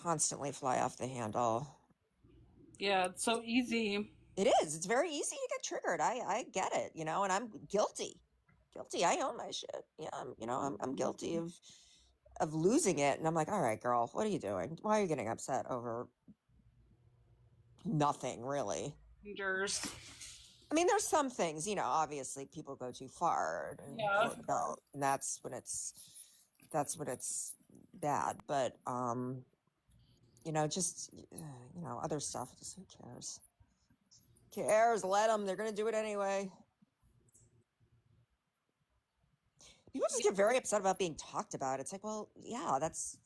constantly fly off the handle. Yeah, it's so easy. It is. It's very easy to get triggered. I get it, and I'm guilty. Guilty. I own my shit. Yeah, I'm guilty of losing it, and I'm like, all right, girl, what are you doing? Why are you getting upset over nothing, really? I mean, there's some things, obviously people go too far and Yeah. and that's when it's bad. But just other stuff. Just who cares? Cares? Let them. They're gonna do it anyway. People just get very upset about being talked about. It's like, well, yeah, that's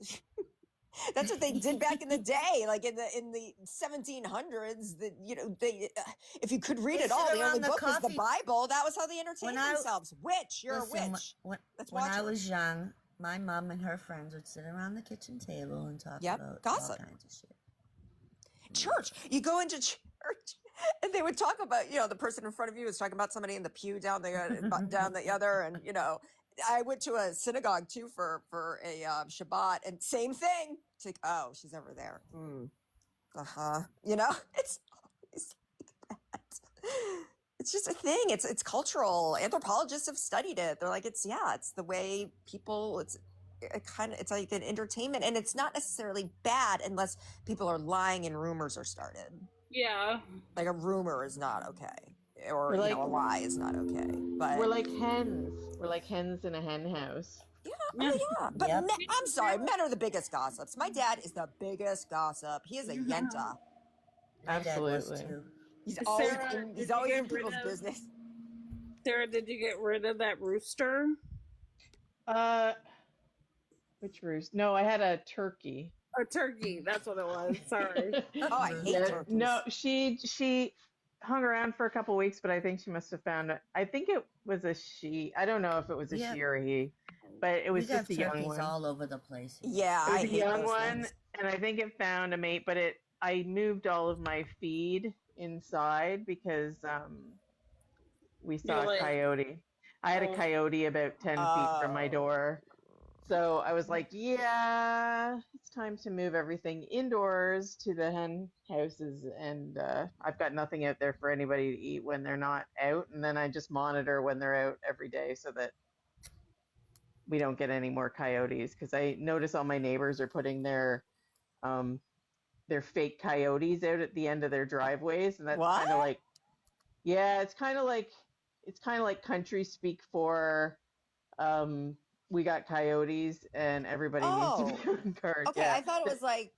that's what they did back in the day, like in the 1700s. That they if you could read They it all, sit the around only the book was the coffee- Bible. That was how they entertained When I- themselves. Witch, you're Listen, a witch. when Let's when watch I it. was young, my mom and her friends would sit around the kitchen table and talk Yep, about gossip. all kinds of shit. Church. You go into church, and they would talk about, the person in front of you was talking about somebody in the pew down the other, and I went to a synagogue too for a Shabbat, and same thing. It's like, oh, she's over there. It's always like that. It's just a thing. It's cultural. Anthropologists have studied it. They're like, it's the way people. It's like an entertainment, and it's not necessarily bad unless people are lying and rumors are started. Yeah. Like a rumor is not okay, or We're a lie is not okay. But we're like hens. We're like hens in a hen house. yeah, yeah. But Yep. I'm sorry, men are the biggest gossips. My dad is the biggest gossip. He is a yenta. My dad was Absolutely. too. He's Sarah, always did you get in people's rid of- business. Sarah, did you get rid of that rooster? Which roost? No, I had a turkey. A turkey. That's what it was. Sorry. Oh, I hate Yeah, turkeys. no, she hung around for a couple weeks, but I think she must have found it. I think it was a she. I don't know if it was a Yeah. she or a he, but it was We got just a young turkeys one. all over the place. Yeah, It was I a hate young those one, things. and I think it found a mate, but I moved all of my feed inside because we saw a coyote. I had a coyote about 10 feet from my door. So I was like, yeah, it's time to move everything indoors to the hen houses. And I've got nothing out there for anybody to eat when they're not out. And then I just monitor when they're out every day so that we don't get any more coyotes. Because I notice all my neighbors are putting their fake coyotes out at the end of their driveways. And that's kind of like, yeah, it's kind of like country speak for we got coyotes and everybody needs to be on guard. Okay, Yeah. I thought it was like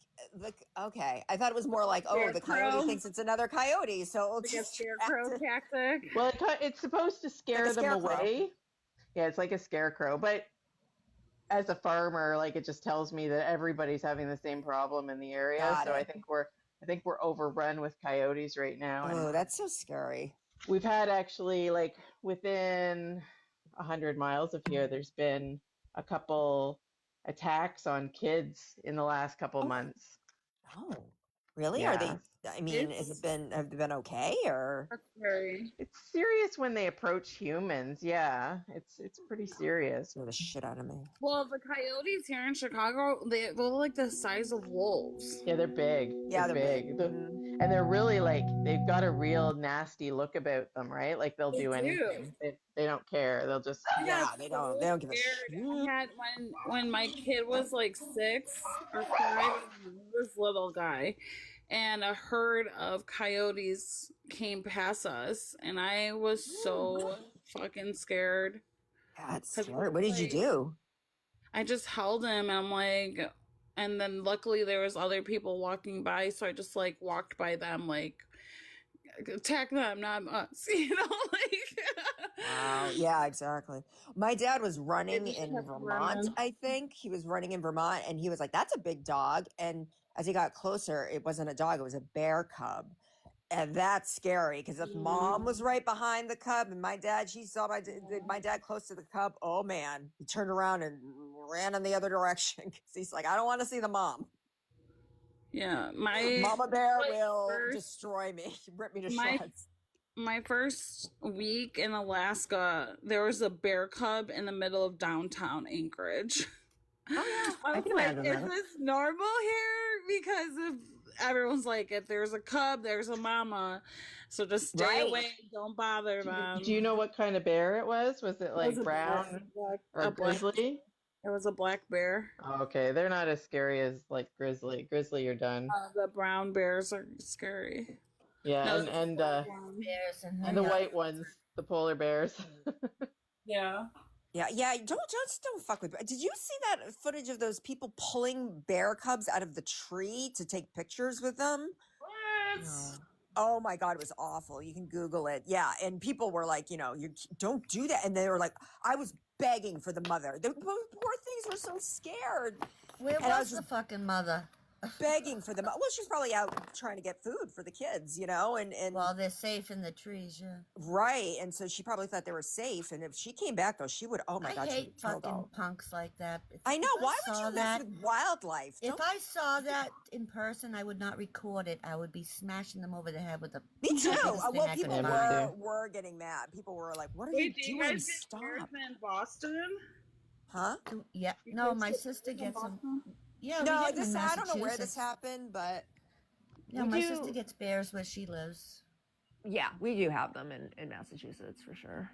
I thought it was more like, the coyote thinks it's another coyote, so it'll Like a just scarecrow tactic. Well, it's supposed to scare them away. Yeah, it's like a scarecrow. But as a farmer, like, it just tells me that everybody's having the same problem in the area. Got so it. I think we're overrun with coyotes right now. Oh, that's so scary. We've had actually, like, within 100 miles of here, there's been a couple attacks on kids in the last couple months. Oh, really? Yeah. Are they? I mean, have they been okay, or? That's scary. It's serious when they approach humans. Yeah, it's pretty serious. Scare the shit out of me. Well, the coyotes here in Chicago, they look like the size of wolves. Yeah, they're big. Yeah, they're they're big. big. And they're really, like, they've got a real nasty look about them, right? Like, they'll They do anything. They don't care. They'll just they don't give a shit. I had when my kid was like 6 or 5, this little guy, and a herd of coyotes came past us, and I was so fucking scared. That's scary. What did you do? I just held him, and I'm like, and then luckily there was other people walking by, so I just like walked by them, like, attack them, not us, like. Wow. Yeah, exactly. My dad was running just in kept Vermont, running. I think. He was running in Vermont, and he was like, that's a big dog. And as he got closer, it wasn't a dog, it was a bear cub. And that's scary because if mom was right behind the cub and she saw my dad close to the cub, oh man, he turned around and ran in the other direction because he's like, I don't want to see the mom. Yeah, Mama bear will destroy me, rip me to shreds. My first week in Alaska, there was a bear cub in the middle of downtown Anchorage. Oh yeah, I was like, is this normal here? because of everyone's like, if there's a cub, there's a mama. So just stay Right. away. Don't bother them. Do you know what kind of bear it was? Was it It like was a brown or grizzly? It was a black bear. Oh, okay, they're not as scary as like grizzly. Grizzly, you're done. The brown bears are scary. Yeah, No, and Bears and the white ones, the polar bears. Yeah. Yeah. Don't fuck with. Did you see that footage of those people pulling bear cubs out of the tree to take pictures with them? What? No. Oh my God, it was awful. You can Google it. Yeah. And people were like, you don't do that. And they were like, I was begging for the mother. The poor things were so scared. Where And I was the fucking mother? begging for them. Well, she's probably out trying to get food for the kids, and Well, they're safe in the trees, yeah. right. And so she probably thought they were safe. And if she came back though, she would. Oh my God, I she hate would kill fucking them. punks like that. I know. If Why saw would you that, mess with wildlife? If I saw that in person, I would not record it. I would be smashing them over the head with a. Me too. biggest thing Well, I people could find. were getting mad. People were like, "What are Wait, do you you doing? guys get bears Stop!" in Boston? Huh? Yeah, You no, guys my get sister bears in gets them. Boston? Yeah, we No, get 'em in I don't know where this Massachusetts. happened, but Yeah, we my do- sister gets bears where she lives. yeah, we do have them in Massachusetts for sure.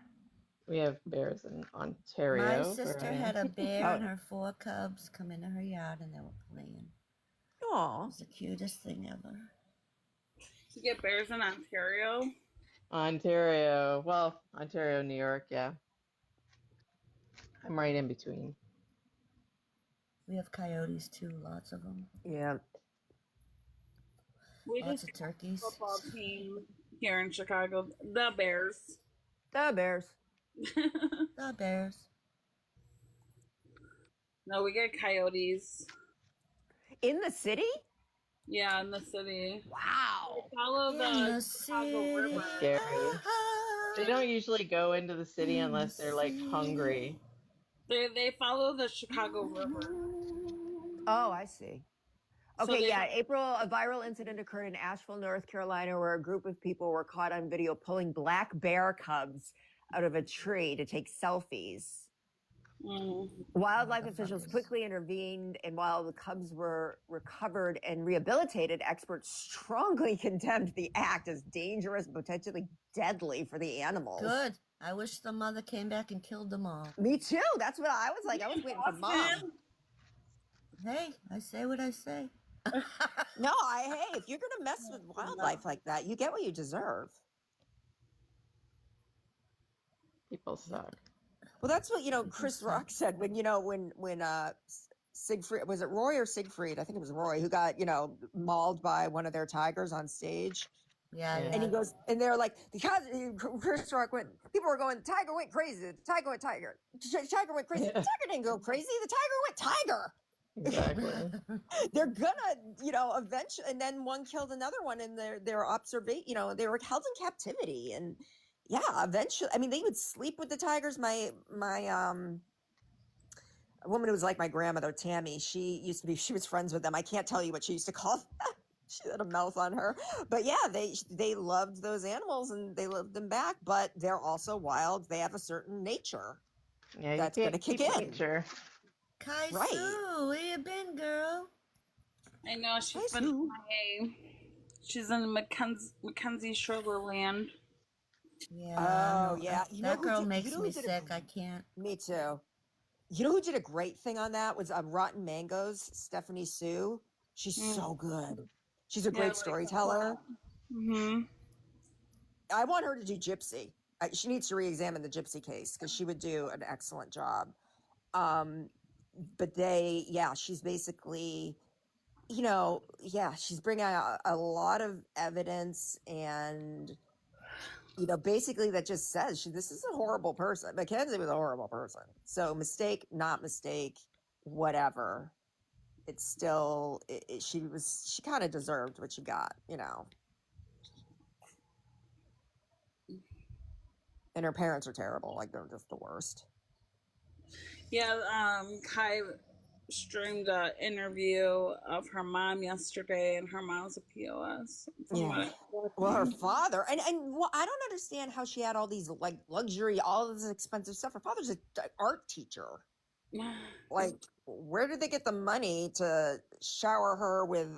We have bears in Ontario. My sister right? had a bear Oh. and her 4 cubs come into her yard and they were playing. It Aw. was the cutest thing ever. You get bears in Ontario? Ontario. Well, Ontario, New York, yeah. I'm right in between. We have coyotes too, lots of them. Yeah. We Lots just of turkeys. football team here in Chicago, the Bears. The bears. The bears. No, we get coyotes. In the city? Yeah, in the city. Wow. Follow In the the Chicago city. River. Scary. They don't usually go into the city unless they're like hungry. They follow the Chicago River. Oh, I see. So Okay, they- yeah. April, a viral incident occurred in Asheville, North Carolina, where a group of people were caught on video pulling black bear cubs out of a tree to take selfies. Mm. Wildlife officials Motherfuckers. quickly intervened, and while the cubs were recovered and rehabilitated, experts strongly condemned the act as dangerous, potentially deadly for the animals. Good. I wish the mother came back and killed them all. Me too. That's what I was like. I was waiting for mom. Boston? Hey, I say what I say. No, hey, if you're gonna mess with wildlife like that, you get what you deserve. People suck. Well, that's what People Chris suck. Rock said when Siegfried, was it Roy or Siegfried? I think it was Roy who got mauled by one of their tigers on stage. Yeah, Yeah. And he goes, and they're like, because Chris Rock went, people were going, the tiger went crazy. The tiger went tiger. Tiger went crazy. Yeah. The tiger didn't go crazy. The tiger went tiger. Exactly. They're gonna, eventually, and then one killed another one in their observation, they were held in captivity. And yeah, eventually, I mean, they would sleep with the tigers. My a woman who was like my grandmother, Tammy, she was friends with them. I can't tell you what she used to call them. She had a mouth on her, but yeah, they loved those animals and they loved them back, but they're also wild. They have a certain nature. Yeah, That's you gonna can't kick keep in. nature. Kai Right. Sue, where you been, girl? I know she's Hi, been Sue. she's in Mackenzie Sugarland. Yeah. Oh, no, yeah. That girl you makes know who me did sick. I can't. Me too. You know who did a great thing on that was Rotten Mangoes, Stephanie Sue. She's so good. She's a great storyteller. Mm-hmm. I want her to do Gypsy. She needs to re-examine the Gypsy case because she would do an excellent job. But she's basically, she's bringing out a lot of evidence and, basically that just says this is a horrible person. Mackenzie was a horrible person. So mistake, not mistake, whatever. It's still, she kind of deserved what she got, And her parents are terrible. Like, they're just the worst. Yeah, Kai streamed an interview of her mom yesterday, and her mom's a POS. Yeah. Well, her father, and I don't understand how she had all these luxury, all this expensive stuff. Her father's an art teacher. Like, where did they get the money to shower her with,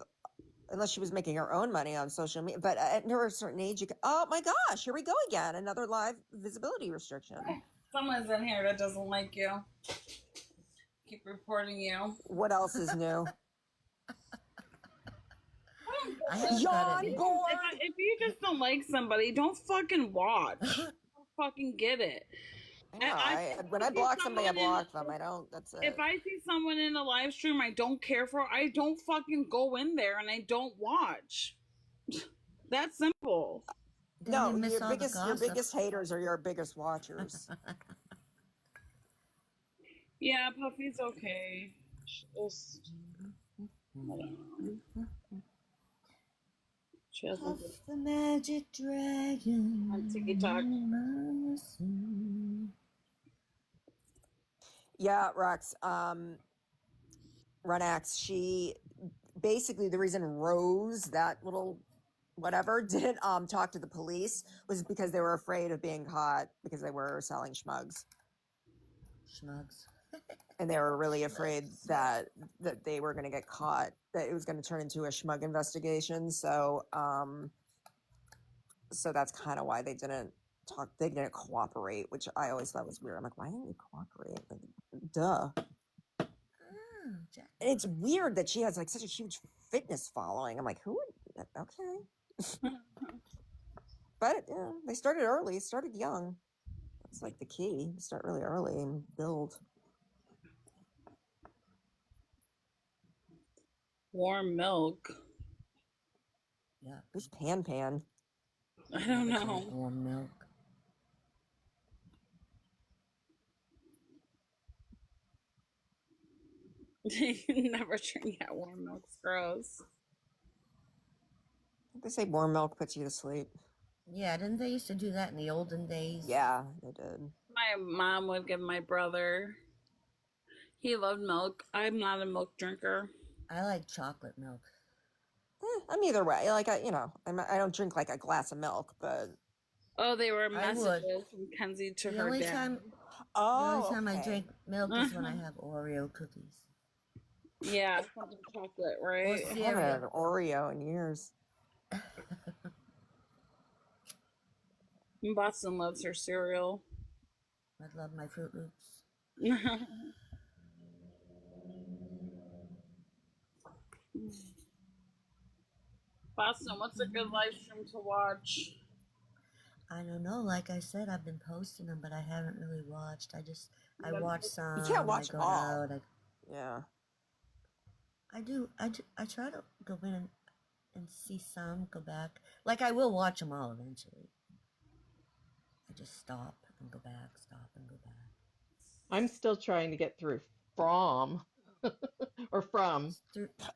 unless she was making her own money on social media, but at a certain age, you can, oh my gosh, here we go again. Another live visibility restriction. Someone's in here that doesn't like you. Keep reporting you. What else is new? Yawn board. If you just don't like somebody, don't fucking watch. Don't fucking get it. When I block somebody, I block them. I don't. That's it. If I see someone in a live stream I don't care for, I don't fucking go in there and I don't watch. That's simple. No, your biggest haters are your biggest watchers. Yeah, Puffy's okay. Just, she has Puff the magic dragon on TikTok. Yeah, Rox. Runax. She basically, the reason Rose, that little whatever, didn't talk to the police was because they were afraid of being caught because they were selling schmugs. And they were really afraid that they were going to get caught, that it was going to turn into a schmug investigation. So that's kind of why they didn't talk. They didn't cooperate, which I always thought was weird. I'm like, why didn't you cooperate? Like, duh. And it's weird that she has like such a huge fitness following. I'm like, who would? Okay. But yeah, they started early, started young. That's like the key. Start really early and build. Warm milk. Yeah. Who's Pan Pan? I don't know. Warm milk. Never drink that warm milk. It's gross. They say warm milk puts you to sleep. Yeah, didn't they used to do that in the olden days? Yeah, they did. My mom would give my brother. He loved milk. I'm not a milk drinker. I like chocolate milk. I'm either way. Like I don't drink like a glass of milk, but oh, they were messages from Kenzie to her dad. The only time I drink milk is when I have Oreo cookies. Yeah, something chocolate, right? I haven't had an Oreo in years. Boston loves her cereal. I love my Fruit Loops. Boston, what's a good live stream to watch? I don't know. Like I said, I've been posting them, but I haven't really watched. I watch some. You can't watch I go all. Out, Yeah. I do. I try to go in and see some, go back. Like I will watch them all eventually. I just stop and go back, stop and go back. I'm still trying to get through from.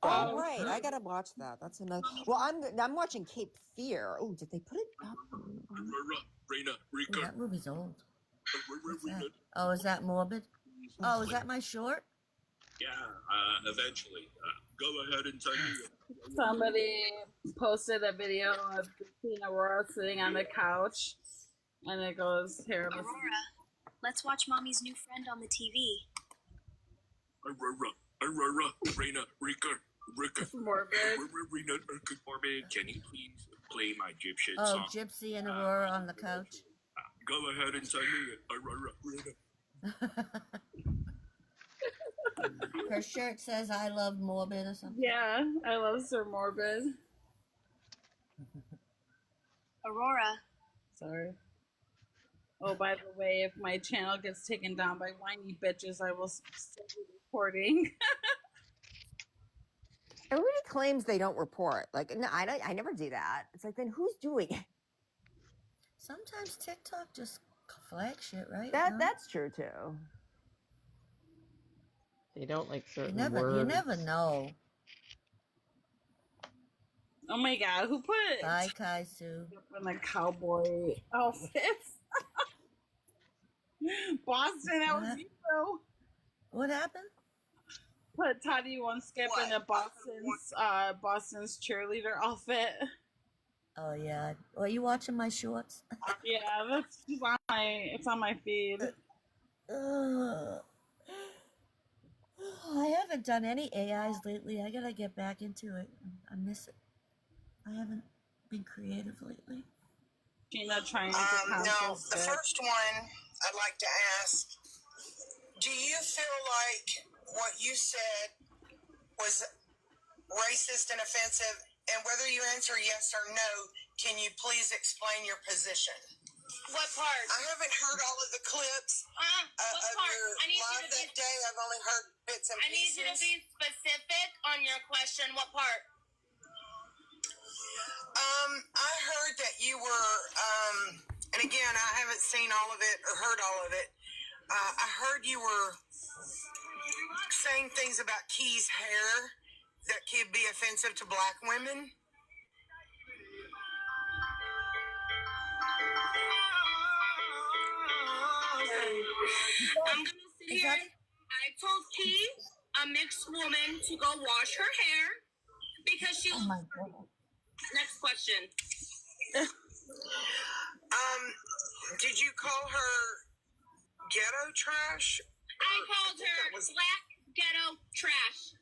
Oh right, I gotta watch that. That's another. Well, I'm watching Cape Fear. Oh, did they put it up? Ooh, that movie's old. What's that? Oh, is that Morbid? Oh, is that my short? Yeah, eventually. Go ahead and tell me. Somebody posted a video of Christina Aurora sitting on the couch, and it goes, here. Aurora, let's watch Mommy's new friend on the TV. Aurora, Reina, Rika, Morbid. Reina, Morbid. Can you please play my Gypsy Oh, song? Gypsy and Aurora on the couch. Go ahead and tell me, Aurora, Reina. Her shirt says "I love Morbid" or something. Yeah, I love Sir Morbid. Aurora. Sorry. Oh, by the way, if my channel gets taken down by whiny bitches, I will still be reporting. Everybody claims they don't report. Like, no, I never do that. It's like, then who's doing it? Sometimes TikTok just flag shit, right? That's true too. They don't like certain You never know. Oh my god, who put Bye, Kaisu. in the cowboy outfits? Boston, that was you. What happened? Put Toddy One Skip in a Boston's cheerleader outfit. Oh yeah. Are you watching my shorts? Yeah, that's just on it's on my feed. I haven't done any AIs lately. I gotta get back into it. I miss it. I haven't been creative lately. Gina trying to Now, the first one I'd like to ask, do you feel like what you said was racist and offensive? And whether you answer yes or no, can you please explain your position? What part? I haven't heard all of the clips What of part? your I need you live to be. that day. I've only heard bits and I need pieces. you to be specific on your question. What part? I heard that you were, and again, I haven't seen all of it or heard all of it. I heard you were saying things about Key's hair that could be offensive to black women. I'm gonna sit here. I told Key, a mixed woman, to go wash her hair because she. Oh my god. Next question. Did you call her ghetto trash? I called her black ghetto trash.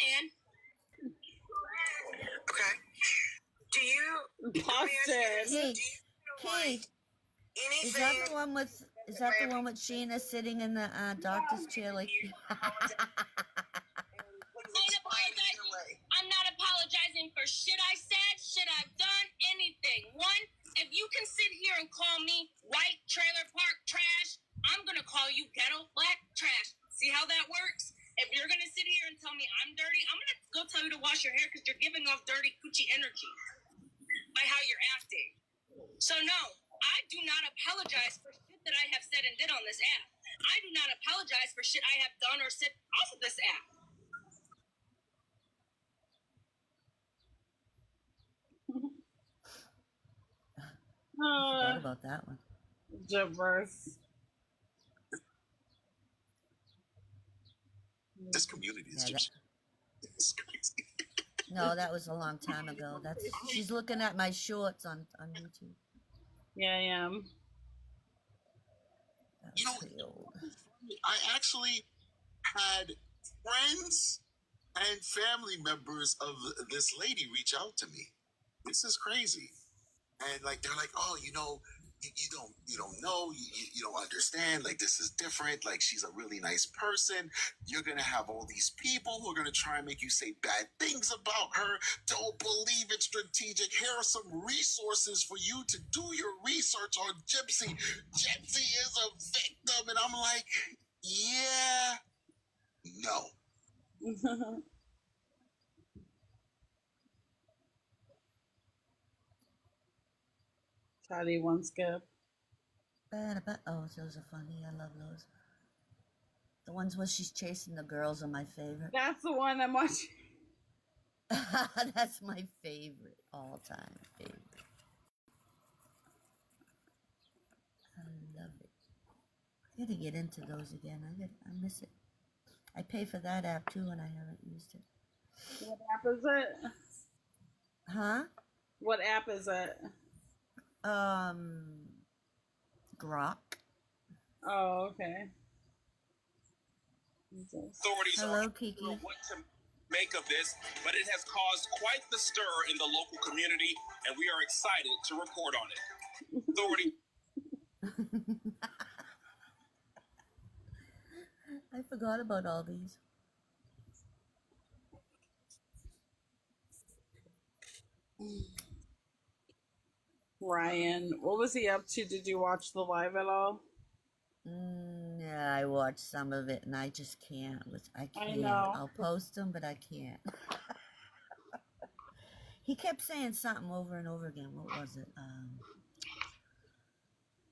And okay. Do you? Busted. Key, is that the one with? Is that the one with Sheena sitting in the doctor's chair like? I'm not apologizing for shit I said, shit I've done, anything. One, if you can sit here and call me white trailer park trash, I'm gonna call you ghetto black trash. See how that works? If you're gonna sit here and tell me I'm dirty, I'm gonna go tell you to wash your hair because you're giving off dirty coochie energy by how you're acting. So no, I do not apologize for shit that I have said and did on this app. I do not apologize for shit I have done or said off of this app. Forgot about that one. Diverse. This community is just it's crazy. No, that was a long time ago. She's looking at my shorts on YouTube. Yeah, I am. That was pretty old. I actually had friends and family members of this lady reach out to me. This is crazy. And like they're like, oh, you know, you don't know, you don't understand. Like this is different. Like she's a really nice person. You're gonna have all these people who are gonna try and make you say bad things about her. Don't believe it's strategic. Here are some resources for you to do your research on Gypsy. Gypsy is a victim, and I'm like, yeah, no. Charlie one skip. Oh, those are funny. I love those. The ones where she's chasing the girls are my favorite. That's the one I'm watching. That's my favorite, all-time favorite. I love it. I gotta get into those again. I miss it. I pay for that app too, and I haven't used it. What app is it? Huh? What app is it? Grok. Oh, okay. Authorities Hello, are Kiki. unsure what to make of this, but it has caused quite the stir in the local community, and we are excited to report on it. Authority. I forgot about all these. Ryan, what was he up to? Did you watch the live at all? Yeah, I watched some of it, and I just can't. I can't. I know. I'll post them, but I can't. He kept saying something over and over again. What was it?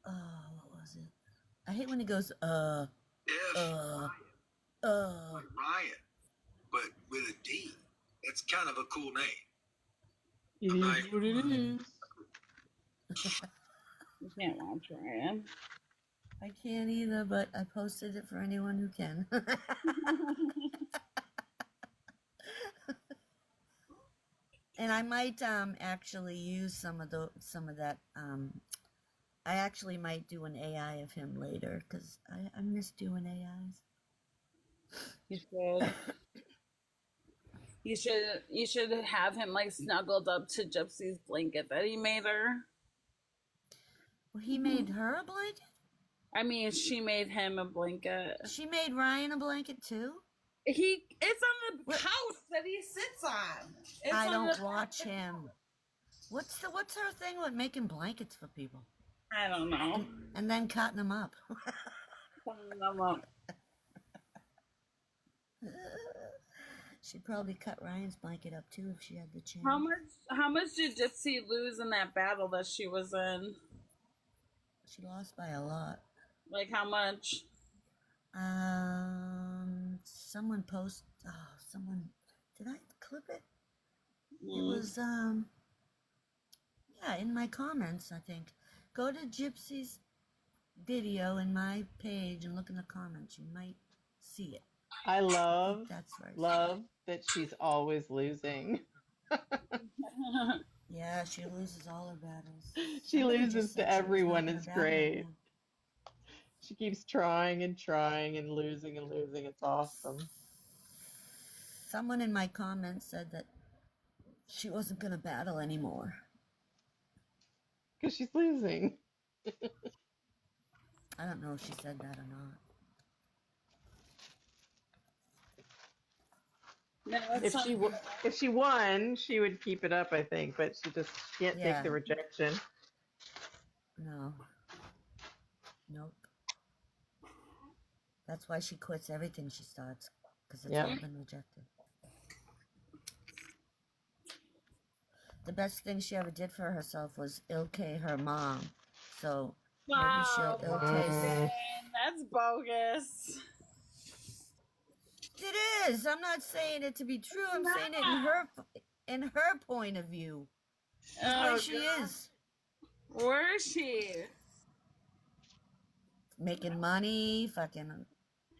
What was it? I hate when he goes, Ryan, but with a D. It's kind of a cool name. It is what it is. You can't watch Ryan. I can't either, but I posted it for anyone who can. And I might actually use some of that. I actually might do an AI of him later because I miss doing AIs. You should. You should have him like snuggled up to Gypsy's blanket that he made her. Well, he made her a blanket? I mean, she made him a blanket. She made Ryan a blanket too? It's on the couch that he sits on. I don't watch him. What's her thing with making blankets for people? I don't know. And then cutting them up. Cutting them up. She'd probably cut Ryan's blanket up too if she had the chance. How much did Gypsy lose in that battle that she was in? She lost by a lot. Like how much? Someone someone, did I clip it? Mm. It was, yeah, in my comments, I think. Go to Gypsy's video in my page and look in the comments. You might see it. I love That's right. that she's always losing. Yeah, she loses all her battles. She loses to everyone. It's great. She keeps trying and trying and losing and losing. It's awesome. Someone in my comments said that she wasn't going to battle anymore. Because she's losing. I don't know if she said that or not. No, if she won, she would keep it up, I think. But she just can't take the rejection. No. Nope. That's why she quits everything she starts, because it's all been rejected. The best thing she ever did for herself was ill-K her mom. So maybe she'll ill-K. That's bogus. It is. I'm not saying it to be true. I'm saying it in her point of view. That's why she is. Where is she? Making money, fucking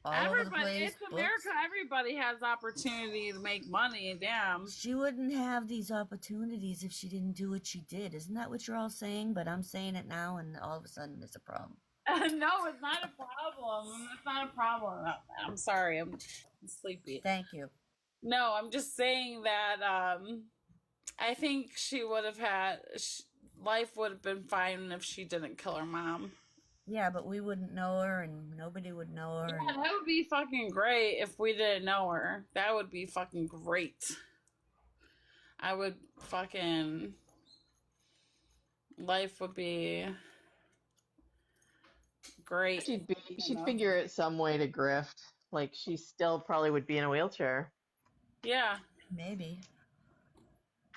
all over the place. It's America. Everybody has opportunity to make money. Damn. She wouldn't have these opportunities if she didn't do what she did. Isn't that what you're all saying? But I'm saying it now, and all of a sudden there's a problem. No, it's not a problem. It's not a problem. I'm sorry. I'm sleepy. Thank you. No, I'm just saying that I think she would have life would have been fine if she didn't kill her mom. Yeah, but we wouldn't know her, and nobody would know her. Yeah, that would be fucking great if we didn't know her. That would be fucking great. I would fucking... Life would be great. She'd figure out some way to grift. Like, she still probably would be in a wheelchair. Yeah. Maybe.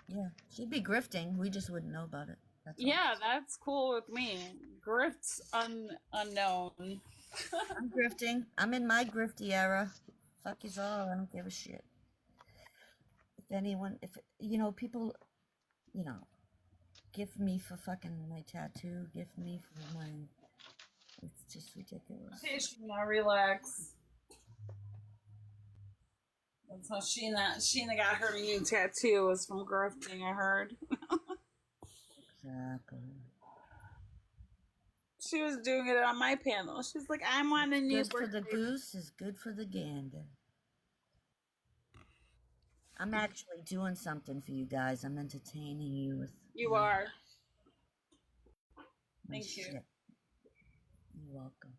Yeah, she'd be grifting. We just wouldn't know about it. That's cool with me. Grift's unknown. I'm grifting. I'm in my grifty era. Fuck you all. I don't give a shit. If people, gift me for fucking my tattoo, gift me for mine. It's just ridiculous. Okay, Sheena, relax. That's how Sheena got her new tattoo was from grifting, I heard. Exactly. She was doing it on my panel. She's like, I'm on a new Good for the goose is good for the gander. I'm actually doing something for you guys. I'm entertaining you with... You are. Thank you. You're welcome.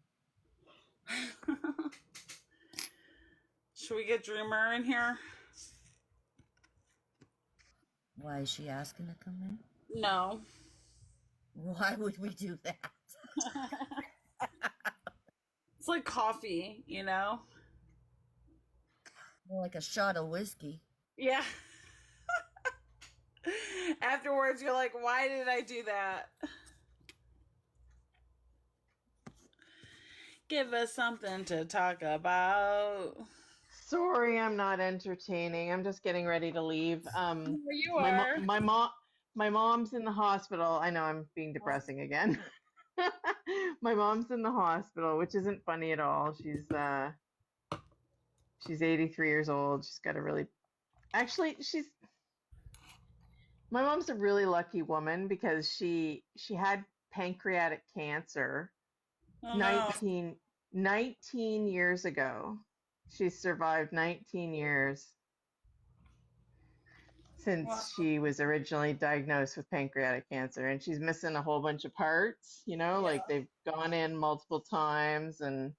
Should we get Dreamer in here? Why is she asking to come in? No. Why would we do that? It's like coffee, More like a shot of whiskey. Yeah. Afterwards, you're like, why did I do that? Give us something to talk about. Sorry, I'm not entertaining. I'm just getting ready to leave. You are. My mom's in the hospital. I know I'm being depressing again. My mom's in the hospital, which isn't funny at all. She's 83 years old. She's got a really... Actually, my mom's a really lucky woman because she had pancreatic cancer 19 years ago. She's survived 19 years since she was originally diagnosed with pancreatic cancer, and she's missing a whole bunch of parts, like they've gone in multiple times, and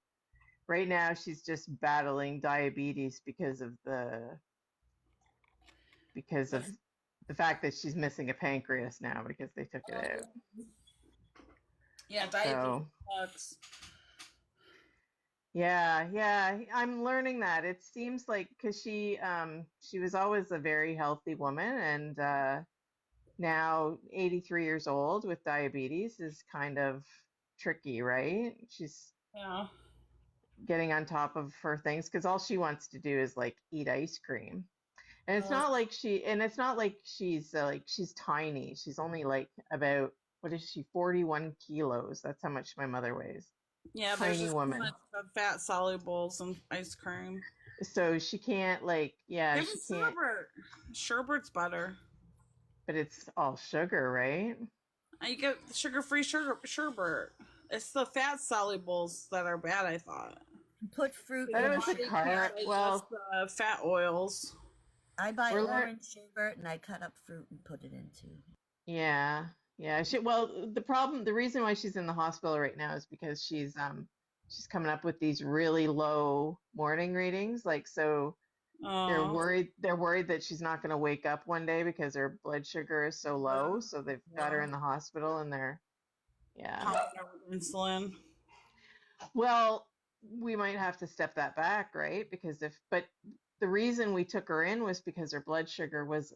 right now she's just battling diabetes because of the fact that she's missing a pancreas now because they took it out. Yeah, diabetes sucks. Yeah, I'm learning that. It seems like because she was always a very healthy woman, and now 83 years old with diabetes is kind of tricky, right? She's getting on top of her things because all she wants to do is like eat ice cream. And it's not like she's tiny. She's only like about, what is she, 41 kilos. That's how much my mother weighs. Yeah, tiny there's just woman. too much fat solubles and ice cream. So she can't she can't. Sherbet. Sherbet's better. But it's all sugar, right? You get sugar-free sherbet. It's the fat solubles that are bad, I thought. Put fruit But in it was a carb. Well, just fat oils. I buy orange sherbet and I cut up fruit and put it into. Yeah. The reason why she's in the hospital right now is because she's coming up with these really low morning readings. They're worried that she's not going to wake up one day because her blood sugar is so low. So they've got her in the hospital and they're insulin. Well, we might have to step that back, right? But the reason we took her in was because her blood sugar was,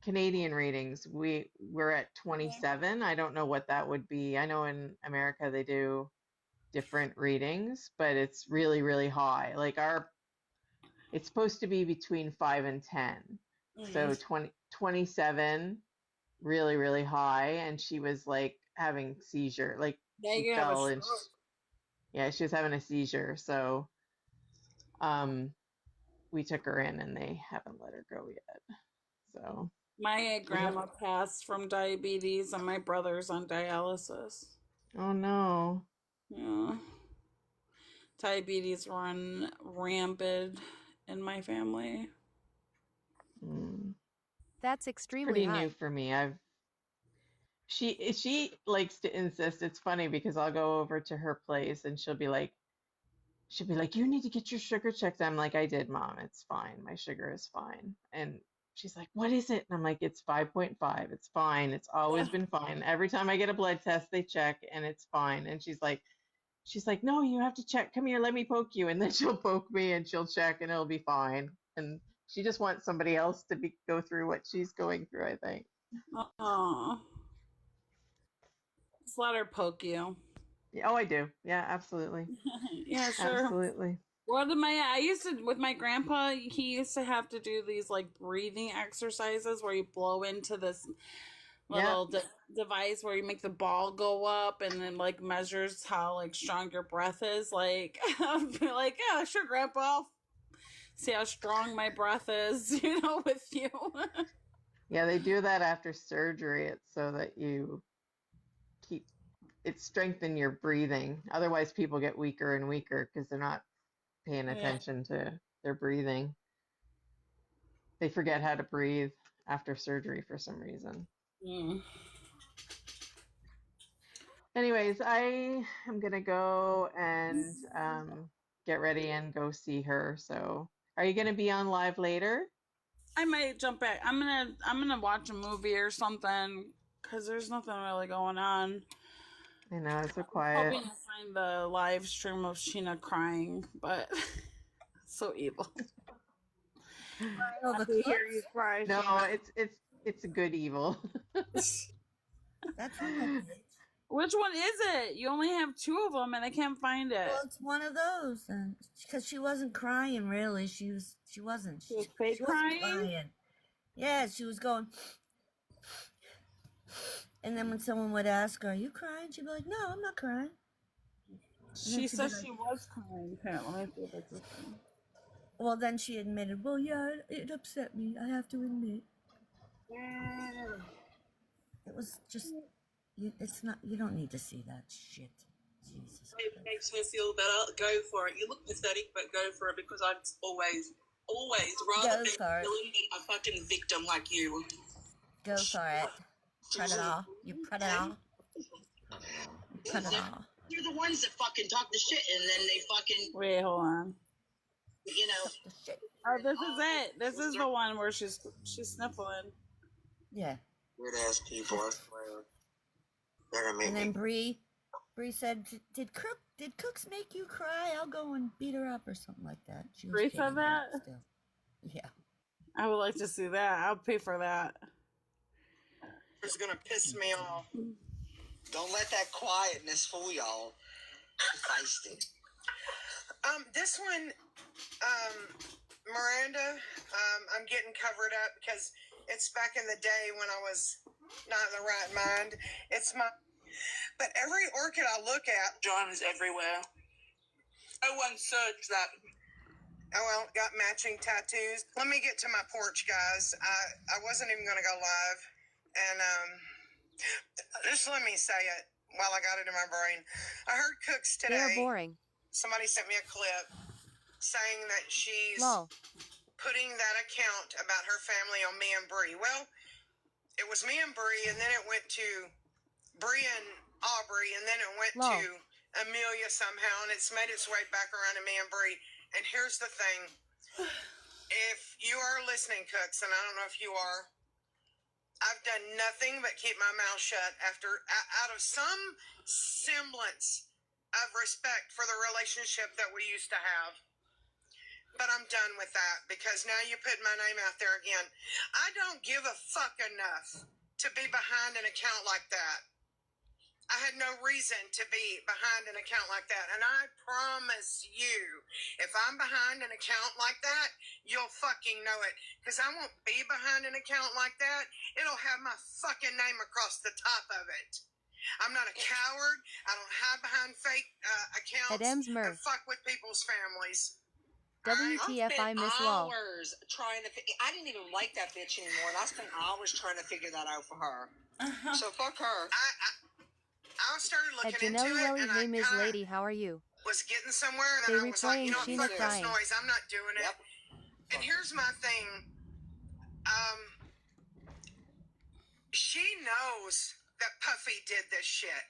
Canadian readings, we're at 27. I don't know what that would be. I know in America they do different readings, but it's really, really high. It's supposed to be between 5 and 10. So 27, really, really high. And she was like having seizure. She fell and she was having a seizure. So we took her in and they haven't let her go yet. So my grandma passed from diabetes and my brother's on dialysis. Oh no. Yeah. Diabetes run rampant in my family. That's extremely pretty high. new for me. She likes to insist. It's funny because I'll go over to her place and she'll be like, you need to get your sugar checked. I'm like, I did, Mom. It's fine. My sugar is fine. And she's like, what is it? And I'm like, it's 5.5. It's fine. It's always been fine. Every time I get a blood test, they check and it's fine. And she's like, no, you have to check. Come here, let me poke you. And then she'll poke me and she'll check and it'll be fine. And she just wants somebody else to go through what she's going through, I think. Just let her poke you. Oh, I do. Yeah, absolutely. Yeah, sure. Absolutely. I used to, with my grandpa, he used to have to do these breathing exercises where you blow into this little device where you make the ball go up and then measures how strong your breath is. I'll be like, yeah, sure, Grandpa. See how strong my breath is, with you. Yeah, they do that after surgery. It's so that you strengthen your breathing. Otherwise, people get weaker and weaker because they're not paying attention to their breathing. They forget how to breathe after surgery for some reason. Anyways, I am gonna go and get ready and go see her. So, are you gonna be on live later? I might jump back. I'm gonna watch a movie or something because there's nothing really going on. I know it's so quiet. I'm hoping to find the live stream of Sheena crying, but so evil. Oh, the hear you cry. No, it's a good evil. That's okay. Which one is it? You only have 2 of them, and I can't find it. Well, it's one of those, because she wasn't crying really. She wasn't. She was fake crying. Yeah, she was going. And then when someone would ask her, "Are you crying?" She'd be like, "No, I'm not crying." She said she was crying. Here, let me see if it's this thing. Well, then she admitted, "Well, yeah, it upset me. I have to admit." It was just. It's not. You don't need to see that shit. Jesus It Christ. makes her feel better. Go for it. You look pathetic, but go for it because I'd always rather Go be for a it. villain than a fucking victim like you. Go for it. Predator. You predator. You predator. They're the ones that fucking talk the shit and then they fucking, Wait, hold on. you know. The shit. Oh, this is it. This is the one where she's sniffling. Yeah. Weird ass people, I swear. They're gonna make And then me. Bree said, "Did Cooks make you cry? I'll go and beat her up or something like that." She was Bree kidding, said that? but still. Yeah. I would like to see that. I'll pay for that. It's gonna piss me off. Don't let that quietness fool y'all. Feisty. This one, Miranda, I'm getting covered up because it's back in the day when I was not in the right mind. But every orchid I look at, John is everywhere. No one searched that. oh well, got matching tattoos. Let me get to my porch, guys. I wasn't even gonna go live, and just let me say it while I got it in my brain. I heard Cooks today. They're boring. Somebody sent me a clip saying that she's Lol. putting that account about her family on me and Bree. Well, it was me and Bree, and then it went to Bree and Aubrey, and then it went Lol. to Amelia somehow, and it's made its way back around to me and Bree. And here's the thing. If you are listening, Cooks, and I don't know if you are, I've done nothing but keep my mouth shut out of some semblance of respect for the relationship that we used to have. But I'm done with that because now you put my name out there again. I don't give a fuck enough to be behind an account like that. I had no reason to be behind an account like that. And I promise you, if I'm behind an account like that, you'll fucking know it. Because I won't be behind an account like that. It'll have my fucking name across the top of it. I'm not a coward. I don't hide behind fake accounts and fuck with people's families. WTF, I miss LOL. Hours trying to. I didn't even like that bitch anymore, and I spent hours trying to figure that out for her. So fuck her. I started looking At into Janelle it, Welly, and hey I Ms. kinda Lady, how are you? was getting somewhere, and They then I was like, you know, replaying fuck Sheena this crying. noise. I'm not doing it. And here's my thing. She knows that Puffy did this shit.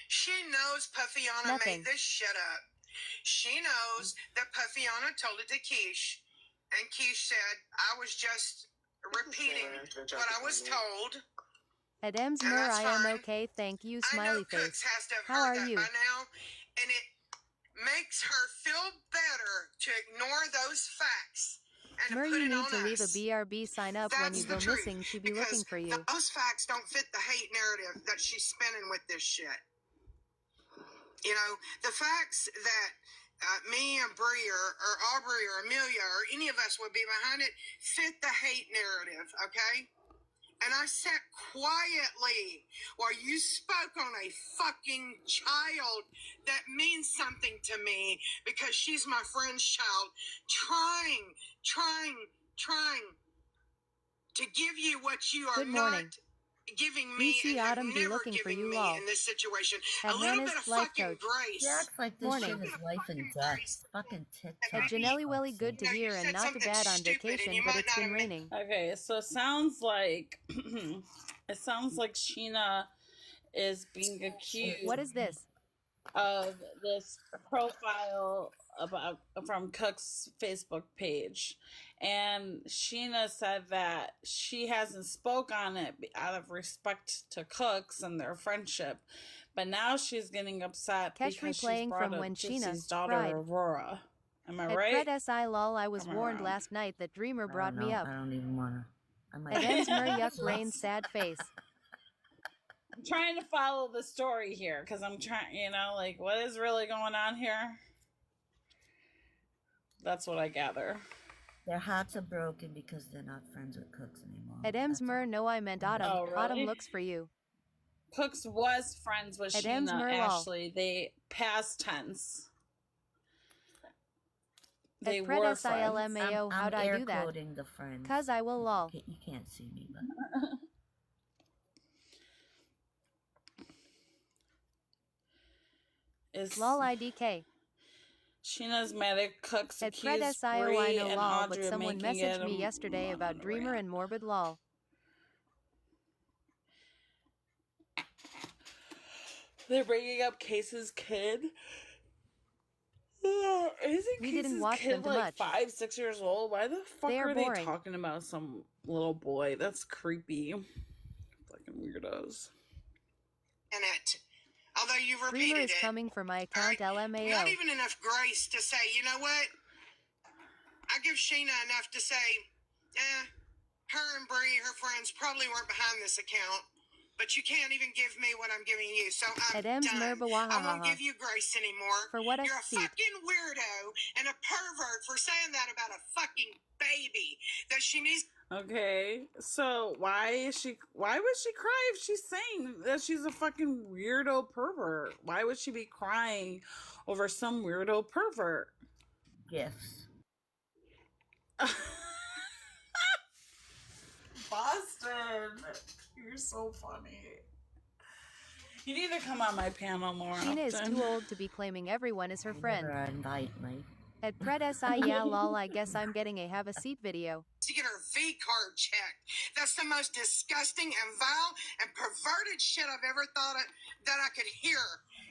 She knows Puffiana Nothing. made this shit up. She knows that Puffiana told it to Quiche, and Quiche said, I was just repeating what I was told. At Ems And Mer, that's I am fine. okay, thank you, I know smiley Cooks face. has to have How heard are that you? by now, and it makes her feel better to ignore those facts and Mer, to put you it need on to leave a us. BRB sign up when That's you the go truth, missing. She be because looking for you. those facts don't fit the hate narrative that she's spinning with this shit. You know, the facts that me and Bree or Aubrey or Amelia or any of us would be behind it fit the hate narrative, okay? And I sat quietly while you spoke on a fucking child that means something to me because she's my friend's child, trying to give you what you are Good morning. not giving me BC and have Autumn be never looking for given you, me lol. in this situation. At A little Hannah's bit of life fucking coach. She grace. acts like this Morning. shit is life and death. Fucking TikTok. At Janelle Welly, good to You know, you hear and said not too something bad on stupid and vacation, you but might it's not been have raining. Okay, so it sounds like it sounds like Sheena is being accused What is this? of this profile about from Cook's Facebook page, and Sheena said that she hasn't spoke on it out of respect to Cooks and their friendship, but now she's getting upset Catch because she's replaying brought from up when Gypsy's Sheena daughter cried. Aurora. Am I At right? Pred SI lol, I was Am I warned wrong? last night that Dreamer I brought don't me know. up. I don't even wanna. I might. At Ems Mer, yuck, rain, sad face. I'm trying to follow the story here because I'm trying, you know, like what is really going on here? That's what I gather. Their hearts are broken because they're not friends with Cooks anymore. At Ems That's Mer, all. no, I meant Autumn. Oh, really? Autumn looks for you. Cooks was friends with At Ems Sheena, Mer, lol. Ashley. They past tense. They At were Pred friends. SILMAO, how'd I air do that? quoting the friends. Cause I will lol. You can't see me, but is Lol IDK. Sheena's medic cooks At Pred accused SIO I Bree know and lol, Audrey but of someone making messaged it me yesterday about Dreamer and Morbid lol. They're bringing up Case's kid. Isn't We didn't Case's watch kid them too like much. 5, 6 years old? Why the fuck They are are they boring. talking about some little boy? That's creepy. Fucking weirdos. In it. Although you've Dreamer repeated is it. coming for my account Not LMAO. even enough grace to say, you know what? I give Sheena enough to say, her and Bree, her friends, probably weren't behind this account. But you can't even give me what I'm giving you, so I'm At M's done. Merba I won't Wahaha. give you grace anymore. For what a You're a seat. fucking weirdo and a pervert for saying that about a fucking baby that she needs. Okay, so why would she cry if she's saying that she's a fucking weirdo pervert? Why would she be crying over some weirdo pervert? Gifts. Boston, you're so funny. You need to come on my panel more often. Sheena is too old to be claiming everyone is her friend. Never invite me. At Pred SI yeah lol, I guess I'm getting a have a seat video. To get her V card checked. That's the most disgusting and vile and perverted shit I've ever thought of, that I could hear.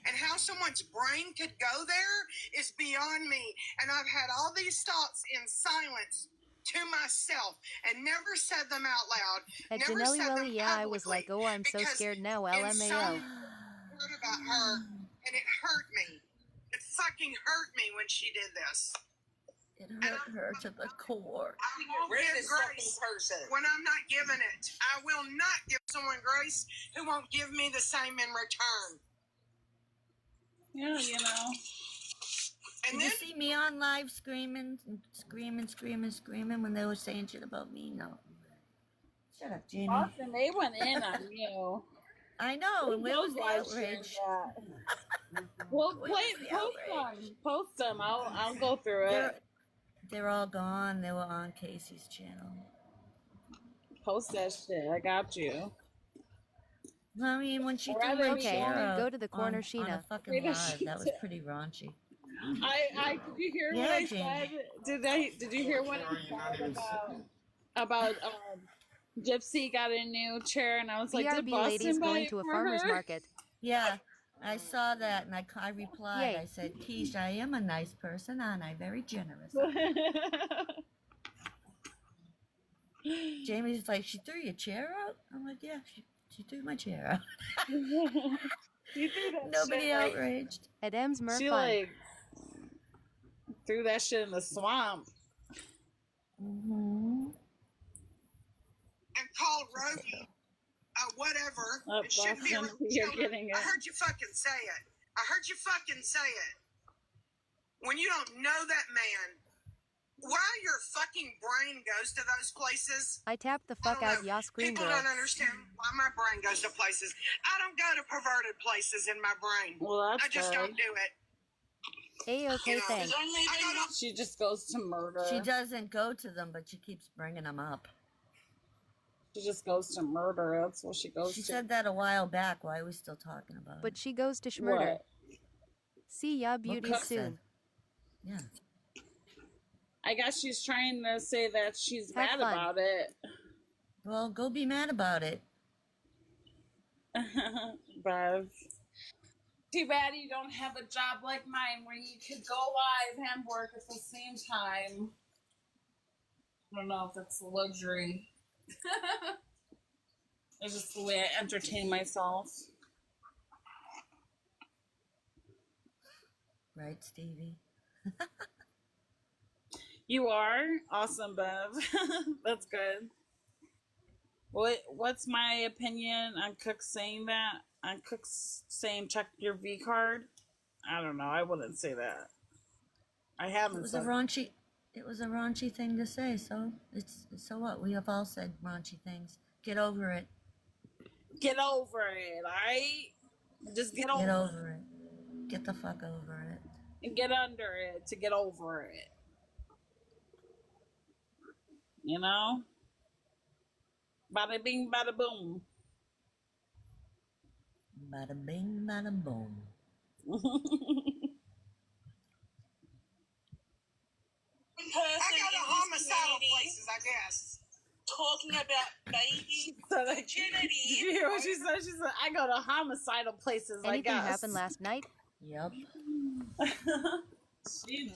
And how someone's brain could go there is beyond me. And I've had all these thoughts in silence to myself and never said them out loud. At Never Janelli said them Welly, yeah, I was like, oh, I'm so because scared now, inside LMAO. heard about her and it hurt me. It fucking hurt me when she did this. It hurt her to the core. I won't Rid of give this fucking grace person. when I'm not given it. I will not give someone grace who won't give me the same in return. Yeah, you know. And Did you then see me on live screaming when they were saying shit about me? No. Shut up, Jamie. Boston, they went in on you. I know, and where was the Those guys outrage? Well, Where was the outrage? post them. I'll go through it. They're all gone. They were on Casey's channel. Post that shit. I got you. I mean, when she threw Rather her be Okay, chair out go to the corner, on a Sheena. fucking Maybe live, she that was did. pretty raunchy. Did you hear what Yeah, I Jamie. said? Did you hear what I said about Gypsy got a new chair, and I was like, did BRB Boston ladies buy going it to a for farmer's her? market. Yeah, I saw that, and I replied. Yay. I said, Keish, I am a nice person, aren't I? Very generous. Jamie's like, she threw your chair out? I'm like, yeah, she threw my chair out. You threw that Nobody shit, like, outraged. At M's Mer she Fun. like threw that shit in the swamp. Mm-hmm. and called Rogie, whatever. Oh, It shouldn't be Boston, around you're children. getting it. I heard you fucking say it. I heard you fucking say it. When you don't know that man, why your fucking brain goes to those places, I tapped the I fuck don't out know. ya screen People girl. don't understand why my brain goes to places. I don't go to perverted places in my brain. Well, that's I just good. don't do it. A-okay, You know, thanks. She just goes to murder. She doesn't go to them, but she keeps bringing them up. She just goes to murder. That's what she goes She to. said that a while back. Why are we still talking about But it? she goes to schmurder. What? See ya beauty Cook soon. said. Yeah. I guess she's trying to say that she's Have mad fun. about it. Well, go be mad about it. Bev. Too bad you don't have a job like mine where you could go live and work at the same time. I don't know if that's a luxury. It's just the way I entertain myself. Right, Stevie? You are? Awesome, Bev. That's good. What's my opinion on Cook saying that? On Cook saying check your V card? I don't know. I wouldn't say that. I haven't It was said a raunchy thing to say, so so what? We have all said raunchy things. Get over it. Get over it, alright? Just get over Get it. over it. Get the fuck over it. And get under it to get over it. You know? Bada bing, bada boom. Bada bing, bada boom. I go to homicidal places, I guess. Talking about baby virginity. Did you hear what she said? She said, I go to homicidal places, Anything I guess. happened last night? Yep.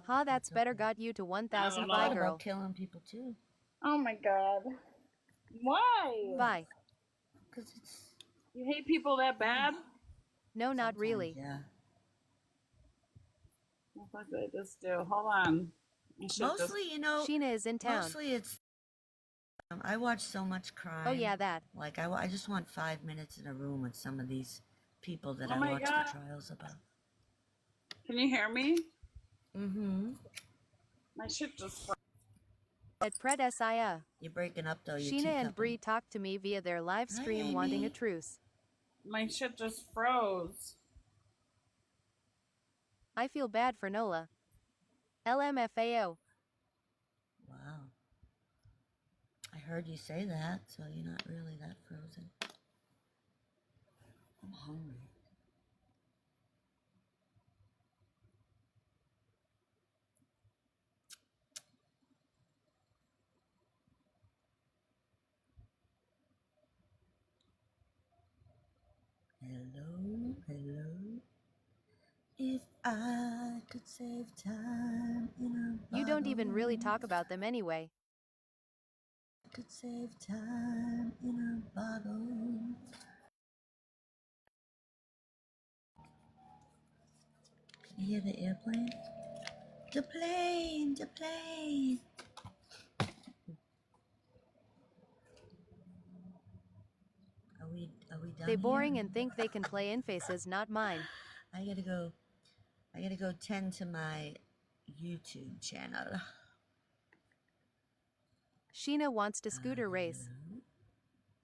Ha, that's better got you to 1,000. Bye, Thought girl. about killing people too. Oh my god. Why? Bye. Because it's... You hate people that bad? No, not really. Yeah. What did I just do? Hold on. Mostly, you know... Sheena is in town. Mostly it's... I watch so much crime. Oh, yeah, that. Like, I just want 5 minutes in a room with some of these people that Oh I my watch God. the trials about. Can you hear me? Mm-hmm. My shit just... At Pred SIA. You're breaking up, though. Sheena and Bree talked to me via their live stream Hi, wanting Amy. a truce. My shit just froze. I feel bad for Nola. LMFAO. Wow. I heard you say that, so you're not really that frozen. I'm hungry. Hello, hello. If I could save time in a bottle. You don't even really talk about them anyway. I could save time in a bottle. Can you hear the airplane? The plane, the plane. Are we done They boring here? and think they can play in faces, not mine. I gotta go tend to my YouTube channel. Sheena wants to scooter race.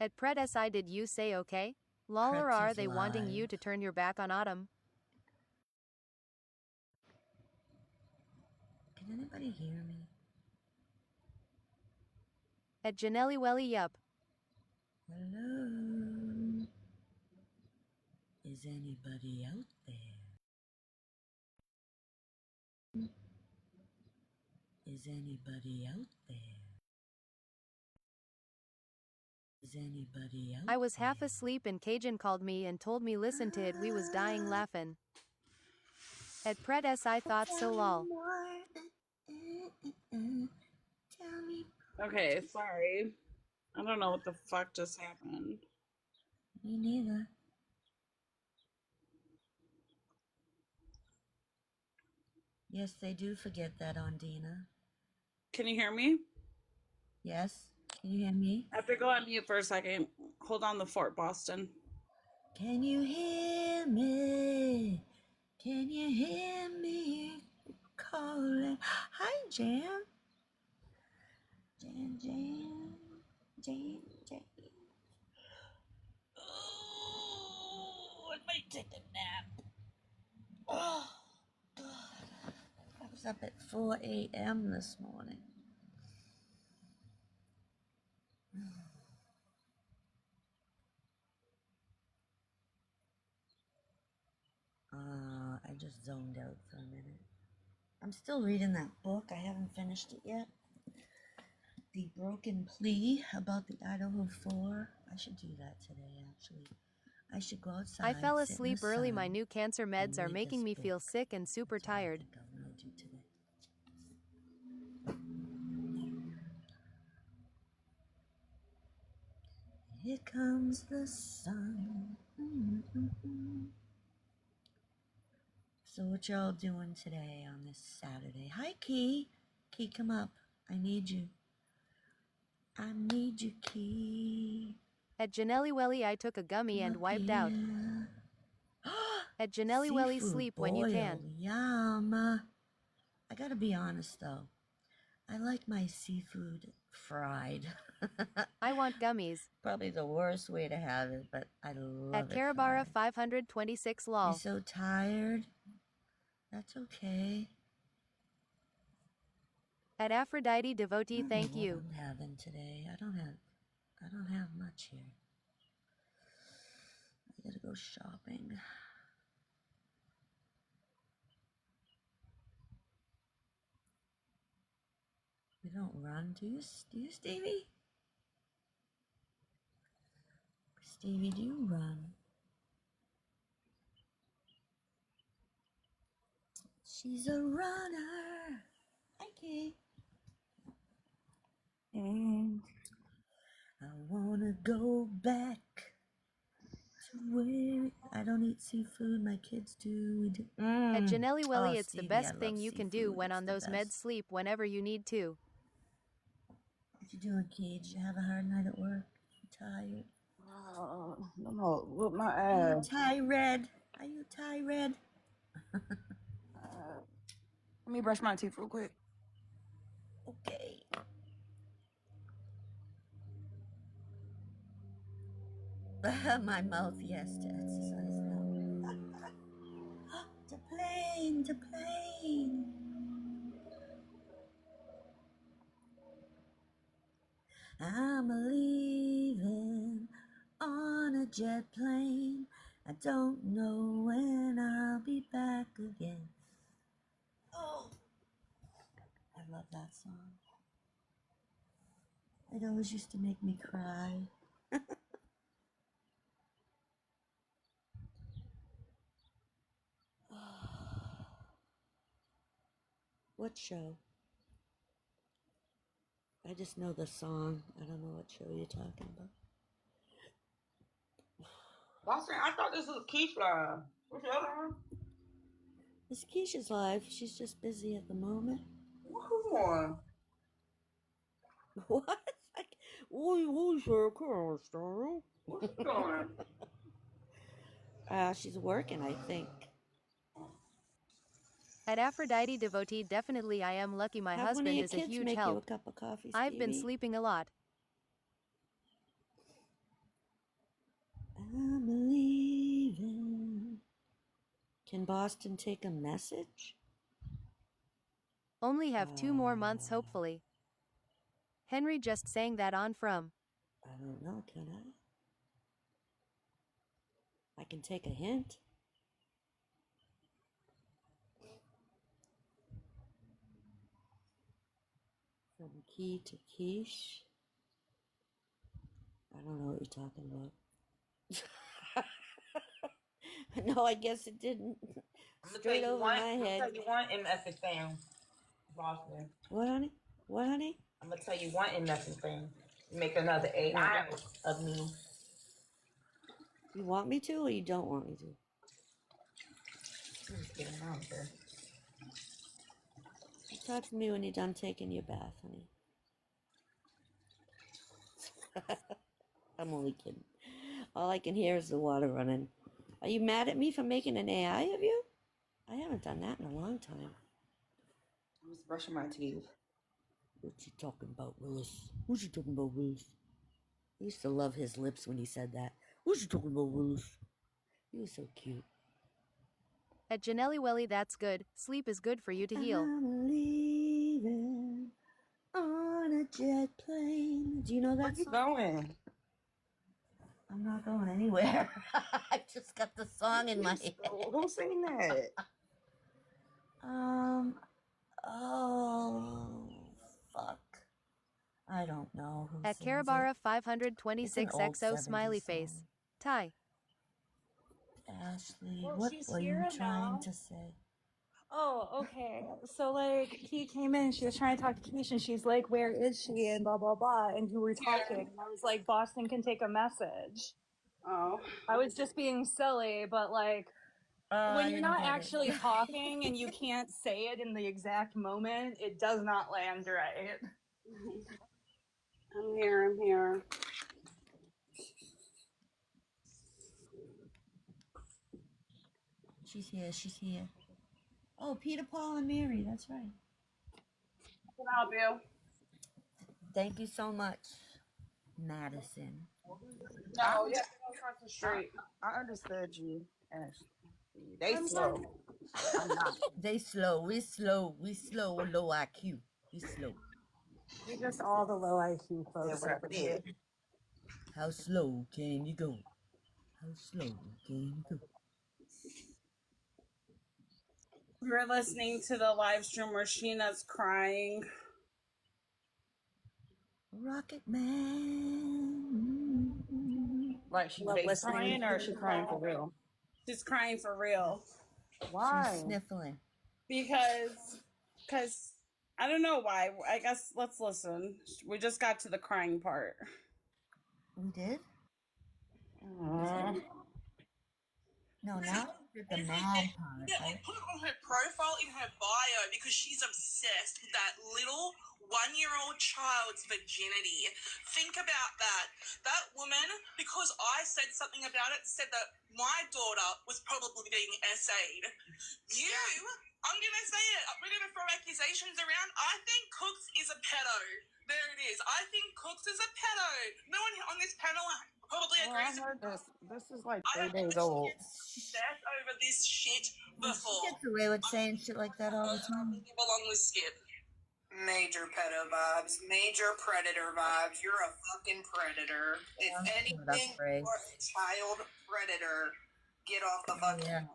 At Pred SI, did you say okay? Lol, or are Pretzi's they wanting live. you to turn your back on Autumn? Can anybody hear me? At Janelli Welly, yup. Hello? Is anybody out there? Is anybody out there? Is anybody out I was there? half asleep and Cajun called me and told me listen to it, we was dying laughing. At Pred SI thought so lol. Tell me. Okay, sorry. I don't know what the fuck just happened. Me neither. Yes, they do forget that, Ondina. Can you hear me? Yes? Can you hear me? I have to go on mute for a second. Hold on the Fort Boston. Can you hear me? Can you hear me calling? Hi, Jam. Jam. Oh, I might take a nap. Oh, God. I was up at 4 a.m. this morning. I just zoned out for a minute. I'm still reading that book. I haven't finished it yet. The Broken Plea about the Idaho 4. I should do that today, actually. I should go outside. I fell sit in the asleep early. My sun, new cancer meds and are read making this me book. feel sick and super That's what I tired. think I'm gonna do today. Here comes the sun. So what y'all doing today on this Saturday? Hi, Key. Key, come up. I need you. I need you, Key. At Janelli Welly, I took a gummy and wiped out. At Janelli Welly, Seafood sleep when you can. boiled. Yum. I gotta be honest though. I like my seafood fried. I want gummies. Probably the worst way to have it, but I love At it Carabara fried. 526 You're lol. so tired. That's okay. At Aphrodite Devotee, I don't thank know you. what I'm having today. I don't have much here. I gotta go shopping. don't run, do you? Do you, Stevie? Stevie, do you run? She's a runner. Okay. And I wanna go back to where I don't eat seafood. My kids do. At Janelli Willy, Oh, it's the Stevie, best I thing love you can do seafood. when It's on the those meds. best. Sleep whenever you need to. What you doing, kid? Did you have a hard night at work? You tired? No, with my Are you ass. tired? Are you tired? Let me brush my teeth real quick. Okay. My mouth, yes, to exercise now. To plane, to plane. I'm leaving on a jet plane. I don't know when I'll be back again. Oh, I love that song. It always used to make me cry. What show? I just know the song. I don't know what show you're talking about. Boston, I thought this was Keisha. What's the other one? It's Keisha's live. She's just busy at the moment. What? What? Who's your car star? What's she doing? She's working, I think. At Aphrodite Devotee, definitely I am lucky my Have one of husband your is a kids huge make you a help. cup of coffee, I've been Stevie. sleeping a lot. I'm leaving. Can Boston take a message? Only have 2 more months, hopefully. Henry just sang that on from. I don't know, can I? I can take a hint. From key to quiche. I don't know what you're talking about. No, I guess it didn't. Straight over my head. I'm gonna tell you one MF thing, Boston. What, honey? What, honey? I'm gonna tell you one MF thing. Make another AI of me. You want me to, or you don't want me to? I'm just kidding, I don't care. You talk to me when you're done taking your bath, honey. I'm only kidding. All I can hear is the water running. Are you mad at me for making an AI of you? I haven't done that in a long time. I'm just brushing my teeth. What you talking about, Willis? What you talking about, Willis? I used to love his lips when he said that. What you talking about, Willis? He was so cute. At Janelli Welly, that's good. Sleep is good for you to heal. I'm leaving on a jet plane. Do you know that song? Where you going? I'm not going anywhere. I just got the song in my head. Who's singing that? Oh, fuck. I don't know who At sings it. Carabara It's an 526 old XO 70s smiley song. face. Ty. Ashley, Well, what she's were you here trying now. to say? Oh, okay. So like he came in, she was trying to talk to Keisha, and she's like, "Where is she?" and blah blah blah. And you were talking, and I was like, "Boston can take a message." Oh. I was just being silly, but like I when you're didn't not get it. actually talking and you can't say it in the exact moment, it does not land right. I'm here, I'm here. She's here, she's here. Oh, Peter, Paul, and Mary, that's right. Can I help you? Thank you so much, Madison. No, you have to go across the street. I understood you, Ashley. They I'm slow. I'm not. They slow, we slow, low IQ. We slow. You're just all the low IQ Yeah, folks whatever over it here. is. How slow can you go? How slow can you go? We're listening to the live stream where Sheena's crying. Rocket Man. Like she's Love fake listening crying, to or is she crying for real? She's crying for real. Why? She's sniffling. Because I don't know why. I guess let's listen. We just got to the crying part. We did? Aww. No, now we did the mad part. Yeah, they put it on her profile in her bio because she's obsessed with that little 1-year-old child's virginity. Think about that. That woman, because I said something about it, said that my daughter was probably being SA'd. I'm going to say it. We're going to throw accusations around. I think Cooks is a pedo. There it is. I think Cooks is a pedo. No one on this panel probably agrees. I heard this. This is like I 3 have days old. obsessed over this shit She before. gets away with saying shit like that all the time. You belong with Skip. Major pedo vibes, major predator vibes. You're a fucking predator. If anything, you're a child predator. Get off the fucking.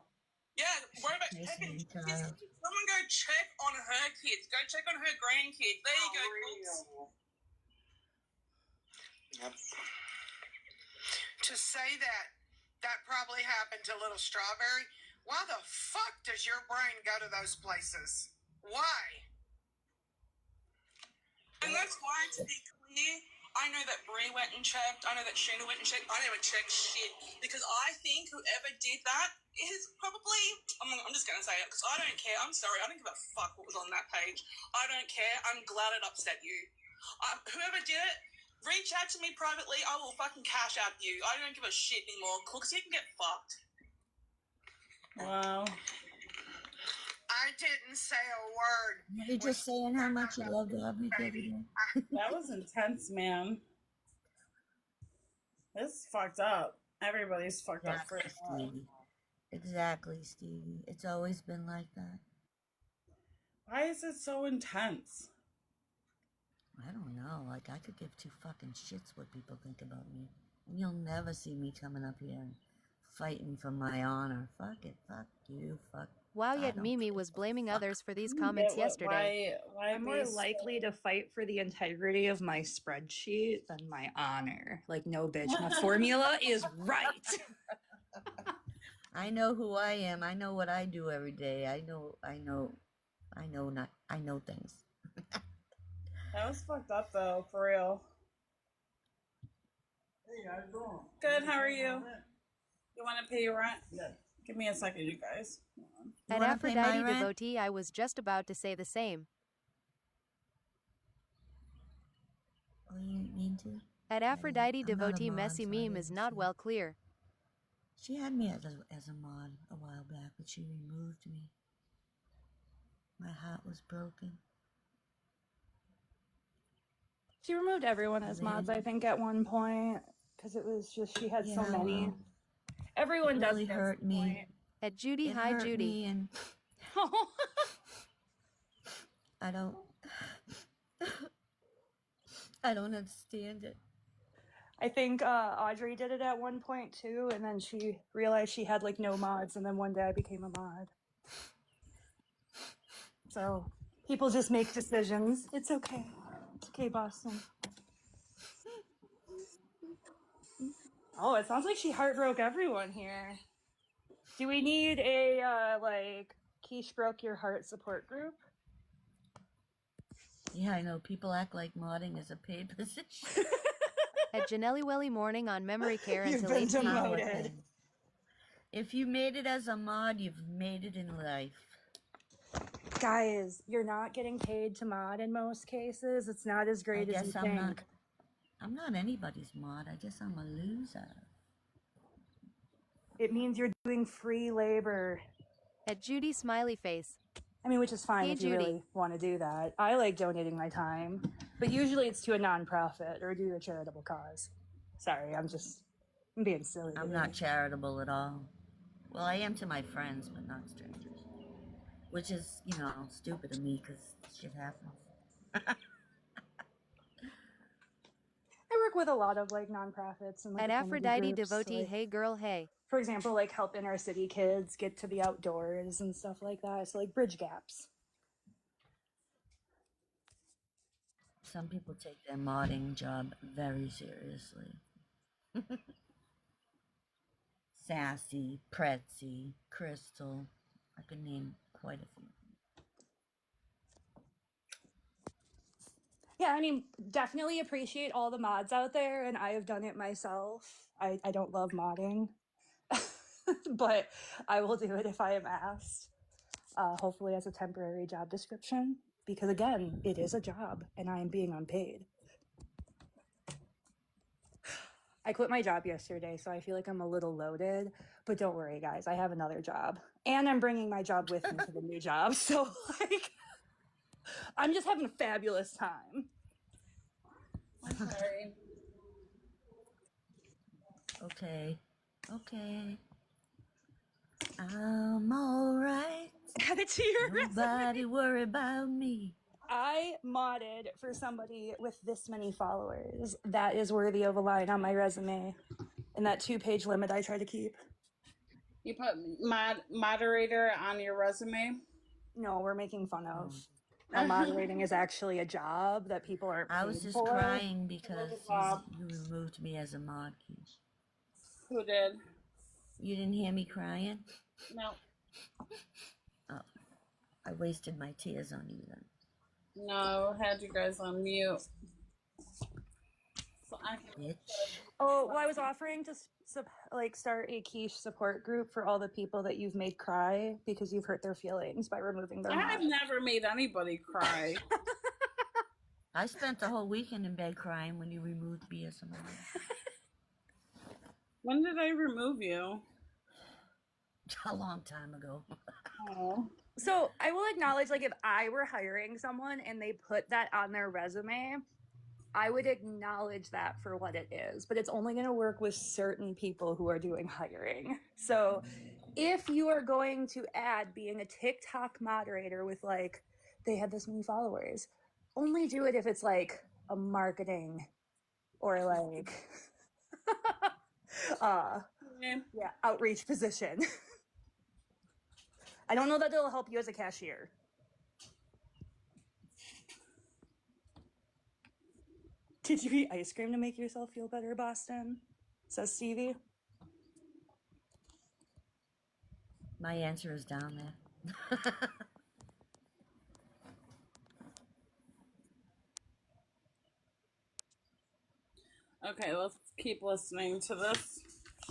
Yeah, worry about taking kids. Someone go check on her kids. Go check on her grandkids. There you go, Cooks. Yep. To say that probably happened to Little Strawberry. Why the fuck does your brain go to those places? Why? And that's why, to be clear, I know that Brie went and checked. I know that Sheena went and checked. I never checked shit because I think whoever did that is probably. I'm just gonna say it because I don't care. I'm sorry. I don't give a fuck what was on that page. I don't care. I'm glad it upset you. Whoever did it, reach out to me privately. I will fucking cash out you. I don't give a shit anymore. Cooks, you can get fucked. Wow. I didn't say a word. You're just saying how much you love the hubby the other day. That was intense, man. This is fucked up. Everybody's fucked up for Stevie. Exactly, Stevie. It's always been like that. Why is it so intense? I don't know. Like, I could give two fucking shits what people think about me. And you'll never see me coming up here and fighting for my honor. Fuck it. Fuck you. Fuck. Wow, yet Mimi was blaming others for these comments yesterday. Why I'm more likely to fight for the integrity of my spreadsheet than my honor. Like, no, bitch, my formula is right. I know who I am. I know what I do every day. I know things. That was fucked up though, for real. Hey, how's it going? Good, how are you? You want to pay your rent? Yeah. Give me a second, you guys. At Aphrodite Devotee, I was just about to say the same. Oh, you mean to? At Aphrodite Devotee, messy meme is not well clear. She had me as a mod a while back, but she removed me. My heart was broken. She removed everyone as mods, I think, at one point, because it was just she had so many. Everyone does really hurt me. At Judy, hi Judy. And I don't understand it. I think Audrey did it at one point too, and then she realized she had like no mods, and then one day I became a mod. So people just make decisions. It's okay. It's okay, Boston. Oh, it sounds like she heartbroke everyone here. Do we need a like Quiche broke your heart support group? Yeah, I know. People act like modding is a paid position. At Janelli Welly morning on memory care You've until been 18. demoted. If you made it as a mod, you've made it in life. Guys, you're not getting paid to mod in most cases. It's not as great as you think. I'm not anybody's mod. I guess I'm a loser. It means you're doing free labor. At Judy Smiley Face. I mean, which is fine Hey, if you Judy. really want to do that. I like donating my time, but usually it's to a nonprofit or to a charitable cause. Sorry, I'm being silly. I'm not charitable at all. Well, I am to my friends, but not strangers. Which is, stupid of me because shit happens. I work with a lot of like nonprofits and like At affinity Aphrodite groups, Devotee, like, hey girl, hey. for example, like help inner city kids get to the outdoors and stuff like that. So like bridge gaps. some people take their modding job very seriously. Sassy, Pretzi, Crystal. I could name quite a few. Yeah, I mean, definitely appreciate all the mods out there, and I have done it myself. I don't love modding, but I will do it if I am asked, hopefully as a temporary job description, because again, it is a job, and I am being unpaid. I quit my job yesterday, so I feel like I'm a little loaded, but don't worry, guys, I have another job, and I'm bringing my job with me to the new job, so like, I'm just having a fabulous time. I'm sorry. Okay. Okay. I'm alright. Add it to your Nobody resume. worry about me. I modded for somebody with this many followers. That is worthy of a line on my resume. And that 2-page limit I try to keep. You put moderator on your resume? No, we're making fun of how moderating is actually a job that people aren't paid for. I was just crying because you removed me as a mod, Keish. Who did? You didn't hear me crying? No. Oh, I wasted my tears on you then. No, had you guys on mute. So I can Bitch. Oh, well, I was offering to start a quiche support group for all the people that you've made cry because you've hurt their feelings by removing their I have mods. never made anybody cry. I spent the whole weekend in bed crying when you removed me as a mod. When did I remove you? A long time ago. Oh. So I will acknowledge, like, if I were hiring someone and they put that on their resume, I would acknowledge that for what it is, but it's only going to work with certain people who are doing hiring. So if you are going to add being a TikTok moderator with, like, they have this many followers, only do it if it's like a marketing or like outreach position. I don't know that it'll help you as a cashier. Did you eat ice cream to make yourself feel better, Boston? Says Stevie. My answer is down there. Okay, let's keep listening to this,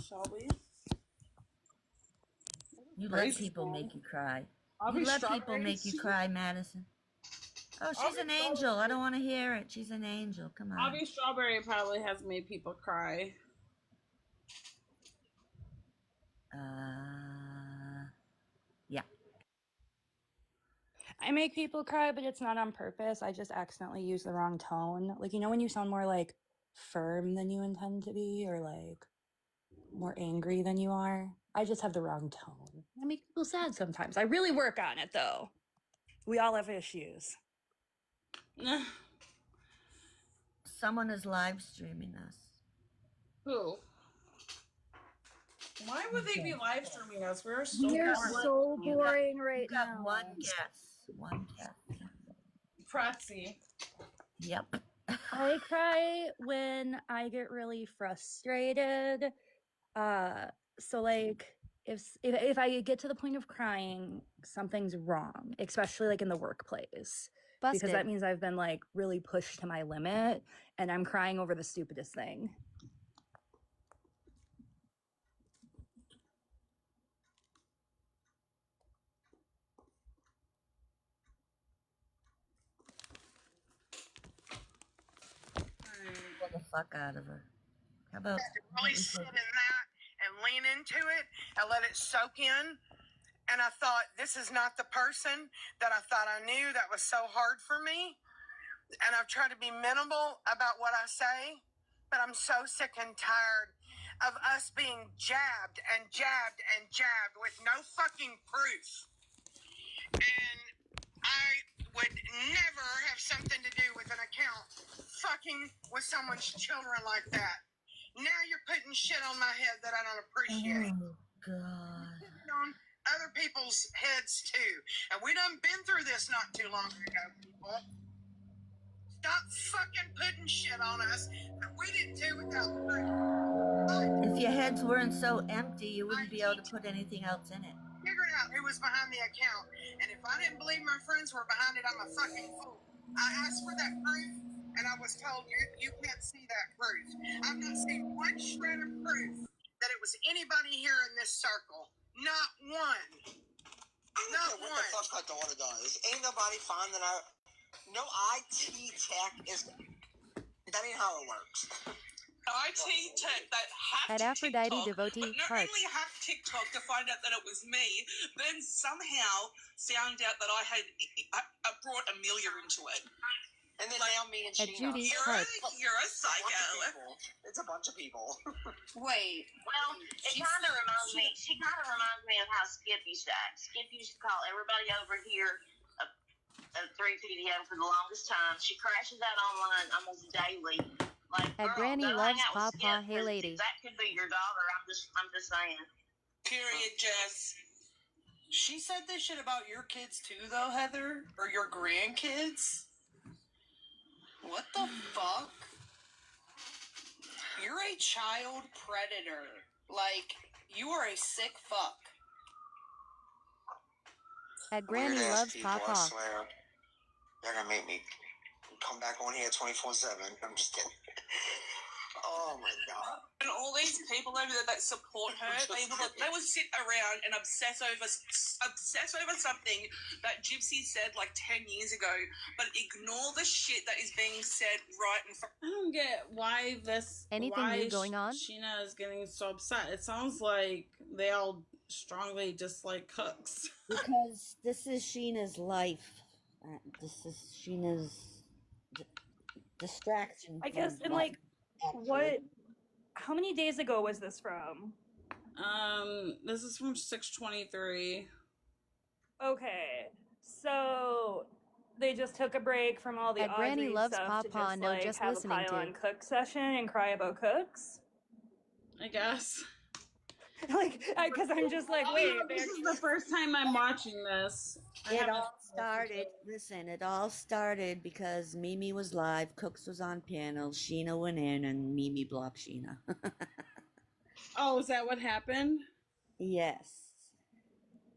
shall we? You let people make you cry. Aubrey You let people make you cry, Madison. Oh, she's an angel. I don't want to hear it. She's an angel. Come on. Aubrey Strawberry probably has made people cry. Yeah. I make people cry, but it's not on purpose. I just accidentally use the wrong tone. Like, you know when you sound more like firm than you intend to be, or like more angry than you are? I just have the wrong tone. I make people sad sometimes. I really work on it though. We all have issues. Someone is live streaming us. Who? Why would they be live streaming us? We're so We're boring. so boring right you got now. One guess. One guess. Pretzi. Yep. I cry when I get really frustrated. So like if I get to the point of crying, something's wrong, especially like in the workplace. Busted. Because that means I've been like really pushed to my limit and I'm crying over the stupidest thing. Get the fuck out of her. How about really sit in that and lean into it and let it soak in? And I thought, this is not the person that I thought I knew. That was so hard for me. And I've tried to be minimal about what I say, but I'm so sick and tired of us being jabbed and jabbed and jabbed with no fucking proof. And I would never have something to do with an account fucking with someone's children like that. Now you're putting shit on my head that I don't appreciate. Oh, God. On other people's heads, too. And we done been through this not too long ago, people. Stop fucking putting shit on us that we didn't do without proof. If your heads weren't so empty, you wouldn't be able to put anything else in it. Figured out who was behind the account, and if I didn't believe my friends were behind it, I'm a fucking fool. I asked for that proof, and I was told you can't see that proof. I've not seen one shred of proof that it was anybody here in this circle. Not one. Not one. What the fuck my daughter does? Ain't nobody finding out. No IT tech is. That ain't how it works. IT tech that hacked At Aphrodite TikTok, Devotee but not Hearts. only hacked TikTok to find out that it was me, then somehow found out that I brought Amelia into it. And then now me and At Sheena. Judy You're a psycho. It's a bunch of people. Wait. Well, it kind of reminds me. She kind of reminds me of how Skip used to act. Skip used to call everybody over here a 3PDM for the longest time. She crashes out online almost daily. Like, At girl, Granny go Loves hang out with Pawpaw, Skip, hey 'cause lady. That could be your daughter. I'm just saying. Period, Jess. She said this shit about your kids too, though, Heather? Or your grandkids? What the fuck? You're a child predator. Like, you are a sick fuck. At Granny Weird-ass Loves people, I Pawpaw. swear. They're gonna make me come back on here 24/7. I'm just kidding. Oh my god. And all these people over there that support her, they will sit around and obsess over something that Gypsy said like 10 years ago, but ignore the shit that is being said right in front. I don't get why Anything new going on? Sheena is getting so upset. It sounds like they all strongly dislike Cooks. Because this is Sheena's life. This is Sheena's distraction. I guess, and like, how many days ago was this from? This is from 6/23. Okay, so they just took a break from all the At Granny Audrey Loves stuff to Pawpaw, just no, like just have listening a to. pile-on Cook session and cry about Cooks. I guess. Like, because I'm just like, wait, this is the first time I'm watching this. It all started because Mimi was live, Cooks was on panel, Sheena went in, and Mimi blocked Sheena. Oh, is that what happened? Yes.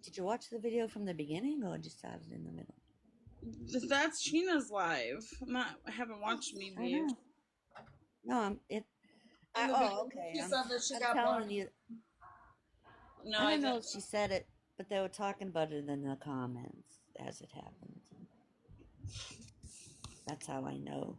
Did you watch the video from the beginning or just started in the middle? That's Sheena's live. I haven't watched Mimi. No, okay. She said that she got telling blocked. you. No, I don't know if she said it, but they were talking about it in the comments as it happened. That's how I know.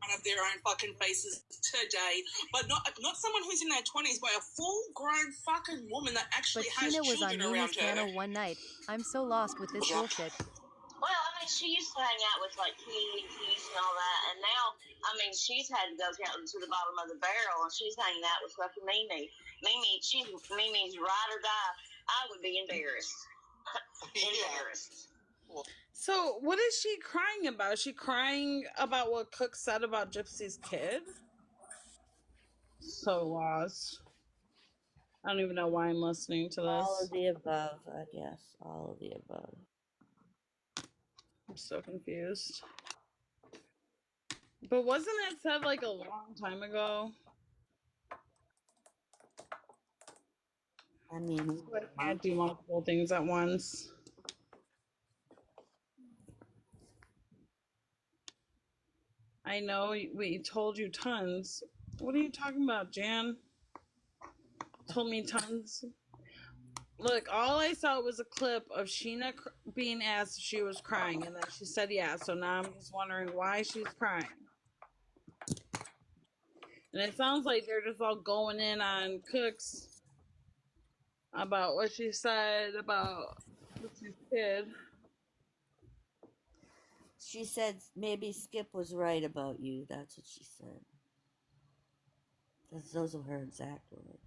Of their own fucking faces today, but not someone who's in their 20s, but a full-grown fucking woman that actually But has Sheena was on children Mimi's around her. panel one night. I'm so lost with this bullshit. Well, I mean, she used to hang out with like Keith and all that, and now, I mean, she's had to go down to the bottom of the barrel, and she's hanging out with fucking Mimi. Mimi's ride or die. I would be embarrassed. Embarrassed. So, what is she crying about? Is she crying about what Cook said about Gypsy's kid? So lost. I don't even know why I'm listening to this. All of the above, I guess. All of the above. I'm so confused. But wasn't it said like a long time ago? I mean, I can't do multiple things at once. I know we told you tons. What are you talking about, Jan? Told me tons. Look, all I saw was a clip of Sheena being asked if she was crying, and then she said yeah. So now I'm just wondering why she's crying. And it sounds like they're just all going in on Cooks about what she said about this kid. She said maybe Skip was right about you. That's what she said. Those are her exact words.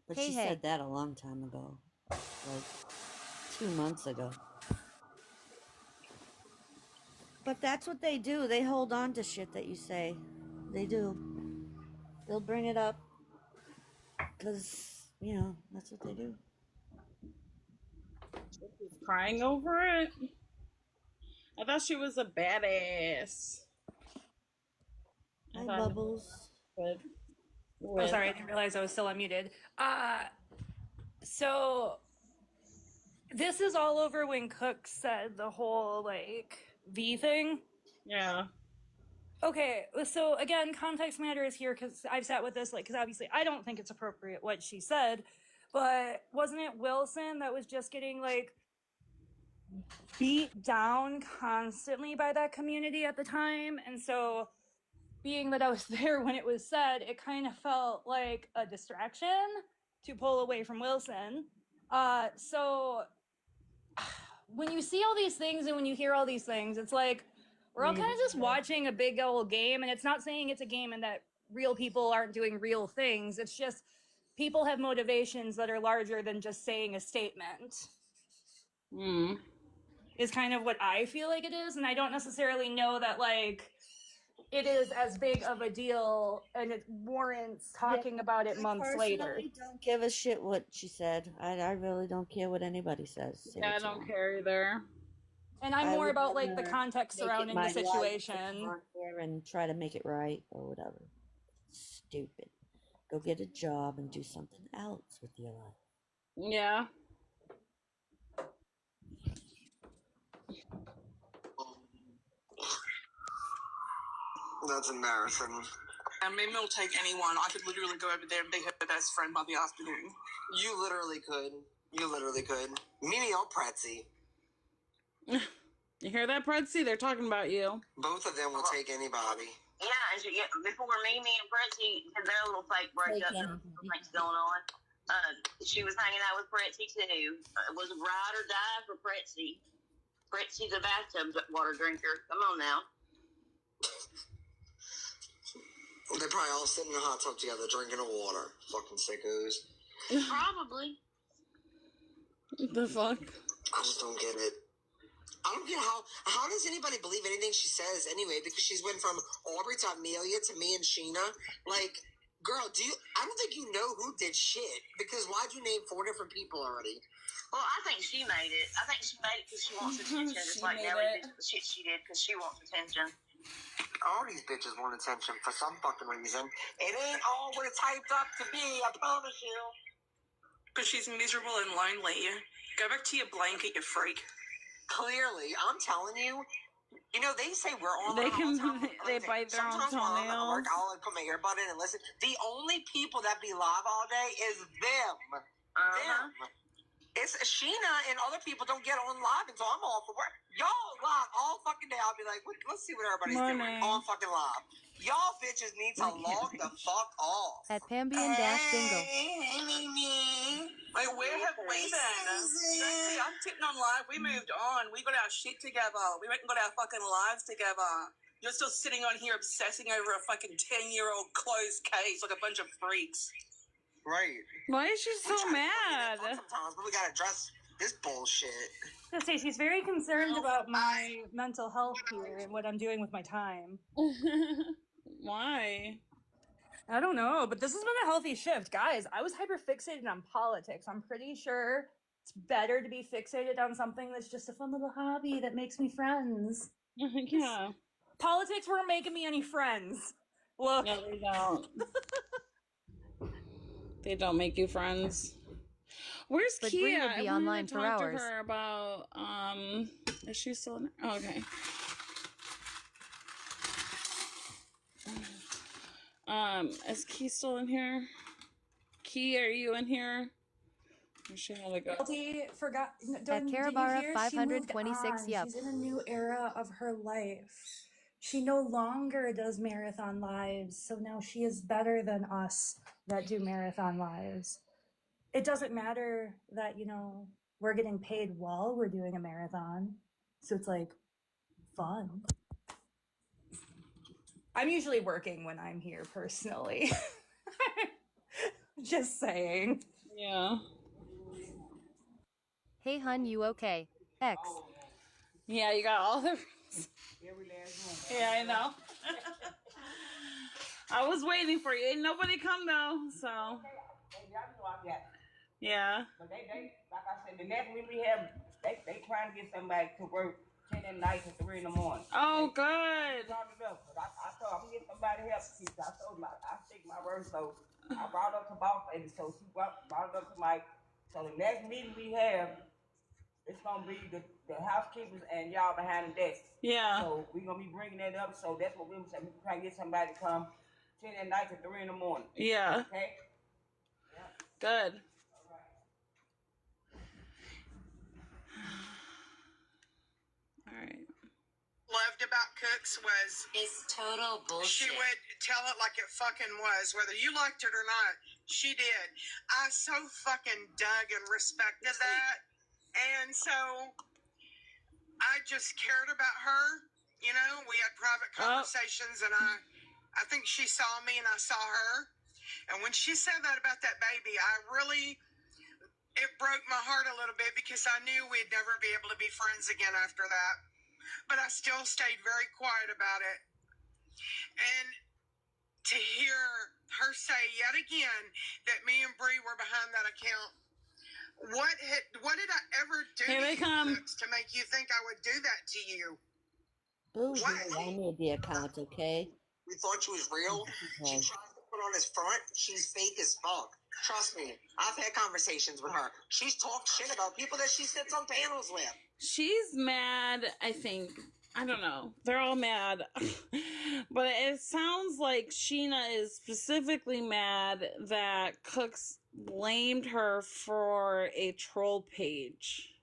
But she said that a long time ago. Like 2 months ago. But that's what they do. They hold on to shit that you say. They do. They'll bring it up because, you know, that's what they do. She's crying over it. I thought she was a badass. Hi, Bubbles. Oh, sorry, I didn't realize I was still unmuted. So this is all over when Cook said the whole like V thing. Yeah. Okay, so again, context matters here because I've sat with this, like, because obviously I don't think it's appropriate what she said, but wasn't it Wilson that was just getting like beat down constantly by that community at the time? And so being that I was there when it was said, it kind of felt like a distraction to pull away from Wilson. So when you see all these things and when you hear all these things, it's like we're all kind of just watching a big old game, and it's not saying it's a game and that real people aren't doing real things. It's just people have motivations that are larger than just saying a statement. Is kind of what I feel like it is, and I don't necessarily know that like it is as big of a deal and it warrants talking about it months later. I don't give a shit what she said. I really don't care what anybody says. Yeah, I don't care either. And I'm more about like the context surrounding the situation. And try to make it right or whatever. Stupid. Go get a job and do something else with your life. Yeah. That's embarrassing. And maybe it'll take anyone. I could literally go over there and be her best friend by the afternoon. You literally could. You literally could. Mimi or Pretzi. You hear that, Pretzi? They're talking about you. Both of them will take anybody. Yeah, and before Mimi and Pretzi had their little fake breakup, things going on, she was hanging out with Pretzi too. It was ride or die for Pretzi. Pretzi's a bathtub water drinker. Come on now. They're probably all sitting in a hot tub together drinking water. Fucking sickos. Probably. The fuck? I just don't get it. I don't get how does anybody believe anything she says anyway? Because she's went from Aubrey to Amelia to me and Sheena. Like, girl, I don't think you know who did shit. Because why'd you name 4 different people already? Well, I think she made it. I think she made it because she wants attention, just like Nelly did the shit she did because she wants attention. All these bitches want attention for some fucking reason. It ain't all what it's hyped up to be, I promise you. Because she's miserable and lonely. Go back to your blanket, you freak. Clearly, I'm telling you, you know, they say we're on they bite their own toenails. I'll put my earbud in and listen. The only people that be live all day is them. Them. It's Sheena and other people don't get on live until I'm off of work. Y'all live all fucking day. I'll be like, let's see what everybody's doing on fucking live. Y'all bitches need to log the fuck off. At Pambian-Dingle. Hey, Mimi. Like, where have we been? You don't see, I'm tipping on live. We moved on. We got our shit together. We went and got our fucking lives together. You're still sitting on here obsessing over a fucking 10-year-old closed case like a bunch of freaks. Right. Why is she so mad? Sometimes, but we gotta address this bullshit. So say she's very concerned about my mental health here and what I'm doing with my time. Why? I don't know, but this has been a healthy shift. Guys, I was hyper-fixated on politics. I'm pretty sure it's better to be fixated on something that's just a fun little hobby that makes me friends. Yeah. Politics weren't making me any friends. Look. No, they don't. They don't make you friends. Where's But Kia? Bree would be online for hours. To her about is she still in there? Oh, okay. Is Key still in here? Key, are you in here? She had to go. Forgot. At Carabara 526. Yep. She's in a new era of her life. She no longer does marathon lives, so now she is better than us that do marathon lives. It doesn't matter that, you know, we're getting paid while we're doing a marathon. So it's like fun. I'm usually working when I'm here personally. Just saying. Yeah. Hey hun, you okay? X. Yeah, you got all the... Yeah, I know. I was waiting for you. Ain't nobody come though, so. Baby, I know I got it. Yeah. But they, like I said, the next week we have, they trying to get somebody to work 10 at night to 3 in the morning. Oh, good. I brought it up, but I told I'm gonna get somebody help. I told my, I stick my word, so I brought it up to boss lady, so she brought it up to Mike. So the next meeting we have, it's gonna be the housekeepers and y'all behind the desk. Yeah. So we gonna be bringing that up. So that's what we were saying. We try to get somebody to come 10 at night to 3 in the morning. Yeah. Okay. Yeah. Good. All right. Loved about Cooks was It's total bullshit. she would tell it like it fucking was, whether you liked it or not. She did. I so fucking dug and respected that, and so I just cared about her. You know, we had private conversations, and I think she saw me and I saw her. And when she said that about that baby, it broke my heart a little bit because I knew we'd never be able to be friends again after that. But I still stayed very quiet about it. And to hear her say yet again that me and Bree were behind that account, what did I ever do Here they come. to make you think I would do that to you? Boo hoo, I made the account, okay? We thought she was real. She Okay. tries to put on his front. She's fake as fuck. Trust me. I've had conversations with her. She's talked shit about people that she sits on panels with. She's mad, I think. I don't know. They're all mad. But it sounds like Sheena is specifically mad that Cooks blamed her for a troll page.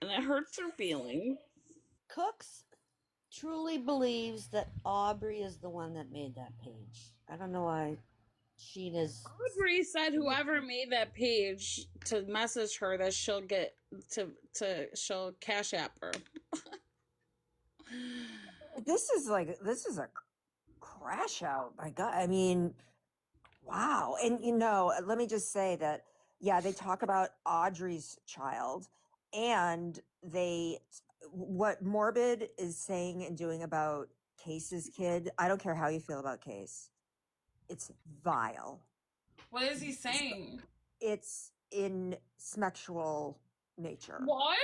And it hurts her feelings. Cooks truly believes that Aubrey is the one that made that page. I don't know why Sheena's. Aubrey said whoever made that page to message her that she'll get she'll cash app her. This is a crash out. My God. I mean, wow. And let me just say that, yeah, they talk about Audrey's child, and what Morbid is saying and doing about Case's kid. I don't care how you feel about Case. It's vile. What is he saying? It's in sexual nature. What?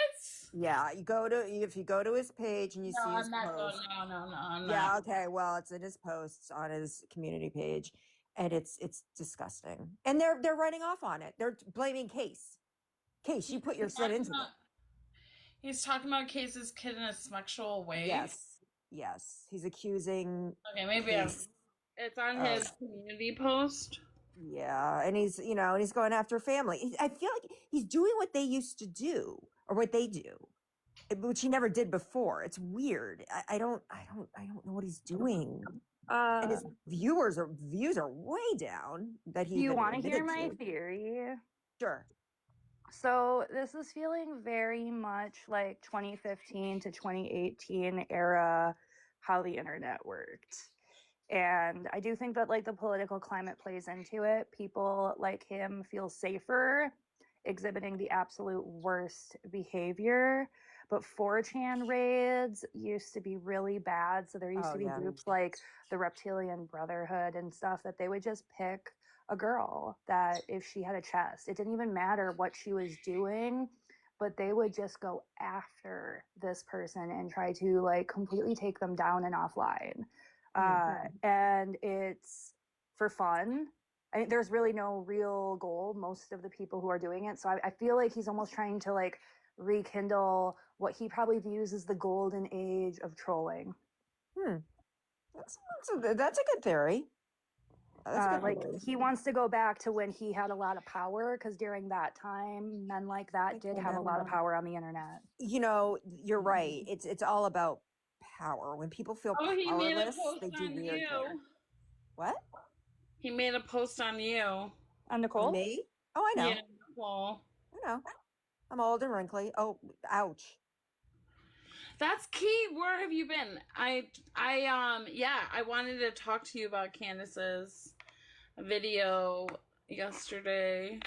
Yeah, if you go to his page and you see his post. No, I'm Yeah, not. okay. Well, it's in his posts on his community page, and it's disgusting. And they're running off on it. They're blaming Case. Case, you put your foot into it. He's talking about Case's kid in a sexual way. Yes. He's accusing. Okay, maybe Case it's on his community post. Yeah, and he's going after family. I feel like he's doing what they used to do, or what they do, which he never did before. It's weird. I don't know what he's doing. And his views are way down. That he. Do you want to hear my theory? Sure. So this is feeling very much like 2015 to 2018 era, how the internet worked. And I do think that like the political climate plays into it. People like him feel safer exhibiting the absolute worst behavior. But 4chan raids used to be really bad. So there used to be groups like the Reptilian Brotherhood and stuff that they would just pick a girl that if she had a chest, it didn't even matter what she was doing, but they would just go after this person and try to like completely take them down and offline. And it's for fun. There's really no real goal, most of the people who are doing it. So I feel like he's almost trying to like rekindle what he probably views as the golden age of trolling. That's a good theory. Like he wants to go back to when he had a lot of power, because during that time, men like that did have a lot of power on the internet. You're right. It's all about power. When people feel powerless, they do weird things. What? He made a post on you. On Nicole? Me? Oh, I know. Yeah, Nicole. I know. I'm old and wrinkly. Oh, ouch. That's key. Where have you been? I wanted to talk to you about Candace's video yesterday.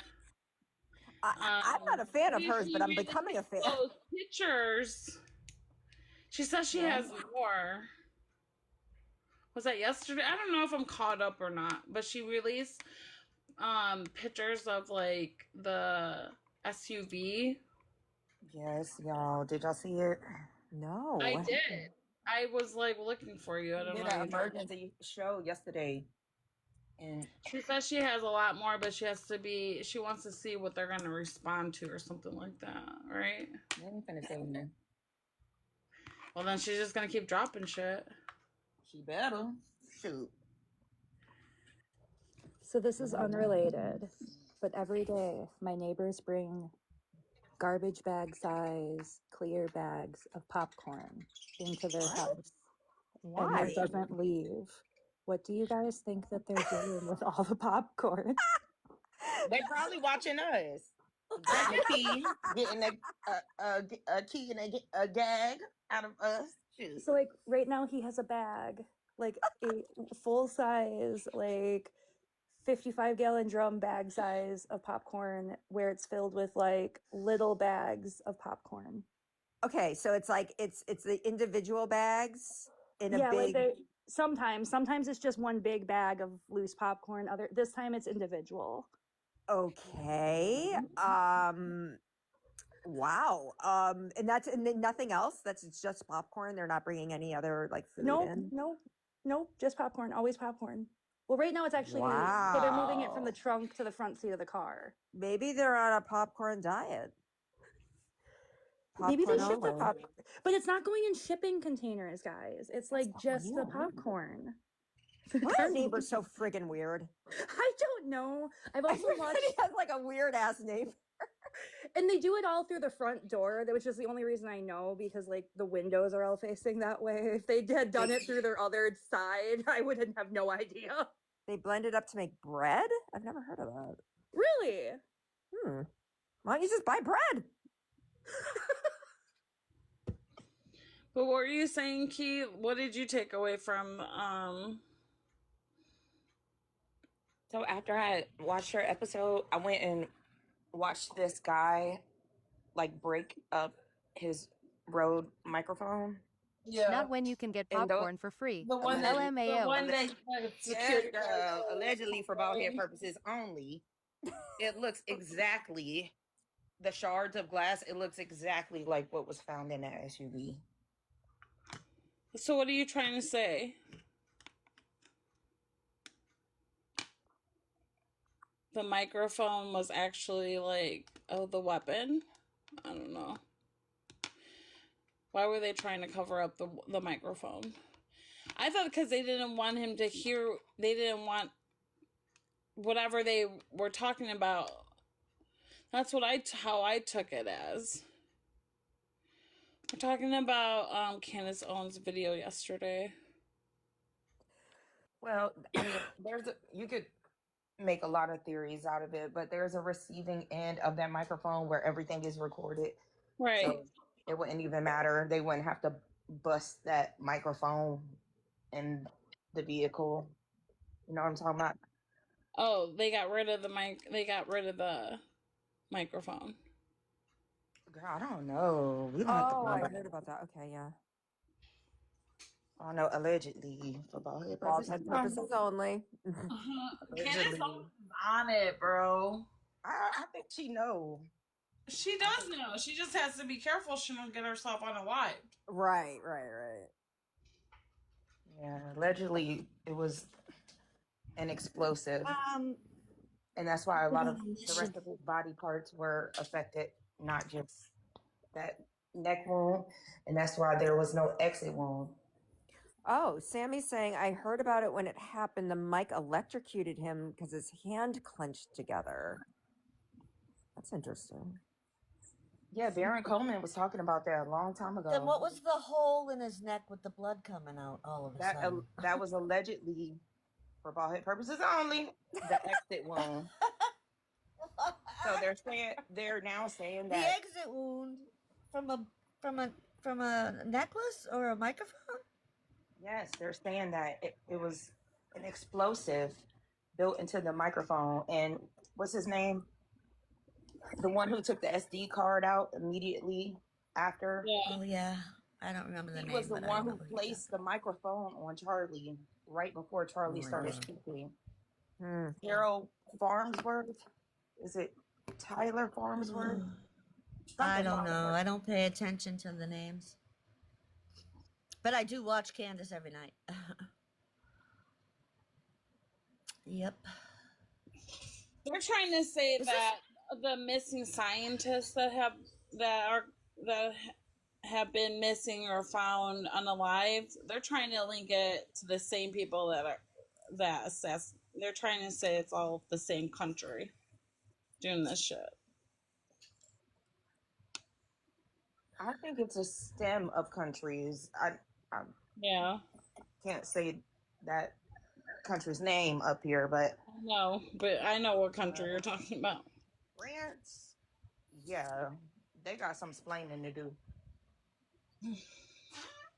I'm not a fan of hers, but I'm becoming a fan. Those pictures. She says she has more. Was that yesterday? I don't know if I'm caught up or not, but she released pictures of like the SUV. Yes, y'all. Did y'all see it? No. I did. I was like looking for you. I don't Did know. an emergency show yesterday, and She says she has a lot more, but she wants to see what they're going to respond to or something like that, right? I ain't finna say nothing. Well, then she's just going to keep dropping shit. She better. Shoot. So this is unrelated, but every day my neighbors bring garbage bag size clear bags of popcorn into their house. And Why? it doesn't leave. What do you guys think that they're doing with all the popcorn? They probably watching us. Getting a key, getting a key and a gag out of us. Shoot. So like right now he has a bag, like a full size, like 55-gallon drum bag size of popcorn where it's filled with like little bags of popcorn. Okay, so it's like it's the individual bags in a Yeah, like big. sometimes it's just one big bag of loose popcorn. This time it's individual. Okay. Wow. And then nothing else. It's just popcorn. They're not bringing any other like food in. Nope, just popcorn. Always popcorn. Well, right now it's actually so they're moving it from the Wow. trunk to the front seat of the car. Maybe they're on a popcorn diet. Maybe they Popcorn ship the only. popcorn, but it's not going in shipping containers, guys. It's like just the weird. popcorn. Why are neighbors so friggin' weird? I don't know. I've also Everybody watched, has like a weird ass neighbor. and they do it all through the front door, which is the only reason I know, because like the windows are all facing that way. If they had done it through their other side, I would have no idea. They blend it up to make bread? I've never heard of that. Really? Why don't you just buy bread? But what were you saying, Keith? What did you take away from So after I watched her episode, I went and watched this guy like break up his Rode microphone. Yeah. Not when you can get And popcorn for free. the one that LMAO. Yeah, girl, allegedly for bald head purposes only. It looks exactly the shards of glass. It looks exactly like what was found in that SUV. So what are you trying to say? The microphone was actually like, the weapon? I don't know. Why were they trying to cover up the microphone? I thought because they didn't want him to hear, they didn't want whatever they were talking about. That's how I took it as. We're talking about Candace Owens' video yesterday. Well, I mean, you could make a lot of theories out of it, but there's a receiving end of that microphone where everything is recorded. Right. So it wouldn't even matter. They wouldn't have to bust that microphone in the vehicle. You know what I'm talking about? Oh, they got rid of the mic. They got rid of the microphone. Girl, I don't know. We don't have to Oh, I know. heard about that. Okay, yeah. I don't know, allegedly for bald head Bald purposes. head purposes only. Candace Owens is on it, bro. I think she know. She does know. She just has to be careful she don't get herself unalived. Right. Yeah, allegedly it was an explosive. And that's why a lot of the rest of his body parts were affected, not just that neck wound. And that's why there was no exit wound. Oh, Sammy's saying, I heard about it when it happened. The mic electrocuted him because his hand clenched together. That's interesting. Yeah, Baron Coleman was talking about that a long time ago. Then what was the hole in his neck with the blood coming out all of a sudden? That was allegedly, for bald head purposes only, the exit wound. So they're now saying that the exit wound from a necklace or a microphone. Yes, they're saying that it was an explosive built into the microphone. And what's his name? The one who took the SD card out immediately after. Oh yeah, I don't remember the name. He was the but I one who remember placed the microphone on Charlie. right before Charlie Oh my started God. speaking. Hmm. Harold Farnsworth. Is it Tyler Farnsworth? I Something don't know. Farnsworth. I don't pay attention to the names. But I do watch Candace every night. Yep. They're trying to say Is that the missing scientists that have been missing or found unalived, they're trying to link it to the same people that assess. They're trying to say it's all the same country doing this shit. I think it's a stem of countries. I Yeah. can't say that country's name up here, but No, but I know what country you're talking about. France, yeah, they got some explaining to do.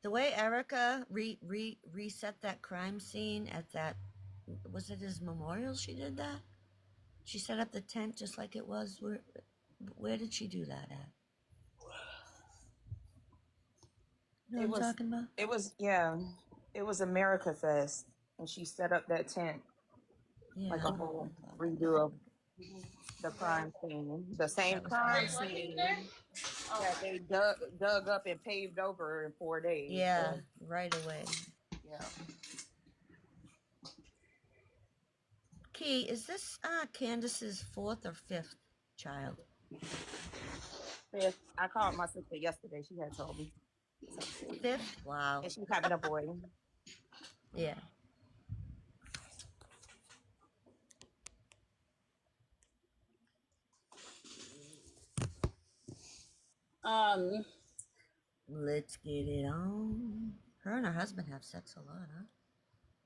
The way Erica reset that crime scene at that, was it his memorial she did that? She set up the tent just like it was. Where did she do that at? You know what I'm talking about? It was America Fest, and she set up that tent, like a whole redo of the crime scene, the same crime scene that they dug up and paved over in 4 days. Yeah, so, right away. yeah. Key, is this Candace's 4th or 5th child? Fifth. I called my sister yesterday. She had told me. 5th? Wow. And she's having a boy. Yeah. Let's get it on. Her and her husband have sex a lot, huh?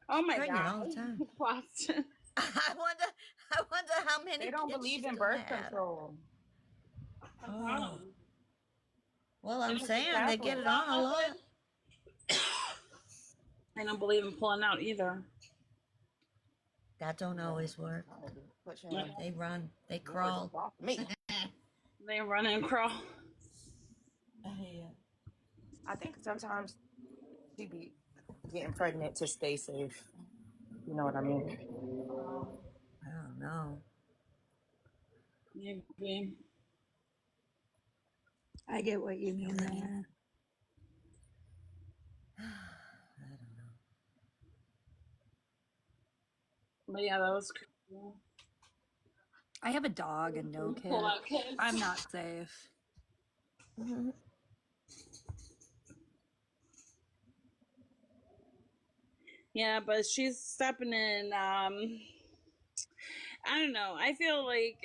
Oh my Pregnant God. all the time. Boston. I wonder how many They don't kids believe she's in gonna birth have. control. Oh. Well, I'm saying they get it on a lot. I don't believe in pulling out either. That don't always work. They run. They crawl. They run and crawl. Yeah. I think sometimes she be getting pregnant to stay safe. You know what I mean? I don't know. Maybe. I get what you mean there. I don't know. But yeah, that was cool. I have a dog and no Pull out kids. kids. I'm not safe. Yeah, but she's stepping in. I don't know. I feel like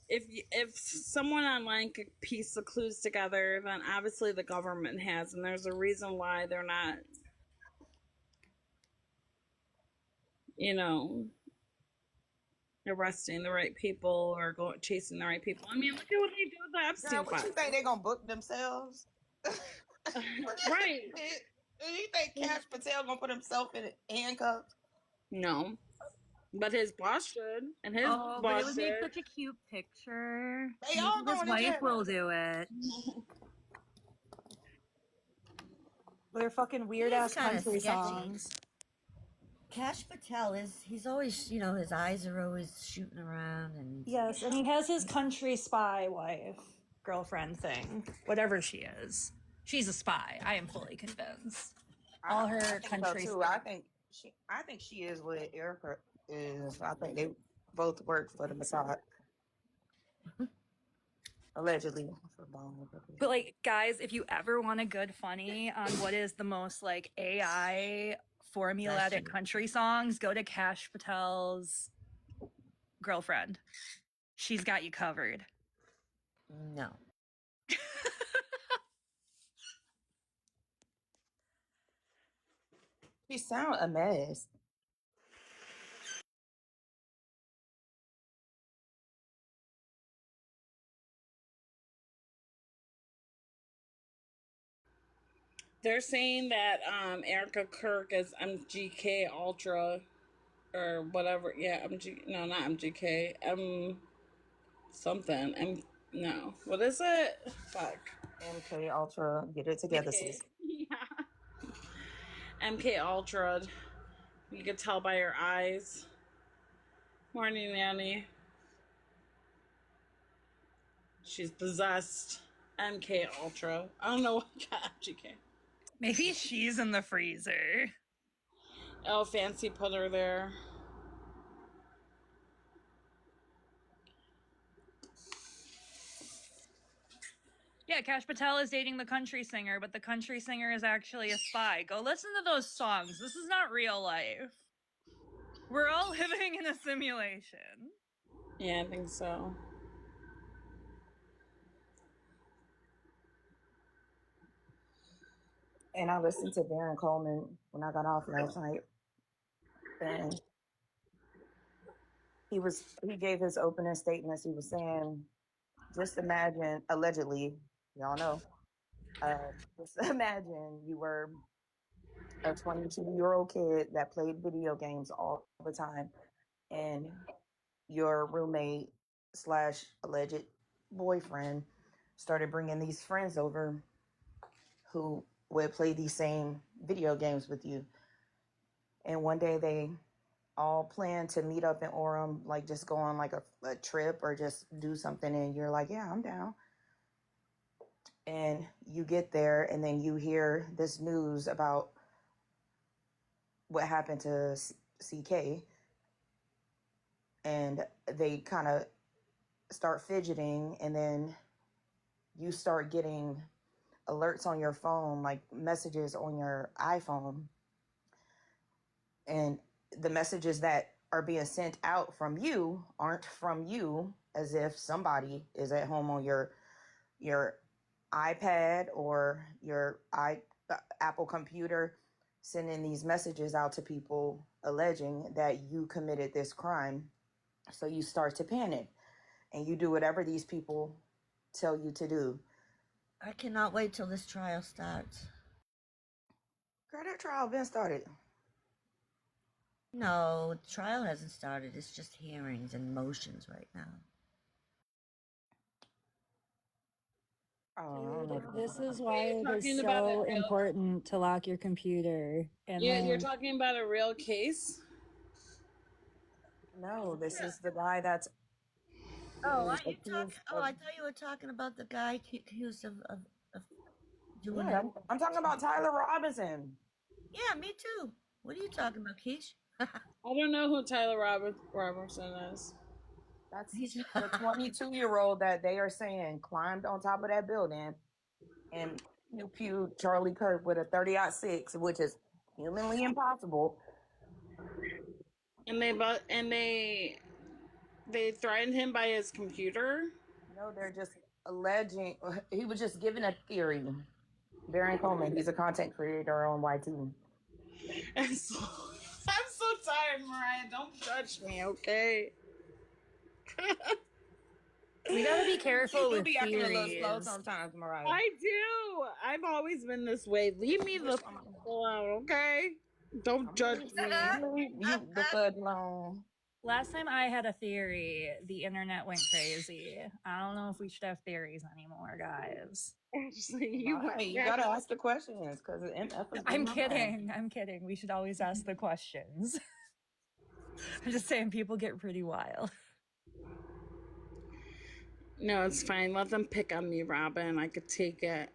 if someone online could piece the clues together, then obviously the government has, and there's a reason why they're not, arresting the right people or chasing the right people. I mean, look at what they do with the Epstein Girl, what you think they gonna book themselves? Right. Do you think Cash Patel gonna put himself in handcuffs? No. But his boss should, and his but boss it would make should. such a cute picture. They Maybe all his going to wife jail. will do it. They're fucking weird ass country songs. Cash Patel he's always, his eyes are always shooting around and Yes, and he has his country spy wife, girlfriend thing, whatever she is. She's a spy. I am fully convinced. All her country. So too. I think she is what Erica is. I think they both work for the Mossad. Allegedly. But like, guys, if you ever want a good funny on what is the most like AI formulatic country songs, go to Cash Patel's girlfriend. She's got you covered. No. She sound a mess. They're saying that Erica Kirk is MGK Ultra or whatever. Yeah, no, not MGK. Something. No. What is it? Fuck. MK Ultra. Get it together, sis. Yeah. MK Ultra You could tell by her eyes. Morning, Nanny. She's possessed. MK Ultra. I don't know what MGK. Maybe she's in the freezer. Oh, Fancy put her there. Yeah, Kash Patel is dating the country singer, but the country singer is actually a spy. Go listen to those songs. This is not real life. We're all living in a simulation. Yeah, I think so. And I listened to Baron Coleman when I got off last night, and he gave his opening statements. He was saying, just imagine, allegedly, y'all know, just imagine you were a 22-year-old kid that played video games all the time, and your roommate slash alleged boyfriend started bringing these friends over who would play these same video games with you. And one day they all plan to meet up in Orem, like just go on like a trip or just do something. And you're like, yeah, I'm down. And you get there and then you hear this news about what happened to CK. And they kind of start fidgeting, and then you start getting alerts on your phone, like messages on your iPhone. And the messages that are being sent out from you aren't from you, as if somebody is at home on your iPad or your Apple computer sending these messages out to people alleging that you committed this crime. So you start to panic and you do whatever these people tell you to do. I cannot wait till this trial starts. Girl, that trial been started. No, the trial hasn't started. It's just hearings and motions right now. Oh, This is why it is Talking about so a real- important to lock your computer. And You're then talking about a real case? No, this is the guy that's Oh, aren't you accused talking? Oh, of. I thought you were talking about the guy accused of doing Yeah, it. I'm talking about Tyler Robinson. Yeah, me too. What are you talking about, Keish? I don't know who Tyler Robertson is. That's the 22-year-old that they are saying climbed on top of that building and pew Charlie Kirk with a 30-06, which is humanly impossible. And they threatened him by his computer. No, they're just alleging he was just given a theory. Baron Coleman, he's a content creator on YT. I'm so tired, Mariah. Don't judge me, okay? We gotta be careful You with be acting a little slow theories. sometimes, Mariah. I do. I've always been this way. Leave me the fuck alone, okay? Don't judge me. You the fudge alone. Last time I had a theory, the internet went crazy. I don't know if we should have theories anymore, guys. Actually, you gotta ask the questions because MF is I'm kidding. I'm kidding. We should always ask the questions. I'm just saying people get pretty wild. No, it's fine. Let them pick on me, Robin. I could take it.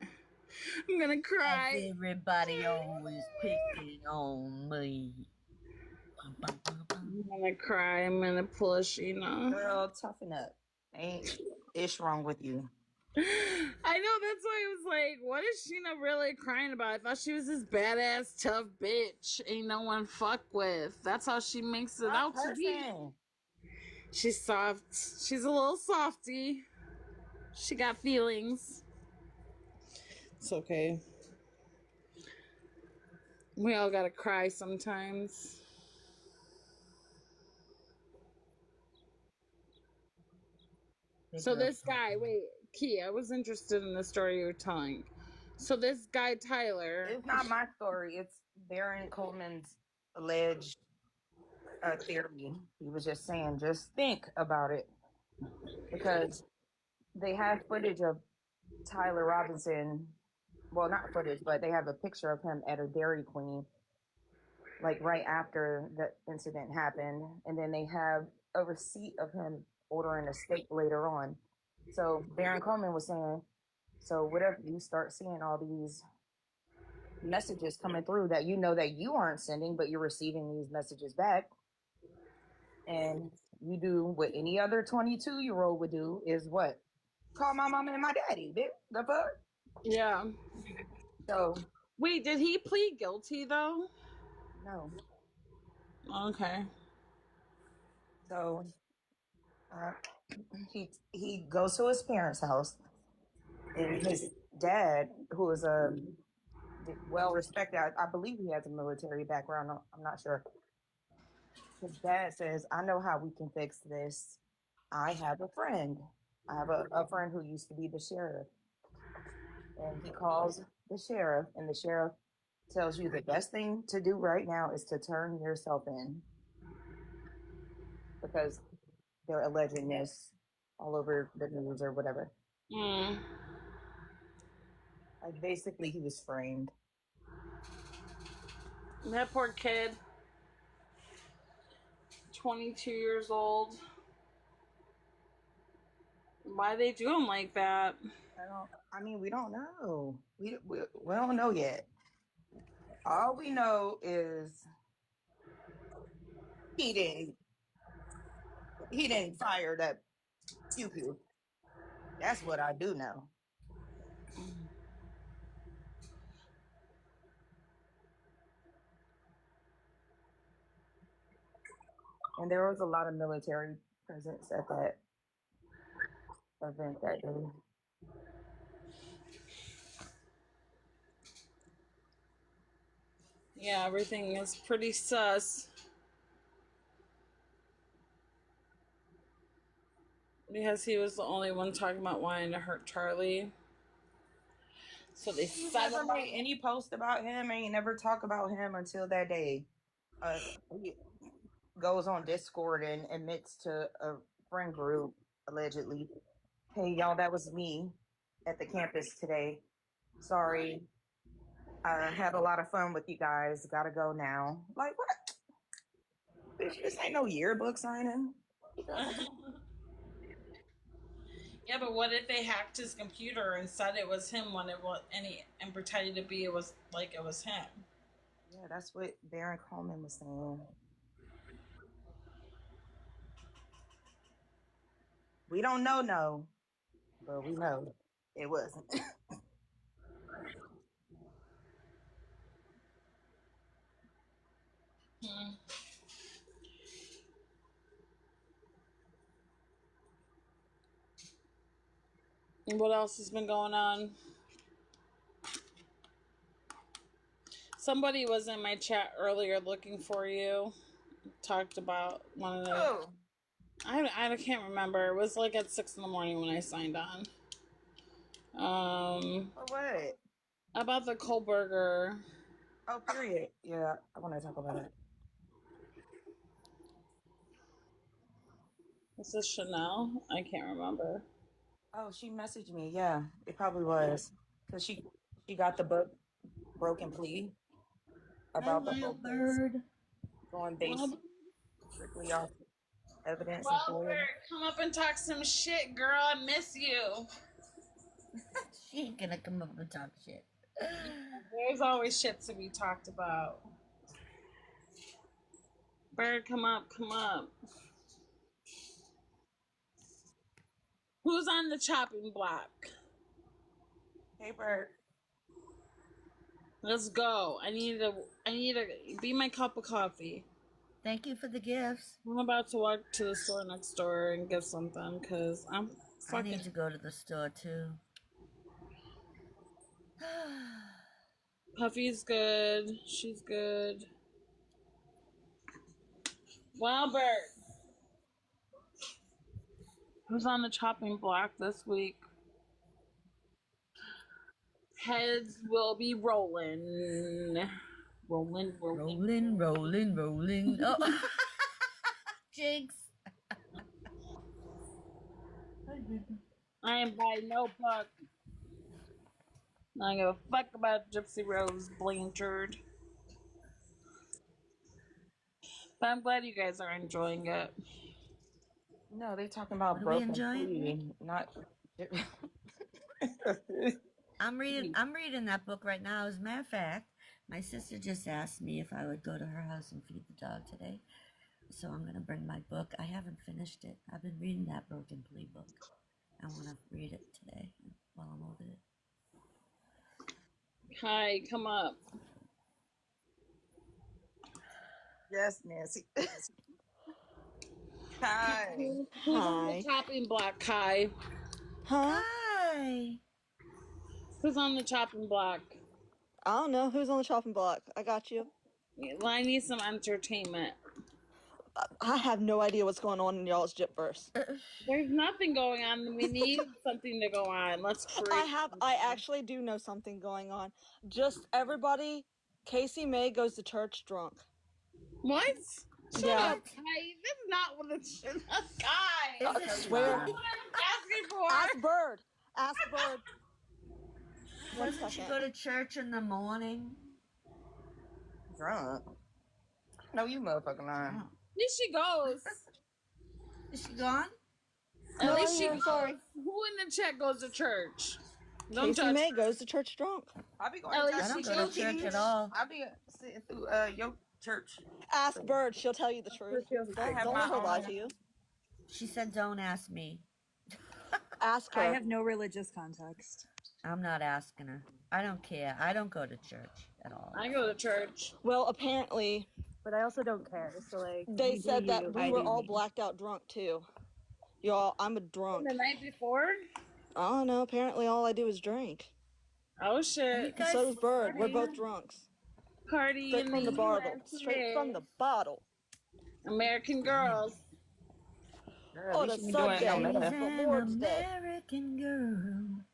I'm gonna cry. Everybody always picking on me. I'm gonna cry. I'm gonna push, Girl, toughen up. Ain't ish wrong with you. I know, that's why I was like, what is Sheena really crying about? I thought she was this badass, tough bitch. Ain't no one fuck with. That's how she makes it out to be. She's soft. She's a little softy. She got feelings. It's okay. We all gotta cry sometimes. So this guy, wait, Key, I was interested in the story you were telling. So this guy, Tyler. It's not my story. It's Baron Coleman's alleged theory. He was just saying, just think about it. Because they have footage of Tyler Robinson. Well, not footage, but they have a picture of him at a Dairy Queen. like right after the incident happened, and then they have a receipt of him ordering a steak later on. So Baron Coleman was saying, so whatever you start seeing all these messages coming through that you know that you aren't sending, but you're receiving these messages back, and you do what any other 22-year-old would do is what? Call my mama and my daddy, bitch. The fuck? Yeah. So wait, did he plead guilty though? No. Okay. So he goes to his parents' house, and his dad, who is a well respected, I believe he has a military background. I'm not sure. His dad says, "I know how we can fix this. I have a friend. I have a friend who used to be the sheriff." And he calls the sheriff, and the sheriff tells you the best thing to do right now is to turn yourself in, because they're alleging this all over the news or whatever. Like basically, he was framed. That poor kid. 22 years old. Why they do him like that? I mean, we don't know. We don't know yet. All we know is he didn't fire that pew pew. That's what I do know. And there was a lot of military presence at that event that day. Yeah, everything is pretty sus. Because he was the only one talking about wanting to hurt Charlie. So they never made any post about him, and you never talk about him until that day. He goes on Discord and admits to a friend group, allegedly, "Hey, y'all, that was me at the campus today. Sorry. I had a lot of fun with you guys. Gotta go now." Like, what? Bitch, this ain't no yearbook signing. Yeah, but what if they hacked his computer and said it was him when it was and pretended to be it was him? Yeah, that's what Baron Coleman was saying. We don't know, but we know it wasn't. What else has been going on? Somebody was in my chat earlier looking for you. Talked about one of the. Oh. I can't remember. It was like at 6 a.m. when I signed on. For what? About the Kohlberger. Oh, period. Yeah, I want to talk about it. Is this Chanel? I can't remember. Oh, she messaged me. Yeah, it probably was, because she got the book Broken Plea about the whole case, going based strictly off evidence and Robert, come up and talk some shit, girl. I miss you. She ain't gonna come up and talk shit. There's always shit to be talked about. Bird, come up, come up. Who's on the chopping block? Hey, Bird. Let's go. I need to be my cup of coffee. Thank you for the gifts. I'm about to walk to the store next door and get something because I'm fucking. I need to go to the store too. Puffy's good. She's good. Wilbert. Who's on the chopping block this week? Heads will be rolling. Rolling. Oh. Jinx. I ain't buying no book. I don't give a fuck about Gypsy Rose Blanchard. But I'm glad you guys are enjoying it. No, they're talking about What are we broken enjoying? free, not. I'm reading that book right now. As a matter of fact, my sister just asked me if I would go to her house and feed the dog today. So I'm gonna bring my book. I haven't finished it. I've been reading that Broken Plea book. I want to read it today while I'm over it. Hi, come up. Yes, Nancy. Hi. Who's on the chopping block, Kai? Huh? Hi. Who's on the chopping block? I don't know. Who's on the chopping block? I got you. Well, I need some entertainment. I have no idea what's going on in y'all's Jipverse. There's nothing going on. We need something to go on. Let's create. I actually do know something going on. Just everybody, Casey May goes to church drunk. What? Shut Yeah. up, Kai. That's not what it's. Kai. I swear. That's what I'm asking for. Ask Bird. Ask Bird. Doesn't she go to church in the morning? Drunk. No, you motherfucking lying. At least she goes. Is she gone? At least she goes. Sorry. Who in the chat goes to church? Don't Casey judge May her. goes to church drunk. I be going At to least church. I don't she go goes to church at all. I be sitting through your church. Ask Bird. She'll tell you the truth. I have Don't my let her lie own. to you. She said, "Don't ask me." Ask her. I have no religious context. I'm not asking her. I don't care. I don't go to church at all. I go to church. Well, apparently, But I also don't care. So like, they you do said that you, we I were do all me. blacked out drunk too. Y'all, I'm a drunk. The night before? I don't know. Apparently, all I do is drink. Oh shit! So does Bird. We're both drunks. Party Straight in from the the bottle. Straight from the bottle. American Girls. Girl, at On least a you ain't doing no Sunday meta. for An Lord's Day. American girl.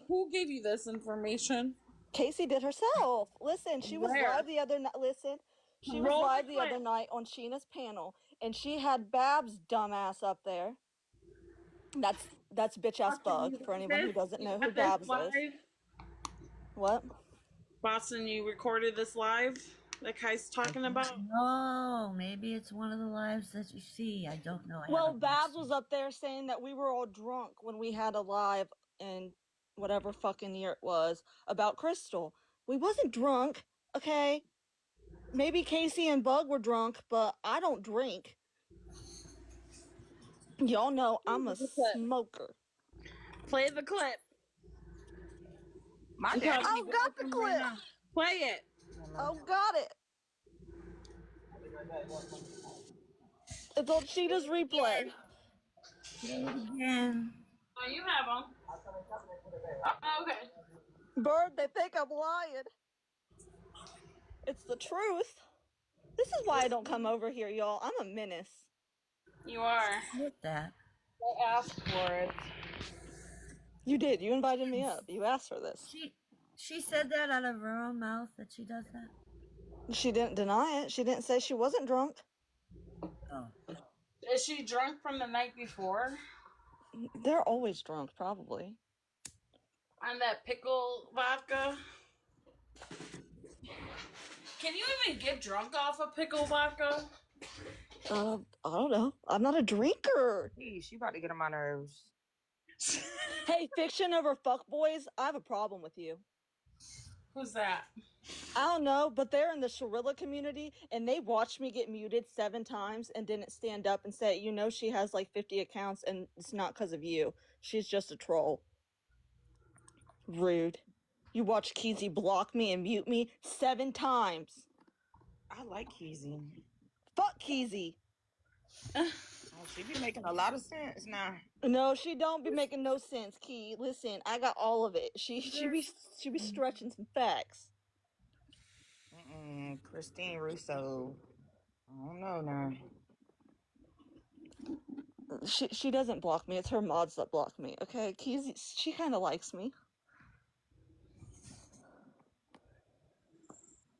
Who gave you this information? Casey did herself. Listen, she was Where? live the other night. Listen, she was Roll the live the clip. other night on Sheena's panel, and she had Babs' dumbass up there. That's bitch ass Bug for anyone who doesn't know who got this Babs is. live? What? Boston, you recorded this live that Kai's talking about? No, maybe it's one of the lives that you see. I don't know. Well, Babs was up there saying that we were all drunk when we had a live in whatever fucking year it was about Crystal. We wasn't drunk, okay? Maybe Casey and Bug were drunk, but I don't drink. Y'all know I'm a smoker. Play the clip. My dad. Oh, got the clip. Play it. Oh, got it. It's on Cheetah's replay. Again. Oh, you have them. Oh, okay. Bird, they think I'm lying. It's the truth. This is why I don't come over here, y'all. I'm a menace. You are. With that. I asked for it. You did. You invited me up. You asked for this. She said that out of her own mouth that she does that. She didn't deny it. She didn't say she wasn't drunk. Oh. Is she drunk from the night before? They're always drunk, probably. On that pickle vodka? Can you even get drunk off of pickle vodka? I don't know. I'm not a drinker. She about to get on my nerves. Hey, fiction over fuckboys, I have a problem with you. Who's that? I don't know, but they're in the Sharilla community, and they watched me get muted 7 times and didn't stand up and say, you know, she has like 50 accounts, and it's not because of you. She's just a troll. Rude. You watched Keezy block me and mute me 7 times. I like Keezy. Fuck Keezy. She be making a lot of sense now. No, she don't be making no sense, Key. Listen, I got all of it. She be stretching some facts. Christine Russo. I don't know now. She doesn't block me. It's her mods that block me. Okay, Keezy, she kind of likes me.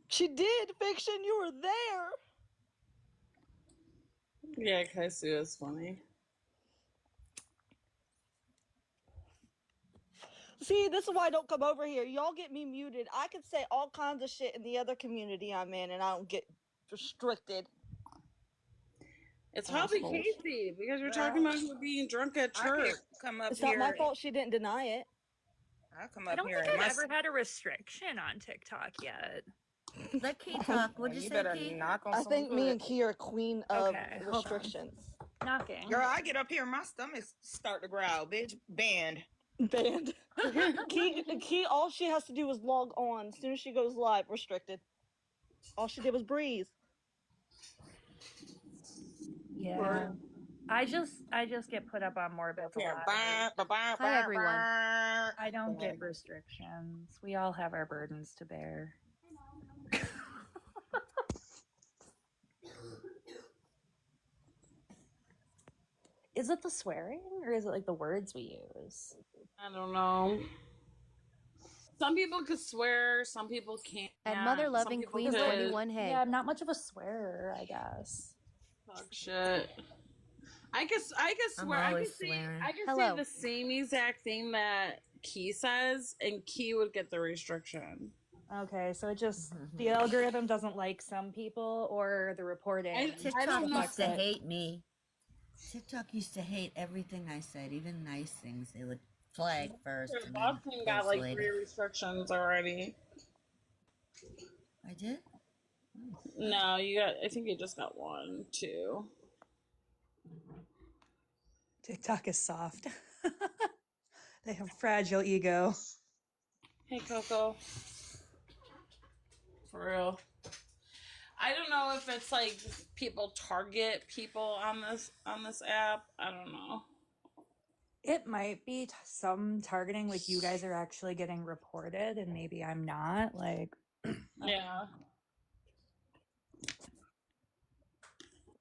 She did, Fiction. You were there. Yeah, Kaisu is funny. See, this is why I don't come over here. Y'all get me muted. I could say all kinds of shit in the other community I'm in, and I don't get restricted. It's probably Casey because you're talking about you being drunk at I church. could come up It's here. not my fault she didn't deny it. I'll come I up don't here think and I've ever had a restriction on TikTok yet. Let Key talk. What'd you say, better Key? knock on I some think me wood. and Key are queen of Okay, hold on. restrictions. Knocking. Girl, I get up here, my stomach start to growl, bitch. Banned. Banned. Key, all she has to do is log on. As soon as she goes live, restricted. All she did was breathe. Yeah. I just get put up on more bits a lot. Hi, everyone. I don't get restrictions. We all have our burdens to bear. Is it the swearing or is it like the words we use? I don't know. Some people could swear, some people can't. At Mother Loving Queen 21, hey. Yeah, I'm not much of a swearer, I guess. Talk shit. I guess swear. I could say the same exact thing that Key says, and Key would get the restriction. Okay, so it just the algorithm doesn't like some people or the reporting. TikTok used to hate me. TikTok used to hate everything I said, even nice things. They would flag first Your and boss then got post like later. 3 restrictions already. I did? No, you got. I think you just got 1, 2. TikTok is soft. They have fragile ego. Hey, Coco. For real. I don't know if it's like people target people on this app. I don't know. It might be some targeting, like you guys are actually getting reported and maybe I'm not. Like, yeah.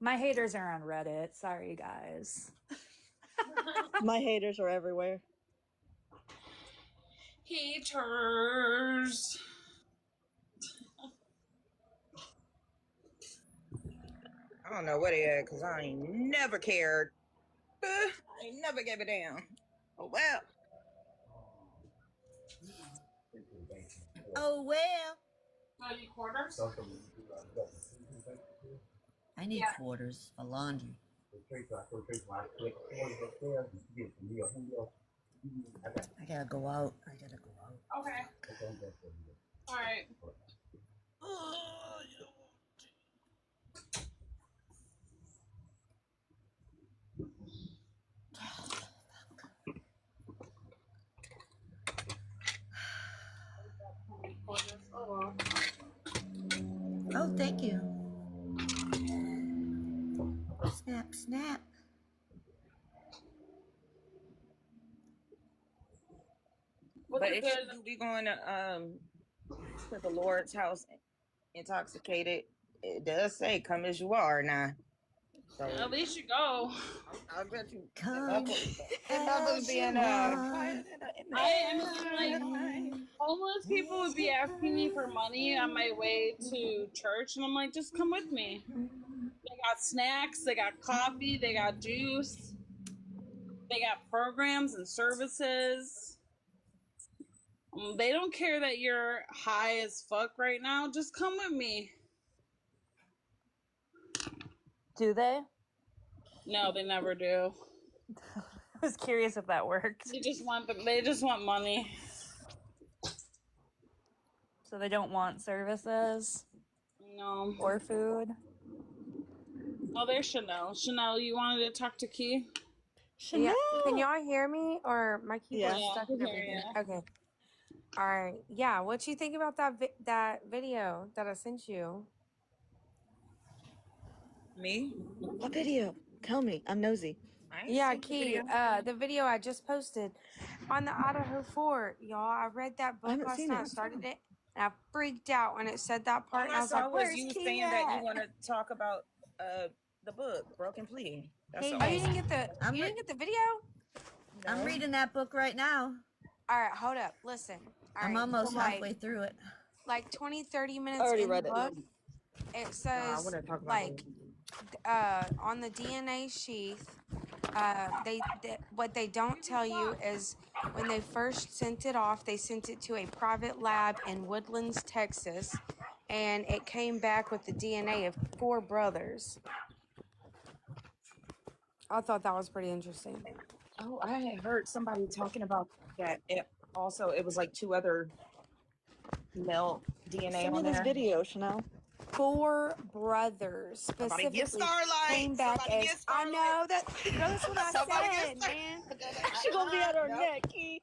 My haters are on Reddit. Sorry, guys. My haters are everywhere. Haters. I don't know what it is, because I ain't never cared. I ain't never gave a damn. Oh, well. Oh, well. Oh, you quarters? I need quarters for laundry. I gotta go out. Okay. All right. Oh, thank you. Snap, snap. But if you do be going to the Lord's house intoxicated, it does say, come as you are now. So At least you go. I bet you. Come as you are. Like, homeless people would be asking me for money on my way to church, and I'm like, just come with me. They got snacks, they got coffee, they got juice, they got programs and services. They don't care that you're high as fuck right now. Just come with me. Do they? No, they never do. I was curious if that worked. They just want money. So they don't want services? No. Or food? Oh, there's Chanel. Chanel, you wanted to talk to Key? Yeah. Can y'all hear me, or my keyboard's Yeah, stuck I and can hear everything? ya. Okay. All right. Yeah. What you think about that video that I sent you? Me? What video? Tell me. I'm nosy. Yeah, Key. The video I just posted on the Idaho Fort, y'all. I read that book haven't last seen night. I it. started it, and I freaked out when it said that part. All And I I was saw like, was "Where's you Key saying that you at?" want to talk about the book, Broken Flea. That's Hey, all. Oh, you didn't get the video? I'm reading that book right now. All right, hold up. Listen. All I'm right, almost so, halfway through it. Like 20, 30 I minutes already in the read it. book, it No, I says want to talk about like on the DNA sheath, What they don't tell you is when they first sent it off, they sent it to a private lab in Woodlands, Texas, and it came back with the DNA of 4 brothers. I thought that was pretty interesting. Oh, I had heard somebody talking about that. It was like 2 other male DNA Send me on this there. video, Chanel. 4 brothers Somebody get specifically Starlight. came back Somebody as get Starlight. I know that girl, that's what I Somebody get said, man. She gonna be at our Nope. neck, Key.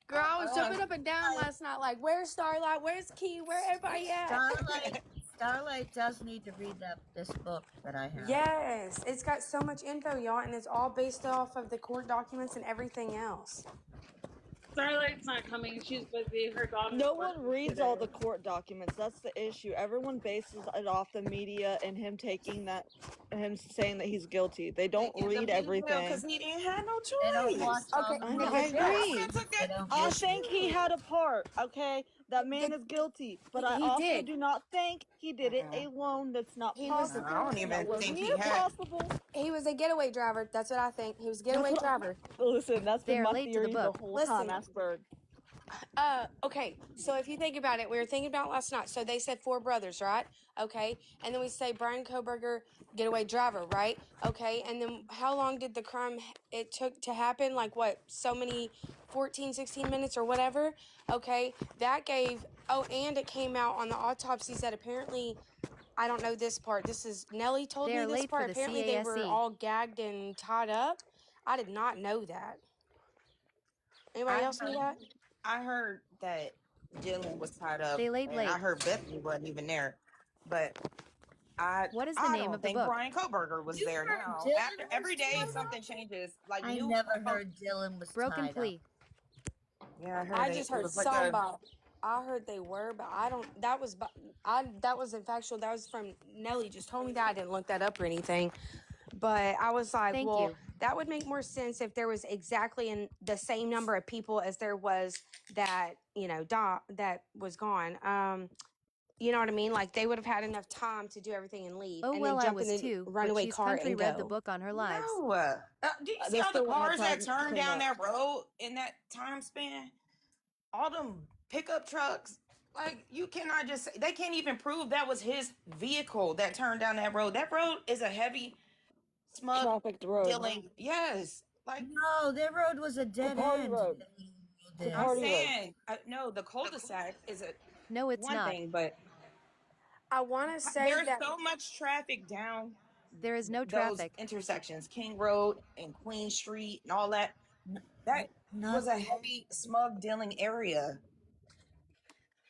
Girl, I was jumping up and down last night like, where's Starlight? Where's Key? Where everybody at? Starlight does need to read this book that I have. Yes, it's got so much info, y'all, and it's all based off of the court documents and everything else. Starlight's not coming. She's busy. Her daughter's No one working reads today. all the court documents. That's the issue. Everyone bases it off the media and him saying that he's guilty. They don't read everything. Because he didn't have no choice. They don't watch all the I agree. They don't I listen. think he had a part, okay? That man is guilty. But I he also did. do not think he did it alone. That's not possible. I don't even That wasn't think he had. possible. He was a getaway driver. That's what I think. He was a getaway driver. Listen, that's They been are my late to the theory the book. whole Listen. time, Asperg. Okay, so if you think about it, we were thinking about last night. So they said 4 brothers, right? Okay, and then we say Brian Koberger, getaway driver, right? Okay, and then how long did the crime it took to happen? Like what? So many 14, 16 minutes or whatever. Okay, that gave. Oh, and it came out on the autopsies that apparently. I don't know this part. This is Nellie told They me are this late for part. the Apparently they were CASE. all gagged and tied up. I did not know that. Anybody else know that? I heard that Dylan was tied up. They laid and late. I heard Bethany wasn't even there. But What is the I name don't of the think book? Brian Koberger was there now. Dylan After every day something changes. Like I new never heard Dylan was Broken tied plea. up. Yeah, I heard I it. just It heard was like some a about. I heard they were, but I don't. That was. That wasn't factual. That was from Nelly. Just told me that. I didn't look that up or anything. But I was like, Thank well, you. that would make more sense if there was exactly in the same number of people as there was that that was gone. You know what I mean? Like they would have had enough time to do everything and leave, Oh and well, then I jump in was the too, but runaway she's car country and read the go. book on her lives. no. Do you see They all the still wouldn't have cars that time to turned clean down up. that road in that time span? All them pickup trucks. Like you cannot just say they can't even prove that was his vehicle that turned down that road. That road is a heavy smug Trafficked road. dealing. Yes. Like No, their road was a dead party end. road. It's a There. I'm party road. saying, no, the cul-de-sac is a No, it's one not. thing, but I want to say there's that so much traffic down There is no those traffic. intersections, King Road and Queen Street and all that. That Not was a heavy smug dealing area.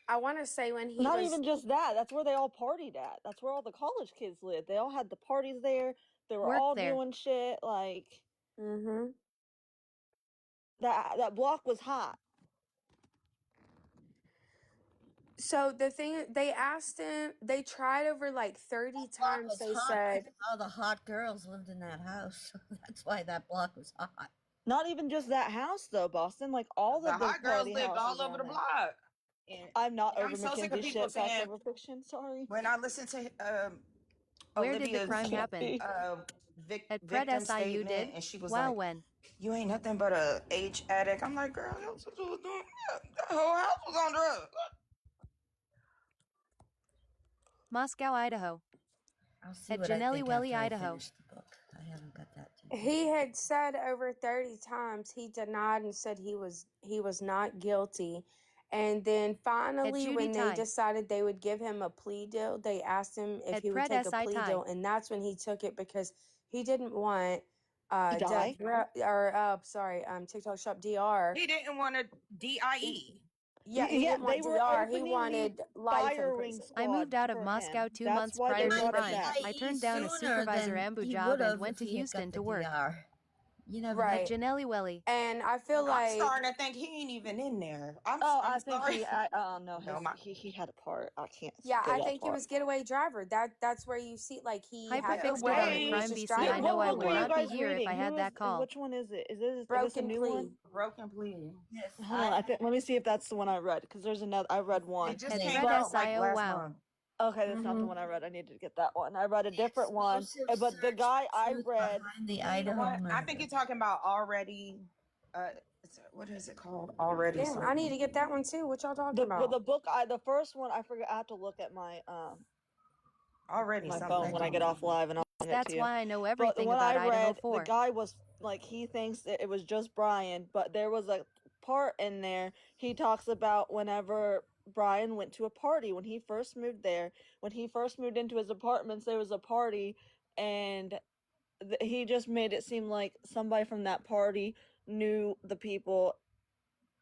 I want to say when he Not was even just that. That's where they all partied at. That's where all the college kids lived. They all had the parties there. They were Worked all there. doing shit. Like mm-hmm. that block was hot. So the thing they asked him, they tried over like 30 times. They said all the hot girls lived in that house. That's why that block was hot. Not even just that house though, Boston. Like all The of the hot girls party lived all houses over the around there. block. And I'm not I'm over so sick of Mackenzie people shit. Facts saying over fiction. Sorry. when I listen to Where did the Olivia's crime happen? At victim SIU statement, did? and she was Wow, like, when? "You ain't nothing but a H addict." I'm like, "Girl, that whole house was on drugs." Moscow, Idaho. I'll see At what I Janelli think Welly, after I Idaho. finish the book. I haven't got that too. He had said over 30 times he denied and said he was not guilty. And then finally, Judy when they Ty. decided they would give him a plea deal, they asked him if At he would Pred take a SI plea Ty. deal, and that's when he took it because he didn't want To die? TikTok Shop DR. He didn't want a DIE. Yeah, he didn't want they were DR. He opening wanted the life in firing prison. I moved squad out of for Moscow him. 2 That's months why prior they to the brought him crime. back. I turned down a Sooner supervisor than ambush he job would've and went if to he had got Houston the to work. DR. You never Right. At Janelli Welly. And I feel I'm like starting to think he ain't even in there. I'm I think sorry. no, he had a part. I can't. yeah, say I that think he part. was getaway driver. That's where you see like he had Hyperfixated the on the gun. He crime was just BC. I driving. know I What would book are you not be guys here if reading? I had that call. Which one is it? Is this Broken a new Plea. one? Broken plea. Yes. Hold on, let me see if that's the one I read because there's another. I read one. It just At came Pred out like SIO, last wow. month. Okay, that's not the one I read. I needed to get that one. I read a different one, but the guy I read the Idaho I think you're talking about already. What is it called? Already. Damn, I need to get that one too. What y'all talking about? the book the first one I forgot. I have to look at my already my something. phone when I get off live, and I'll send it That's to you. why I know But everything when about I Idaho read, the 4. guy was like, he thinks that it was just Brian, but there was a part in there he talks about whenever Brian went to a party when he first moved there. When he first moved into his apartments, there was a party, and he just made it seem like somebody from that party knew the people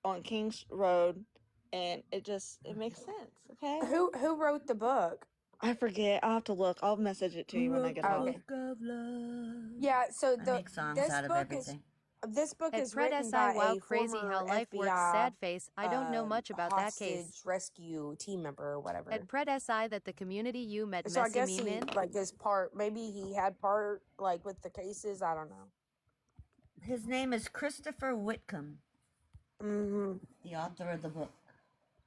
on Kings Road, and it makes sense. Okay. Who wrote the book? I forget. I'll have to look. I'll message it to you when I get off. Yeah, so I make songs out of everything. This book At is Pred written SI, by wow, a crazy former how life works. FBI Sad face. I don't know much about that case. hostage rescue team member or whatever. At Pred SI, that the community you met So I messy guess meme he in. like this part. Maybe he had part like with the cases. I don't know. His name is Christopher Whitcomb. The author of the book.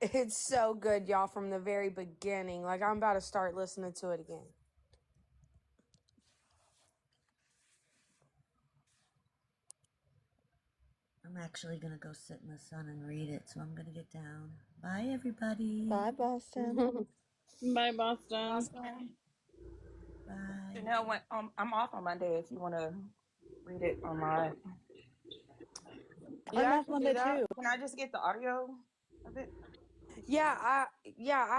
It's so good, y'all, from the very beginning. Like, I'm about to start listening to it again. I'm actually going to go sit in the sun and read it, so I'm going to get down. Bye, everybody. Bye, Boston. Bye, Boston. Bye. Janelle went. I'm off on Monday. If you want to read it online. I'm off Monday too. Can I just get the audio of it? Yeah, I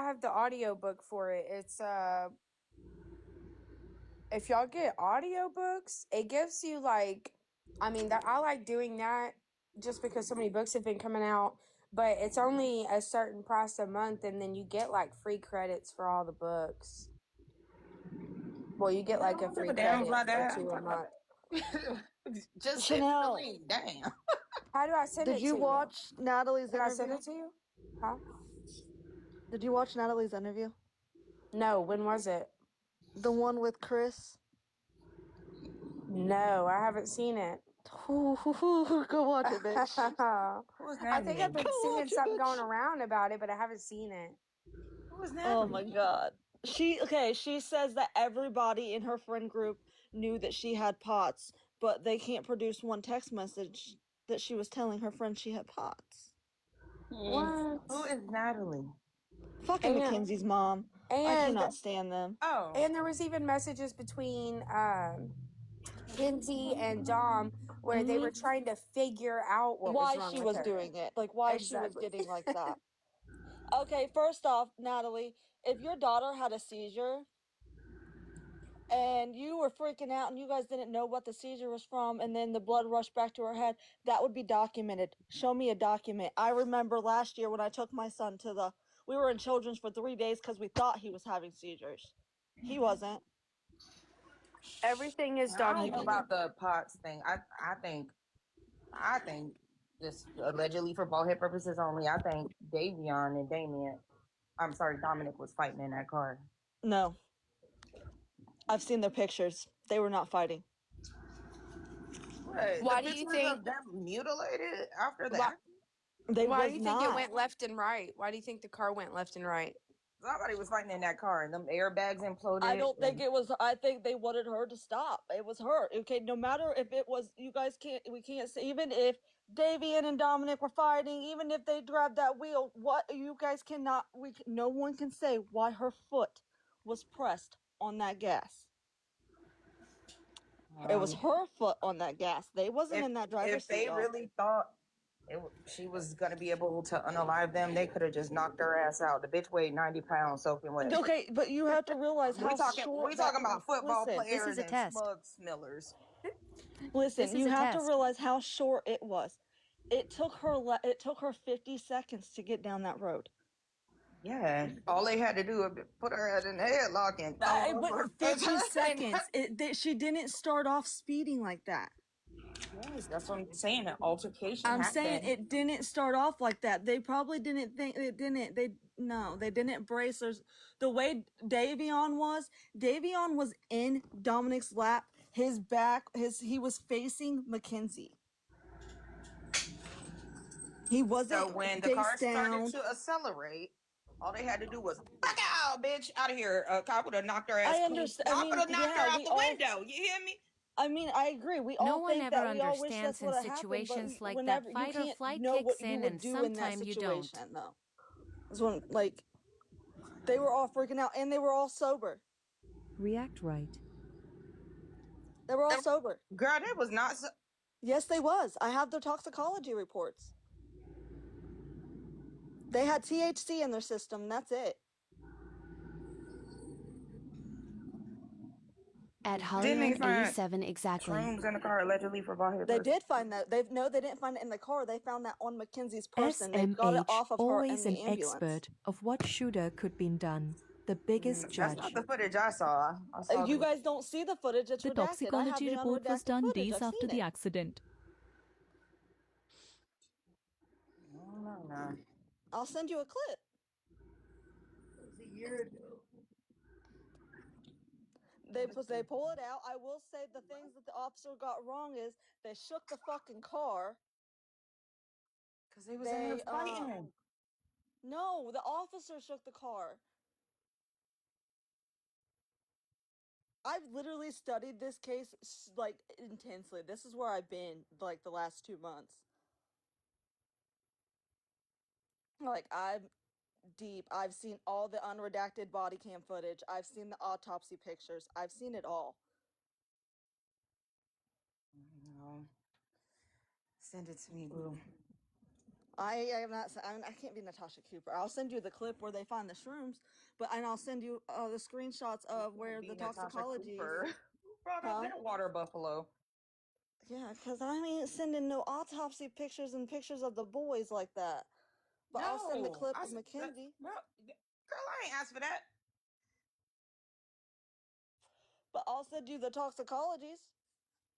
have the audio book for it. It's if y'all get audiobooks, it gives you like, I mean, that I like doing that just because so many books have been coming out, but it's only a certain price a month, and then you get like free credits for all the books. Well, you get like a free credit or 2 a month. Just Chanel, send the link. Damn. How do I send it to you? Did you watch Natalie's Can interview? I send it to you? Huh? Did you watch Natalie's interview? No, when was it? The one with Chris? No, I haven't seen it. Go watch it, bitch. I think I've been seeing something going around about it, but I haven't seen it. Who is Oh my god. She says that everybody in her friend group knew that she had POTS, but they can't produce one text message that she was telling her friend she had POTS. What? Who is Natalie? Fucking Mackenzie's mom. I cannot stand them. Oh. And there was even messages between Kinsey and Dom where they were trying to figure out what was why wrong she with was her. doing it. Like why she was getting like that. Okay, first off, Natalie, if your daughter had a seizure and you were freaking out and you guys didn't know what the seizure was from and then the blood rushed back to her head, that would be documented. Show me a document. I remember last year when I took my son to we were in Children's for 3 days because we thought he was having seizures. He wasn't. Everything is I don't know documented. about the POTS thing. I think just allegedly for ballhead purposes only. I think Davion and Dominic was fighting in that car. No. I've seen their pictures. They were not fighting. What? Why The do you pictures think of them mutilated after why, that? why do you think it went left and right? Why do you think the car went left and right? Somebody was fighting in that car and them airbags imploded. I don't think it was. I think they wanted her to stop. It was her. Okay, no matter if it was, we can't say, even if Davian and Dominic were fighting, even if they grabbed that wheel, you guys cannot, no one can say why her foot was pressed on that gas. It was her foot on that gas. They wasn't in that driver's If seat. they really thought she was going to be able to unalive them, they could have just knocked her ass out. The bitch weighed 90 pounds soaking wet. Okay, but you have to realize how we talking about football players and test. smug smellers. Listen, you have to realize how short it was. It took her 50 seconds to get down that road. Yeah, all they had to do was put her head in the headlock and but 50 seconds. She didn't start off speeding like that. Yes, that's what I'm saying. An altercation I'm happened. saying it didn't start off like that. They probably didn't think it didn't. They didn't brace her. The way Davion was in Dominic's lap. His back, he was facing Mackenzie. He wasn't. So when the car started to accelerate, all they had to do was back "No, bitch, out of here." A cop would have knocked her ass. I Clean. understand. Cop would have knocked her out the window. You hear me? I mean, I agree. We No all one think ever that. We all wish that's understands in what had happened. But situations like that whenever you fight or can't flight know what kicks you in, would and do in that sometime you don't. situation, though. That's when, like, they were all freaking out, and they were all sober. React right. They were all sober. Girl, that was not. Yes, they was. I have their toxicology reports. They had THC in their system. That's it. At Didn't they Hollywood find 87 exactly. shrooms in the car allegedly for body They did find that. They didn't find it in the car. They found that on Mackenzie's person. They got it SMH, off of her in always the an ambulance. expert of what shoulda could been done. The biggest That's judge. not the footage I saw. I saw You guys don't see the footage. It's The redacted. I have toxicology the report was unredacted done footage. days I've after seen the it. accident. No. I'll send you a clip. It was a year ago. They pull it out. I will say the things that the officer got wrong is they shook the fucking car. Because they was in there fighting. No, the officer shook the car. I've literally studied this case like intensely. This is where I've been like the last 2 months. Like I'm deep. I've seen all the unredacted body cam footage. I've seen the autopsy pictures. I've seen it all. No. Send it to me, boo. I am not. I can't be Natasha Cooper. I'll send you the clip where they find the shrooms, and I'll send you the screenshots of where the toxicology. Who brought up that water buffalo? Yeah, because I ain't sending no autopsy pictures and pictures of the boys like that. But I'll send the clip of Mackenzie. Girl, I ain't asked for that. But I'll send you the toxicologies.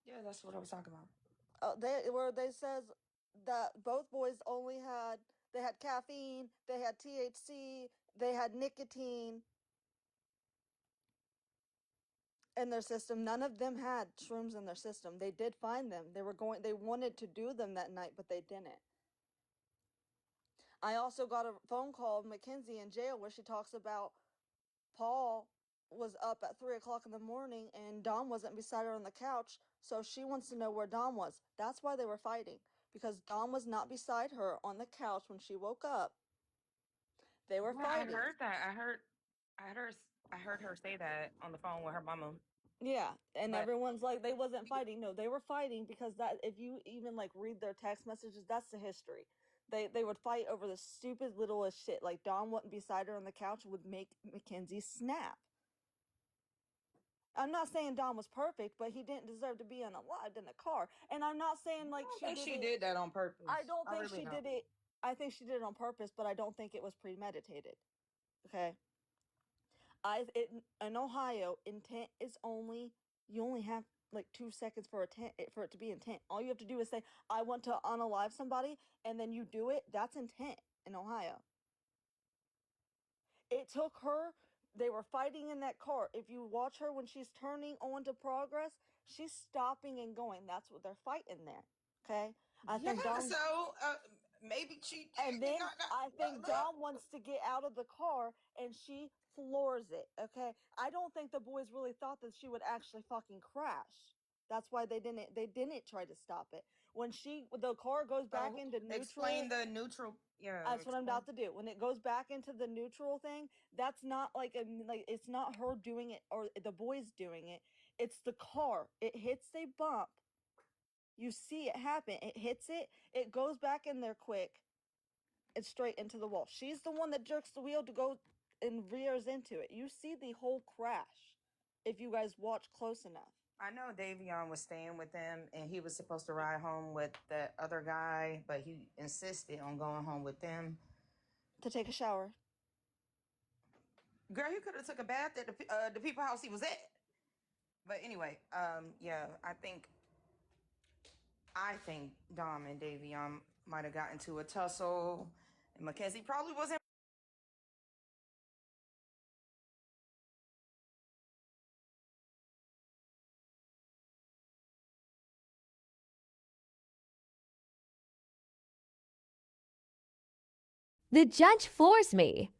Yeah, that's what I was talking about. They says that both boys they had caffeine, they had THC, they had nicotine in their system. None of them had shrooms in their system. They did find them. They wanted to do them that night, but they didn't. I also got a phone call of Mackenzie in jail where she talks about Paul was up at 3:00 in the morning and Dom wasn't beside her on the couch, so she wants to know where Dom was. That's why they were fighting, because Dom was not beside her on the couch when she woke up. They were fighting. I heard that. I heard her say that on the phone with her mama. Yeah, and everyone's like they wasn't fighting. No, they were fighting because that if you even like read their text messages, that's the history. They would fight over the stupid littlest shit. Like Dom wasn't beside her on the couch would make Mackenzie snap. I'm not saying Dom was perfect, but he didn't deserve to be unalived in a car. And I'm not saying like she did that on purpose. I don't think she did it. I think she did it on purpose, but I don't think it was premeditated. Okay. In Ohio, intent is you only have like 2 seconds for it to be intent. All you have to do is say, I want to unalive somebody, and then you do it. That's intent in Ohio. It took her, they were fighting in that car. If you watch her when she's turning onto Progress, she's stopping and going. That's what they're fighting there. Okay? Maybe she. And then I think Dom wants to get out of the car and she floors it. Okay? I don't think the boys really thought that she would actually fucking crash. That's why they didn't try to stop it. When the car goes back into neutral. Explain the neutral. Yeah. That's what I'm about to do. When it goes back into the neutral thing, that's not like it's not her doing it or the boys doing it. It's the car. It hits a bump. You see it happen. It hits it. It goes back in there quick. It's straight into the wall. She's the one that jerks the wheel to go and rears into it. You see the whole crash if you guys watch close enough. I know Davion was staying with them, and he was supposed to ride home with the other guy, but he insisted on going home with them to take a shower. Girl, he could have took a bath at the people house he was at. But anyway, yeah, I think Dom and Davion might have gotten into a tussle, and Mackenzie probably wasn't. The judge floors me.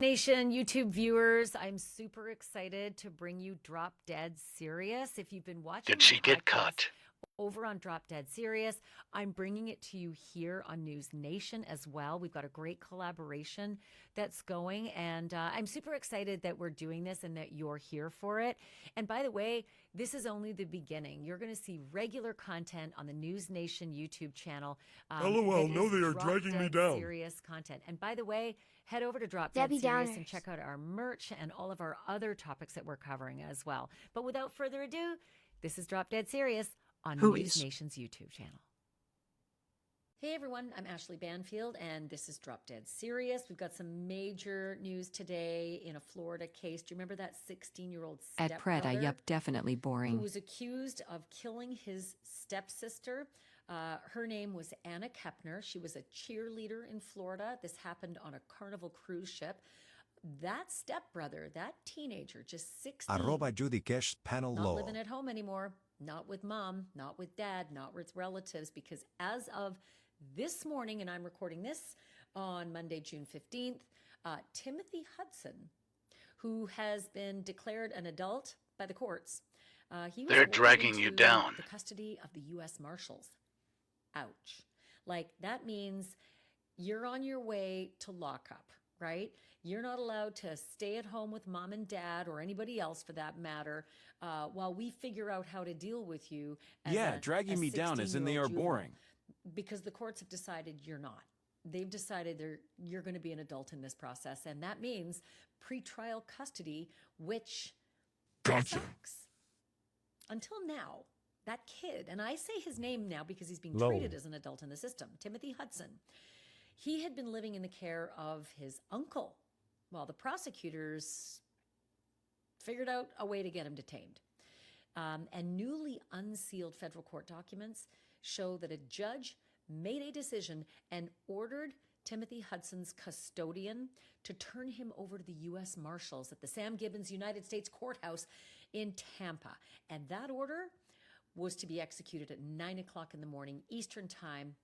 Nation YouTube viewers, I'm super excited to bring you Drop Dead Serious. If you've been watching Did she my get podcast caught? over on Drop Dead Serious, I'm bringing it to you here on News Nation as well. We've got a great collaboration that's going, and I'm super excited that we're doing this and that you're here for it. And by the way, this is only the beginning. You're going to see regular content on the News Nation YouTube channel. LOL, no, they are Drop dragging me Dead down. Serious content. And by the way, head over to Drop Debbie Dead Serious and Downers. check out our merch and all of our other topics that we're covering as well. But without further ado, this is Drop Dead Serious on News Nation's YouTube channel. Hey everyone, I'm Ashley Banfield and this is Drop Dead Serious. We've got some major news today in a Florida case. Do you remember that 16-year-old At Pret, stepbrother definitely who boring. was accused of killing his stepsister? Her name was Anna Kepner. She was a cheerleader in Florida. This happened on a Carnival cruise ship. That stepbrother, that teenager, just 16, Judy Cash panel not law. living at home anymore, not with mom, not with dad, not with relatives, because as of this morning, and I'm recording this on Monday, June 15th, Timothy Hudson, who has been declared an adult by the courts, he was They're ordered dragging you into down. the custody of the U.S. Marshals. Ouch. Like, that means you're on your way to lockup, right? You're not allowed to stay at home with mom and dad or anybody else for that matter while we figure out how to deal with you as Yeah, dragging me down as in they are 16-year-old boring. because the courts have decided you're not. They've decided you're going to be an adult in this process, and that means pretrial custody, which sucks. Until now, that kid, and I say his name now because he's being Lol. treated as an adult in the system, Timothy Hudson, he had been living in the care of his uncle while the prosecutors figured out a way to get him detained. And newly unsealed federal court documents show that a judge made a decision and ordered Timothy Hudson's custodian to turn him over to the U.S. Marshals at the Sam Gibbons United States Courthouse in Tampa. And that order was to be executed at 9 o'clock in the morning Eastern Time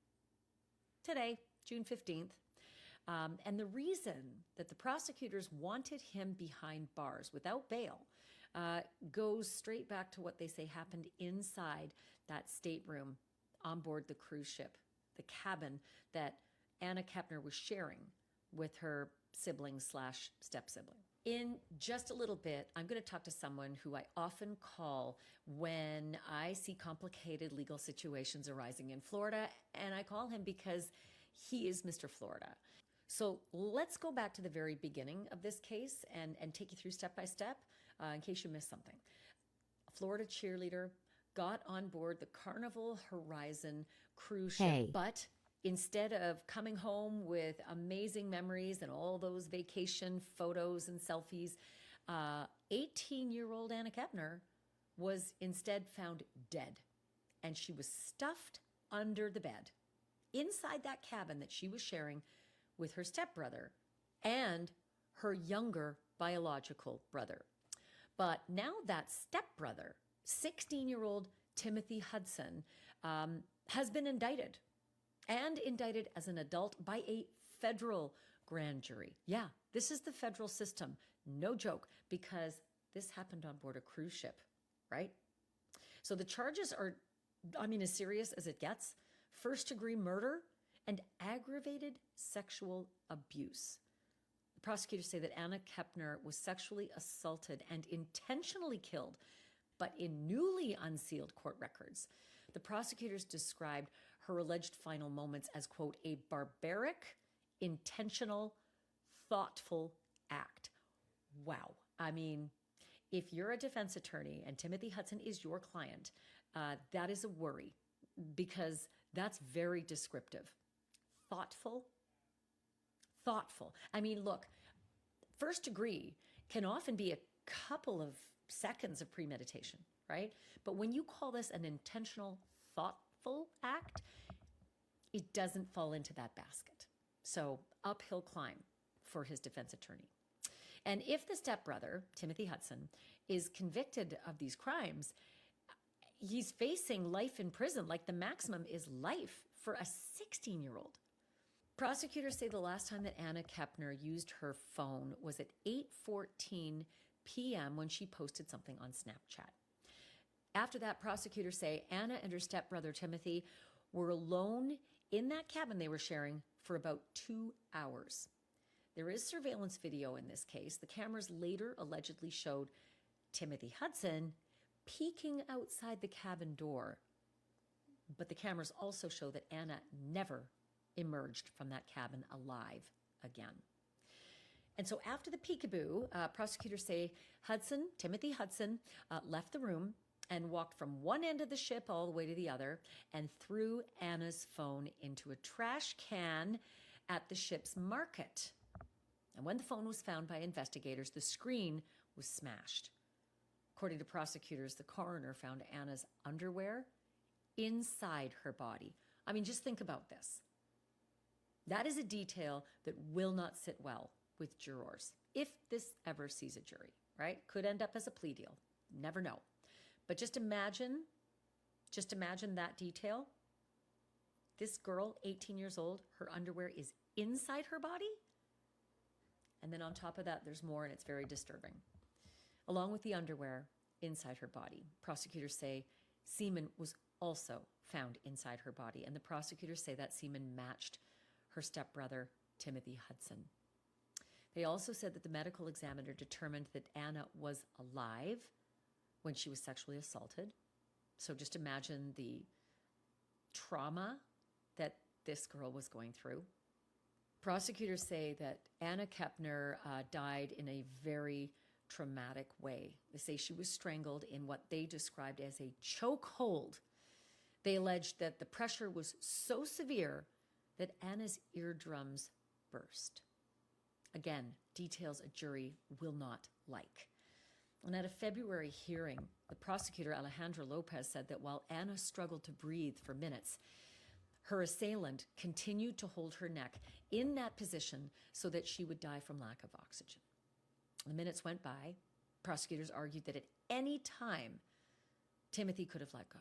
today, June 15th. And the reason that the prosecutors wanted him behind bars without bail goes straight back to what they say happened inside that stateroom on board the cruise ship, the cabin that Anna Kepner was sharing with her sibling slash step-sibling. In just a little bit, I'm going to talk to someone who I often call when I see complicated legal situations arising in Florida, and I call him because he is Mr. Florida. So let's go back to the very beginning of this case and take you through step by step in case you missed something. A Florida cheerleader got on board the Carnival Horizon cruise ship, Hey. but instead of coming home with amazing memories and all those vacation photos and selfies, 18-year-old Anna Kepner was instead found dead, and she was stuffed under the bed inside that cabin that she was sharing with her stepbrother and her younger biological brother. But now that stepbrother, 16-year-old Timothy Hudson, has been indicted, and indicted as an adult by a federal grand jury. Yeah, this is the federal system. No joke, because this happened on board a cruise ship, right? So the charges are, as serious as it gets. First-degree murder and aggravated sexual abuse. The prosecutors say that Anna Kepner was sexually assaulted and intentionally killed, but in newly unsealed court records, the prosecutors described her alleged final moments as, quote, a barbaric, intentional, thoughtful act. Wow. If you're a defense attorney and Timothy Hudson is your client, that is a worry because that's very descriptive. Thoughtful. Look, first degree can often be a couple of seconds of premeditation, right? But when you call this an intentional, thoughtful act, it doesn't fall into that basket. So uphill climb for his defense attorney. And if the stepbrother, Timothy Hudson, is convicted of these crimes, he's facing life in prison. Like the maximum is life for a 16-year-old. Prosecutors say the last time that Anna Kepner used her phone was at 8:14 p.m. when she posted something on Snapchat. After that, prosecutors say Anna and her stepbrother Timothy were alone in that cabin they were sharing for about 2 hours. There is surveillance video in this case. The cameras later allegedly showed Timothy Hudson peeking outside the cabin door. But the cameras also show that Anna never emerged from that cabin alive again. And so after the peekaboo, prosecutors say Timothy Hudson, left the room and walked from one end of the ship all the way to the other and threw Anna's phone into a trash can at the ship's market. And when the phone was found by investigators, the screen was smashed. According to prosecutors, the coroner found Anna's underwear inside her body. I mean, just think about this. That is a detail that will not sit well with jurors, if this ever sees a jury, right? Could end up as a plea deal. Never know. But just imagine that detail. This girl, 18 years old, her underwear is inside her body. And then on top of that, there's more, and it's very disturbing. Along with the underwear inside her body, prosecutors say semen was also found inside her body. And the prosecutors say that semen matched her stepbrother, Timothy Hudson. They also said that the medical examiner determined that Anna was alive when she was sexually assaulted. So just imagine the trauma that this girl was going through. Prosecutors say that Anna Kepner died in a very traumatic way. They say she was strangled in what they described as a chokehold. They alleged that the pressure was so severe that Anna's eardrums burst. Again, details a jury will not like. And at a February hearing, the prosecutor Alejandra Lopez said that while Anna struggled to breathe for minutes, her assailant continued to hold her neck in that position so that she would die from lack of oxygen. The minutes went by. Prosecutors argued that at any time, Timothy could have let go.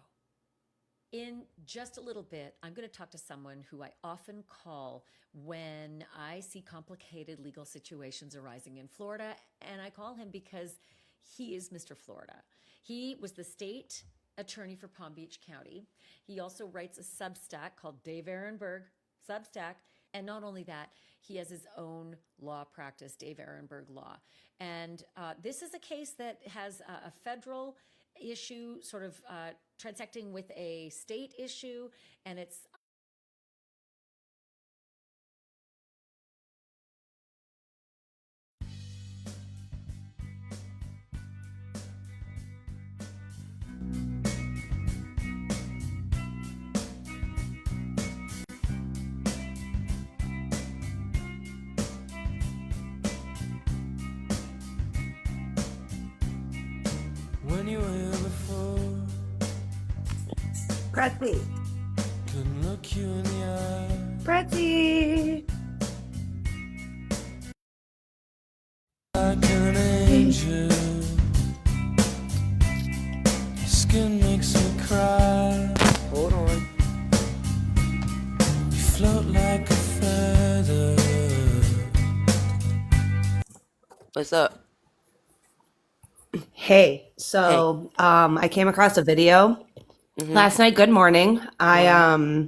In just a little bit, I'm going to talk to someone who I often call when I see complicated legal situations arising in Florida, and I call him because he is Mr. Florida. He was the state attorney for Palm Beach County. He also writes a Substack called Dave Ehrenberg Substack. And not only that, he has his own law practice, Dave Ehrenberg Law. And this is a case that has a federal issue sort of transacting with a state issue, and it's When you were here before, Pretzi. couldn't look you in the eye. Pretzi. Like an angel, your skin makes me cry. Hold on. You float like a feather. What's up? Hey, so I came across a video last night. Good morning. I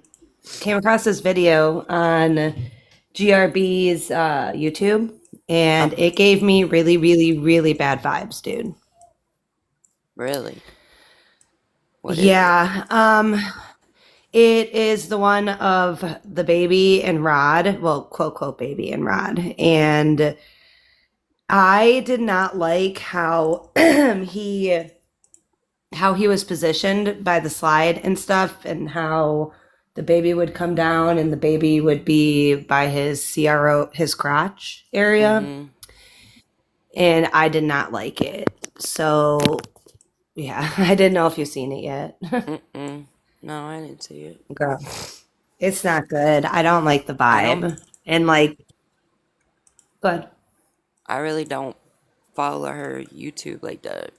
came across this video on GRB's YouTube, and it gave me really, really, really bad vibes, dude. Really? What is Yeah. It is the one of the baby and Rod. Well, quote, quote, baby and Rod. And I did not like how he was positioned by the slide and stuff, and how the baby would come down and the baby would be by his his crotch area. Mm-hmm. And I did not like it. So yeah, I didn't know if you've seen it yet. No, I didn't see it. Girl, it's not good. I don't like the vibe. And like, good. I really don't follow her YouTube like that.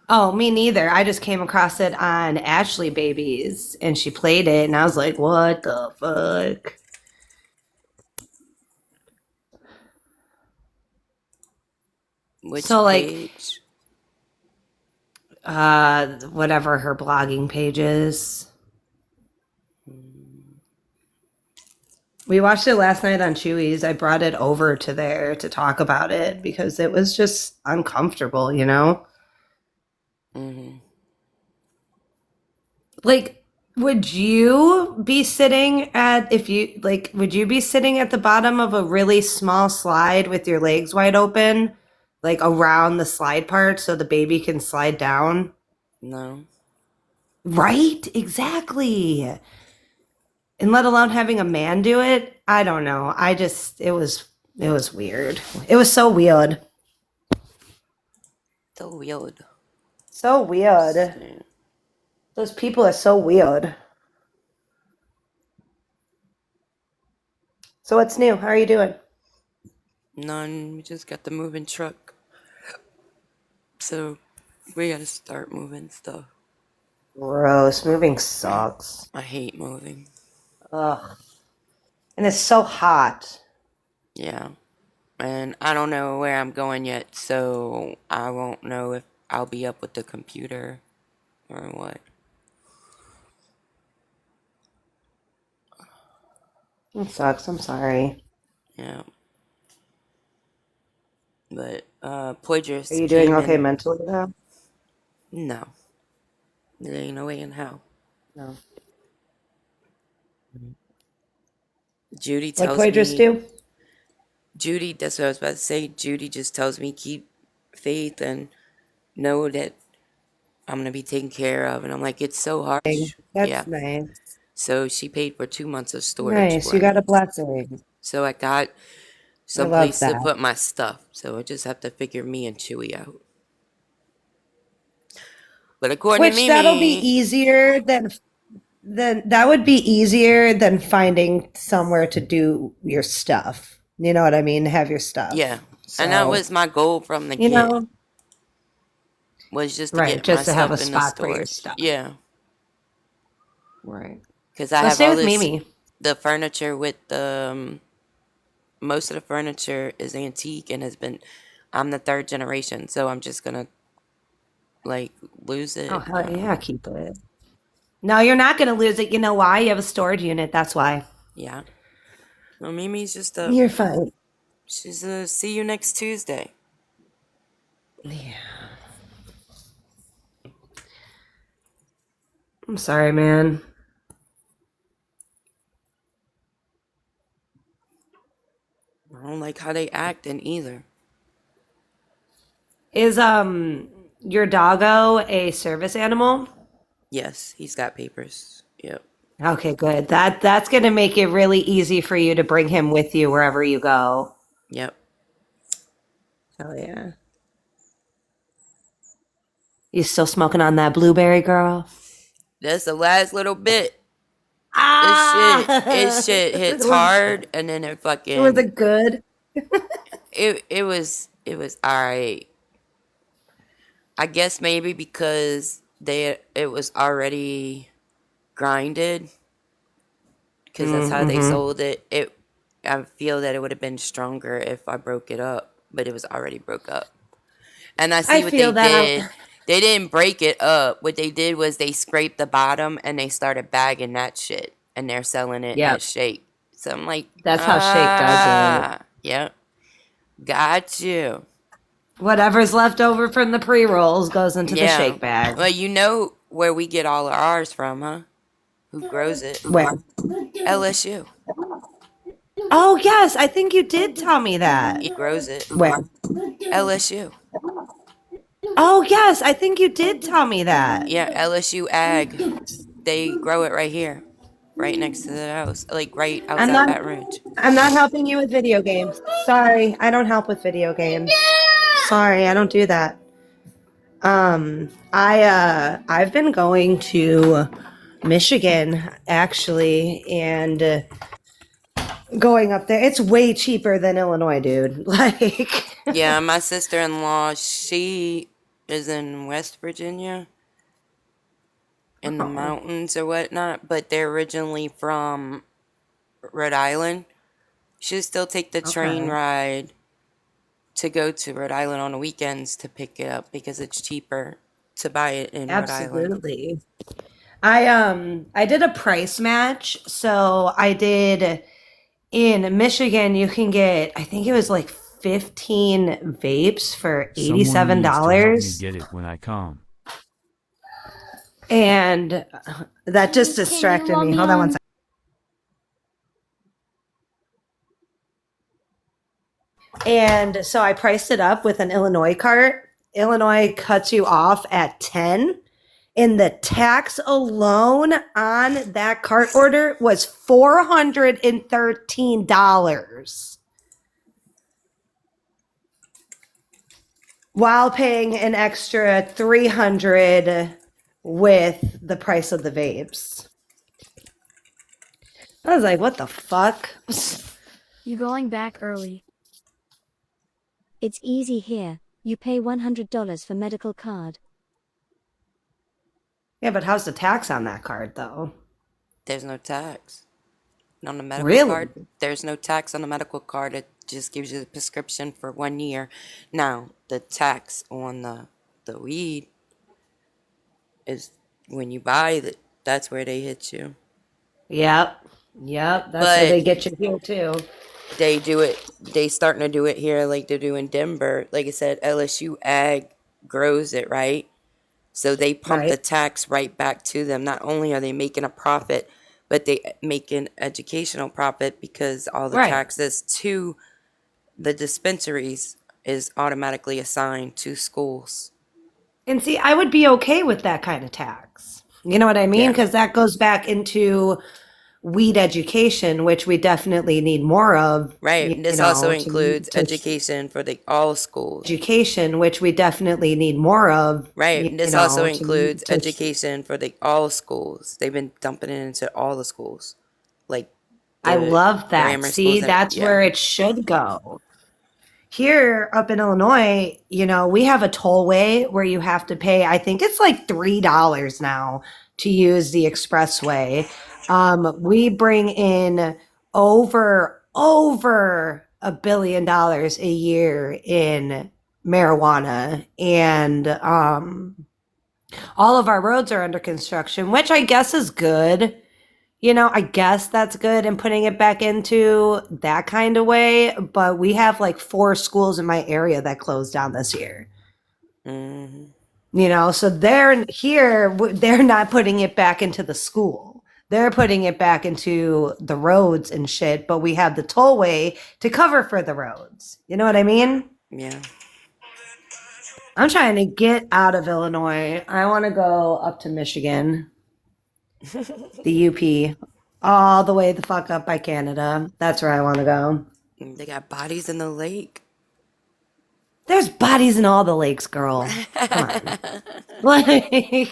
Oh, me neither. I just came across it on Ashley Babies, and she played it, and I was like, what the fuck? Which So, like, page? whatever her blogging page is. We watched it last night on Chewy's. I brought it over to there to talk about it because it was just uncomfortable, you know? Like, would you be sitting at, would you be sitting at the bottom of a really small slide with your legs wide open, like around the slide part so the baby can slide down? No. Right? Exactly. And let alone having a man do it. I don't know. It was weird. It was so weird. So weird. So weird. Those people are so weird. So what's new? How are you doing? None. We just got the moving truck. So we gotta start moving stuff. Gross. Moving sucks. I hate moving. Ugh. And it's so hot. Yeah. And I don't know where I'm going yet, so I won't know if I'll be up with the computer or what. It sucks. I'm sorry. Yeah. But Poydras Are you doing came okay in. mentally though? No. There ain't no way in hell. No. Judy What tells Quadras me. do? Judy, that's what I was about to say. Judy just tells me keep faith and know that I'm gonna be taken care of. And I'm like, it's so harsh. That's Yeah. nice. So she paid for 2 months of storage Nice. for You got me. a blessing. So I got I some love place to that. put my stuff. So I just have to figure me and Chewy out. But according to Which that'll be Mimi, easier than that would be easier than finding somewhere to do your stuff. You know what I mean? Have your stuff. yeah. So, And that was my goal from the you get. know, Was just to right, get my just to have a stuff in the spot for your storage. stuff. Yeah. Right. Because I Well, have stay all with this, Mimi. the furniture with the, most of the furniture is antique and I'm the third generation. So I'm just going to, like, lose it. Oh, hell yeah, keep it. No, you're not going to lose it. You know why? You have a storage unit. That's why. Yeah. Well, Mimi's just You're fine. She's see you next Tuesday. Yeah. I'm sorry, man. I don't like how they acting either. Is your doggo a service animal? Yes, he's got papers. Yep. Okay, good. That's going to make it really easy for you to bring him with you wherever you go. Yep. Oh yeah. You still smoking on that blueberry, girl? That's the last little bit. Ah! This shit hits hard, and then it fucking. Was it good? it was alright. I guess maybe because it was already grinded, because that's how they sold it. I feel that it would have been stronger if I broke it up, but it was already broke up. And I see what they did. They didn't break it up. What they did was they scraped the bottom and they started bagging that shit, and they're selling it as shake. So I'm like, that's how shake does it. Yep, got you. Whatever's left over from the pre-rolls goes into the shake bag. Well, you know where we get all of ours from, huh? Who grows it? Where? LSU. Oh yes, I think you did tell me that. He grows it. Where? LSU. Oh yes, I think you did tell me that. Yeah, LSU Ag. They grow it right here, right next to the house, like right outside Baton Rouge. I'm not helping you with video games. Sorry, I don't help with video games. Sorry, I don't do that. I've been going to Michigan actually, and going up there. It's way cheaper than Illinois, dude. Like, yeah, my sister-in-law, she is in West Virginia, in the mountains or whatnot, but they're originally from Rhode Island. She'd still take the train ride to go to Rhode Island on the weekends to pick it up because it's cheaper to buy it in Rhode Island. Absolutely. I did a price match. So I did in Michigan, you can get, I think it was like 15 vapes for Someone needs to help me $87. get it when I come. And that just distracted me. Hold on one second. And so I priced it up with an Illinois cart. Illinois cuts you off at 10. And the tax alone on that cart order was $413 while paying an extra $300 with the price of the vapes. I was like, what the fuck? You going back early? It's easy here. You pay $100 for medical card. Yeah, but how's the tax on that card, though? There's no tax. On the medical Really? card, there's no tax on the medical card. It just gives you the prescription for 1 year. Now, the tax on the weed is when you buy it. That's where they hit you. Yep. That's where they get you here, too. They do it. They starting to do it here like they do in Denver. Like I said, LSU Ag grows it, right? So they pump the tax right back to them. Not only are they making a profit, but they make an educational profit because all the taxes to the dispensaries is automatically assigned to schools. And see, I would be okay with that kind of tax. You know what I mean? Because that goes back into weed education, which we definitely need more of. Right. This also includes education for all schools. Education, which we definitely need more of. Right. This also includes education for all schools. They've been dumping it into all the schools. Like I love that. See, that's where it should go. Here up in Illinois, we have a tollway where you have to pay, I think it's like $3 now to use the expressway. We bring in over $1 billion a year in marijuana, and all of our roads are under construction, which I guess is good. I guess that's good and putting it back into that kind of way. But we have like 4 schools in my area that closed down this year. Mm-hmm. So they're not putting it back into the school. They're putting it back into the roads and shit. But we have the tollway to cover for the roads. You know what I mean? Yeah. I'm trying to get out of Illinois. I want to go up to Michigan. The UP, all the way the fuck up by Canada. That's where I want to go. They got bodies in the lake. There's bodies in all the lakes, girl. Come on. Like,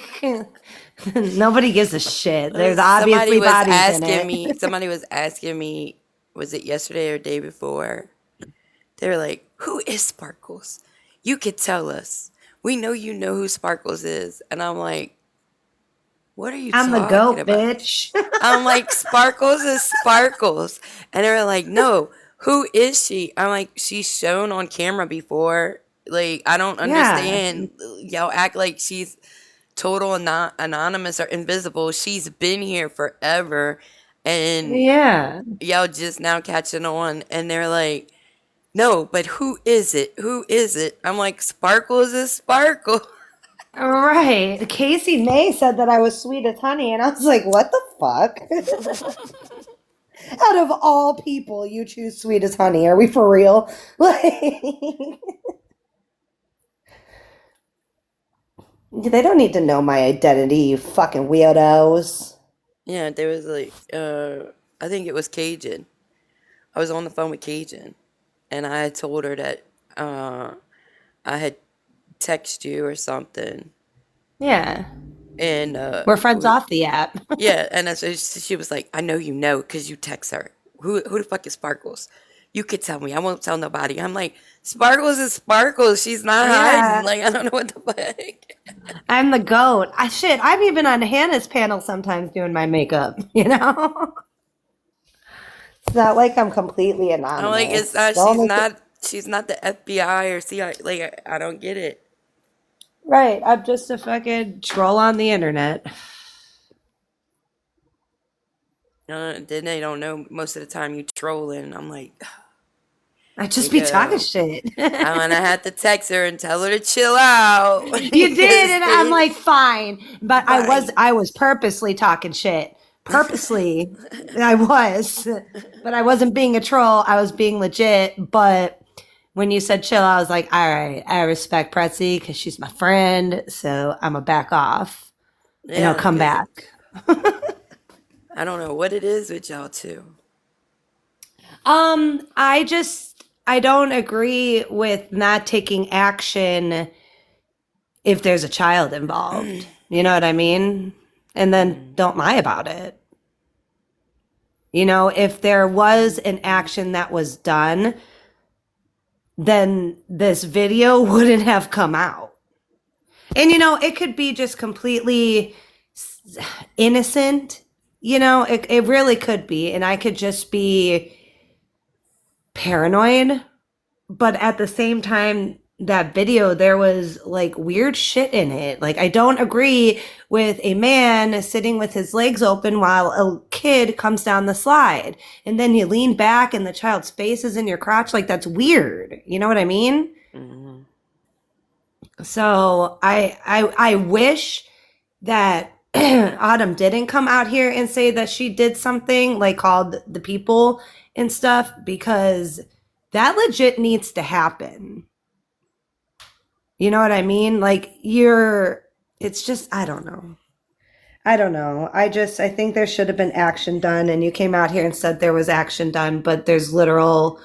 nobody gives a shit. There's obviously bodies in it. Somebody was asking me, was it yesterday or day before? They were like, who is Sparkles? You could tell us. We know you know who Sparkles is. And I'm like, what are you talking about? I'm the goat, bitch. I'm like, Sparkles is Sparkles. And they were like, no, who is she? I'm like, she's shown on camera before. Like, I don't understand. Y'all act like she's total anonymous or invisible. She's been here forever. And y'all just now catching on. And they're like, no, but who is it? Who is it? I'm like, Sparkles is Sparkle. Right. Casey May said that I was sweet as honey, and I was like, what the fuck? Out of all people, you choose sweet as honey. Are we for real? Like, they don't need to know my identity, you fucking weirdos. Yeah, there was like, I think it was Cajun. I was on the phone with Cajun, and I had told her that I had text you or something. Yeah. And we're friends off the app. Yeah, and so she was like, I know you know because you text her. Who the fuck is Sparkles? You could tell me. I won't tell nobody. I'm like, Sparkles is Sparkles. She's not hiding. Like, I don't know what the fuck. I'm the goat. I'm even on Hannah's panel sometimes doing my makeup, It's not like I'm completely anonymous. I'm like, She's not the FBI or CIA. Like, I don't get it. Right. I'm just a fucking troll on the internet. Then they don't know most of the time you trolling. I'm like, I just be talking yo, shit. I'm gonna have to text her and tell her to chill out. You did, and I'm like, fine. But I was purposely talking shit. Purposely. I was. But I wasn't being a troll. I was being legit. But when you said chill, I was like, all right, I respect Pretzi because she's my friend. So I'm gonna back off. And I'll come 'cause back. I don't know what it is with y'all too. I don't agree with not taking action if there's a child involved. You know what I mean? And then don't lie about it. You know, if there was an action that was done, then this video wouldn't have come out. And you know, it could be just completely innocent. You know, it really could be. And I could just be paranoid. But at the same time, that video, there was like weird shit in it. Like, I don't agree with a man sitting with his legs open while a kid comes down the slide. And then you lean back and the child's face is in your crotch. Like, that's weird. You know what I mean? Mm-hmm. So I wish that Autumn didn't come out here and say that she did something, like called the people and stuff, because that legit needs to happen. You know what I mean? Like, it's just, I don't know. I think there should have been action done, and you came out here and said there was action done, but there's literal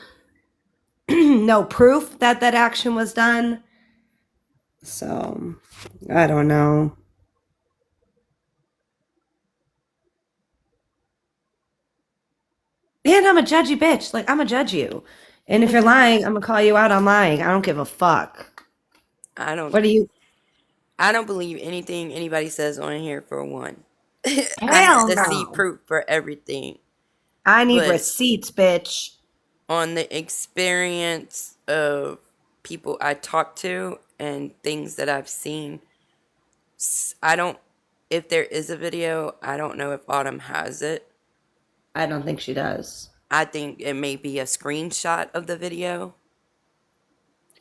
no proof that that action was done. So, I don't know. And I'm a judgy bitch. Like, I'm gonna judge you. And if you're lying, I'm gonna call you out on lying. I don't give a fuck. What do you? I don't believe anything anybody says on here for one. I Hell have to see no. proof for everything. I need But receipts, bitch. on the experience of people I talk to and things that I've seen, I don't, if there is a video, I don't know if Autumn has it. I don't think she does. I think it may be a screenshot of the video.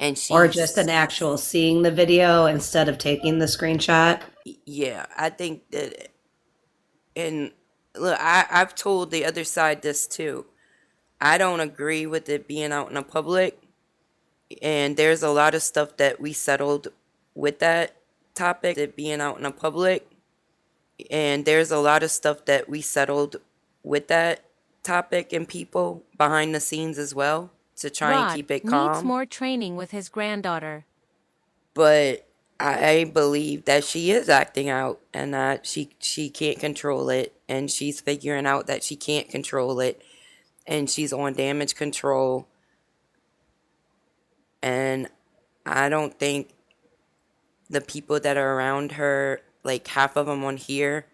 And Or just an actual seeing the video instead of taking the screenshot. Yeah, I think that, and look, I've told the other side this too. I don't agree with it being out in the public. And there's a lot of stuff that we settled with that topic, it being out in the public. And there's a lot of stuff that we settled with that topic and people behind the scenes as well to try and keep it calm. Needs more training with his granddaughter. But I believe that she is acting out and that she can't control it, and she's figuring out that she can't control it, and she's on damage control. And I don't think the people that are around her, like half of them on here,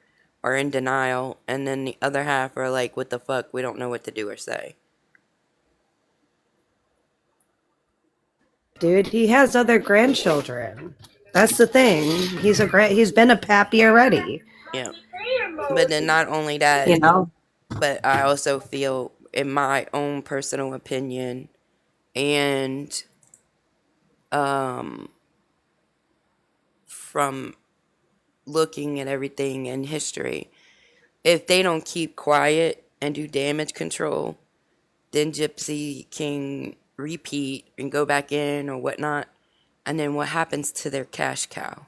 are in denial, and then the other half are like, what the fuck, we don't know what to do or say. Dude, he has other grandchildren. That's the thing. He's been a pappy already. Yeah. But then not only that, you know, but I also feel, in my own personal opinion, and from looking at everything in history, if they don't keep quiet and do damage control, then Gypsy can repeat and go back in or whatnot. And then what happens to their cash cow?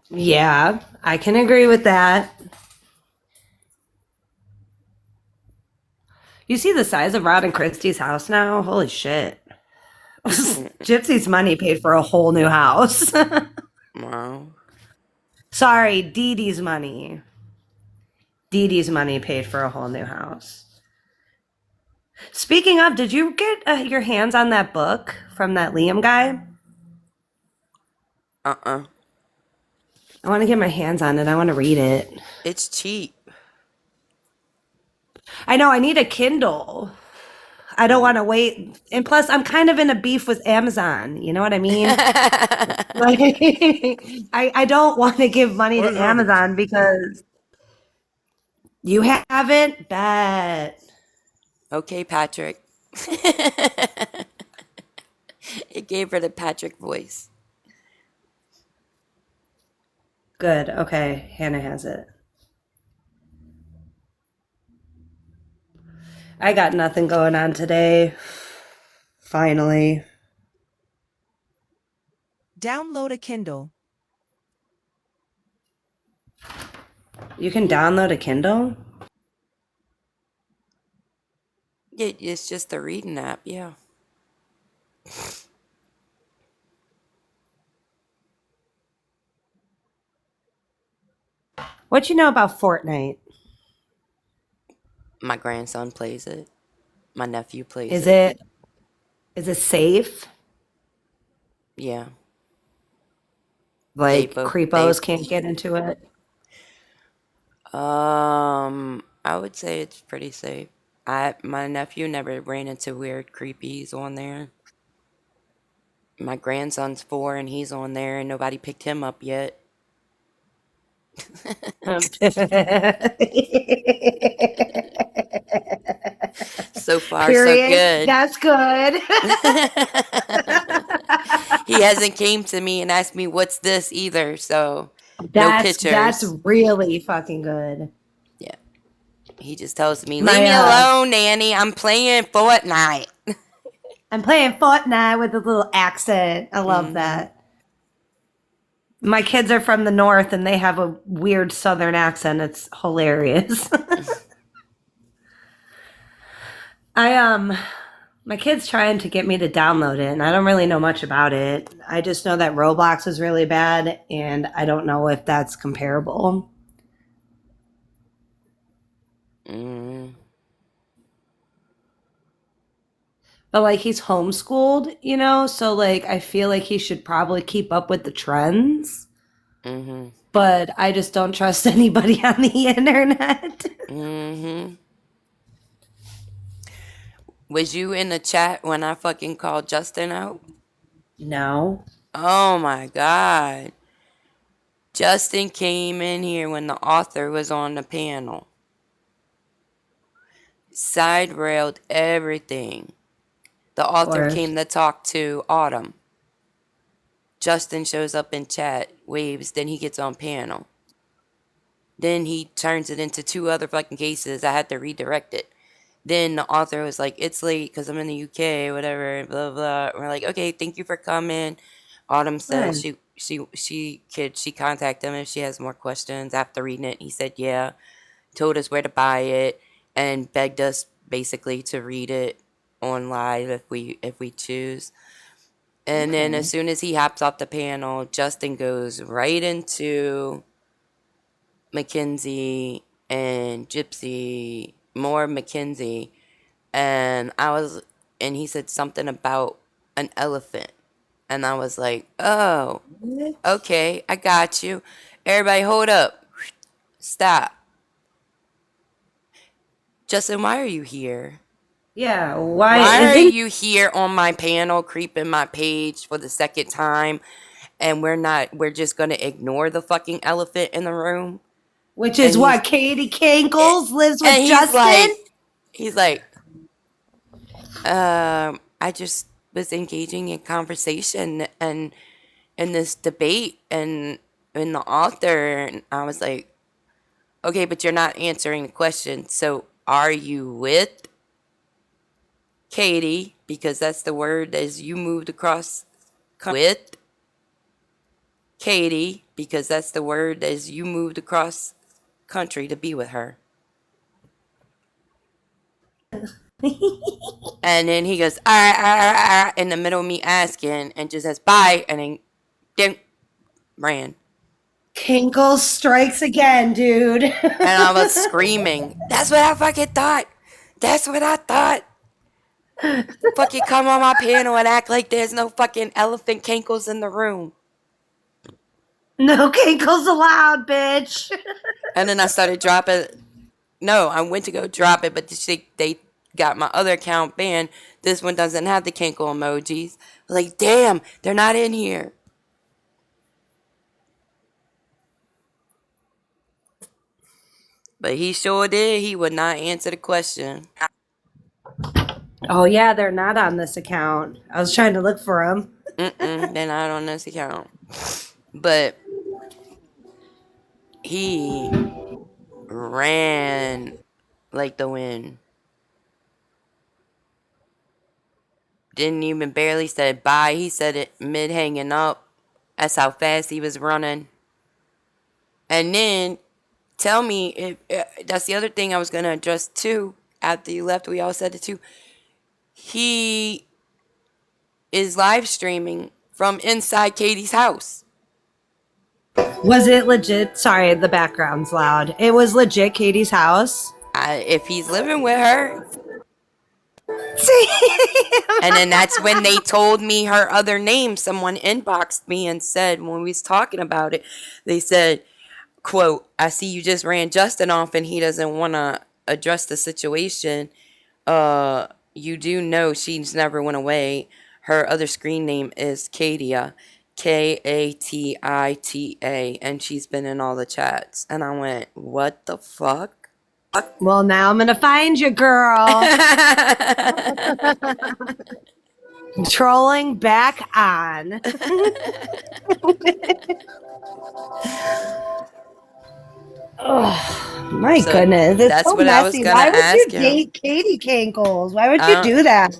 Yeah, I can agree with that. You see the size of Rod and Christie's house now? Holy shit. Gypsy's money paid for a whole new house. Wow. Sorry, Dee Dee's money. Dee Dee's money paid for a whole new house. Speaking of, did you get your hands on that book from that Liam guy? I want to get my hands on it. I want to read it. It's cheap. I know. I need a Kindle. I don't want to wait. And plus, I'm kind of in a beef with Amazon. You know what I mean? Like, I don't want to give money to Amazon because you haven't. Bet. Okay, Patrick. It gave her the Patrick voice. Good. Okay, Hannah has it. I got nothing going on today. Finally. Download a Kindle. You can download a Kindle? It's just a reading app, yeah. What you know about Fortnite? My grandson plays it. My nephew plays Is it. it safe? Yeah. Like creepos can't get into it? I would say it's pretty safe. My nephew never ran into weird creepies on there. My grandson's 4 and he's on there and nobody picked him up yet. So far, so Period. good. That's good. He hasn't came to me and asked me what's this either, so no That's pictures. really fucking good. Yeah. He just tells me, leave me alone, Nanny. I'm playing Fortnite. I'm playing Fortnite with a little accent. I love that. My kids are from the north and they have a weird southern accent. It's hilarious. My kid's trying to get me to download it and I don't really know much about it. I just know that Roblox is really bad and I don't know if that's comparable. But like he's homeschooled, you know, so like I feel like he should probably keep up with the trends. But I just don't trust anybody on the internet. Was you in the chat when I fucking called Justin out? No. Oh my god. Justin came in here when the author was on the panel. Side railed everything. The author came to talk to Autumn. Justin shows up in chat, waves, then he gets on panel. Then he turns it into 2 other fucking cases. I had to redirect it. Then the author was like, it's late because I'm in the UK, whatever, blah, blah. We're like, okay, thank you for coming. Autumn said she contact him if she has more questions after reading it. He said, yeah. Told us where to buy it and begged us basically to read it on live if we choose. And then as soon as he hops off the panel, Justin goes right into Mackenzie and Gypsy, more Mackenzie, and he said something about an elephant. And I was like, oh, okay, I got you. Everybody hold up. Stop. Justin, why are you here? Yeah, why are you here on my panel creeping my page for the second time and we're just gonna ignore the fucking elephant in the room? Which is what Katie Kankles lives with Justin? He's like, I just was engaging in conversation and in this debate and in the author, and I was like, okay, but you're not answering the question. So are you with Katie? Because that's the word as you moved across with Katie, because that's the word as you moved across country to be with her. And then he goes, in the middle of me asking and just says, bye, and then ran. Kinkle strikes again, dude. And I was screaming, that's what I fucking thought. That's what I thought. Fucking come on my panel and act like there's no fucking elephant Kinkles in the room. No Kinkles allowed, bitch. And then I started dropping. No, I went to go drop it, but they got my other account banned. This one doesn't have the kinkle emojis. Like, damn, they're not in here. But he sure did. He would not answer the question. Oh yeah, they're not on this account. I was trying to look for them. They're not on this account. But he ran like the wind. Didn't even barely say bye. He said it mid hanging up. That's how fast he was running. And then tell me if that's the other thing I was gonna address too. After you left, we all said it too. He is live streaming from inside Katie's house. Was it legit? Sorry, the background's loud. It was legit Katie's house. If he's living with her. And then that's when they told me her other name. Someone inboxed me and said, when we was talking about it, they said, quote, I see you just ran Justin off and he doesn't want to address the situation. You do know she's never went away. Her other screen name is Katia, Katita, and she's been in all the chats. And I went, what the fuck? Well, now I'm gonna find you, girl. Trolling back on. Oh my goodness, it's that's so what I was messy. gonna Why would you ask him. date Katie Cankles? Why would you do that?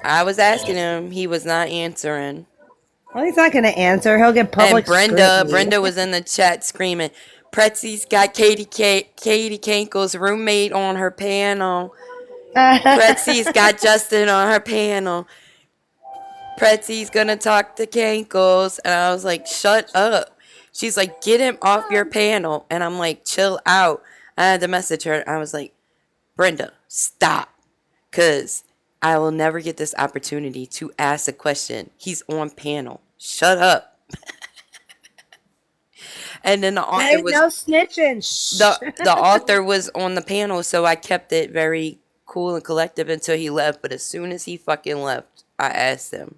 I was asking him. He was not answering. Well, he's not gonna answer. He'll get public scrutiny. Brenda was in the chat screaming, Pretzi's got Katie Cankle's roommate on her panel. Pretzi's got Justin on her panel. Pretzi's gonna talk to Cankles. And I was like, shut up. She's like, get him off your panel. And I'm like, chill out. I had to message her. I was like, Brenda, stop. Because I will never get this opportunity to ask a question. He's on panel. Shut up. And then the author was no snitching. the author was on the panel, so I kept it very cool and collective until he left. But as soon as he fucking left, I asked him.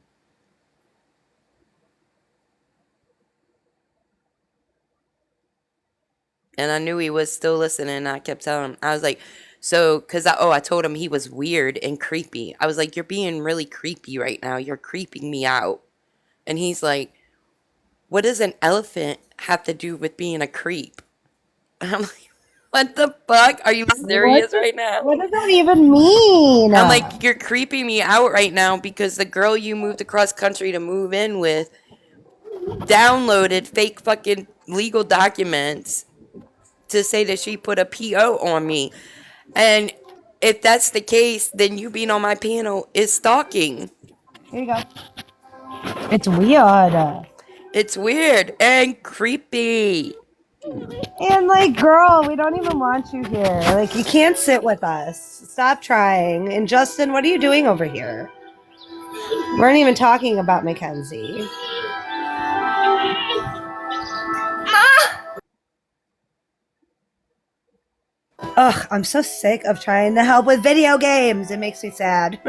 And I knew he was still listening. And I kept telling him, I was like, so, because I told him he was weird and creepy. I was like, you're being really creepy right now. You're creeping me out. And he's like, what does an elephant have to do with being a creep? And I'm like, what the fuck? Are you serious right now? What does that even mean? I'm like, you're creeping me out right now because the girl you moved across country to move in with downloaded fake fucking legal documents to say that she put a PO on me. And if that's the case, then you being on my panel is stalking. Here you go. It's weird. It's weird and creepy. And like, girl, we don't even want you here. Like, you can't sit with us. Stop trying. And Justin, what are you doing over here? We weren't even talking about Mackenzie. Ugh, I'm so sick of trying to help with video games. It makes me sad.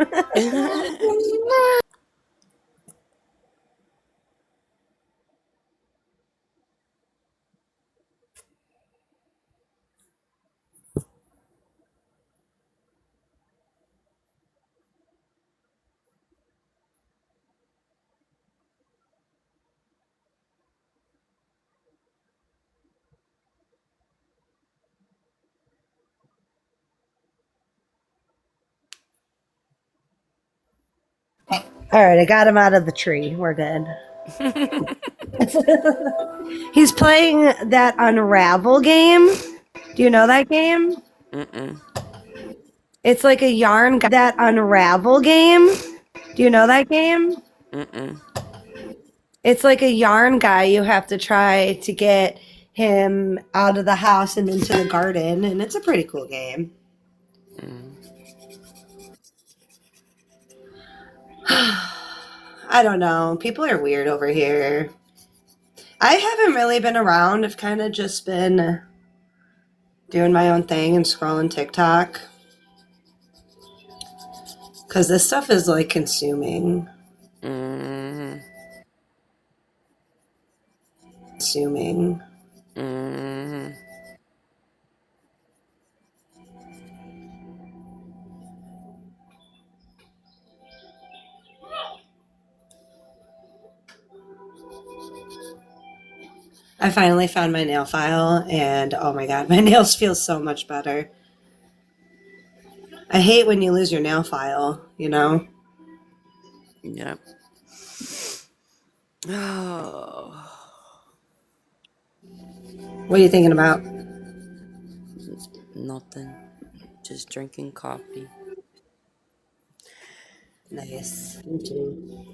All right, I got him out of the tree. We're good. He's playing that Unravel game. Do you know that game? Mm-mm. It's like a yarn guy. That Unravel game. Do you know that game? Mm-mm. It's like a yarn guy. You have to try to get him out of the house and into the garden, and it's a pretty cool game. I don't know. People are weird over here. I haven't really been around. I've kind of just been doing my own thing and scrolling TikTok. Because this stuff is like consuming. Mm-hmm. Consuming. Mm-hmm. I finally found my nail file, and oh my god, my nails feel so much better. I hate when you lose your nail file, you know? Yep. Oh. What are you thinking about? Nothing. Just drinking coffee. Nice. Me too.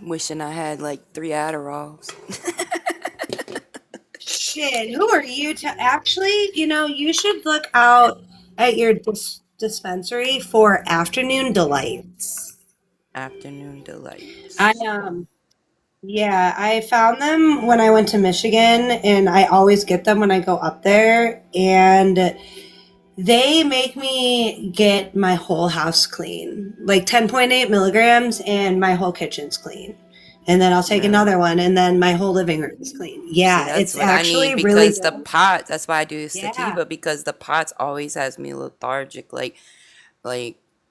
Wishing I had like 3 Adderalls. Shit, who are you to actually, you should look out at your dispensary for afternoon delights. Afternoon I delights. Yeah, I found them when I went to Michigan, and I always get them when I go up there, and they make me get my whole house clean, like 10.8 milligrams, and my whole kitchen's clean. And then I'll take Really? another one, and then my whole living room is clean. See, Yeah, that's it's what I actually need really because the good. pot, that's why I do Yeah, sativa because the pots always has me lethargic, like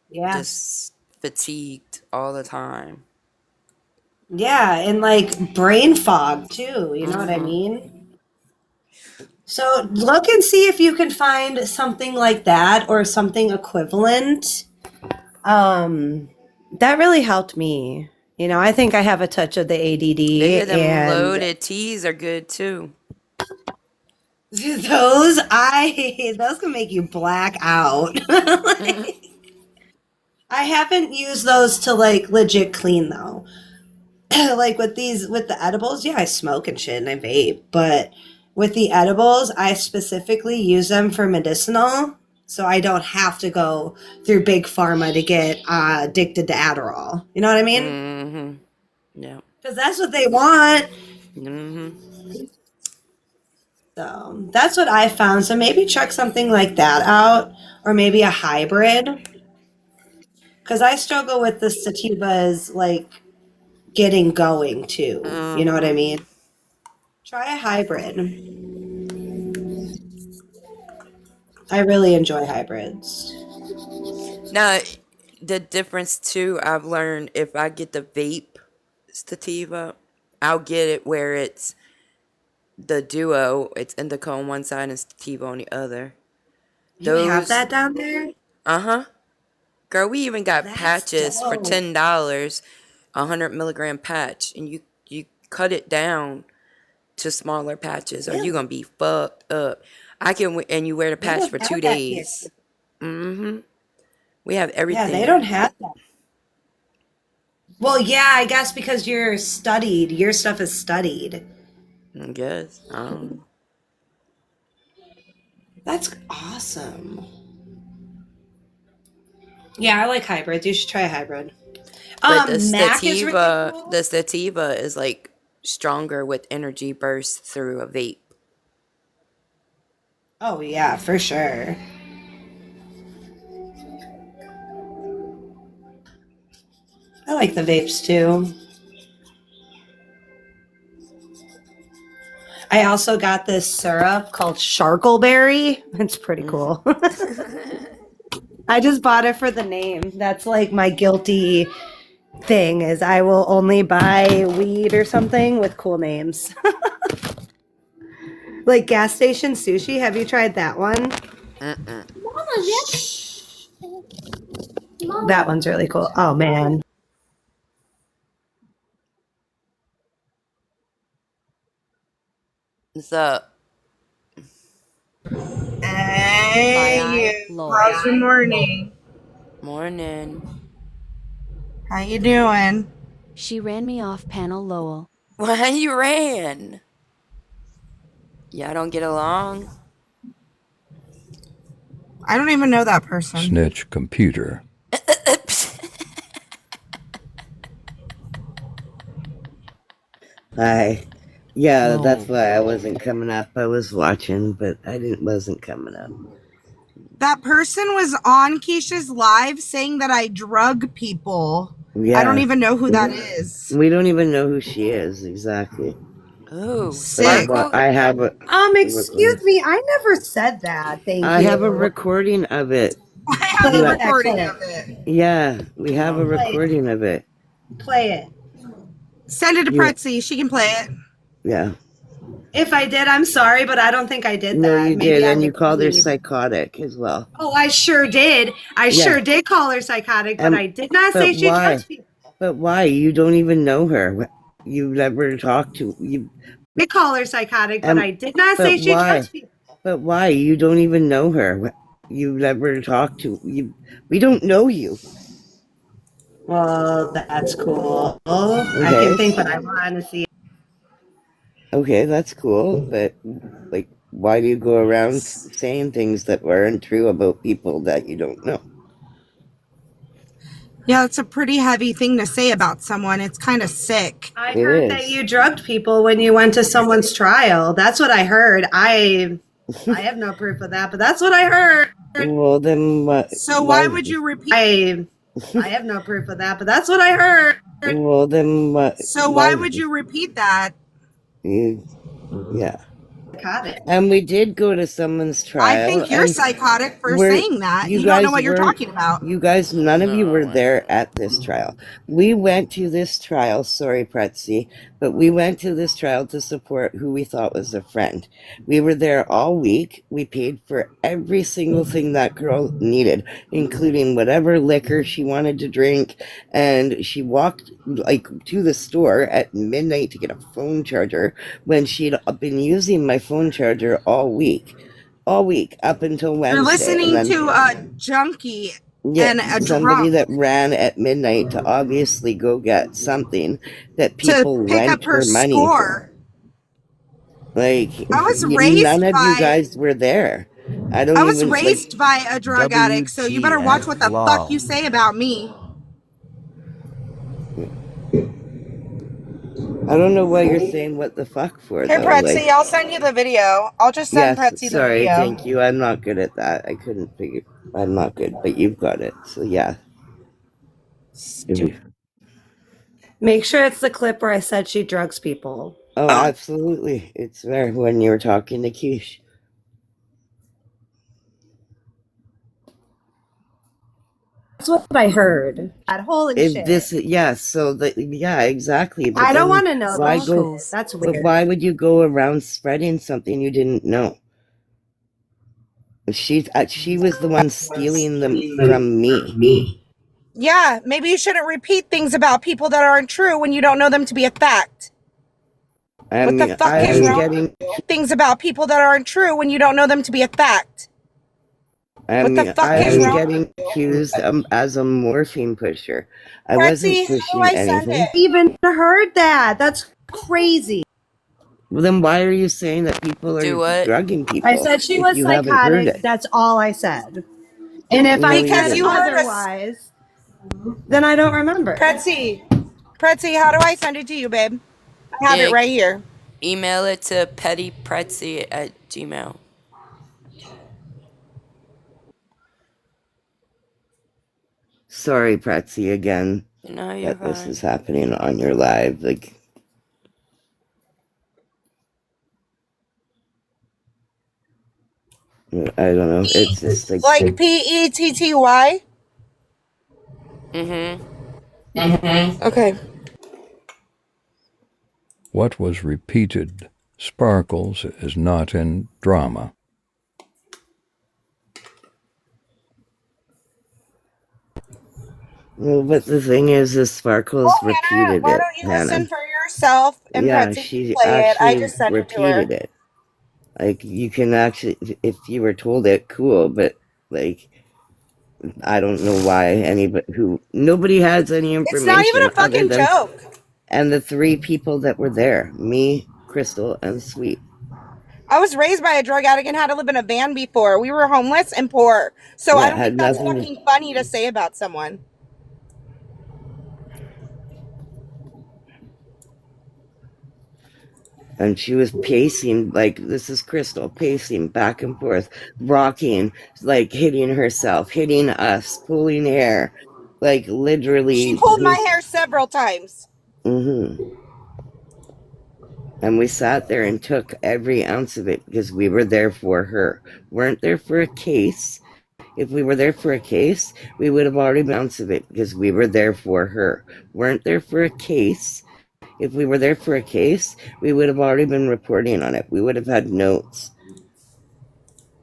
yeah, just fatigued all the time. yeah, and like brain fog too. You know what I Mm-hmm. mean? So look and see if you can find something like that or something equivalent. Um, that really helped me. I think I have a touch of the Yeah, ADD, them and loaded teas are good too. those can make you black out. Mm-hmm. I haven't used those to like legit clean though. Like with the edibles, yeah, I smoke and shit and I vape, but with the edibles, I specifically use them for medicinal, so I don't have to go through big pharma to get addicted to Adderall. You know what I mean? Mm-hmm. Yeah. Because that's what they want. Mm-hmm. So that's what I found. So maybe check something like that out, or maybe a hybrid. Because I struggle with the sativas, like getting going too. You know what I Mm-hmm. mean? Try a hybrid. I really enjoy hybrids. Now, the difference too, I've learned if I get the vape sativa, I'll get it where it's the duo, it's indica on one side and sativa on the other. You have Those, that down there? uh-huh. Girl, we even got That's patches for dope. $10, 100 milligram patch, and you cut it down to smaller patches, or you're Really? gonna be fucked up. And you wear the They patch don't for have 2 that here. days. Mm-hmm. We have Yeah, they everything. don't have that. Well, yeah, I guess because you're studied. Your stuff is studied. I guess. That's awesome. Yeah, I like hybrids. You should try a hybrid. But Mac is really cool. the sativa is like stronger with energy bursts through a vape. Oh yeah, for sure. I like the vapes too. I also got this syrup called Sharkleberry. It's pretty cool. I just bought it for the name. That's like my guilty thing is I will only buy weed or something with cool names. Like gas station sushi. Have you tried that one? Mm-mm. That one's really cool. Oh man. What's up? Hey, how's your morning? Morning. How you doing? She ran me off, Panel Lowell. Why you ran? Y'all don't get along? I don't even know that person. Snitch computer. Hi. Yeah, that's why I wasn't coming up. I was watching, but wasn't coming up. That person was on Keisha's live saying that I drug people. Yeah. I don't even know who that is. We don't even know who she is exactly. Oh, Sick. I have a. Excuse me, I never said that. Thank I you. have a recording of it. I have Play a that recording clip. of it. Yeah, we have a recording of it. Play it. Send it to You- Pretzi. She can play it. Yeah. If I did, I'm sorry, but I don't think I did No, that. you Maybe did, I and you called her agreed. psychotic as well. Oh, I sure did. I Yeah. sure did call her psychotic, but I did not say But she why? drugs people. But why? You don't even know her. You never talked to you. I did call her psychotic, but I did not say But she why? drugs people. But why? You don't even know her. You never talked to you. We don't know you. Well, that's cool. I Okay. can think what I want to see. Okay, that's cool, but like, why do you go around saying things that weren't true about people that you don't know? Yeah, it's a pretty heavy thing to say about someone. It's kind of sick. I heard that you drugged people when you went to someone's trial. That's what I heard. I have no proof of that, but that's what I heard. Well, then what? So why would you repeat? I have no proof of that, but that's what I heard. Well, then what? So why would you repeat that? Yeah. Psychotic. And we did go to someone's trial. I think you're and psychotic for we're- saying that. you You don't know guys what you're weren't- talking about. You guys, none of you were there at this trial. We went to this trial, sorry, Pretzi, but we went to this trial to support who we thought was a friend. We were there all week. We paid for every single thing that girl needed, including whatever liquor she wanted to drink. And she walked like to the store at midnight to get a phone charger when she'd been using my phone charger all week up until Wednesday. You're listening and then, to a junkie and a somebody drunk that ran at midnight to obviously go get something that people to pick lent up her her money score. for. Like, I was raised none of you by- guys were there. I don't I was even raised by a drug addict, so you better watch what the fuck you say about me. I don't know why you're saying what the fuck for. Here, though. Pretzi, Like, I'll send you the video. I'll just send yes, Pretzi the sorry, video. thank you. I'm not good at that. I couldn't figure. I'm not good, but you've got it. So yeah. Make sure it's the clip where I said she drugs people. Oh, absolutely. It's there when you were talking to Keish. That's what I heard. Holy If shit. this, yeah, exactly. But I don't then want to know why that go? shit. That's But weird. why would you go around spreading something you didn't know? She was the one stealing them from me. Yeah, maybe you shouldn't repeat things about people that aren't true when you don't know them to be a fact. I What mean, the fuck I is was wrong getting. with you? Things about people that aren't true when you don't know them to be a fact. I What the mean, fuck I is was wrong getting accused as a morphine pusher. I Pretzi, wasn't how do pushing I send anything. it? Even heard that. That's crazy. Well, then why are you saying that people Do are what? drugging people? I said she if was you haven't heard psychotic. it? That's all I said. And if I Because said you heard us. otherwise, then I don't remember. Pretzi, how do I send it to you, babe? I have it right here. Email it to pettypretzi@gmail. Sorry, Pretzi, again. No, you're That this fine. is happening on your live. Like, I don't know. It's just Like Petty? Okay. What was repeated sparkles is not in drama. Well, but the thing is Sparkles repeated Why it, don't you Hannah. listen for yourself and Yeah, Pretzi she can play it? I actually just sent it to her. repeated it. Like, you can actually, if you were told it, cool, but, like, I don't know why nobody has any information. It's not even a fucking joke. And the three people that were there, me, Crystal, and Sweet. I was raised by a drug addict and had to live in a van before. We were homeless and poor. So I Yeah, don't had think that's nothing to- fucking funny to say about someone. And she was pacing, like, this is Crystal, pacing back and forth, rocking, like hitting herself, hitting us, pulling hair, like literally. She pulled my hair several times. Mm-hmm. And we sat there and took every ounce of it because we were there for her. Weren't there for a case. If we were there for a case, we would have already been ounce of it because we were there for her. Weren't there for a case. If we were there for a case, we would have already been reporting on it. We would have had notes.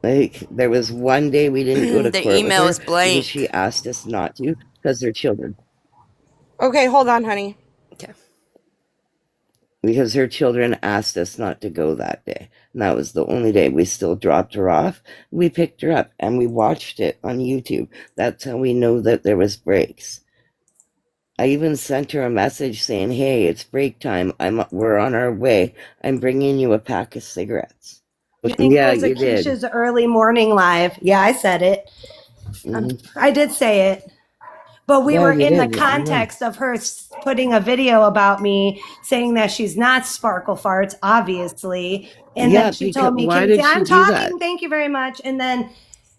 Like, there was one day we didn't go to The court with email her is blank. because she asked us not to because they're children. Okay, hold on, honey. Okay. Because her children asked us not to go that day. And that was the only day. We still dropped her off. We picked her up and we watched it on YouTube. That's how we know that there was breaks. I even sent her a message saying, hey, it's break time. We're on our way. I'm bringing you a pack of cigarettes. You think Yeah, it was you did. Akeisha's early morning live? Yeah, I said it. I did say it. But we Yeah, were you in the did. context of her putting a video about me saying that she's not Sparkle Farts, obviously. And Yeah, then she because told me, why did she I'm do talking, that? thank you very much. And then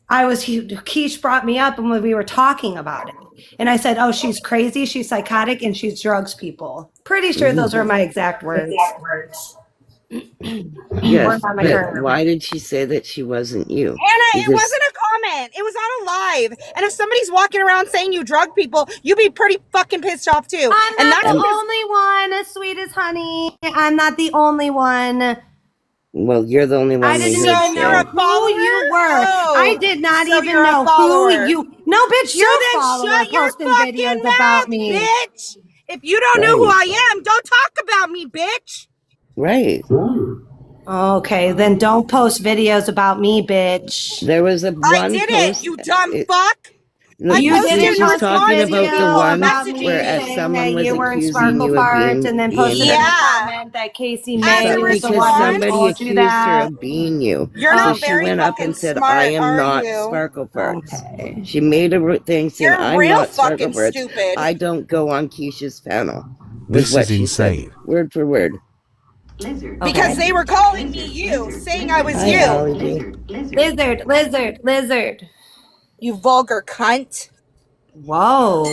Keish brought me up and we were talking about it. And I said, oh, she's crazy, she's psychotic, and she drugs people. Pretty sure those were my exact words. Yes, Word on the but curb. why did she say that she wasn't you? Hannah, it wasn't a comment. It was on a live. And if somebody's walking around saying you drug people, you'd be pretty fucking pissed off too. I'm not the only one, as sweet as honey. I'm not the only one. Well, you're the only one I we didn't heard even know who you were. I did not So even you're a know who follower. you. No, bitch, So you're a then follower shut your posting fucking videos mouth, about me. bitch. If you don't know who I am, don't talk about me, bitch. Right. Okay, then don't post videos about me, bitch. There was a I one did post. it, you dumb fuck. No, You didn't she's post a talking video about the one about me where saying someone that was you weren't accusing Sparkle you of Farts and then posted in the comment that Casey May was the because one who somebody told you accused her that. of being you. You're So not she very went up fucking and said, smart, I am are not you? Sparkle Farts. She made a thing saying, You're I'm real not Sparkle fucking Farts. stupid. I don't go on Keisha's panel. Was This what is she insane. said, word for word. Because they were calling me you, saying I was Hi, you. Allie. Lizard. You vulgar cunt. Whoa.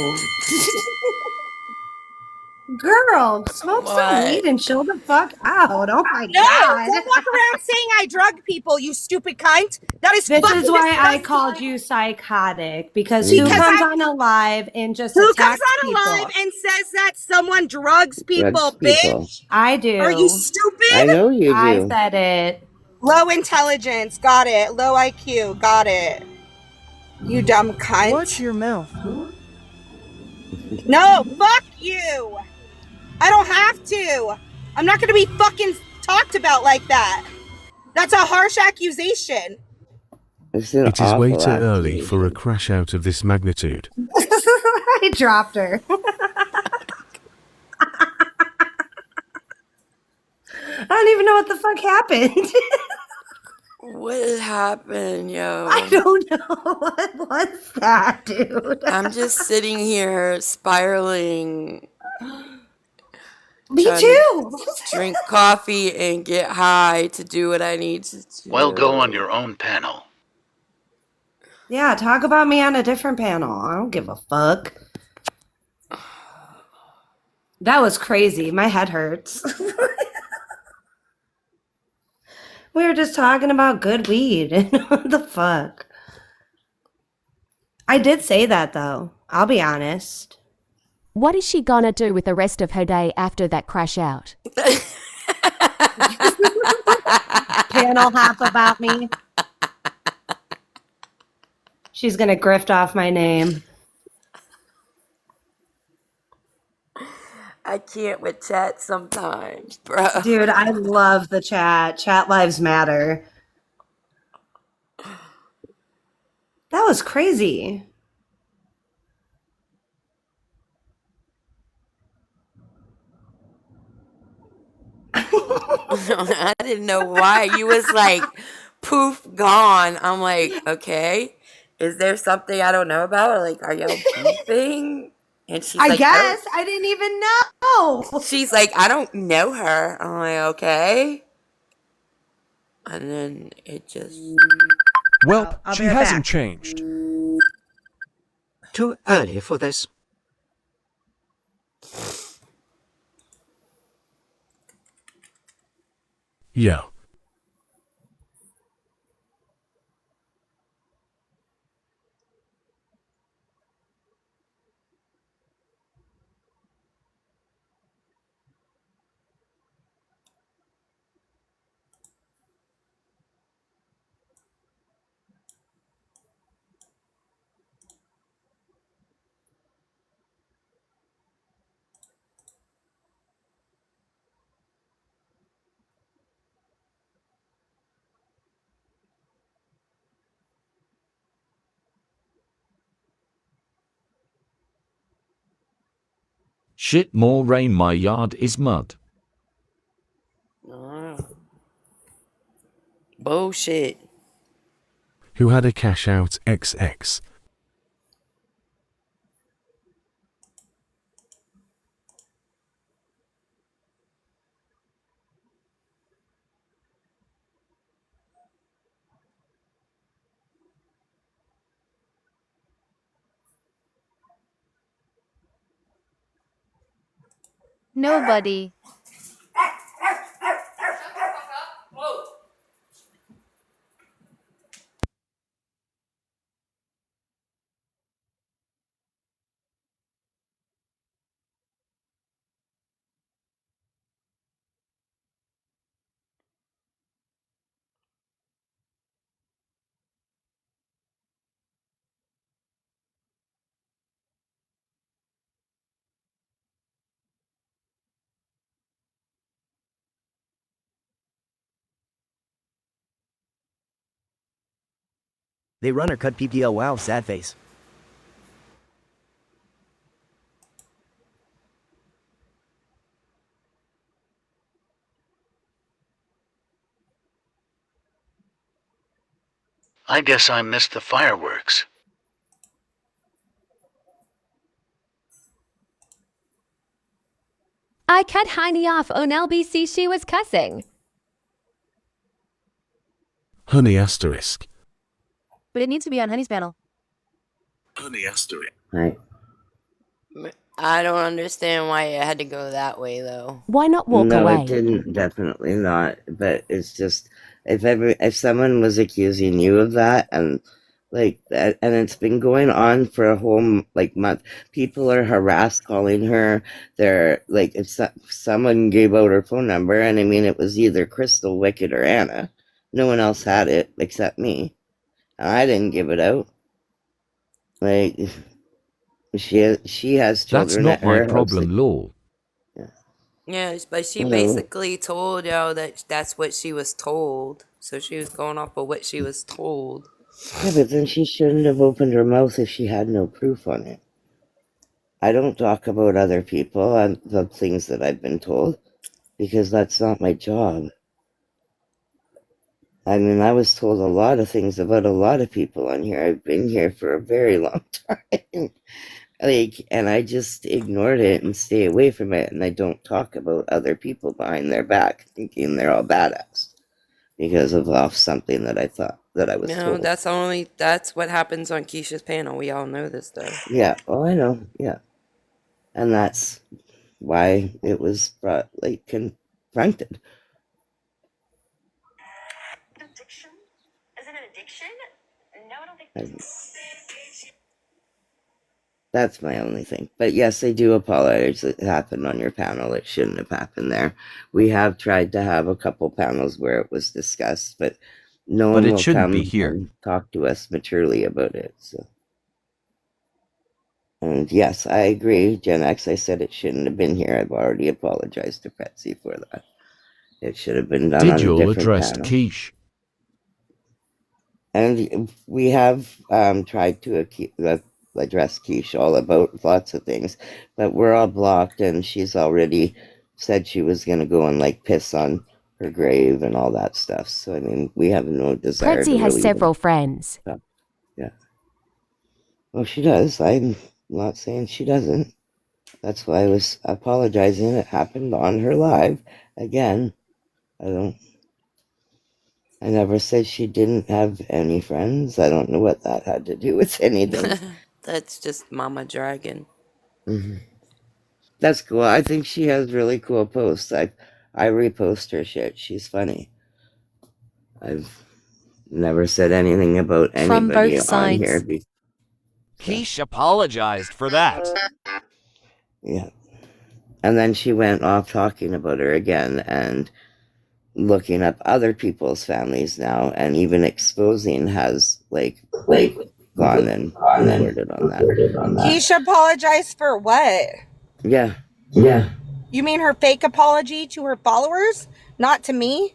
Girl, smoke some weed and chill the fuck out. Oh my No, God. don't walk around saying I drug people, you stupid cunt. That is This fucking is why I disgusting. called you psychotic, because who Because comes on a live and just who comes attacks on a people? live and says that someone drugs people, Drugs people. bitch? I do. Are you stupid? I know you I do. said it. Low intelligence, got it. Low IQ, got it. You dumb cunt. Watch your mouth. No, fuck you. I don't have to. I'm not gonna be fucking talked about like that. That's a harsh accusation. It's an It is way awful too early accusation. for a crash out of this magnitude. I dropped her. I don't even know what the fuck happened. What happened, yo? I don't know. What was that, dude? I'm just sitting here spiraling. Me trying too. to drink coffee and get high to do what I need to do. Well, go on your own panel. Yeah, talk about me on a different panel. I don't give a fuck. That was crazy. My head hurts. We were just talking about good weed. What the fuck? I did say that, though. I'll be honest. What is she gonna do with the rest of her day after that crash out? Panel hop about me. She's gonna grift off my name. I can't with chat sometimes, bro. Dude, I love the chat. Chat lives matter. That was crazy. I didn't know why. You was like, poof, gone. I'm like, okay. Is there something I don't know about? Or like, are y'all beefing? And she's I like, guess I didn't even know. she's like, I don't know her. I didn't even know. She's like, I don't know her. I'm like, okay. And then it just. Welp, I'll she be right hasn't back. changed. Too early for this. Yeah. Shit, more rain, my yard is mud. Bullshit. Who had a cash out XX? Nobody. They run or cut PPL. Wow, sad face. I guess I missed the fireworks. I cut Heiny off on LBC. She was cussing. Honey asterisk. But it needs to be on Honey's panel. Honey asterisk. Right. I don't understand why it had to go that way, though. Why not walk No, away? it didn't. Definitely not. But it's just if someone was accusing you of that and like that, and it's been going on for a whole like month. People are harassed calling her. They're like, if someone gave out her phone number, and I mean, it was either Crystal, Wicked, or Anna. No one else had it except me, and I didn't give it out. Like she has That's children not at her my house. problem, lol. Yes, but she Whatever. basically told y'all that that's what she was told. So she was going off of what she was told. Yeah, but then she shouldn't have opened her mouth if she had no proof on it. I don't talk about other people and the things that I've been told because that's not my job. I mean, I was told a lot of things about a lot of people on here. I've been here for a very long time. And I just ignored it and stay away from it. And I don't talk about other people behind their back thinking they're all badass because of something that I thought that I was No, told. that's what happens on Keisha's panel. We all know this, though. Yeah, well, I know, yeah. And that's why it was brought, like, confronted. Addiction? Is it an addiction? No, I don't think And that's my only thing. But yes, I do apologize. It happened on your panel. It shouldn't have happened there. We have tried to have a couple panels where it was discussed, but no But one it will shouldn't be come here. and talk to us maturely about it. So, and yes, I agree, Gen X. I said it shouldn't have been here. I've already apologized to Pretzi for that. It should have been done Did on a y'all different address panel. Keish? And we have tried to address Keish all about lots of things, but we're all blocked, and she's already said she was going to go and like piss on her grave and all that stuff. So I mean, we have no desire to Pretzi has really several friends. Yeah. Well, she does. I'm not saying she doesn't. That's why I was apologizing. It happened on her live. Again, I never said she didn't have any friends. I don't know what that had to do with anything. That's just Mama Dragon. That's cool. I think she has really cool posts. I repost her shit. She's funny. I've never said anything about From anybody both on here. sides. Keish apologized for that. Yeah. And then she went off talking about her again and looking up other people's families now, and even exposing has gone and reported on that. Keisha apologized for what? Yeah. You mean her fake apology to her followers, not to me?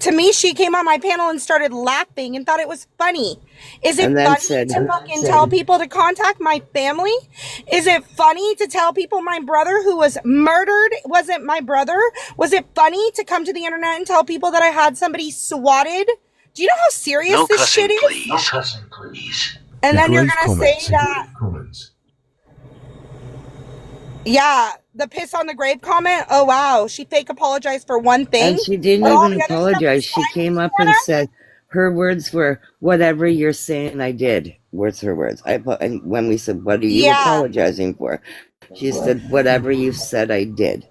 To me, she came on my panel and started laughing and thought it was funny. Is it funny to fucking tell people to contact my family? Is it funny to tell people my brother who was murdered wasn't my brother? Was it funny to come to the internet and tell people that I had somebody swatted? Do you know how serious this shit is? No cussing, please. And then you're gonna say that. Yeah, the piss on the grave comment. Oh wow, she fake apologized for one thing. And she didn't even apologize. She came up and said her words were, "Whatever you're saying, I did." What's her words? And when we said, "What are you apologizing for?" She said, "Whatever you said, I did."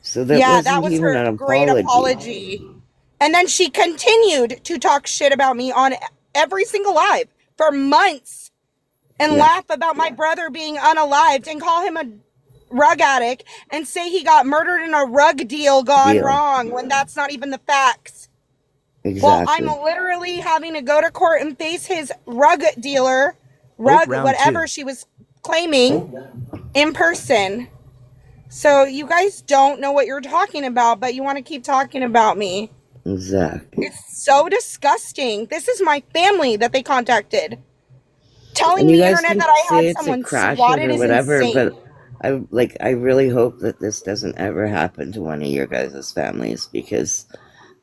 So that wasn't even an great apology. And then she continued to talk shit about me on every single live for months and laugh about my brother being unalived and call him a rug addict and say he got murdered in a rug deal gone wrong when that's not even the facts. Exactly. Well, I'm literally having to go to court and face his rug dealer, whatever she was claiming, in person. So you guys don't know what you're talking about, but you want to keep talking about me. Exactly. It's so disgusting. This is my family that they contacted. Telling And you the guys internet can that I say had it's a someone crash swatted or is whatever, insane. but I really hope that this doesn't ever happen to one of your guys' families, because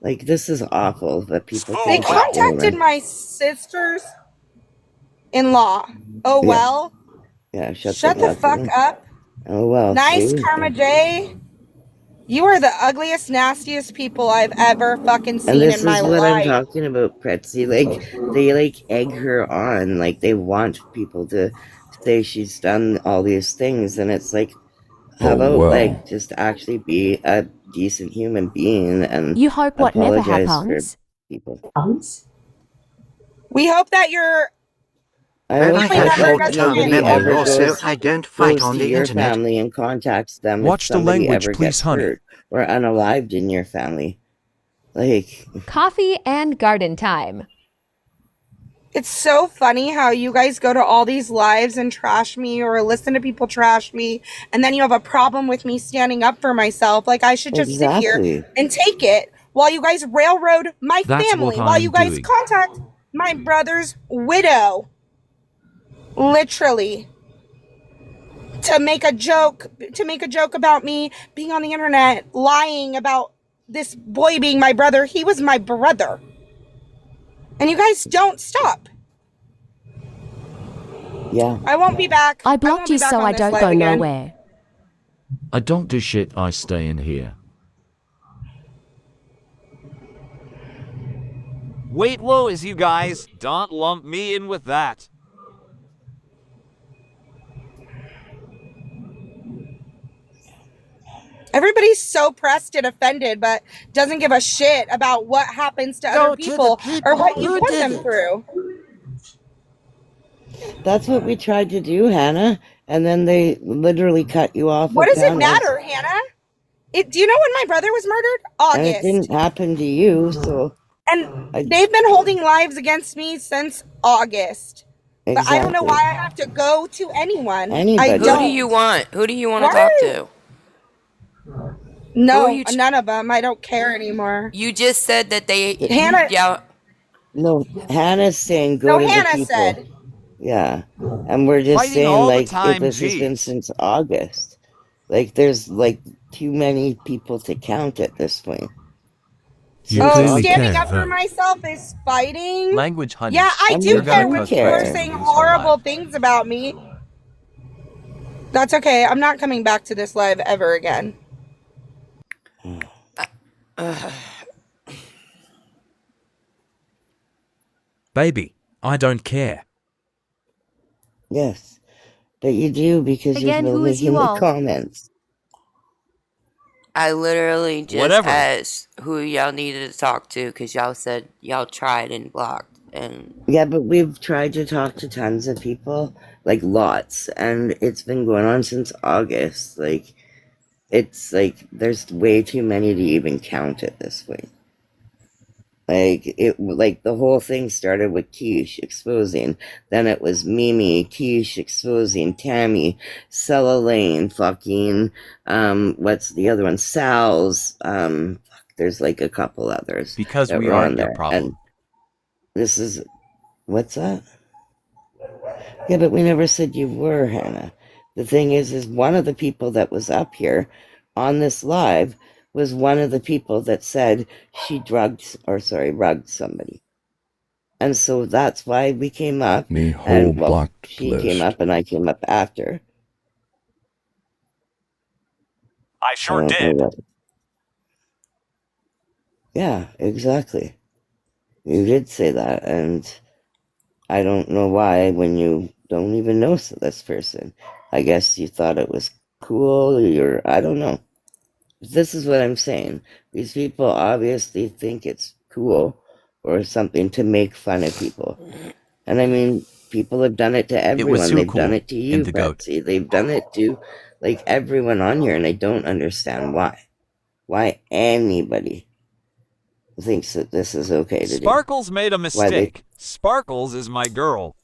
this is awful that people They think contacted my sisters-in-law. Oh well. Yeah, Shut the fuck up. Oh well. Nice see? Karma J. You are the ugliest, nastiest people I've ever fucking And seen this in my is what I'm life. talking about, Pretzi. They egg her on. They want people to say she's done all these things, and it's how about just actually be a decent human being and You hope what never apologize for happens. people. We hope that you're I hope that nobody ever I don't fight goes on to the your internet. family and contacts them Watch if the somebody language, ever please, gets honey. hurt or unalived in your family. Coffee and garden time. It's so funny how you guys go to all these lives and trash me or listen to people trash me, and then you have a problem with me standing up for myself. I should just sit here and take it while you guys railroad my That's family, what while I'm you guys doing. contact my brother's widow. Literally. To make a joke about me being on the internet, lying about this boy being my brother. He was my brother. And you guys don't stop. Yeah. I won't be back. I blocked you so I don't go nowhere. I don't do shit, I stay in here. Wait low as you guys. Don't lump me in with that. Everybody's so pressed and offended, but doesn't give a shit about what happens to other people or what you put them through. That's what we tried to do, Hannah, and then they literally cut you off. What does it matter, Hannah? Do you know when my brother was murdered? August. And it didn't happen to you, so. And they've been holding lives against me since August. But I don't know why I have to go to anyone. I don't. Who do you want? Who do you want to talk to? No, none of them. I don't care anymore. You just said that they. Hannah. No, Hannah's saying go to Hannah the people. said. Yeah, and we're just Fighting saying all the time, this has been since August. There's too many people to count at this point. Standing up for myself is fighting. Language, honey. Yeah, I do care when people are care. saying horrible things about me. That's okay. I'm not coming back to this live ever again. Baby, I don't care. Yes, but you do because you're Again, who is making you the all? comments. I literally just Whatever. asked who y'all needed to talk to because y'all said y'all tried and blocked. And Yeah, but we've tried to talk to tons of people, like lots, and it's been going on since August. Like, it's like there's way too many to even count at this point. Like the whole thing started with Quiche exposing, then it was Mimi, Quiche exposing, Tammy, Cella Lane, fucking, what's the other one? Sal's, there's like a couple others Because that we were on aren't your there, problem. and this is, what's that? Yeah, but we never said you were, Hannah. The thing is one of the people that was up here on this live was one of the people that said she rugged somebody. And so that's why we came up. Me whole And, well, blocked she came list. up and I came up after. I sure did. Yeah, exactly. You did say that, and I don't know why when you don't even know this person. I guess you thought it was cool, or I don't know. This is what I'm saying. These people obviously think it's cool or something to make fun of people. And I mean, people have done it to everyone. too They've done cool. it to you, Indigo. Betsy. They've done it to, like, everyone on here, and I don't understand why. Why anybody thinks that this is okay to do. Sparkles made a mistake. Sparkles is my girl.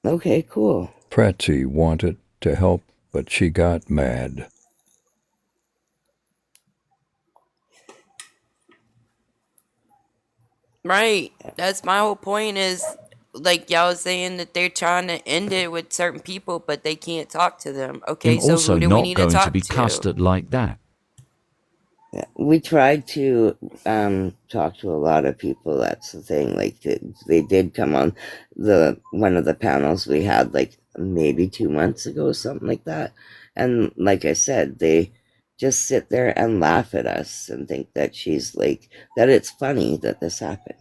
Okay, cool. Pretzi wanted to help, but she got mad. right, that's my whole point. Is like y'all was saying that they're trying to end it with certain people, but they can't talk to them. Okay, I'm so also who do we not need to going to talk be to? custard like that. Yeah, we tried to talk to a lot of people. That's the thing. Like they did come on one of the panels we had like maybe 2 months ago, something like that. And like I said, they just sit there and laugh at us and think that she's like that. It's funny that this happened.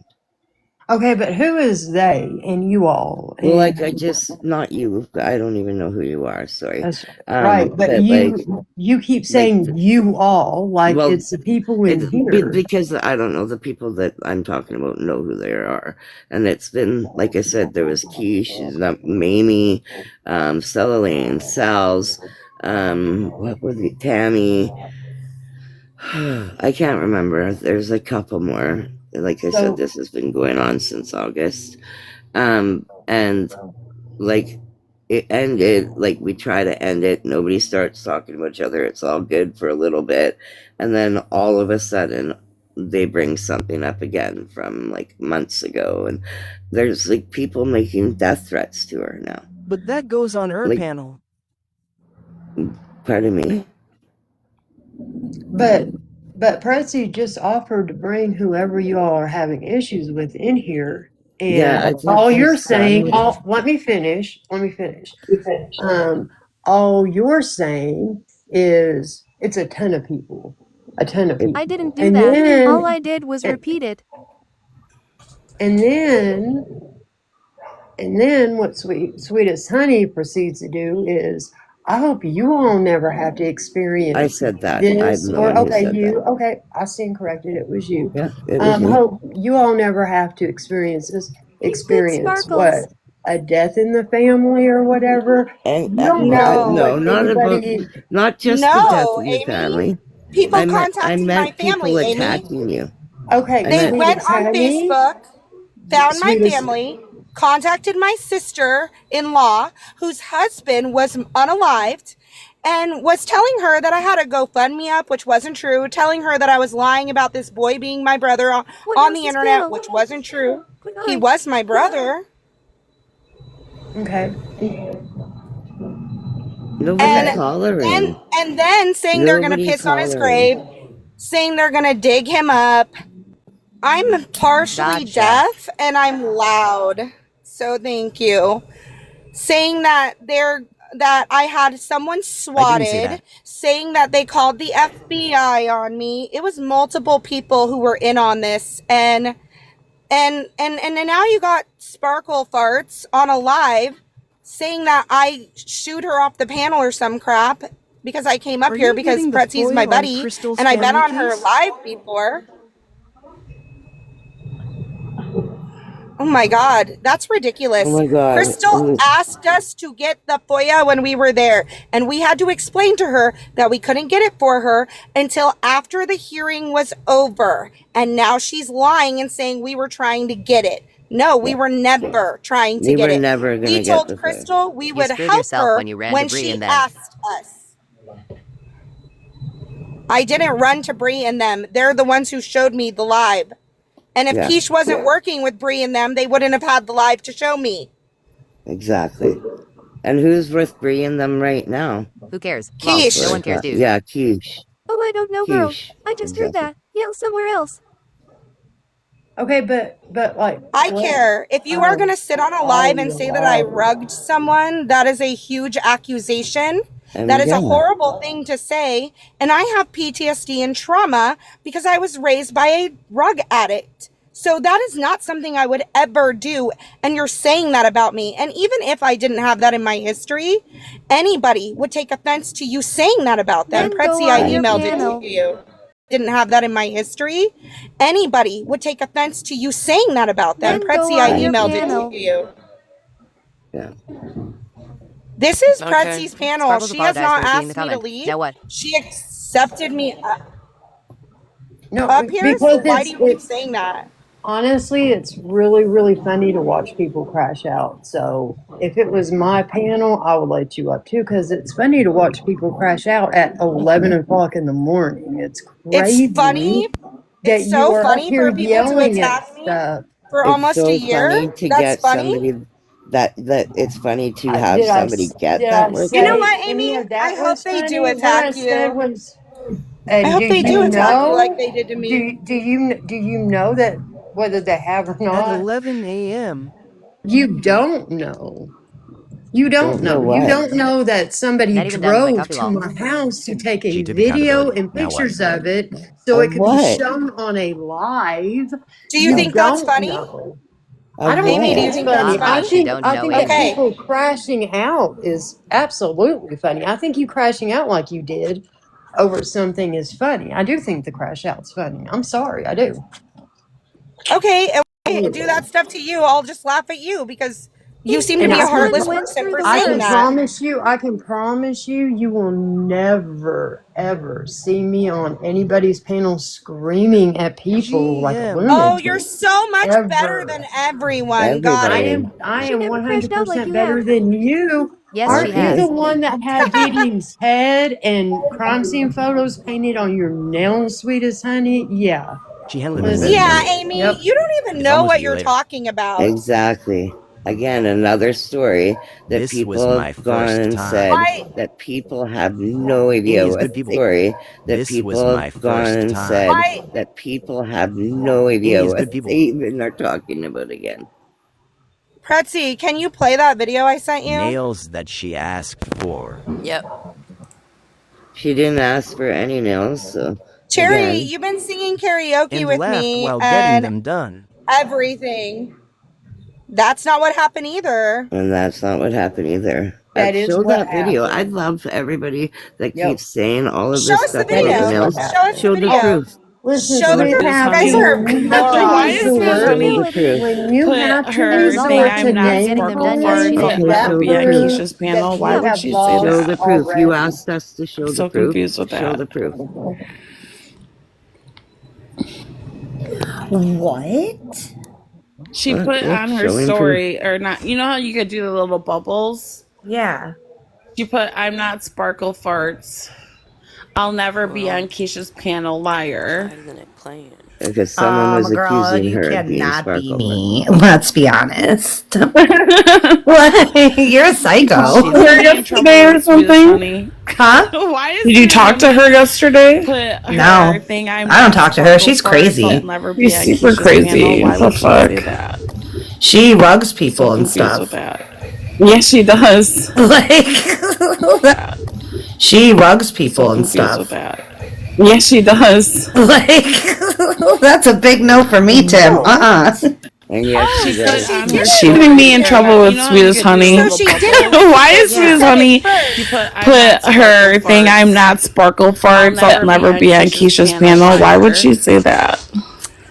Okay, but who is they and you all? Well, like And I just not you. I don't even know who you are. Sorry. that's right, but you keep saying you all like well, it's the people in here. because I don't know, the people that I'm talking about know who they are, and it's been like I said, there was Quiche, Mamie, Celine, Sal's, what were the Tammy? I can't remember. There's a couple more. Like I said, this has been going on since August, and like it ended, like we try to end it, nobody starts talking to each other, it's all good for a little bit, and then all of a sudden they bring something up again from like months ago, and there's like people making death threats to her now. But that goes on her panel. Pardon me? But Pretzi just offered to bring whoever you all are having issues with in here. And yeah, all you're saying, let me finish. All you're saying is it's a ton of people. A ton of people. I didn't do that. All I did was repeat it. And then what Sweetest Honey proceeds to do is, I hope you all never have to experience I said that. this. I'm the one who said that. Okay, I stand corrected. It was you. Yeah, it was me. Hope you all never have to experience this. Experience what? A death in the family or whatever. And no, not just the death in the family. People I contacting meant my family, people Amy. attacking you. Okay, They went on Facebook, found my family, contacted my sister-in-law, whose husband was unalived, and was telling her that I had a GoFundMe up, which wasn't true, telling her that I was lying about this boy being my brother on the internet, which wasn't true. He was my brother. Okay. Nobody's hollering. And then saying they're going to piss on his grave, saying they're going to dig him up. I'm partially deaf and I'm loud. So thank you. Saying that they're that I had someone swatted, saying that they called the FBI on me. It was multiple people who were in on this, and now you got Sparkle Farts on a live saying that I shoot her off the panel or some crap because I came up here because Pretzi's my buddy and I've been on her live before. Oh my God, that's ridiculous. Oh my God. Crystal asked us to get the FOIA when we were there, and we had to explain to her that we couldn't get it for her until after the hearing was over. And now she's lying and saying we were trying to get it. No, we were never trying to get it. We were never going to We get told the Crystal we You would screwed help yourself her when you ran when to Bree she and them. asked us. I didn't run to Bree and them. They're the ones who showed me the live. And if Keish wasn't working with Bree and them, they wouldn't have had the live to show me. Exactly. And who's with Bree and them right now? Who cares? Keish. Well, no one cares, dude. Yeah, Keish. Oh, I don't know, girl. Keish. I just heard that. Yell somewhere else. Okay, but like I care. If you are going to sit on a live and say that I rugged someone, that is a huge accusation. That is a horrible thing to say. And I have PTSD and trauma because I was raised by a rug addict. So that is not something I would ever do. And you're saying that about me. And even if I didn't have that in my history, anybody would take offense to you saying that about them. Pretzi, I emailed it to you. Didn't have that in my history, anybody would take offense to you saying that about them. Pretzi, I emailed it to you. Yeah. This is Okay. Pretzi's panel. Sparkles She has not apologized for being asked the me to comment. leave. Now what? She accepted me no, up here. So because why do you keep saying that? honestly, it's really, really funny to watch people crash out. So if it was my panel, I would let you up too, because it's funny to watch people crash out at 11 o'clock in the morning. It's crazy. It's funny. That It's so you are funny up here for people to yelling attack at me stuff. for It's almost so a year. funny to That's get funny. somebody that it's funny to have Did I somebody s- get did that I work. You know say what, any Amy? of that I hope was they do funny? What I attack said you. was, I and hope do they do you attack you like know? they did to me. Do you know that whether they have or At not? 11 a.m. You don't know. You don't Don't know know. You what. don't know that somebody Not even done with my drove coffee to wall. my house to take a She took video accountability. and Now what? pictures of it so Of it could be what? shown on a live. Do you think that's funny? Know. I Of don't Amy, think do you what? it's think that's funny. Uh-uh, funny? she don't I know, think that Amy. Okay. people crashing out is absolutely funny. I think you crashing out like you did over something is funny. I do think the crash out's funny. I'm sorry, I do. Okay, if I do that stuff to you, I'll just laugh at you because you seem to And be a I heartless can, person for I saying can that. promise you, you will never, ever see me on anybody's panel screaming at people like a GM. Oh, lunatic. you're so much better Ever. than everyone. Got Everybody. it. I She am never crashed out like 100% you better have. than you. Yes, she Aren't you the has. one that had Didi's head and crime scene photos painted on your nails, sweetest honey? Yeah. She handled it Listen. better than Yeah, me. Amy, Yep. you don't even It's know almost a what year you're later. talking about. Exactly. Again, another story that This people was my have gone first and time. said Why? that people have no idea Amy is what good people. story that This was people my have gone first and time. said Why? that people have no idea Amy is what good people. they even are talking about again. Pretzi, can you play that video I sent you? Nails that she asked for. Yep. She didn't ask for any nails, so Cherry, again, you've been singing karaoke And with laughed me while getting and them done. everything. That's not what happened either. and that's not what happened either. That is Show what that video. I happened. love everybody that Yep. keeps saying all of Show this us the stuff That about the video. is what nails. Show us happened. the Show the video. proof. Listen, Show the sweet proof. You happy, guys are when you morons. have to Show me the resort, proof. when you Put have to her resort saying to I'm not name Getting them done, Sparkle yes, she Fart did. to Okay, ever show be the on proof. Keisha's panel. Why you would have she say lost Show the that? proof. You already. asked us to show I'm the so proof. confused with Show that. the proof. What? She put Look, on her showing proof. story, or not, you know how you could do the little bubbles? Yeah. She put, I'm not Sparkle Farts. I'll never be on Keisha's panel, liar. Why isn't it playing? Because someone was Girl, accusing you her of being cannot be Sparkle. me. Let's be honest. What? You're a psycho. She's getting in trouble Yesterday or with something? Honey. Huh? Why is Did you talk to her yesterday? Put her No. thing, I'm I don't not talk to her. Sparkle She's Farts, crazy. I'll never be She's on super Keisha's crazy. panel. Why What the would she fuck? say that? She rugs people So and confused stuff. with that. Yes, she does. Like, she rugs people So and confused stuff. with that. Yes, she does. Like, that's a big no for me, Tim. And yes, Oh, she She does. put on her story. Getting me in trouble with Sweetest Honey. So she didn't. Why is She Sweetest said Honey it first. put her thing? I'm not Sparkle Farts. I'll never be on Keisha's panel. Why would she say that?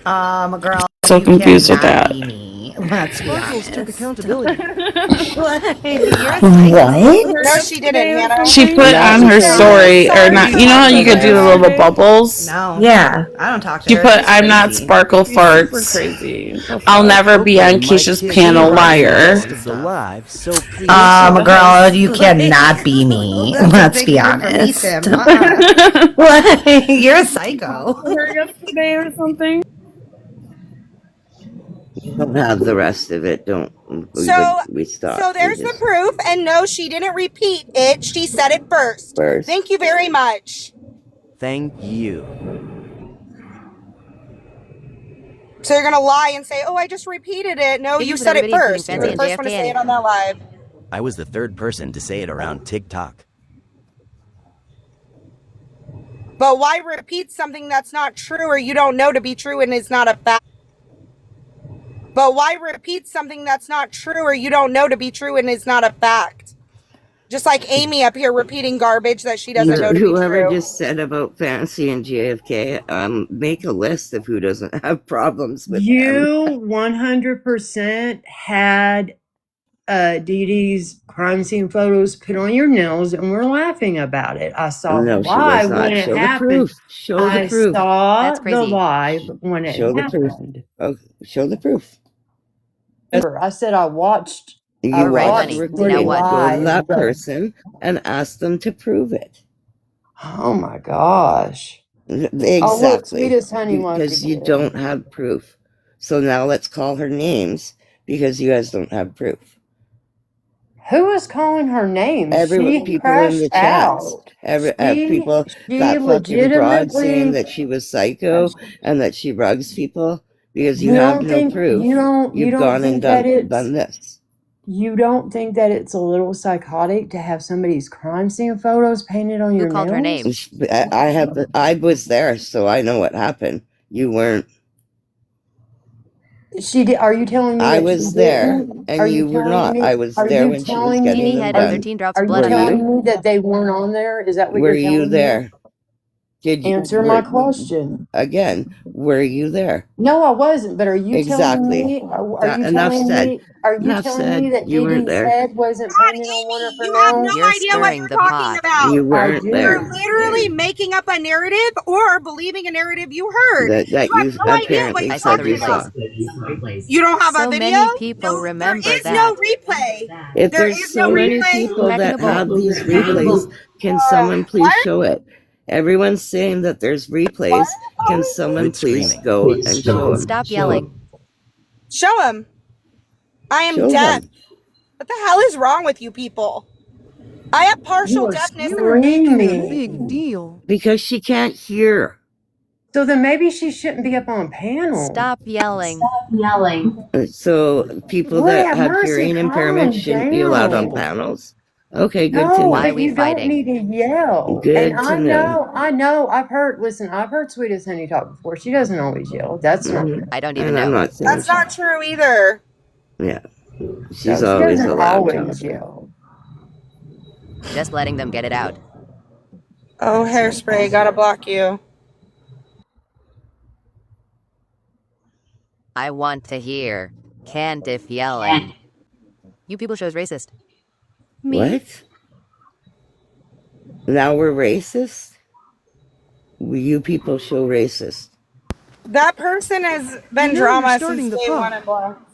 Girl, So you confused with cannot that. be me. Let's be Sparkles took honest. accountability. You're a What? No, she didn't, Hannah. She put Not on her because story, or Sorry not. for You know how what you could do the last. little bubbles. No. Yeah. I don't talk to She her. put, She's "I'm not crazy. Sparkle She's super Farts. crazy. I'll never be Okay, on Mike Keisha's Tibbs panel." runs the Liar. rest of the live, so please. Girl, you cannot be me. Let's be honest. What? You're a psycho. Yesterday or something. You don't have the rest of it. Don't. We stopped. So there's the proof, and no, she didn't repeat it. She said it first. Thank you very much. Thank you. So you're gonna lie and say, "Oh, I just repeated it." No, Issues you with said it everybody, including first. You were Fancy the and first one to JFK. say it on that live. I was the third person to say it around TikTok. But why repeat something that's not true or you don't know to be true and is not a fact? But why repeat something that's not true or you don't know to be true and is not a fact? Just like Amy up here repeating garbage that she doesn't know to be Whoever true. just said about Fancy and JFK, make a list of who doesn't have problems with them. You 100% had Dee Dee's crime scene photos put on your nails and we're laughing about it. I saw No, the she was live not. when it Show the happened. proof. Show the I proof. saw That's the crazy. live when it Show the proof. happened. Oh, show the proof. I said I watched. You I right, watch honey. the watched Now recording. what? Go to live, that but- person and ask them to prove it. Oh my gosh. Exactly. Sweetest Honey wants Because to you get it. don't have proof. So now let's call her names because you guys don't have proof. Who is calling her name? Everyone, She people in the crashed chats, out. people, She that fucking broad saying legitimately. that she was psycho and that she rugs people because you You have don't no think proof. you don't You've gone and think that done it's this. you don't think that it's a little psychotic to have somebody's crime scene photos painted on your called her name? nails? I was there, so I know what happened. You weren't. She did. Are you telling me I that was she there, didn't? and Are you you were telling not. me? I was Are there you when she was telling getting Amy me? them had Are done. you, 13 drops are of you blood on telling you. me that they weren't on there? Is that what Were you're you telling me? there? Did you Answer my question. again? Were you there? No, I wasn't. But are you Exactly. telling me? Are you Enough telling said. me? Are you Enough telling said. me that You Dee weren't Dee's there. head wasn't painted on one of her You have no nails? You're idea what stirring you're the talking pot. about. You I weren't do. there. You're literally making up a narrative or believing a narrative you heard. That You have you no idea what apparently you're I saw said the you replays. saw. You don't have So a video? many people No, remember there is that. no replay. If There there's is so no many replay. people Cracking that a bowl. have these replays, can someone please show it? Everyone's saying that there's replays. Can someone Quit please screaming. go and show them? Stop yelling. Show him. I am Show deaf. them. What the hell is wrong with you people? I have partial You are deafness. You were making a screaming. big deal. Because she can't hear. So then maybe she shouldn't be up on panel. Stop yelling. So people Lord that have have mercy, hearing calm impairment shouldn't be allowed on down. panels. Okay, good to No, Why know. are but we you don't fighting? need to yell. Good And to know. I know, I've heard Sweetest Honey talk before. She doesn't always yell. That's not true. I don't even And I'm know. not saying That's not true either. yeah. No, She's she always doesn't a loud always talker. yell. Just letting them get it out. Oh, hairspray, gotta block you. I want to hear Candiff yelling. You people show's racist. Me? What? Now we're racist? You people show racist. That person has been You know drama you're since starting day the pot. one and blocked.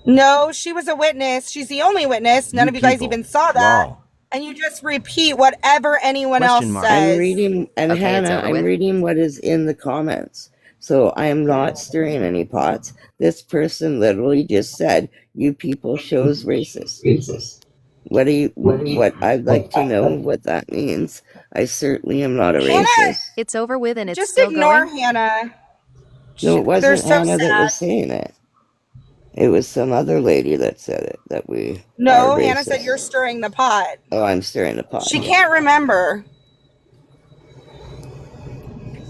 No, she was a witness. She's the only witness. None of you guys people. even saw that. Lol. And you just repeat whatever anyone Question else mark. says. I'm reading, and Okay, it's Hannah, over I'm with. reading what is in the comments. So I am not stirring any pots. This person literally just said, "You people shows racist." What I'd like to know what that means. I certainly am not a Hannah, racist. It's over with and it's just still ignore going. Hannah. No, it They're wasn't so Hannah that sad. was saying it. It was some other lady that said it, that we No, are Hannah said racist. you're stirring the pot. Oh, I'm stirring the pot. She can't remember.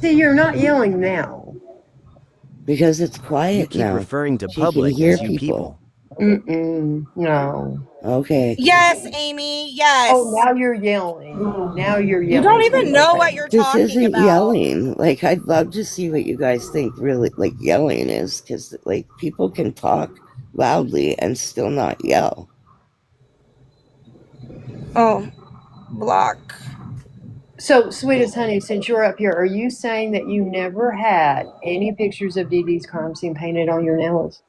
See, you're not yelling now. Because it's quiet You keep now. referring to She public can hear as you people. No. Okay. Yes, Amy. Yes. Oh, now you're yelling. Now you're yelling. You don't even know what you're This talking isn't about. yelling. Like, I'd love to see what you guys think really, like, yelling is. Because, like, people can talk loudly and still not yell. Oh, block. So, sweetest honey, since you're up here, are you saying that you never had any pictures of Dee Dee's crime scene painted on your nails?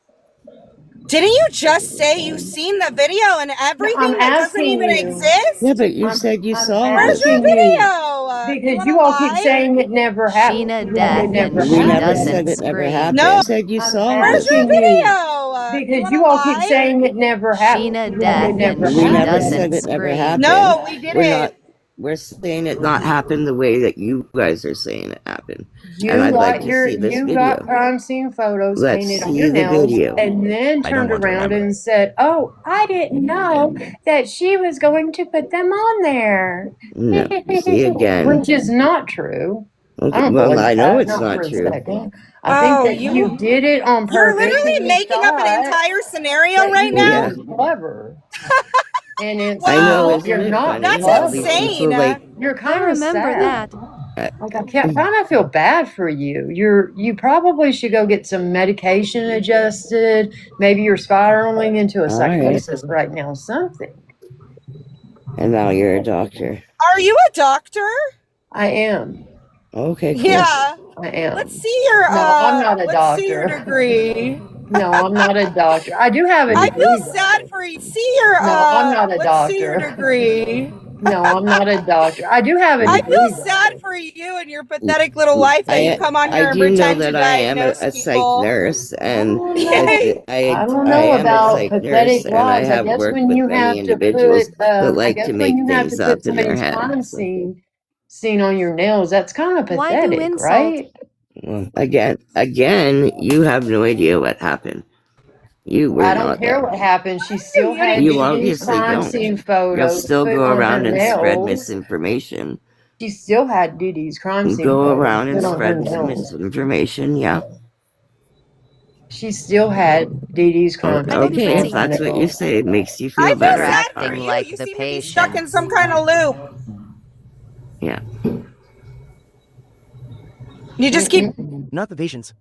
Didn't you just say you've seen the video and everything that doesn't even exist? Yeah, but you said you saw Where's it. your video? Because you all keep saying it never happened. Sheena deaf and We she never doesn't said it never scream. happened. No. You said you saw Where's it. your video? Because you all keep saying it never happened. Sheena deaf and We she never doesn't said it never scream. happened. No, we didn't. We're saying it not happened the way that you guys are saying it happened. You And I'd like got to see this you video. got crime scene photos Let's painted on see your the nails, video. and then I don't turned want to around remember. and said, "Oh, I didn't know that she was going to put them on there." No, see again. Which is not true. Okay, I don't well, believe I know that, it's not for a true. second. I think that you did it on purpose. You're literally and you making up an thought entire scenario that right you now. were clever. And it's I know, not, isn't you're it not funny how clever. these people, like, You're kind I of remember sad. that. Like, I can't kind of feel bad for you. You probably should go get some medication adjusted. Maybe you're spiraling into a All right. psychosis right now. Something. And now you're a doctor. Are you a doctor? I am. Okay, cool. Yeah. I am. Let's see your No, I'm not a let's see your doctor. degree. No, I'm not a doctor. I do have a I degree. feel sad for you. See your No, I'm not a let's see your doctor. degree. No, I'm not a doctor. I do have a I degree. feel sad for you and your pathetic little life that you come on here I and do know pretend to that I am diagnose a psych people. nurse, and I don't know I am a about psych nurse, pathetic and I lives. I have guess worked when with you many have to individuals put, that I like guess to when make you have to things put up in their somebody's head. crime scene on your nails, that's kind of Why do pathetic, insult? right? Well, again, you have no idea what happened. You were I don't not care there. what happened. She still had You Dee Dee's obviously crime don't. scene You'll photos still put go on her around and spread nails. misinformation. She still had Dee Dee's crime scene Go photos around and put on her spread some nails. misinformation, yeah. She still had Dee Dee's crime scene Okay, photos if on her that's what you nails. say, it makes you I feel feel better. sad for Acting you. like You the seem to be stuck in patient. some kind of loop. Yeah. You just keep. Not the patients.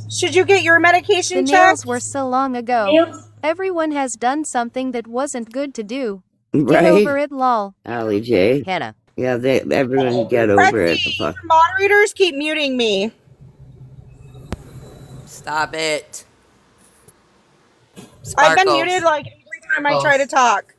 Should you get your The medication nails checked? were so long ago. Everyone has done something that wasn't good to do. Get Right? over it, lol. Allie J. Hannah. Yeah, everyone get over it. The fuck. Your moderators keep muting me. Stop it. I've been Sparkles. muted like every time I try to talk.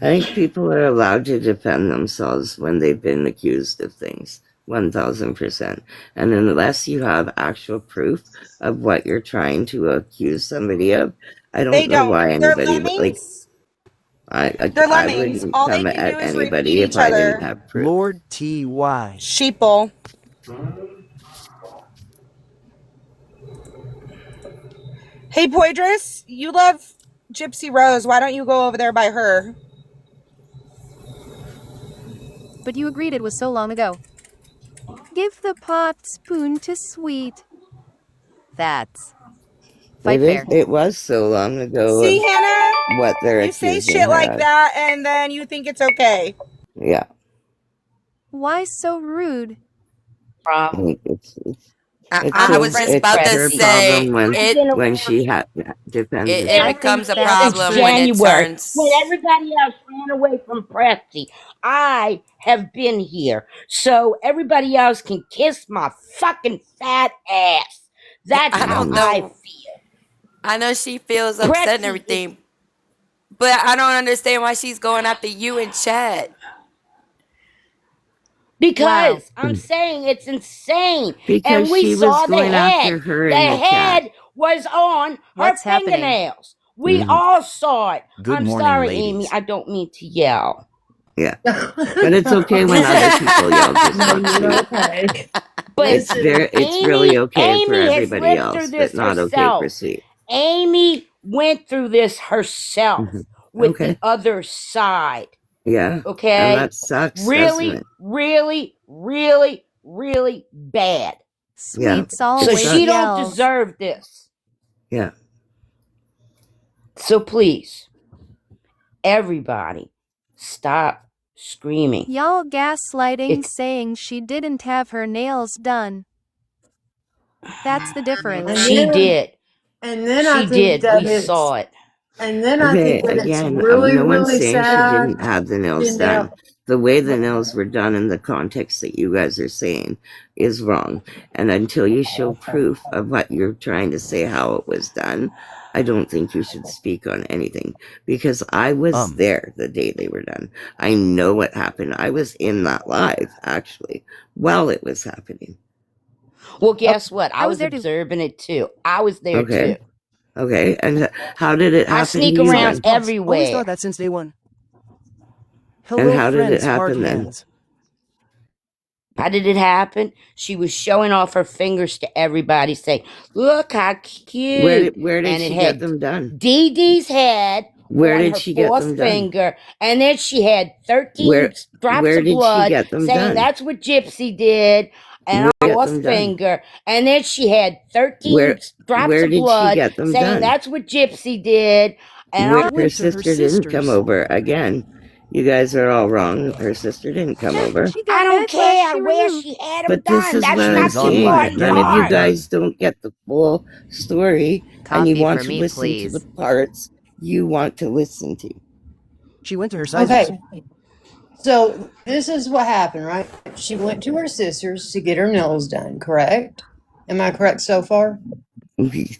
I think people are allowed to defend themselves when they've been accused of things. 1000%. And unless you have actual proof of what you're trying to accuse somebody of, I don't know why They're anybody would, like, They're I lemmings. wouldn't All they come can at do is anybody repeat if each I other. didn't have proof. Lord T.Y. Sheeple. Hey, Poydras, you love Gypsy Rose. Why don't you go over there by her? But you agreed it was so long ago. Give the pot spoon to sweet. That's fight fair. It was so long ago. See, Hannah? What they're You say accusing shit her like of. that, and then you think it's okay. Yeah. Why so rude? I was just about to her say problem it. when she had defended It herself. becomes a It's problem when it January, turns. when everybody else ran away from Pretzi. I have been here, so everybody else can kiss my fucking fat ass. That's I how don't I know. feel. I know she feels upset and everything, but I don't understand why she's going after you and Chad. Because I'm saying it's insane. Because and we she was saw the going head. after her The in the head chat. was on What's her happening? fingernails. We Mhm. all saw it. Good I'm morning, sorry, ladies. Amy. I don't mean to yell. Yeah. But it's okay when other people yell just No, not you're you. okay. But It's really okay for Amy has everybody lived else, through but this not okay for herself. Sweet. Amy went through this herself with Okay. the other side. Yeah. Okay? And that sucks, doesn't Really, it? really, really, really bad. Sweets So always she don't yells. deserve this. Yeah. So please, everybody, stop screaming. Y'all gaslighting It's- saying she didn't have her nails done. That's the difference. She did. And then She I think did. that We it's, saw it. and then I Okay, think that it's again, really, no one's really saying sad. she didn't have the nails you done. know, The way the nails were done in the context that you guys are saying is wrong. And until you show proof of what you're trying to say, how it was done, I don't think you should speak on anything. Because I was there the day they were done. I know what happened. I was in that live, actually, while it was happening. Well, guess what? I I was was there too. observing it too. I was there Okay. too. Okay, and how did it happen I sneak to you around then? Always everywhere. thought that since day one. And Hello, how did it friends, hard happen then? hands. How did it happen? She was showing off her fingers to everybody, saying, "Look how cute!" Where did and she it get had them done? Dee Dee's head Where on did her she get them fourth done? finger, and then she had 13 Where drops where of did she blood, get them saying done? that's what Gypsy did, and Where on get her them fourth done? finger, and then she had 13 Where drops where of did she blood, get them saying done? that's what Gypsy did, and Where on She her went to her sister didn't come sister's. over again. You guys are all wrong. Her sister didn't come over. She I got don't bed last care she where removed. she had them But this done. is That's what not I'm the saying. important None of you part. guys don't get the full story, and you Coffee want for to me, listen to the please. parts you want to listen to. She went to her sizes. okay. So this is what happened, right? She went to her sister's to get her nails done, correct? Am I correct so far?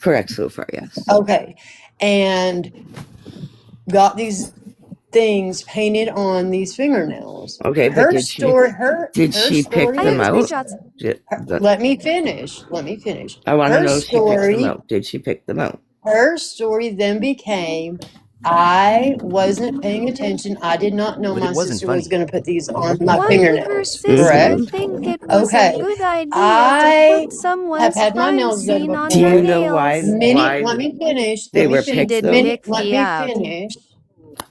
Correct so far, yes. Okay. And got these things painted on these fingernails. Okay, but Her did she story, her pick story I have them is, out? screenshots. let me finish. Let me finish. I want to Her know if she picked them story, out. Did she pick them out? her story then became, I wasn't paying attention. I did not know But my it wasn't sister was funny. going to put these on my Why did her fingernails, sister correct? think it was Okay. a good idea to I put someone's have had my crime nails done scene on Do before. her you know nails? Let me finish. they Let me were finish. She picked didn't though? pick Let me me out. finish.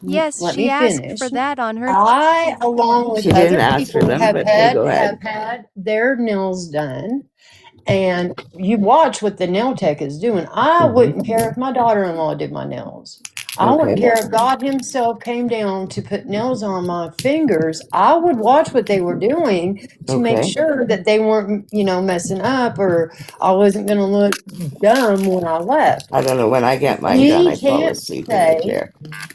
Yes, Let she me asked finish. for that on her. I, along with She didn't other ask for people, them, but go ahead. have had their nails done. And you watch what the nail tech is doing. I wouldn't care if my daughter-in-law did my nails. I wouldn't Okay. care if God himself came down to put nails on my fingers. I would watch what they were doing to make Okay. sure that they weren't, messing up, or I wasn't going to look dumb when I left. I don't know. When I get mine done, She I fall can't asleep in the say, chair.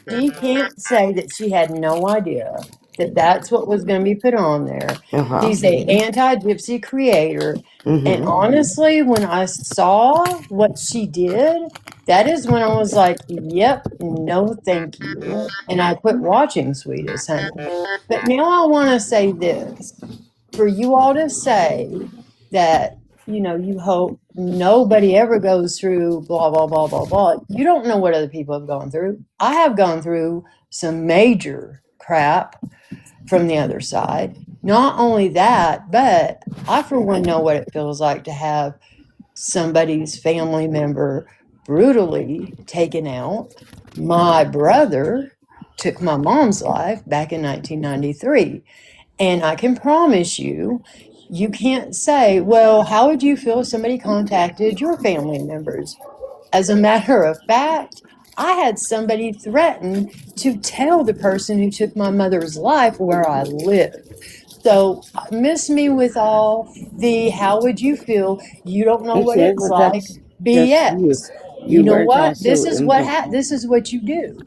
she can't say that she had no idea that that's what was going to be put on there. Uh-huh. He's a anti-gypsy creator. And Mm-hmm. honestly, when I saw what she did, that is when I was like, yep, no, thank you. And I quit watching Sweetest Honey. But now I want to say this for you all to say that, you hope nobody ever goes through blah, blah, blah, blah, blah. You don't know what other people have gone through. I have gone through some major crap from the other side. Not only that, but I, for one, know what it feels like to have somebody's family member brutally taken out. My brother took my mom's life back in 1993. And I can promise you, you can't say, well, how would you feel if somebody contacted your family members? As a matter of fact, I had somebody threaten to tell the person who took my mother's life where I lived. So miss me with all the how would you feel? You don't know what Okay, it's but like. that's just you. BS. You You know weren't what? also in the... This is what you do.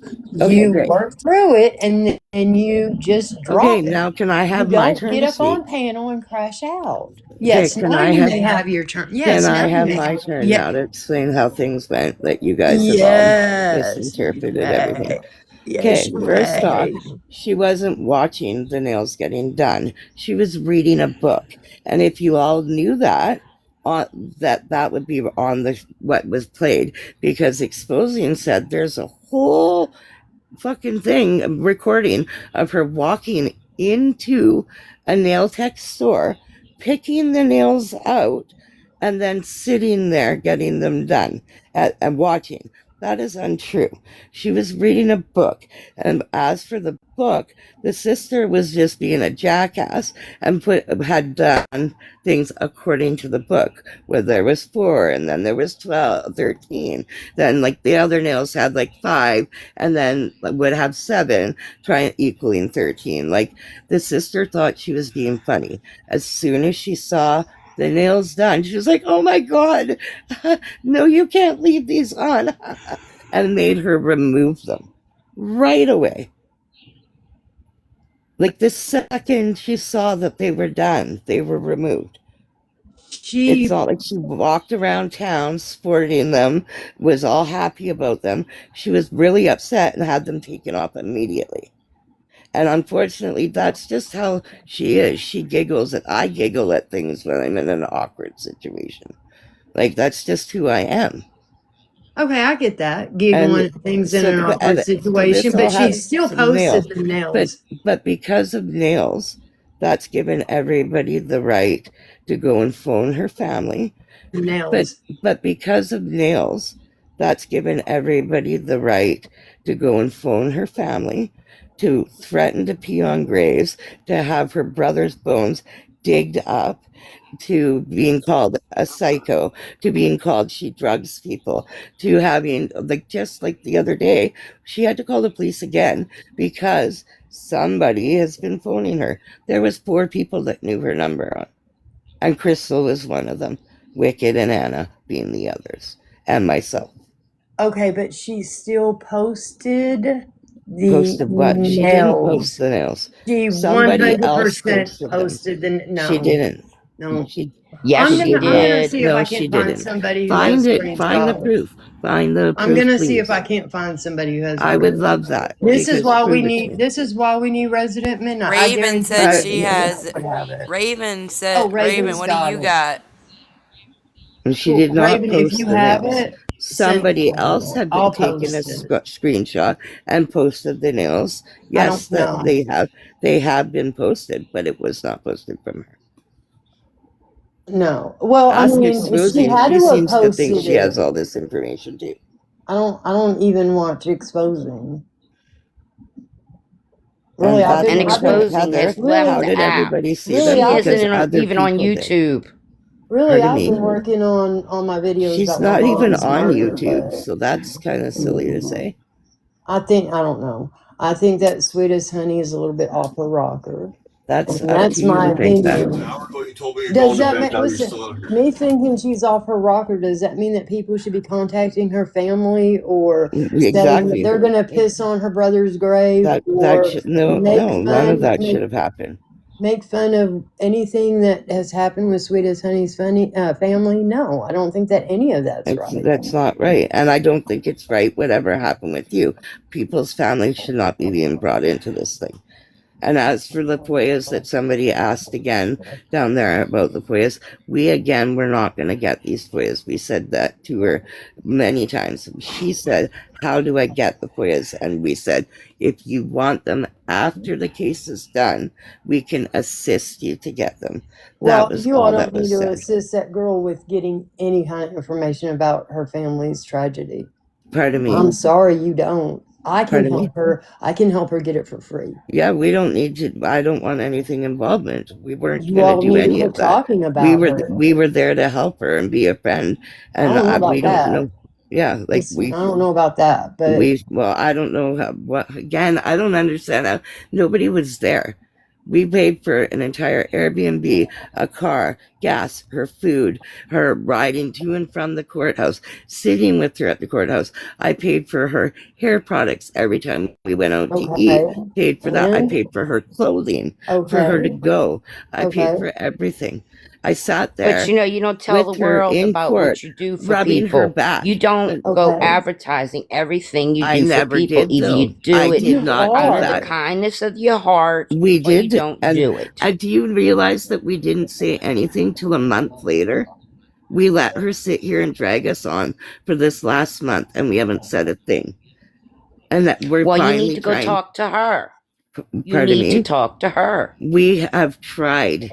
Okay, You great. work through it and you just drop Okay, it. now can I You have my don't turn get to up on speak? panel and crash out. Okay, Yes, can now I you have may have your turn. can Yes, now I you have may. my turn Yeah. now to explain how things went that you guys have all Yes, you misinterpreted everything? may. Yes, Okay, you first off, may. she wasn't watching the nails getting done. She was reading a book. And if you all knew that, that would be on the what was played, because Exposing said there's a whole fucking thing, recording of her walking into a nail tech store picking the nails out and then sitting there getting them done and watching. That is untrue. She was reading a book, and as for the book, the sister was just being a jackass and had done things according to the book, where there was 4, and then there was 12, 13. Then like the other nails had like 5, and then would have 7, trying equaling 13. Like the sister thought she was being funny. As soon as she saw the nails done, she was like, "Oh my God, no, you can't leave these on," and made her remove them right away. Like the second she saw that they were done, they were removed. It's not like she walked around town sporting them, was all happy about them. She was really upset and had them taken off immediately. And unfortunately, that's just how she is. She giggles, and I giggle at things when I'm in an awkward situation. Like, that's just who I am. Okay, I get that. Giggling at things in an awkward situation, but she still posted the nails. But because of nails, that's given everybody the right to go and phone her family. Nails. But because of nails, that's given everybody the right to go and phone her family, to threaten to pee on graves, to have her brother's bones digged up, to being called a psycho, to being called she drugs people, to having, like, just like the other day, she had to call the police again because somebody has been phoning her. There was 4 people that knew her number on, and Crystal was one of them, Wicked and Anna being the others, and myself. Okay, but she still posted the Posted what? nails. She didn't post the nails. She Somebody else 100% posted the no. She didn't. No. Yes, I'm she gonna did. see if I can find somebody who Find has it. Find the screenshots. proof. Find the proof. I'm gonna please. see if I can't find somebody who has. I would love that. This is because why we prove it to me. need. This is why we need resident midnight. I Raven guarantee said you she has. would have it. Raven said. Oh, Raven, Raven's what do you it. got? And she did not Raven, if post you the have nails. it, Somebody else had I'll taken a post it. screenshot and posted the nails. Yes, I don't know. they have been posted, but it was not posted from her. No. Well, Ask I mean, Susie. she had She to have seems to think posted she has it. all this information too. I don't even want to expose him. Really, I've been exposing has really, left how the did app. everybody see She them? Because isn't other even on people did. YouTube. Really, Pardon I've me? been working on my videos. She's about not my even mom's on murder, YouTube, but so that's kind of silly to say. I don't know. I think that Sweet as Honey is a little bit off her rocker. That's And that's my opinion. that. Does that make me thinking she's off her rocker? Does that mean that people should be contacting her family or saying that Exactly. they're going to piss on her brother's grave or None of that should have happened. Make fun of anything that has happened with Sweet as Honey's family? No, I don't think that any of that's right. That's not right. And I don't think it's right, whatever happened with you. People's families should not be being brought into this thing. And as for the Poyas that somebody asked again down there about the Poyas, we're not going to get these Poyas. We said that to her many times. She said, "How do I get the Poyas?" And we said, "If you want them after the case is done, we can assist you to get them." Well, you all don't need to assist that girl with getting any kind of information about her family's tragedy. Pardon me? I'm sorry, you don't. I can Pardon me? help her. I can help her get it for free. Yeah, we don't need to. I don't want anything involvement. We weren't You going all to do need to any quit of that. talking about her. We were there to help her and be a friend. And I don't know about we don't that. know. Yeah, like I don't know about that, but I don't know again, I don't understand how nobody was there. We paid for an entire Airbnb, a car, gas, her food, her riding to and from the courthouse, sitting with her at the courthouse. I paid for her hair products every time we went out to eat. Paid for that. I paid for her clothing, for her to go. I paid for everything. I sat there. But you don't tell the world about what you do for rubbing people. her back. You don't go advertising everything you do for people. Either you do it did not do out of that. the kindness of your heart, We or did. you don't do it. Do you realize that we didn't say anything till a month later? We let her sit here and drag us on for this last month, and we haven't said a thing. And that we're you need to go talk to her. You Pardon need me? to talk to her. We have tried.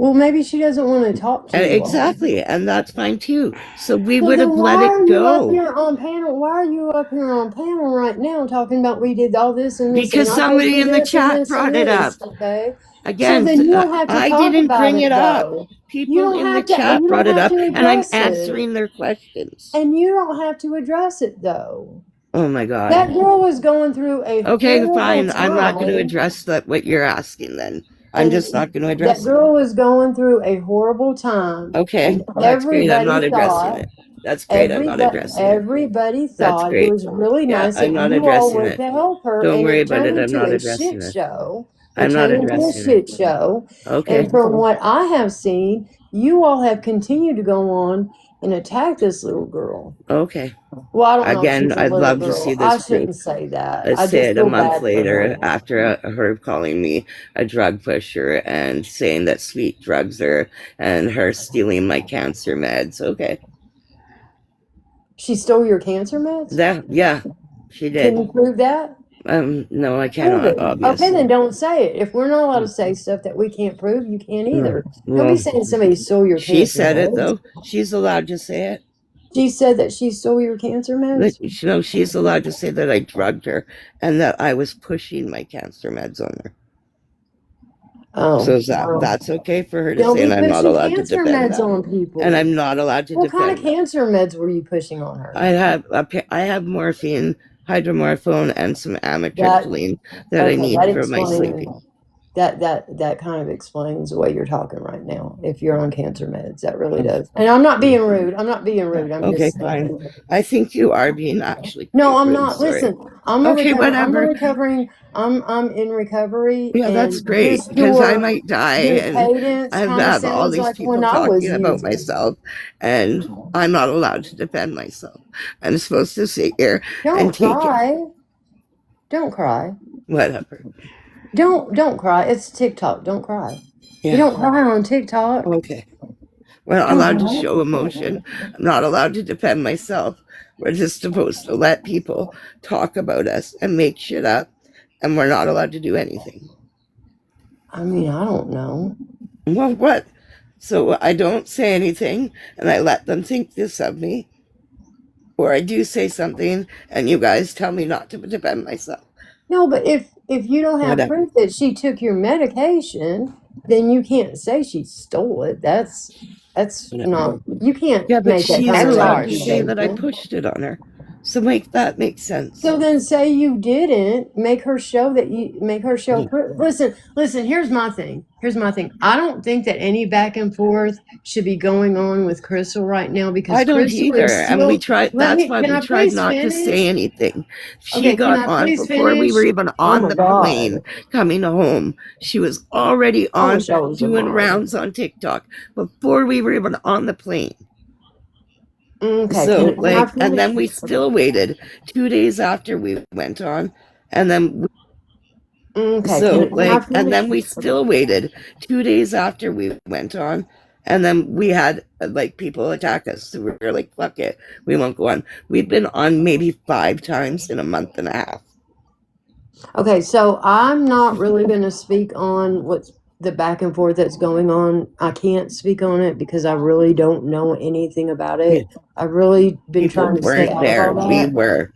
Well, maybe she doesn't want to talk to you. Exactly, and that's fine too. So we So would have then let why are it you up go. here on panel? Why are you up here on panel right now talking about we did all this and this Because and I somebody posted in the this and chat this and brought it up. this? Okay. Again, So then you don't have to I talk didn't about bring it up. though. You People don't in the have to. chat You brought don't it have up, to and I'm address it. answering their questions. And you don't have to address it though. Oh my God. That girl was going through a Okay, horrible fine. I'm not going to time. address that. What you're asking, then I'm And just not going to address that it. girl was going through a horrible time. Okay, And that's great. I'm everybody not addressing thought. it. That's great. I'm not addressing it. Everybody That's thought it great. was really Yeah, nice that I'm not you all addressing went it. to help her, Don't and worry it about turned it. I'm into not a addressing shit it. show. I'm It not turned into a addressing shit it. show. Okay. And from what I have seen, you all have continued to go on and attack this little girl. Okay. Well, I don't know if Again, she's a I'd little love to girl. see I this shouldn't proof. say that. Let's I say just it a feel month bad for later her. after her calling me a drug pusher and saying that sweet drugs are, and her stealing my cancer meds. Okay. She stole your cancer meds? Yeah, she did. Can you prove that? No, I Prove cannot, it. obviously. Okay, then don't say it. If we're not allowed to say stuff that we can't prove, you can't either. Don't Well, be saying somebody stole your she cancer said it, meds. though. She's allowed to say it. She said that she stole your cancer meds? No, she's allowed to say that I drugged her and that I was pushing my cancer meds on her. Oh, so that's okay for her to don't say, be and I'm not pushing allowed to cancer defend meds that. on people. And I'm not allowed to What kind defend of that. cancer meds were you pushing on her? I have morphine, hydromorphone, and some amitriptyline that I need for my sleeping. That kind of explains the way you're talking right now. If you're on cancer meds, that really does. And I'm not being rude. I'm Okay, just saying. fine. I think you are being actually. No, I'm rude, not. sorry. Listen, I'm in recovery. Yeah, that's and great, this because I your- might die, your and cadence I kinda have all sounds these like people when I was talking about using. myself, and I'm not allowed to defend myself. I'm supposed to sit here Don't and take it. cry. Don't cry. Whatever. Don't cry. It's TikTok. Don't cry. Yeah. You don't cry on TikTok. Okay. We're not allowed to show emotion. I'm not allowed to defend myself. We're just supposed to let people talk about us and make shit up, and we're not allowed to do anything. I mean, I don't know. Well, what? So I don't say anything, and I let them think this of me. Or I do say something, and you guys tell me not to defend myself. No, but if you don't have Whatever. proof that she took your medication, then you can't say she stole it. That's not. You can't. Yeah, but make that she's kind of allowed to say that I accusation. pushed it on her. So that makes sense. So then say you didn't. Make her show that you make her show. Listen. Here's my thing. I don't think that any back and forth should be going on with Crystal right now because I don't Crystal either, is and still. we tried. That's why we tried not to say anything. She Okay, can got I on please before we were finish? even Oh on my the God. plane coming home. She was already on wish I was your doing mom. rounds on TikTok before we were even on the plane. Okay, So can I and then finish? we still waited 2 days after we went on, and then Okay, so can I and then finish? we still waited 2 days after we went on, and then we had people attack us. So we were like, fuck it, we won't go on. We've been on maybe 5 times in a month and a half. Okay, so I'm not really going to speak on what's the back and forth that's going on. I can't speak on it because I really don't know anything about it. I've really been People trying to stay weren't out of there. all We that. were.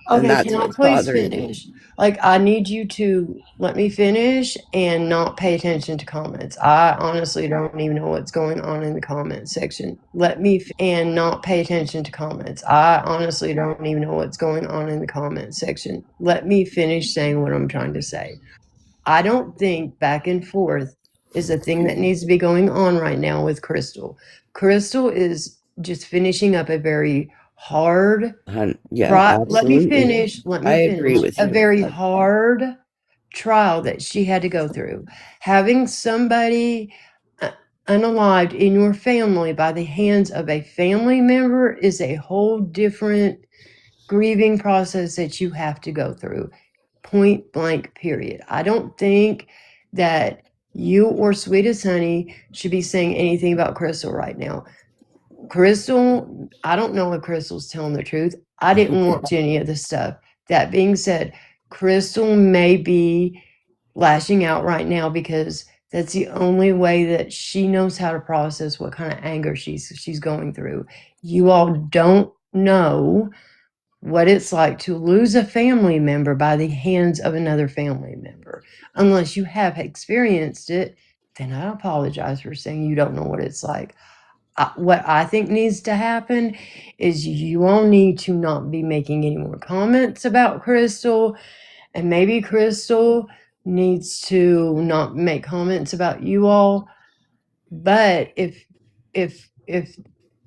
And Okay, that's can I what's please bothering me. finish? Like, I need you to let me finish and not pay attention to comments. I honestly don't even know what's going on in the comment section. Let me and not pay attention to comments. I honestly don't even know what's going on in the comment section. Let me finish saying what I'm trying to say. I don't think back and forth is a thing that needs to be going on right now with Crystal. Crystal is just finishing up a very hard Yeah, let me absolutely. finish. I agree with A you. very hard trial that she had to go through. Having somebody unalived in your family by the hands of a family member is a whole different grieving process that you have to go through. Point blank, period. I don't think that you or Sweetest Honey should be saying anything about Crystal right now. Crystal, I don't know if Crystal's telling the truth. I didn't watch any of the stuff. That being said, Crystal may be lashing out right now because That's the only way that she knows how to process what kind of anger she's going through. You all don't know what it's like to lose a family member by the hands of another family member. Unless you have experienced it, then I apologize for saying you don't know what it's like. What I think needs to happen is you all need to not be making any more comments about Crystal, and maybe Crystal needs to not make comments about you all. But if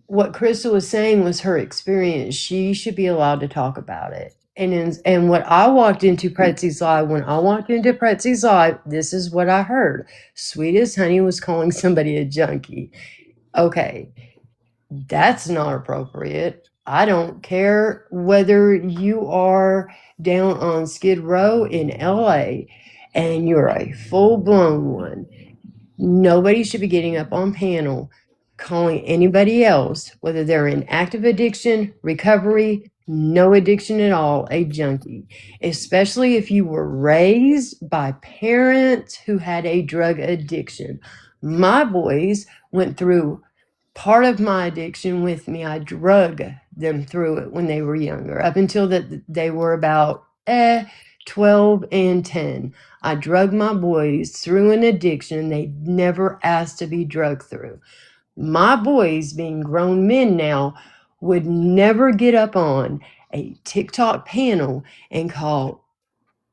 what Crystal was saying was her experience, she should be allowed to talk about it. And what I walked into Pretzi's live, when I walked into Pretzi's live, this is what I heard. Sweetest Honey was calling somebody a junkie. Okay, that's not appropriate. I don't care whether you are down on Skid Row in LA and you're a full blown one. Nobody should be getting up on panel calling anybody else, whether they're in active addiction, recovery, no addiction at all, a junkie, especially if you were raised by parents who had a drug addiction. My boys went through part of my addiction with me. I drug them through it when they were younger, up until that they were about 12 and 10. I drug my boys through an addiction they never asked to be drugged through. My boys, being grown men now, would never get up on a TikTok panel and call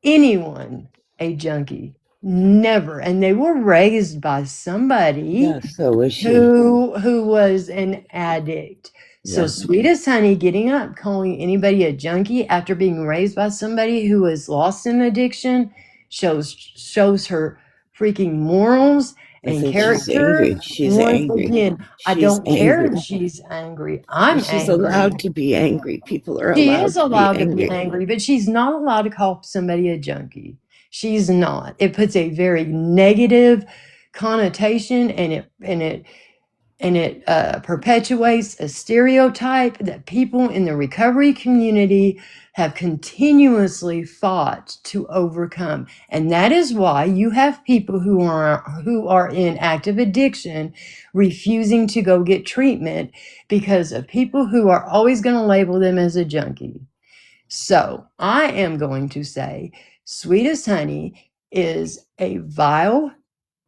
anyone a junkie. Never. And they were raised by somebody Yeah, so was she. who was an addict. So Yeah. Sweetest Honey getting up calling anybody a junkie after being raised by somebody who was lost in addiction shows her freaking morals I and think she's character. angry. She's Once angry. again, I She's don't care angry. if she's angry. I'm She's angry. allowed to be angry. People are She allowed is to be allowed to be angry. angry, but she's not allowed to call somebody a junkie. She's not. It puts a very negative connotation, and it perpetuates a stereotype that people in the recovery community have continuously fought to overcome. And that is why you have people who are in active addiction refusing to go get treatment, because of people who are always going to label them as a junkie. So I am going to say Sweetest Honey is a vile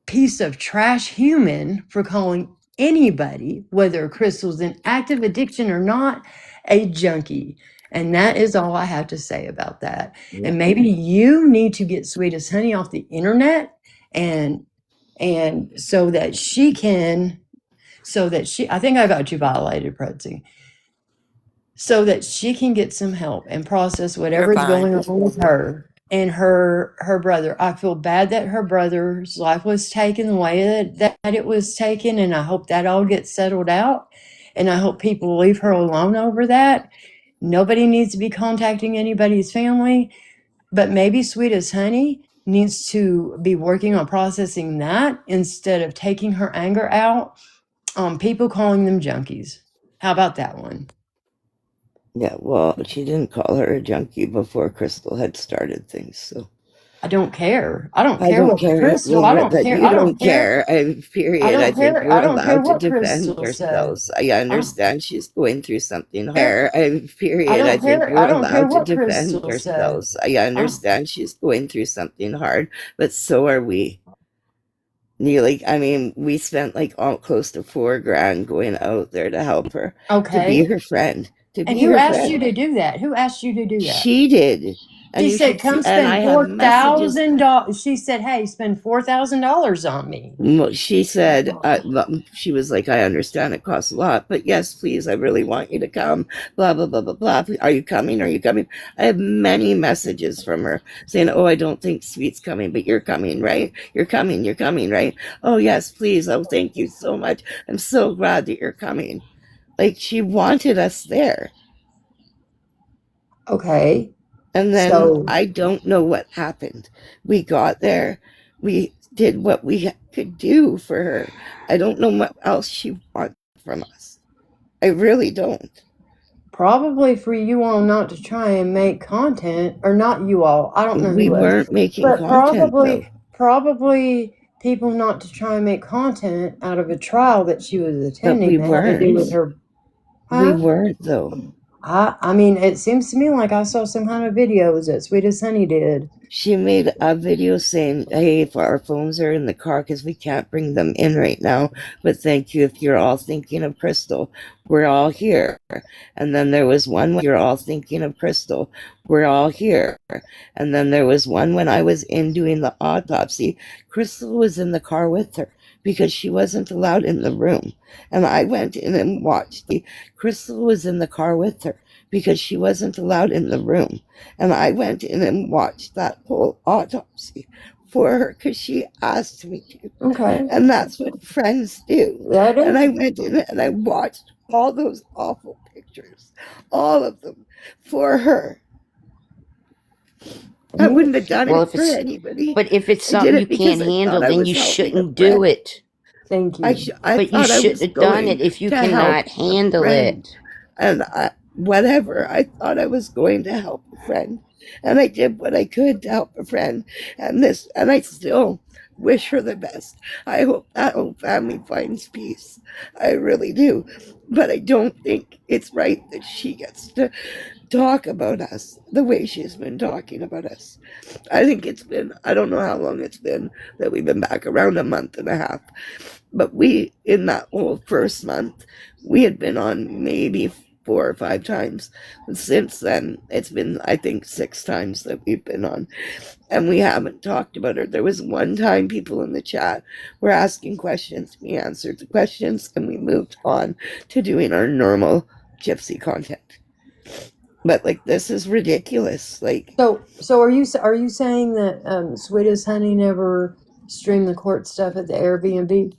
piece of trash human for calling anybody, whether Crystal's in active addiction or not, a junkie. And that is all I have to say about that. Yeah. And maybe you need to get Sweetest Honey off the internet and so that she I think I got you violated, Pretzi. So that she can get some help and process whatever's fine. going on with her and her brother. I feel bad that her brother's life was taken the way that it was taken, and I hope that all gets settled out. And I hope people leave her alone over that. Nobody needs to be contacting anybody's family, but maybe Sweetest Honey needs to be working on processing that instead of taking her anger out on people calling them junkies. How about that one? Yeah, well, she didn't call her a junkie before Crystal had started things, so. I don't care. I don't I care don't what care. Crystal. Well, I don't that care. you I don't don't care. care. Period. I think I we're don't care allowed to what defend Crystal said. ourselves. I understand she's going through something hard. Period. I I don't think care. we're I don't care allowed to what defend Crystal said. ourselves. I understand she's going through something hard, but so are we. I mean, we spent like all close to $4,000 going out there to help her, to be Okay. her friend, to And be who her asked you friend. to do that? Who asked you to do that? She did. And She you said, should see, "Come and I spend have messages. $4,000." She said, "Hey, spend $4,000 on me." Well, she said, she was like, I understand it costs a lot, but yes, please, I really want you to come, blah, blah, blah, blah, blah. Are you coming? Are you coming? I have many messages from her saying, oh, I don't think Sweet's coming, but you're coming, right? You're coming, right? Oh, yes, please. Oh, thank you so much. I'm so glad that you're coming. Like, she wanted us there. Okay. And then So I don't know what happened. We got there. We did what we could do for her. I don't know what else she wants from us. I really don't. probably for you all not to try and make content, or not you all. I don't know We who else. weren't making But content, though. probably people not to try and make content out of a trial that she was But attending we that had to do with weren't. her. We Huh? weren't, though. I mean, it seems to me like I saw some kind of videos that Sweet as Honey did. She made a video saying, hey, if our phones are in the car because we can't bring them in right now, but thank you if you're all thinking of Crystal. We're all here. And then there was one when you're all thinking of Crystal. We're all here. And then there was one when I was in doing the autopsy. Crystal was in the car with her because she wasn't allowed in the room. And I went in and watched. Crystal was in the car with her because she wasn't allowed in the room. And I went in and watched that whole autopsy for her because she asked me to. Okay. And that's what friends do. Yeah, it is. And I went in and I watched all those awful pictures, all of them, for her. I wouldn't have done Well, it for anybody. but if it's I did something it you because can't I handle, thought I then was you helping a shouldn't do friend. it. Thank you. I But you thought I shouldn't was have done going it if you to help cannot a handle friend. it. And whatever, I thought I was going to help a friend. And I did what I could to help a friend. And I still wish her the best. I hope that whole family finds peace. I really do. But I don't think it's right that she gets to talk about us the way she's been talking about us. I think I don't know how long it's been that we've been back, around a month and a half. But in that whole first month, we had been on maybe 4 or 5 times. Since then, it's been, I think, 6 times that we've been on. And we haven't talked about her. There was one time people in the chat were asking questions. We answered the questions and we moved on to doing our normal gypsy content. But this is ridiculous. So are you saying that Sweet as Honey never streamed the court stuff at the Airbnb?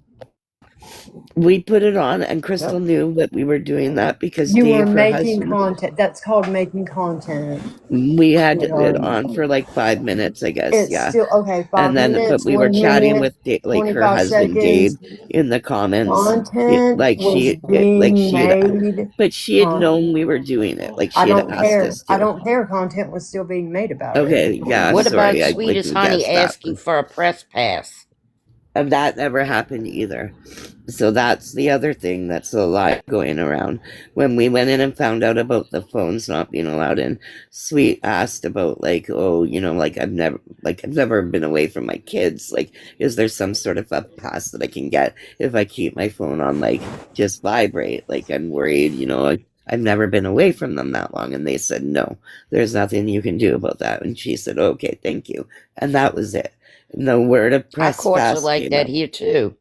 We put it on, and Crystal knew that we were doing that because You were Dave, her making husband, content. That's called making content. we had it on for 5 minutes, I guess. It's Yeah. still okay. 5 And then, minutes, but we were 1 chatting minute, with her 25 husband, Gabe, seconds. in the comments. Content was being made. But she had known we were doing it. I She had don't asked care. us I to. don't care. Content was still being made about it. Okay, yeah, What sorry, about I Sweet as didn't Honey guess that. asking for a press pass? And that never happened either. So that's the other thing that's a lie going around. When we went in and found out about the phones not being allowed in, Sweet asked about I've never been away from my kids. Is there some sort of a pass that I can get if I keep my phone on just vibrate? I'm worried, I've never been away from them that long. And they said, no, there's nothing you can do about that. And she said, okay, thank you. And that was it. No word of press Our courts are pass like came that up. here too.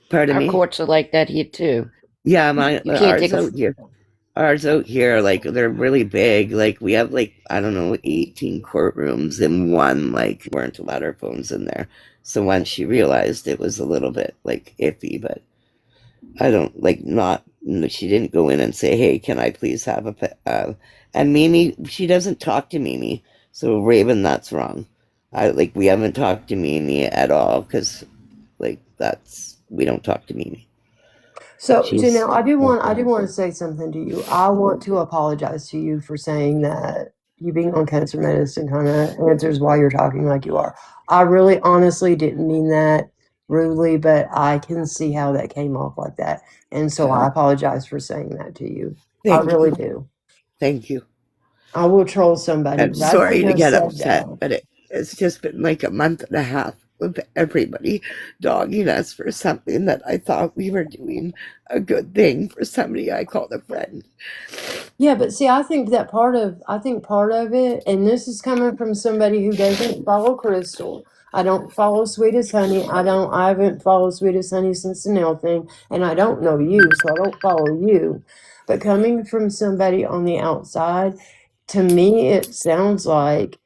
Pardon me? Our courts are like that here too. Yeah, You can't take ours out here, they're really big. We have I don't know, 18 courtrooms in one. Weren't allowed our phones in there. So once she realized it was a little bit iffy, but I don't she didn't go in and say, hey, can I please have a and Mimi, she doesn't talk to Mimi. So Raven, that's wrong. We haven't talked to Mimi at all because we don't talk to Mimi. So now I do want to say something to you. I want to apologize to you for saying that you being on cancer medicine kind of answers why you're talking like you are. I really honestly didn't mean that rudely, but I can see how that came off like that. And so I apologize for saying that to you. I really do. Thank you. I will troll somebody. I'm sorry to get upset, but it's just been a month and a half of everybody dogging us for something that I thought we were doing a good thing for somebody I called a friend. Yeah, but see, I think part of it, and this is coming from somebody who doesn't follow Crystal. I don't follow Sweet as Honey. I haven't followed Sweet as Honey since the nail thing, and I don't know you, so I don't follow you. But coming from somebody on the outside, to me, it sounds like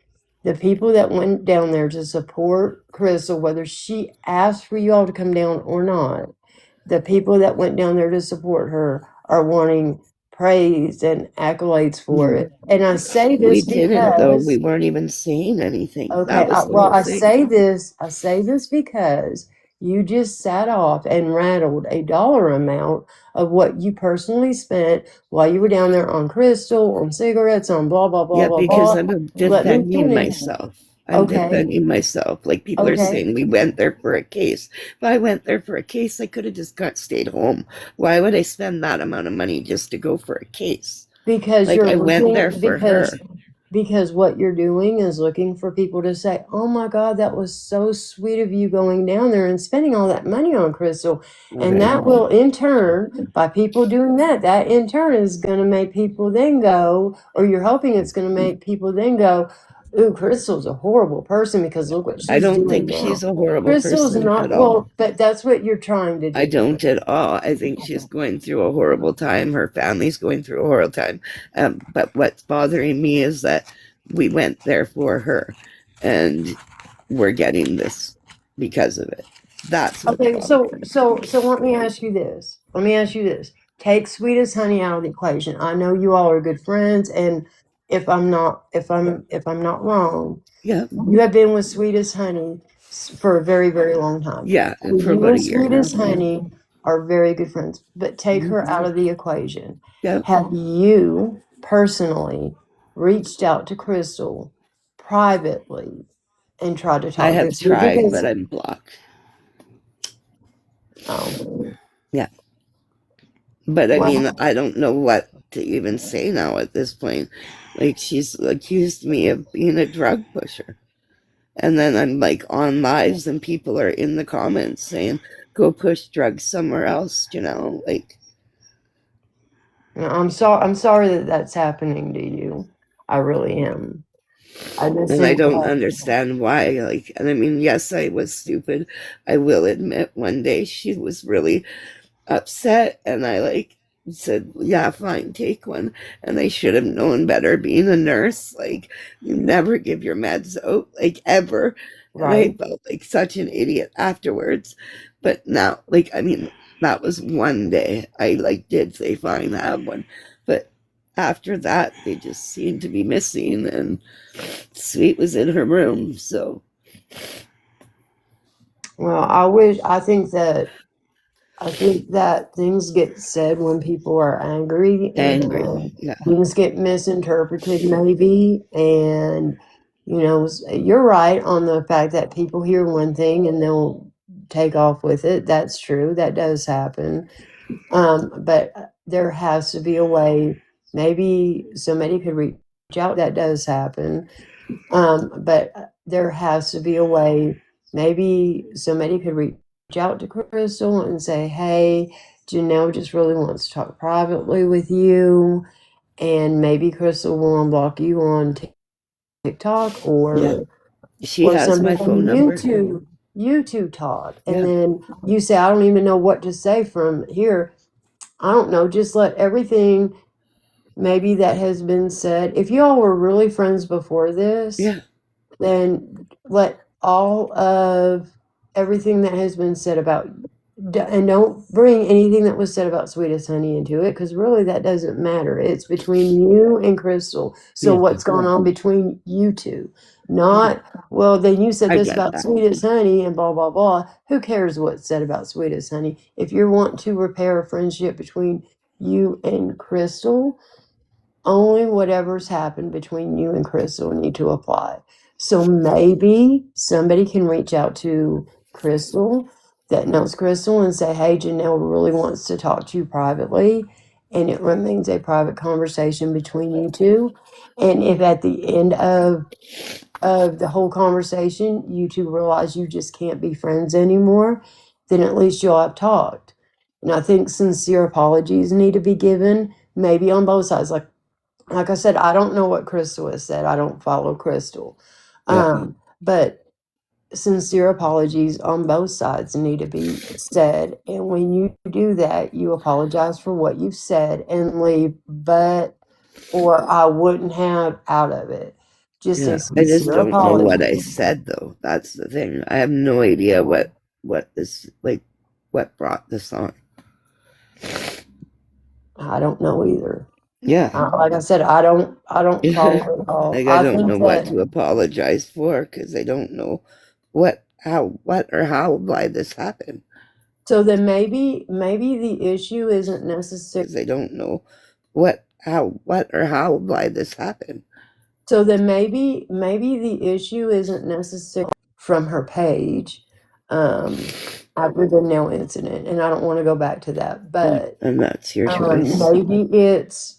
the people that went down there to support Crystal, whether she asked for you all to come down or not, the people that went down there to support her are wanting praise and accolades for it. And I say this We didn't, though. because We weren't even saying anything. okay, That was the whole I thing. say this because you just sat off and rattled a dollar amount of what you personally spent while you were down there on Crystal, on cigarettes, on blah blah blah blah because blah. I'm defending myself. I'm Okay. defending myself. Like people are Okay. saying we went there for a case. If I went there for a case, I could have just stayed home. Why would I spend that amount of money just to go for a case? Because Like you're I went looking, there for her. because what you're doing is looking for people to say, "Oh my God, that was so sweet of you going down there and spending all that money on Crystal." And Okay. that will in turn, by people doing that, that in turn is going to make people then go, or you're hoping it's going to make people then go, "Ooh, Crystal's a horrible person because look what she's I don't doing think now." she's a horrible Crystal's person not, at all. well, but that's what you're trying to do. I don't at all. I think she's going through a horrible time. Her family's going through a horrible time. But what's bothering me is that we went there for her, and we're getting this because of it. That's what's Okay, bothering me. so let me ask you this. Let me ask you this. Take Sweet as Honey out of the equation. I know you all are good friends, and if I'm not wrong, Yeah. you have been with Sweet as Honey for a very, very long time. Yeah, So for you about and a year Sweet now. as Honey are very good friends, but take her out of the equation. Yeah. Have you personally reached out to Crystal privately and tried to talk I to have her? tried, Because- but I'm blocked. Oh. Yeah. But I Wow. mean, I don't know what to even say now at this point. Like, she's accused me of being a drug pusher. And then I'm like on lives and people are in the comments saying, go push drugs somewhere else, you know, like. I'm sorry that that's happening to you. I really am. I just And I think don't that, understand why. Like, and I mean, yes, I was stupid. I will admit one day she was really upset and I said, yeah, fine, take one. And I should have known better being a nurse. Like, you never give your meds out, like, ever. And I right. felt like such an idiot afterwards. But now, like, I mean, that was one day I did say, fine, have one. But after that, they just seemed to be missing, and Sweet was in her room, so. Well, I think that things get said when people are angry and Yeah. things get misinterpreted maybe. And, you're right on the fact that people hear one thing and they'll take off with it. That's true. That does happen. But there has to be a way, maybe somebody could reach out. That does happen. But there has to be a way, maybe somebody could reach out to Crystal and say, hey, Janelle just really wants to talk privately with you. And maybe Crystal will unblock you on TikTok or She has my phone number. YouTube talk. And then you say, I don't even know what to say from here. I don't know. Just let everything maybe that has been said. If you all were really friends before this, then let all of everything that has been said about, and don't bring anything that was said about Sweet as Honey into it, because really that doesn't matter. It's between you and Crystal. So Yeah. what's going on between you two? Not, well, then you said I this get about that. Sweet as Honey and blah, blah, blah. Who cares what's said about Sweet as Honey? If you want to repair a friendship between you and Crystal, only whatever's happened between you and Crystal need to apply. So maybe somebody can reach out to Crystal that knows Crystal and say, hey, Janelle really wants to talk to you privately. And it remains a private conversation between you two. And if at the end of the whole conversation, you two realize you just can't be friends anymore, then at least you'll have talked. And I think sincere apologies need to be given, maybe on both sides. Like I said, I don't know what Crystal has said. I don't follow Crystal. But sincere apologies on both sides need to be said. And when you do that, you apologize for what you've said and leave, or I wouldn't have out of it. Just a Yeah, I just sincere don't know what I apology. said though. That's the thing. I have no idea what this what brought this on. I don't know either. Yeah. Like I said, I don't follow it all. I I don't think know what that, to apologize for because I don't know how why this happened. so then maybe the issue isn't necessarily. Because I don't know why this happened. So then maybe the issue isn't necessarily from her page, after the nail incident, and I don't want to go back to that, but And that's your choice.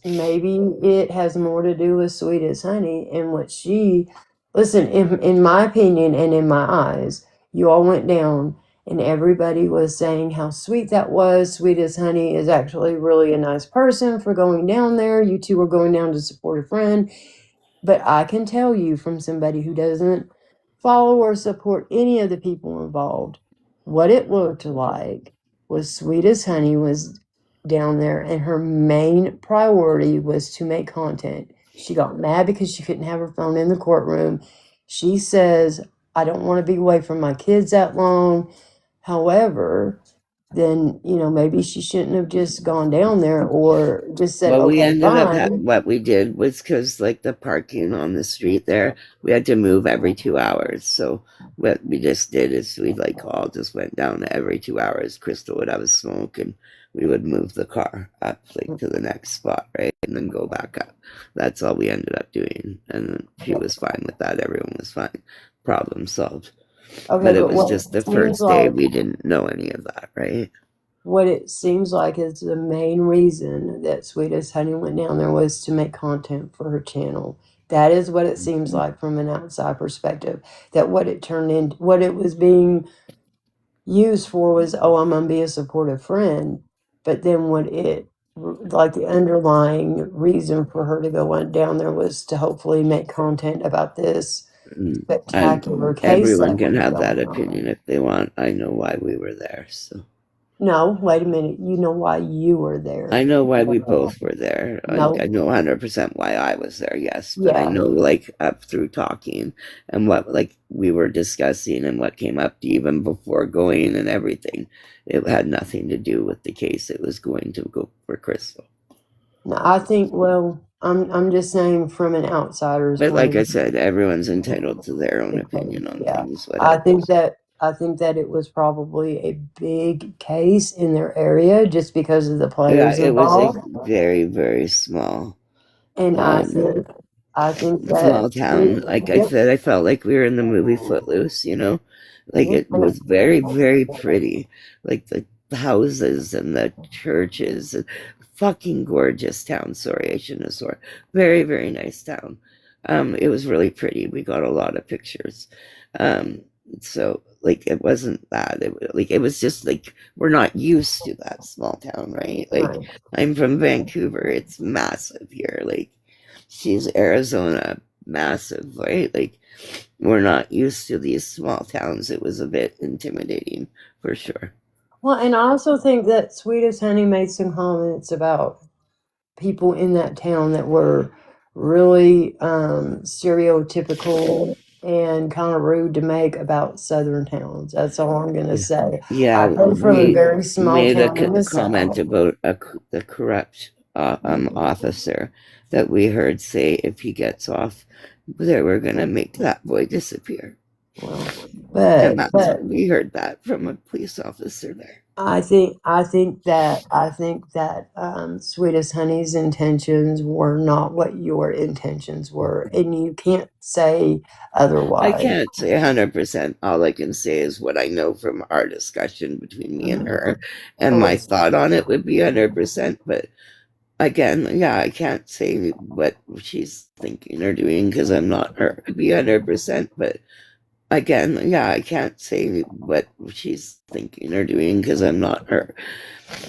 maybe it has more to do with Sweet as Honey and what she listen, in my opinion and in my eyes, you all went down and everybody was saying how sweet that was. Sweet as Honey is actually really a nice person for going down there. You two were going down to support a friend. But I can tell you from somebody who doesn't follow or support any of the people involved, what it looked like was Sweet as Honey was down there, and her main priority was to make content. She got mad because she couldn't have her phone in the courtroom. She says, I don't want to be away from my kids that long. However, then, maybe she shouldn't have just gone down there or just said, Well, we okay, ended up fine. what we did was because like the parking on the street there, we had to move every 2 hours. So what we just did is we like all just went down every 2 hours. Crystal would have a smoke and we would move the car up like to the next spot, right? And then go back up. That's all we ended up doing. And she was fine with that. Everyone was fine. Problem solved. Okay, But it but was what just the seems first day like we didn't know any of that, right? what it seems like is the main reason that Sweet as Honey went down there was to make content for her channel. That is what it seems like from an outside perspective. That what it turned into, what it was being used for was, oh, I'm gonna be a supportive friend. But then like the underlying reason for her to go on down there was to hopefully make content about this And spectacular case everyone that can was have that going on. opinion if they want. I know why we were there, so. No, wait a minute. You know why you were there. I know why we both were there. No. I know 100% why I was there, yes. But I Yeah. know, like, up through talking and what, like, we were discussing and what came up even before going and everything. It had nothing to do with the case. It was going to go for Crystal. No, I think, well, I'm just saying from an outsider's But point like of I view. said, everyone's entitled to their own opinion on Yeah. things, I whatever. think that it was probably a big case in their area just because of the Yeah, players it was a involved. very, very small And I think that small town. Like I said, I felt like we were in the movie Footloose, you know? Like it was very, very pretty. Like the houses and the churches and fucking gorgeous town. Sorry, I shouldn't have swore. Very, very nice town. It was really pretty. We got a lot of pictures. So like it wasn't that. It was just like we're not used to that small town, right? Like I'm from Vancouver. It's massive here. Like she's Arizona, massive, right? Like we're not used to these small towns. It was a bit intimidating for sure. Well, and I also think that Sweet as Honey made some comments about people in that town that were really stereotypical and kind of rude to make about southern towns. That's all I'm gonna say. Yeah, I come from a we very small made a town in the comment South. about the corrupt officer that we heard say if he gets off, that we're gonna make that boy disappear. And But we heard that from a police officer there. I think that Sweet as Honey's intentions were not what your intentions were, and you can't say otherwise. I can't say 100%. All I can say is what I know from our discussion between me and her, and my thought on it would be 100%. But again, yeah, I can't say what she's thinking or doing because I'm not her. It'd be 100%. But again, yeah, I can't say what she's thinking or doing because I'm not her.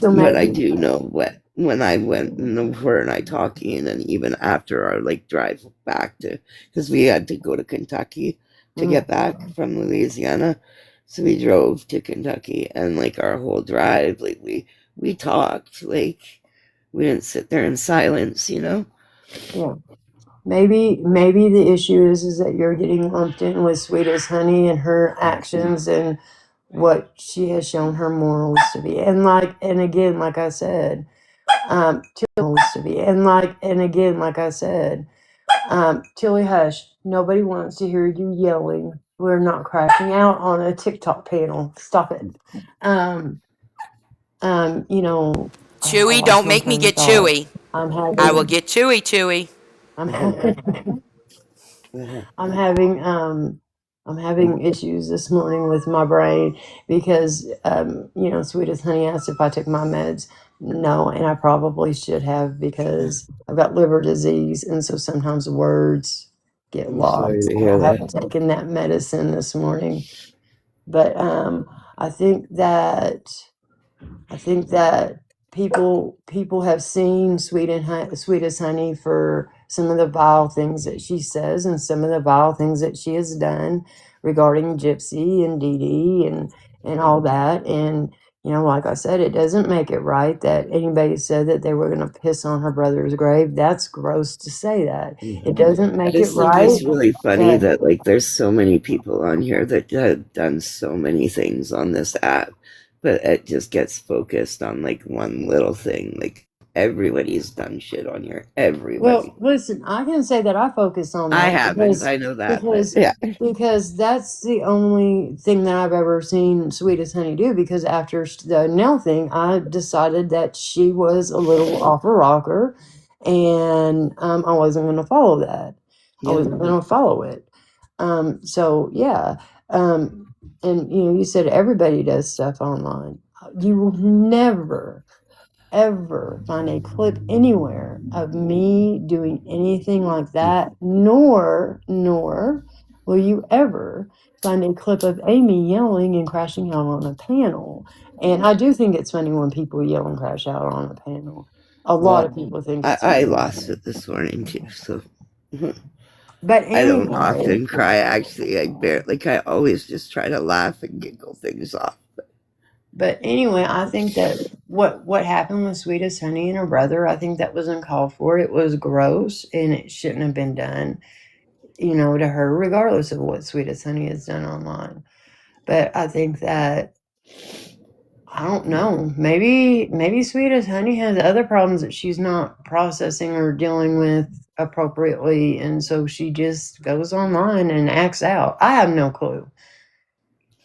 But I do know what when I went and her and I talking, and even after our like drive back to, because we had to go to Kentucky to get back from Louisiana, so we drove to Kentucky, and like our whole drive, like we talked, like we didn't sit there in silence, you know. Yeah. Maybe the issue is that you're getting lumped in with Sweet as Honey and her actions and what she has shown her morals to be. And again, like I said, Tilly Hush, nobody wants to hear you yelling. We're not crashing out on a TikTok panel. Stop it. You know, Chewy, don't make me get Chewy. I will get Chewy. I'm I'm having issues this morning with my brain because Sweetest Honey asked if I took my meds. No, and I probably should have because I've got liver disease, and so sometimes words get I'm sorry lost. to hear I that. haven't taken that medicine this morning, but I think that people have seen Sweetest Honey for some of the vile things that she says and some of the vile things that she has done regarding Gypsy and Dee Dee and all that. And like I said, it doesn't make it right that anybody said that they were going to piss on her brother's grave. That's gross to say that. It doesn't I make it just think right it's really funny that that like there's so many people on here that have done so many things on this app, but it just gets focused on like one little thing. Like everybody's done shit on here. Everybody. Well, listen, I can say that I focus on I that haven't. I know that, but because yeah. because that's the only thing that I've ever seen Sweetest Honey do. Because after the Nell thing, I decided that she was a little off a rocker, and I wasn't going to follow that. I Yeah. wasn't going to follow it. So yeah, and you said everybody does stuff online. You will never ever find a clip anywhere of me doing anything like that, nor will you ever find a clip of Amy yelling and crashing out on a panel. And I do think it's funny when people yell and crash out on a panel. A lot of people think it's I funny. lost it this morning too, so But I don't anyway, often cry. Actually, I always just try to laugh and giggle things off. I think that what happened with Sweetest Honey and her brother, I think that was uncalled for. It was gross and it shouldn't have been done, to her, regardless of what Sweetest Honey has done online. But I think that I don't know. Maybe Sweetest Honey has other problems that she's not processing or dealing with appropriately, and so she just goes online and acts out. I have no clue.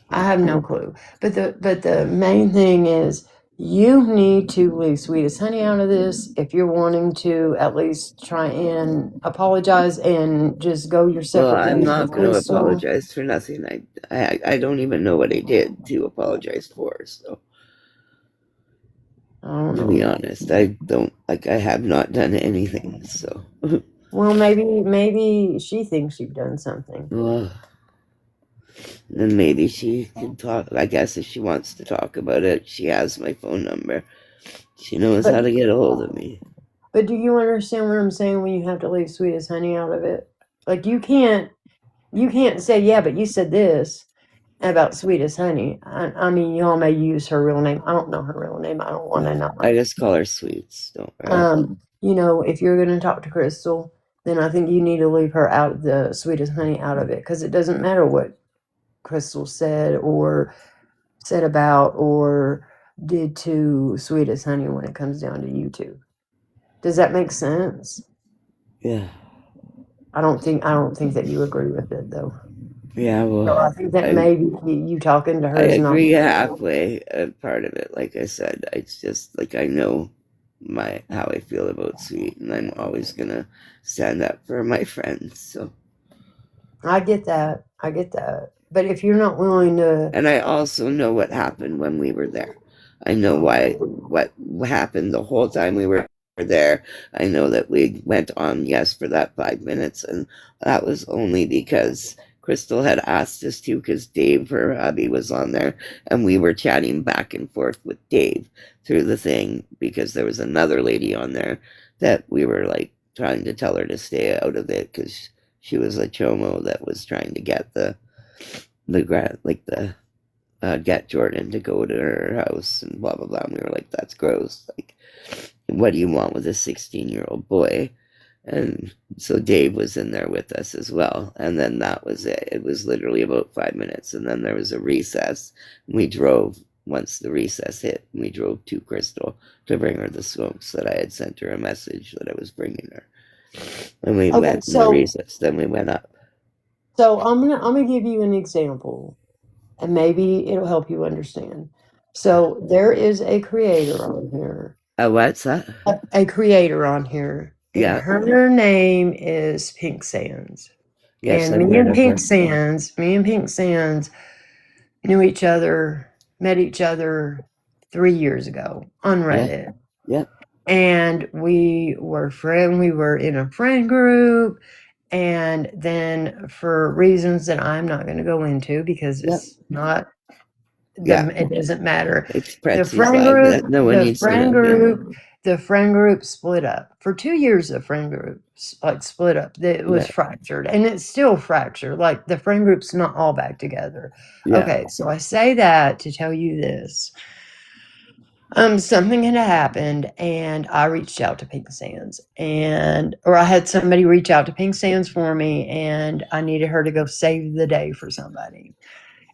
But the main thing is you need to leave Sweetest Honey out of this if you're wanting to at least try and apologize and just go your Well, separate I'm ways not with going to Crystal. apologize for nothing. I don't even know what I did to apologize for. So, to be honest, I don't like. I have not done anything. So, Well, maybe she thinks you've done something. well, then maybe she can talk. I guess if she wants to talk about it, she has my phone number. She knows how to get a hold of me. But do you understand what I'm saying when you have to leave Sweetest Honey out of it? Like you can't say, yeah, but you said this about Sweetest Honey. I mean, y'all may use her real name. I don't know her real name. I don't want to know. I just call her Sweets. Don't worry. If you're going to talk to Crystal, then I think you need to leave her out, the Sweetest Honey out of it, because it doesn't matter what Crystal said or said about or did to Sweetest Honey when it comes down to YouTube. Does that make sense? Yeah. I don't think that you agree with it though. Yeah, well, So I think that maybe you talking to her I is not. agree halfway. Part of it, like I said, it's just like I know how I feel about Sweet, and I'm always gonna stand up for my friends. So I get that. But if you're not willing to, and I also know what happened when we were there. I know what happened the whole time we were there. I know that we went on, yes, for that 5 minutes, and that was only because Crystal had asked us to, because Dave, her hubby, was on there, and we were chatting back and forth with Dave through the thing, because there was another lady on there that we were like trying to tell her to stay out of it, because she was a chomo that was trying to get get Jordan to go to her house and blah blah blah. And we were like, that's gross. Like, what do you want with a 16-year-old boy? And so Dave was in there with us as well. And then that was it. It was literally about 5 minutes. And then there was a recess. We drove, once the recess hit, we drove to Crystal to bring her the smokes that I had sent her a message that I was bringing her. And we went in the recess. Then we went up. So I'm gonna give you an example, and maybe it'll help you understand. So there is a creator on here. What's that? A creator on here. Yeah. And her name is Pink Sands. Yes, And I've me heard and of Pink her. Sands, knew each other, met each other 3 years ago on Yeah. Reddit. Yep. And we were in a friend group, and then for reasons that I'm not going to go into because Yep. it's not Yeah. it doesn't matter. It's The Pretzi's friend live. group, No one needs to know. Yeah. the friend group split up. For 2 years the friend group split up. It was Yeah. fractured, and it's still fractured. Like the friend group's not all back together. Yeah. Okay, so I say that to tell you this. Something had happened, and I reached out to Pink Sands, or I had somebody reach out to Pink Sands for me, and I needed her to go save the day for somebody,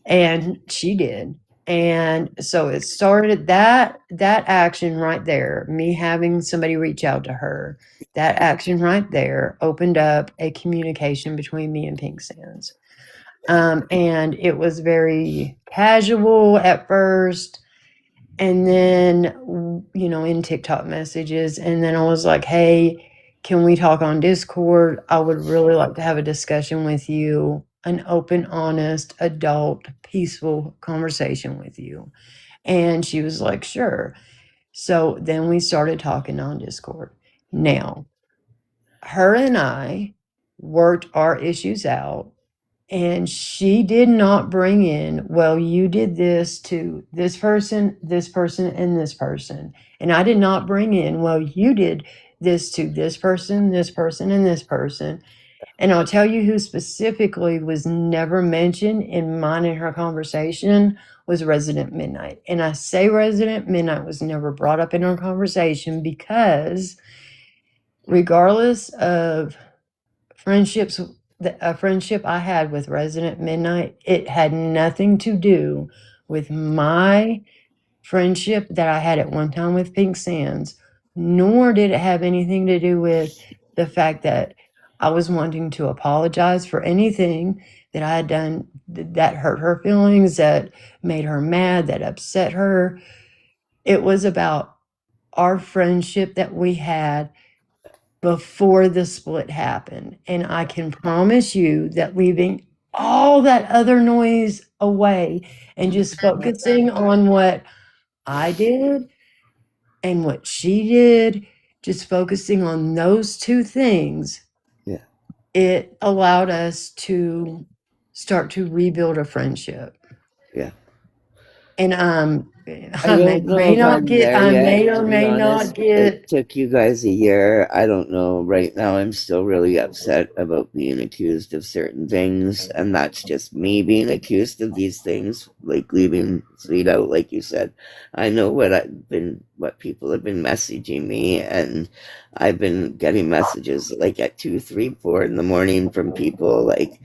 and she did. And so it started that action right there, me having somebody reach out to her. That action right there opened up a communication between me and Pink Sands. And it was very casual at first, and then in TikTok messages, and then I was like, hey, can we talk on Discord? I would really like to have a discussion with you, an open, honest, adult, peaceful conversation with you. And she was like, sure. So then we started talking on Discord. Now, her and I worked our issues out, and she did not bring in, well, you did this to this person, and this person. And I did not bring in, well, you did this to this person, and this person. And I'll tell you who specifically was never mentioned in mine and her conversation was Resident Midnight. And I say Resident Midnight was never brought up in our conversation because regardless of a friendship I had with Resident Midnight, it had nothing to do with my friendship that I had at one time with Pink Sands, nor did it have anything to do with the fact that I was wanting to apologize for anything that I had done that hurt her feelings, that made her mad, that upset her. It was about our friendship that we had before the split happened. And I can promise you that leaving all that other noise away and just focusing on what I did and what she did, just focusing on those two things, Yeah. it allowed us to start to rebuild a friendship. Yeah. And I don't know if I'm there I yet, may to or be may honest. not get It took you guys a year. I don't know. Right now, I'm still really upset about being accused of certain things, and that's just me being accused of these things, like leaving Sweet out, like you said. I know what people have been messaging me, and I've been getting messages like at 2, 3, 4 in the morning from people like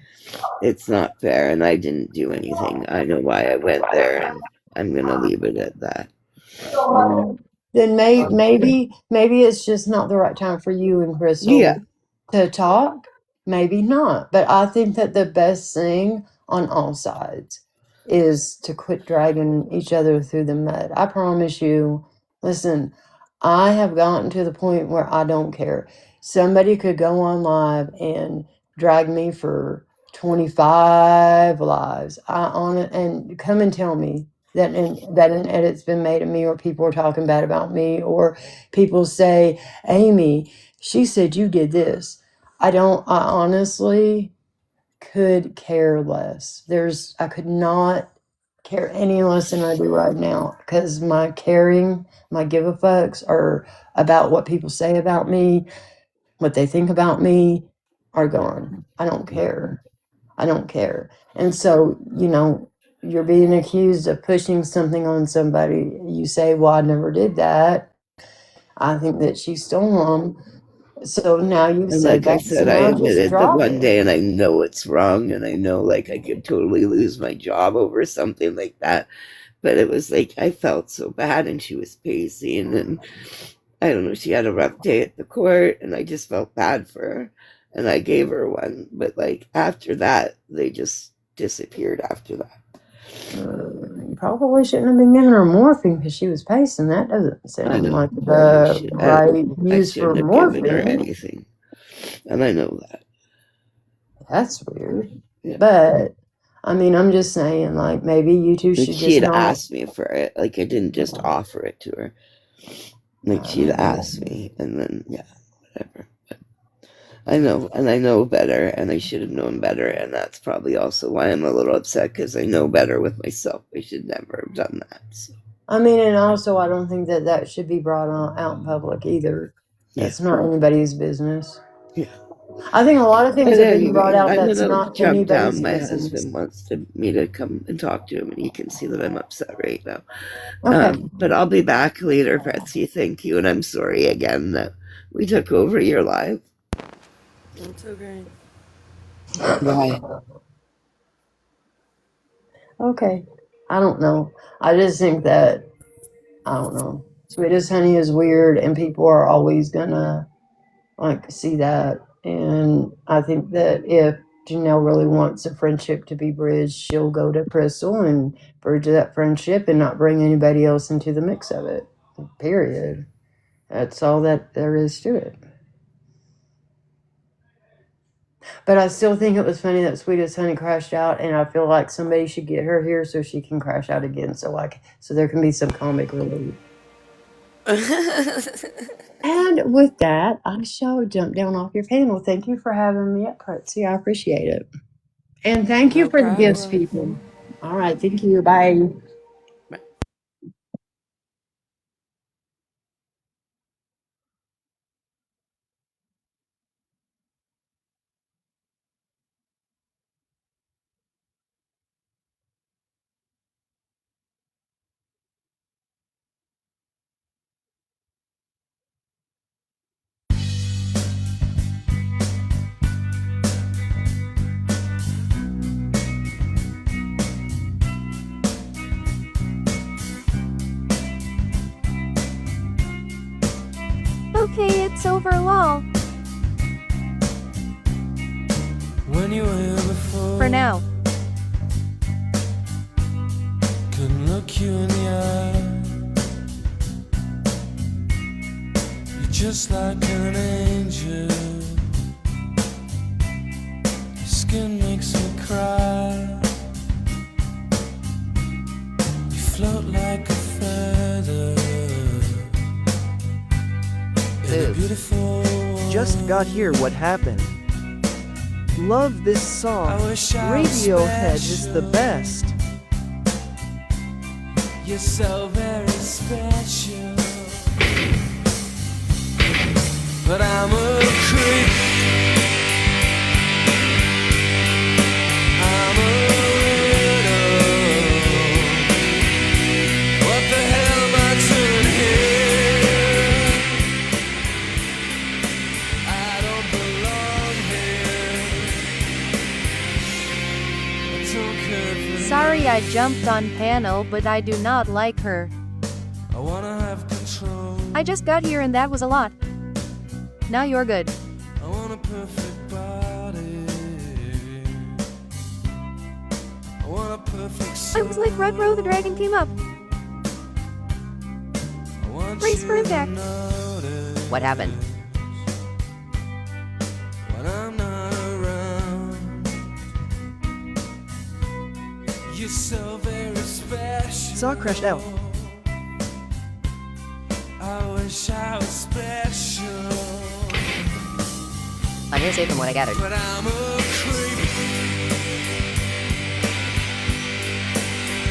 it's not fair, and I didn't do anything. I know why I went there, and I'm gonna leave it at that. Then maybe it's just not the right time for you and Crystal Yeah. to talk. Maybe not. But I think that the best thing on all sides is to quit dragging each other through the mud. I promise you, listen, I have gotten to the point where I don't care. Somebody could go on live and drag me for 25 lives. And come and tell me that an edit's been made of me, or people are talking bad about me, or people say, Amy, she said you did this. I honestly could care less. I could not care any less than I do right now, because my give a fucks are about what people say about me, what they think about me are gone. I don't care. And so, you're being accused of pushing something on somebody. You say, well, I never did that. I think that she stole them. So now you've And said like I that. So said, I now just admitted the drop one it. day, and I know it's wrong, and I know like I could totally lose my job over something like that. But it was like I felt so bad, and she was pacing, and I don't know, she had a rough day at the court, and I just felt bad for her, and I gave her one. But like after that, they just disappeared after that. You probably shouldn't have been giving her morphine because she was pacing. That doesn't sound like the right I use for shouldn't have given her morphine. anything, and I know that. That's weird. But I mean, I'm just saying, like, maybe you two Like, should she'd just not. asked me for it. Like, I didn't just offer it to her. Like, she'd asked me, and then, yeah, whatever. But I know better, and I should have known better, and that's probably also why I'm a little upset, because I know better with myself. I should never have done that. So. I mean, and also, I don't think that should be brought out in public either. That's not anybody's business. Yeah. I think a lot of things But have been brought anyway, out I'm that's gonna not jump anybody's down. My business. husband wants me to come and talk to him, and he can see that I'm upset right now. Okay. But I'll be back later, Pretzi. Thank you, and I'm sorry again that we took over your live. That's okay. Why? Okay. I don't know. I just think that, I don't know. Sweetest Honey is weird, and people are always gonna, like, see that. And I think that if Janelle really wants a friendship to be bridged, she'll go to Crystal and bridge that friendship and not bring anybody else into the mix of it. Period. That's all that there is to it. But I still think it was funny that Sweetest Honey crashed out, and I feel like somebody should get her here so she can crash out again, so there can be some comic relief. And with that, I shall jump down off your panel. Thank you for having me up, Pretzi. I appreciate it. And thank you for the gifts, people. All right, thank you. Bye. Okay, it's over, lol. When you were here before, For now. couldn't look you in the eye. You're just like an angel. Your skin makes me cry. You float like a feather. Beautiful. Just got here, what happened? Love this song. Radiohead is the best. You're so very special. But I'm a creep. I'm a widow. What the hell am I doing here? I don't belong here. I don't care for Sorry I jumped on panel, but I do not like her. I wanna have control. I just got here and that was a lot. Now you're good. I want a perfect body. I want a perfect soul. I was like Rudro the dragon came up. Brace for impact. What happened? When I'm not around, you're so very special. Saw crashed out. I wish I was special. I'm here safe from what I gathered. But I'm a creep.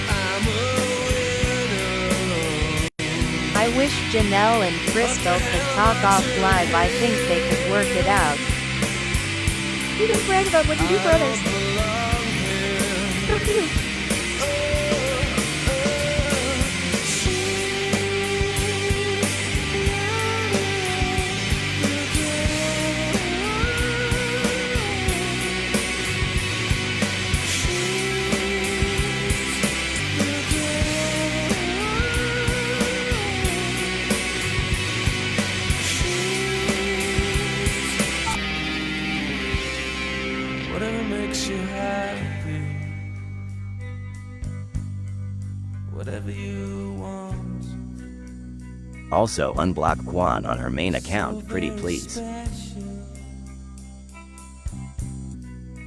I'm a widow. I wish Janelle and Crystal could talk off live. I think they could work it out. You don't brag about what you do for others. Fuck you. Whatever makes you happy, whatever you want. Also, unblock Quan on her main account, pretty please.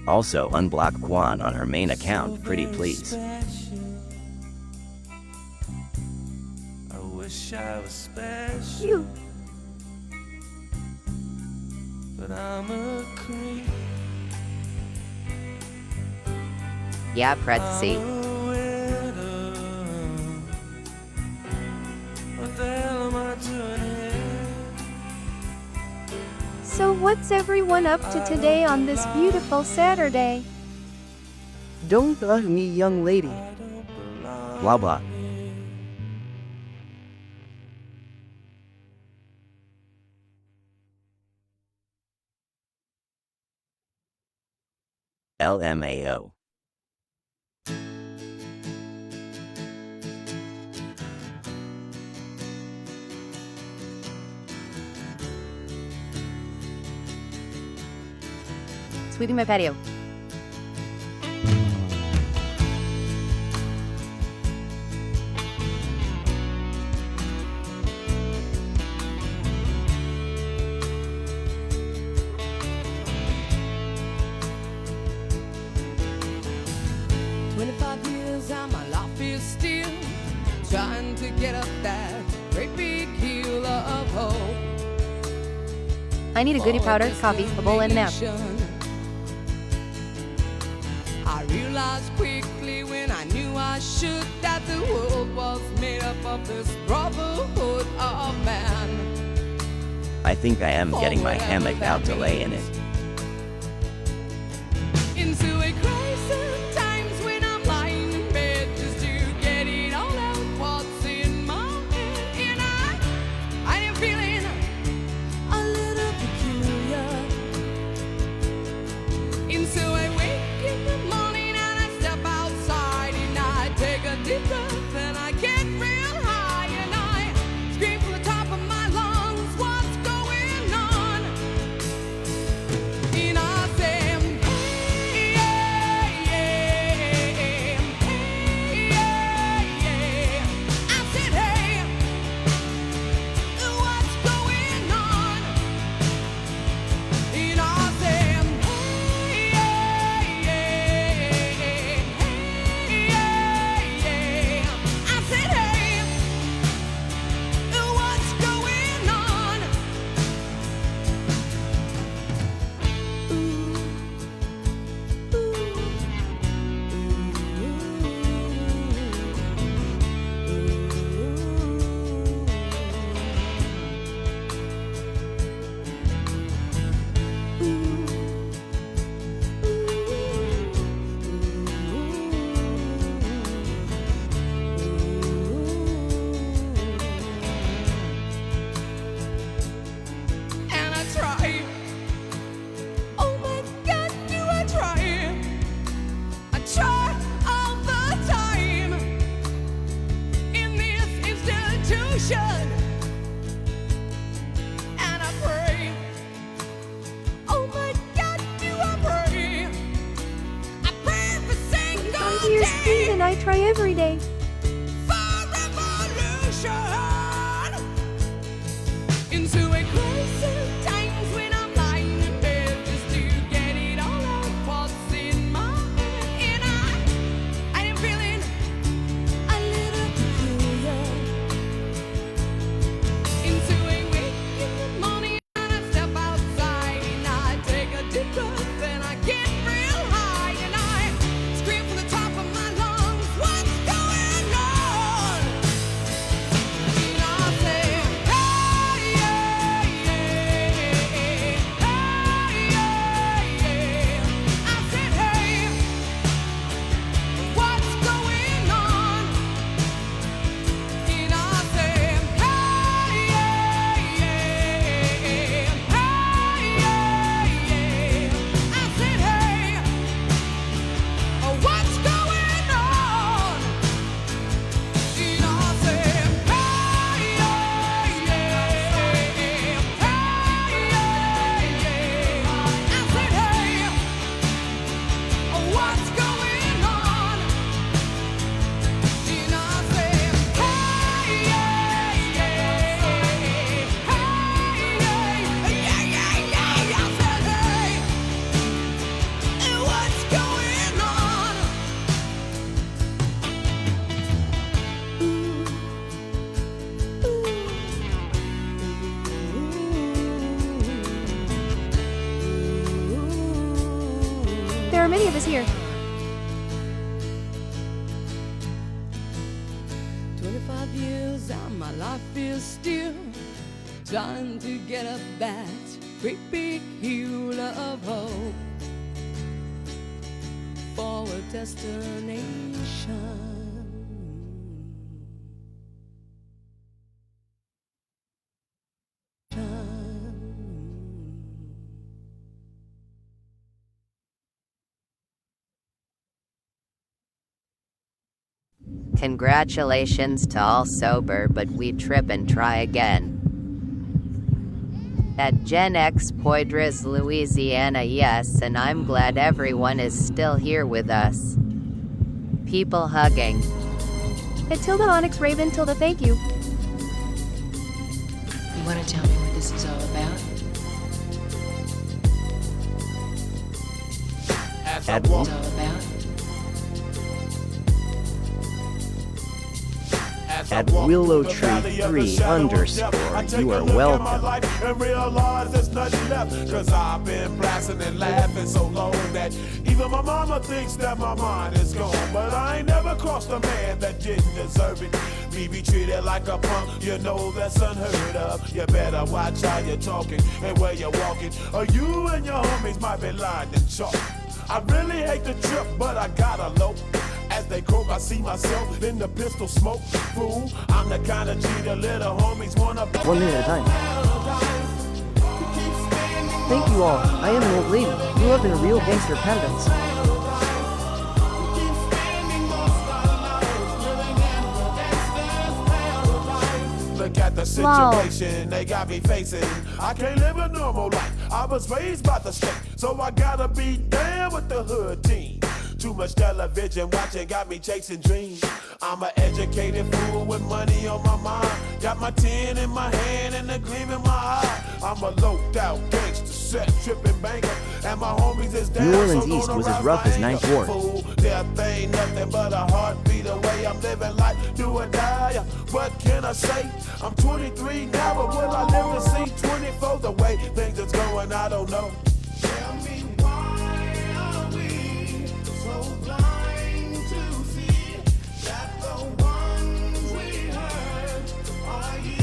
Also, unblock Quan on her main account, pretty please. I wish I was special. But I'm a creep. Yeah, Pretzi. What the hell am I doing here? So what's everyone up to today on this beautiful Saturday? Don't me, young lady. Blah blah. LMAO. Sweeping my patio. Trying to get up that great big hill of hope. I need a goody powder, coffee, a bowl, and a nap. I realized quickly when I knew I should that the world was made up of this brotherhood of man. I think I am getting my hammock out to lay in it. Into a crisis times when I'm lying in bed just to get it all out what's in my head. And I am feeling a little peculiar. And so I wake in the morning and I step outside and I take a deep breath and I get real high and I scream from the top of my lungs, what's going on? And I say, and I pray. Oh my God, do I pray? I pray for single I'm here speed and I try every day. revolution. Into a crisis times when I'm lying in bed just to get it all out what's in my head. And I am feeling a little peculiar. Into a wake in the morning and I step outside and I take a deep breath and I get real high and I scream from the top of my lungs, what's going are many of us here. 25 years and my life is still trying to get up that great big hill of hope for a destination. Congratulations to all sober, but we trip and try again. At Gen X Poydras, Louisiana, yes, and I'm glad everyone is still here with us. People hugging. At Tilda Onyx Raven, Tilda, thank you. You want to tell me what this is all about? At It's all about? At Willow Tree 3 underscore, you are welcome. And realize there's nothing left, cause I've been blasting and laughing so long that even my mama thinks that my mind is gone. But I ain't never crossed a man that didn't deserve it. Me be treated like a punk, you know that's unheard of. You better watch how you're talking and where you're walking, or you and your homies might be lying in chalk. I really hate the trip, but I gotta low. As they croak, I see myself in the pistol smoke. Fool, I'm the kind of G the little homies wanna. 1 minute at a time. Thank you all. I am an old lady. Grew up in a real gangster paradise. Look at the situation they got me facing. I can't live a normal life. I was raised by the state, so I gotta be down with the hood team. Too much television watching got me chasing dreams. I'm an educated fool with money on my mind. Got my 10 in my hand and a gleam in my eye. I'm a loped out gangster, set tripping banker, and my homies is down. New Orleans East was as rough as Ninth Ward. Death ain't nothing but a heartbeat away. I'm living life, do or die. What can I say? I'm 23 now, but will I live to see 24? The way things is going, I don't know. Tell me why are we so blind to see that the ones we hurt are you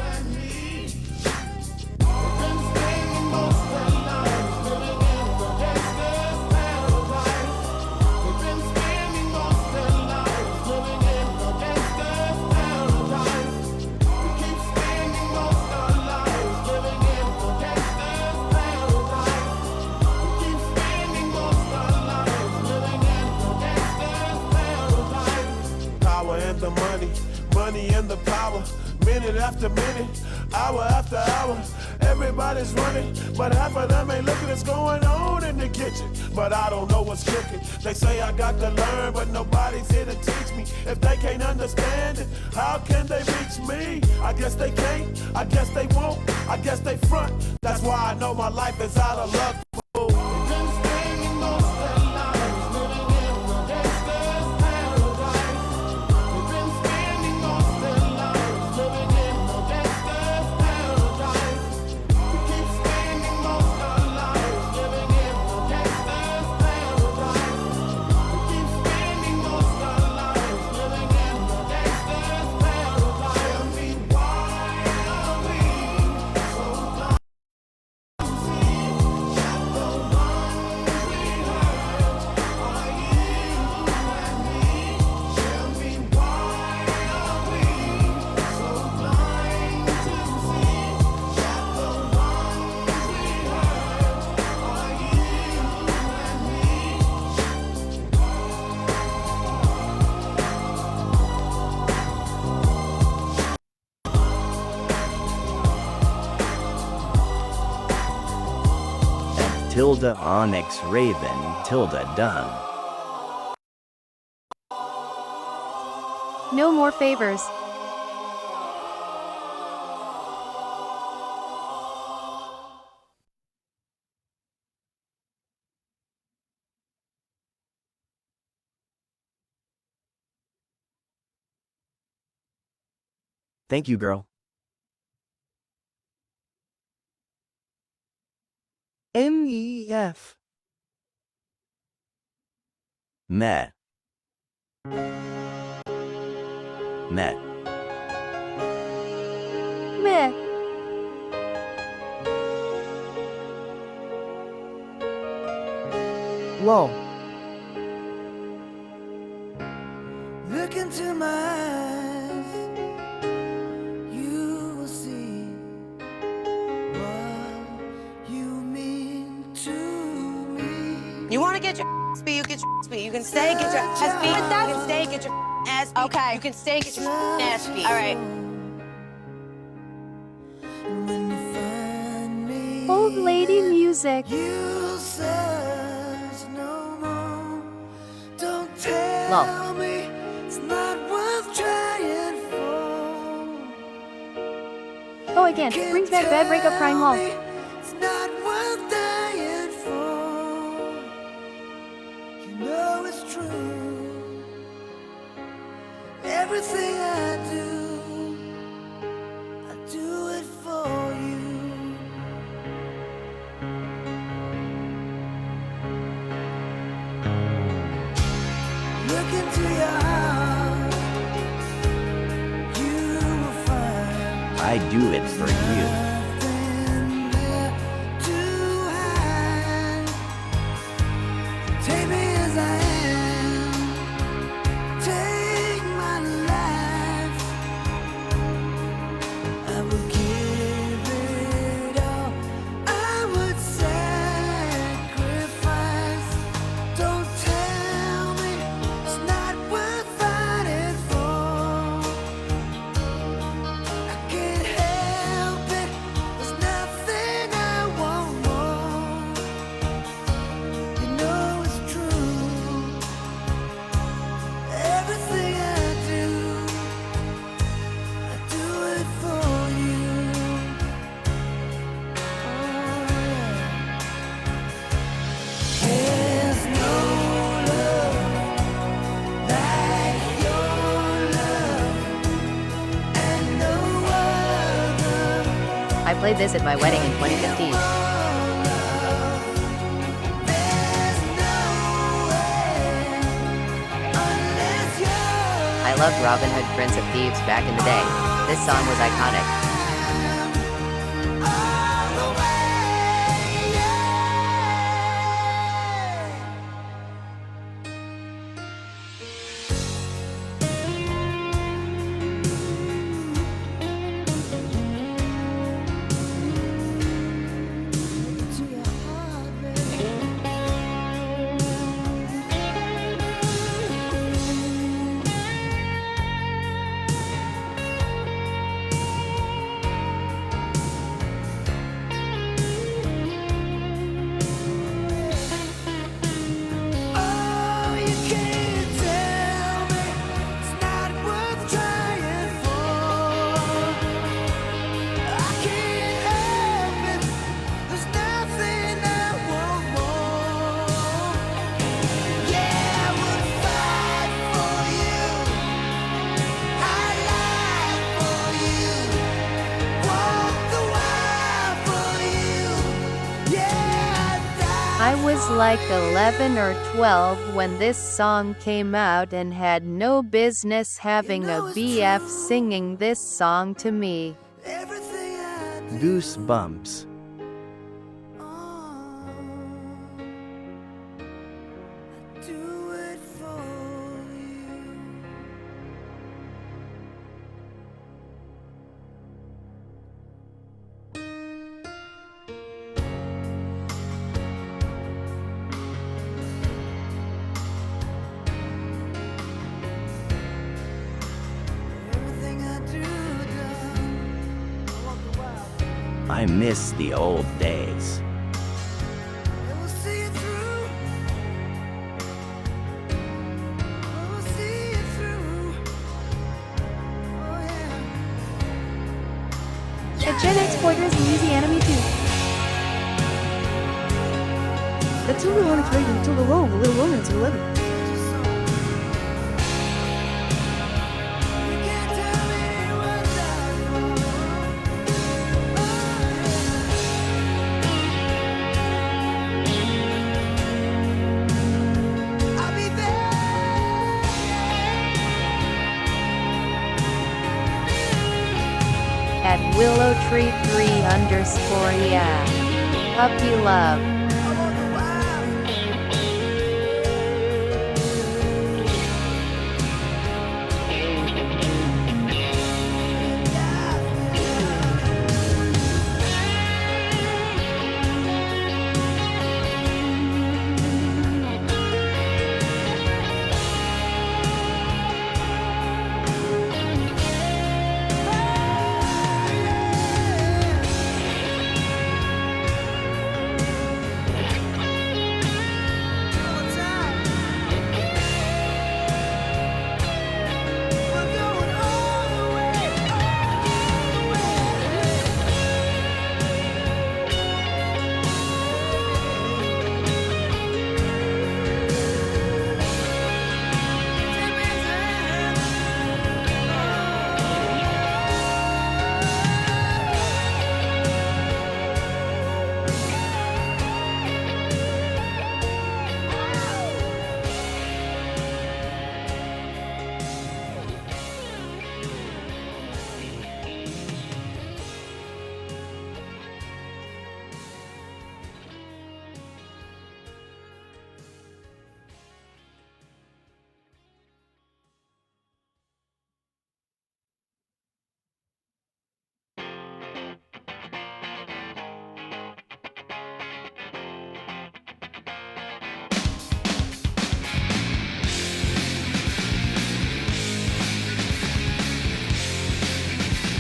and me? We've been spending most of our lives living in the gangster's paradise. We've been spending most of our lives living in the gangster's paradise. We keep spending most of our lives living in the gangster's paradise. We keep spending most of our lives living in the gangster's paradise. Power and the money, money and the power. Minute after minute, hour after hour, everybody's running, but half of them ain't looking what's going on in the kitchen. But I don't know what's cooking. They say I got to learn, but nobody's here to teach me. If they can't understand it, how can they reach me? I guess they can't, I guess they won't, I guess they front. That's why I know my life is out of luck. Fool. We've been spending most of our lives living in the gangster's paradise. We've been spending most of our lives living in the gangster's paradise. We keep spending most of our lives living in the gangster's paradise. We keep spending most of our lives living in the gangster's paradise. Tell me why are we so blind to see that the ones we hurt are you and me? Tell me why are we so blind to see that the ones we hurt are you At Tilda Onyx Raven, Tilda done. No more favors. Thank you, girl. MEF. Meh. Meh. Meh. Lol. Look into my eyes, you will see what you mean to me. You want to get your ass beat, you get your ass beat. You can stay, get your ass beat. You can stay, get your ass beat. Okay. You can stay, get your ass beat. All right. Old lady music. You'll search no more. Don't tell Lol. me it's not worth trying for. Oh, again. Brings back bad breakup crying lol. It's not worth dying for. You know it's true. Everything I do it for you. Look into your heart, you will find I do it for you. nothing there to hide. Take me as I am, take my life. I will give it all. I would sacrifice. Don't tell me it's not worth fighting for. I can't help it. There's nothing I want more. You know it's true. Everything I do it for you. Oh, yeah. There's no love like your love, and no other. I played this at my wedding in 2015. I loved Robin Hood Prince of Thieves back in the day. This song was iconic. Oh, you can't tell me it's not worth trying for. I can't help it. There's nothing I want more. Yeah, I would fight for you. I lie for you. Walk the wire for you. Yeah, I'd die I was like 11 or 12 when this song came out and had no business having a BF singing this song to me. Goosebumps. do it for you. Everything I do done, I walk the wild. I miss the old days. I will see it through. I will see it through. Oh yeah. A Gen X Pointers Louisiana Me Too. That's a little unexpected until the little woman's 11. I'll be there. WillowTree3_, yeah. Puppy love.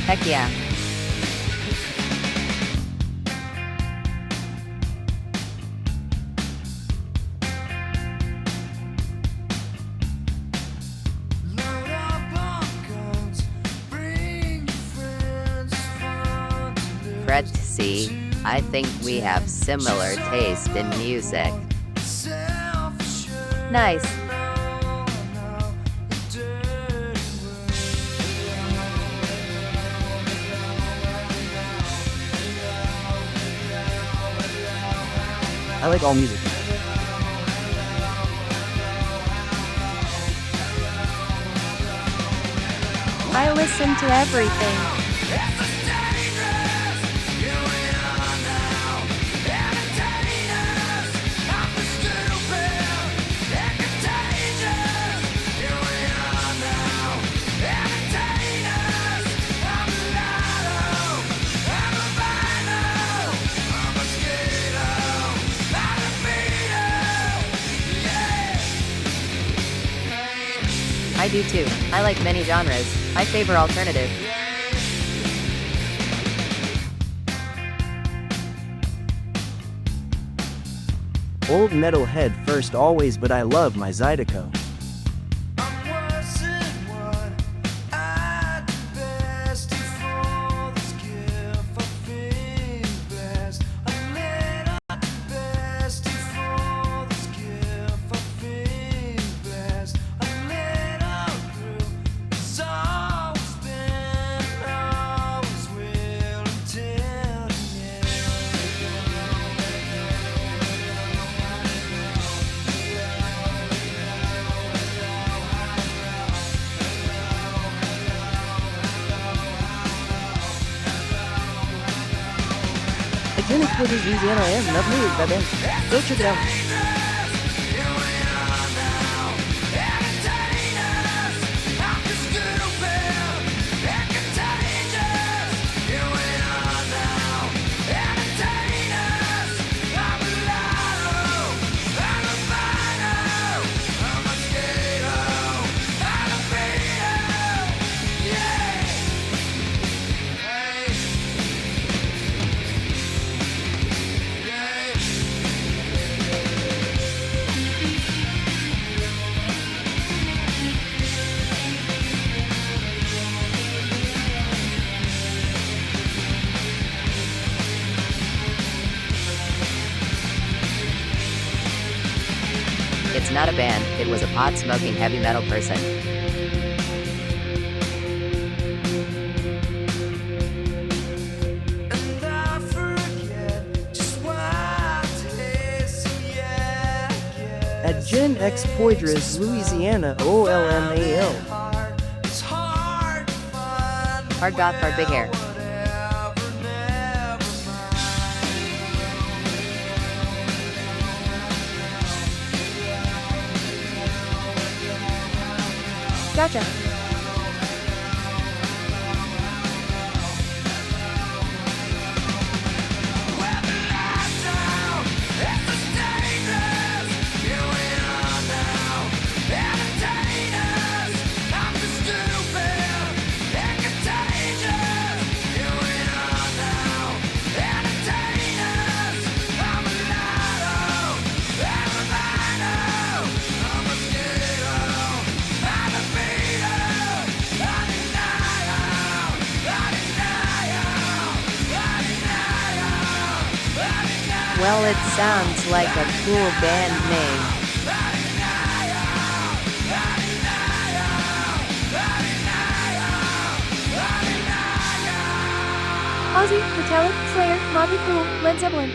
Heck yeah. Pretzi, I think we have similar taste in music. Nice. I like all music. I listen to everything. I do too. I like many genres. I favor alternative. Old metalhead first always, but I love my Zydeco. Again, it's Pretzi Louisiana. I am enough news, baby. Go check it out. It's not a band, it was a pot-smoking heavy metal person. At Gen X Poydras, Louisiana, OLMAL. Hard goth, hard big hair. Gotcha. Well, it sounds like a cool band name. Ozzy, Metallic, Slayer, Motley Crue, Led Zeppelin.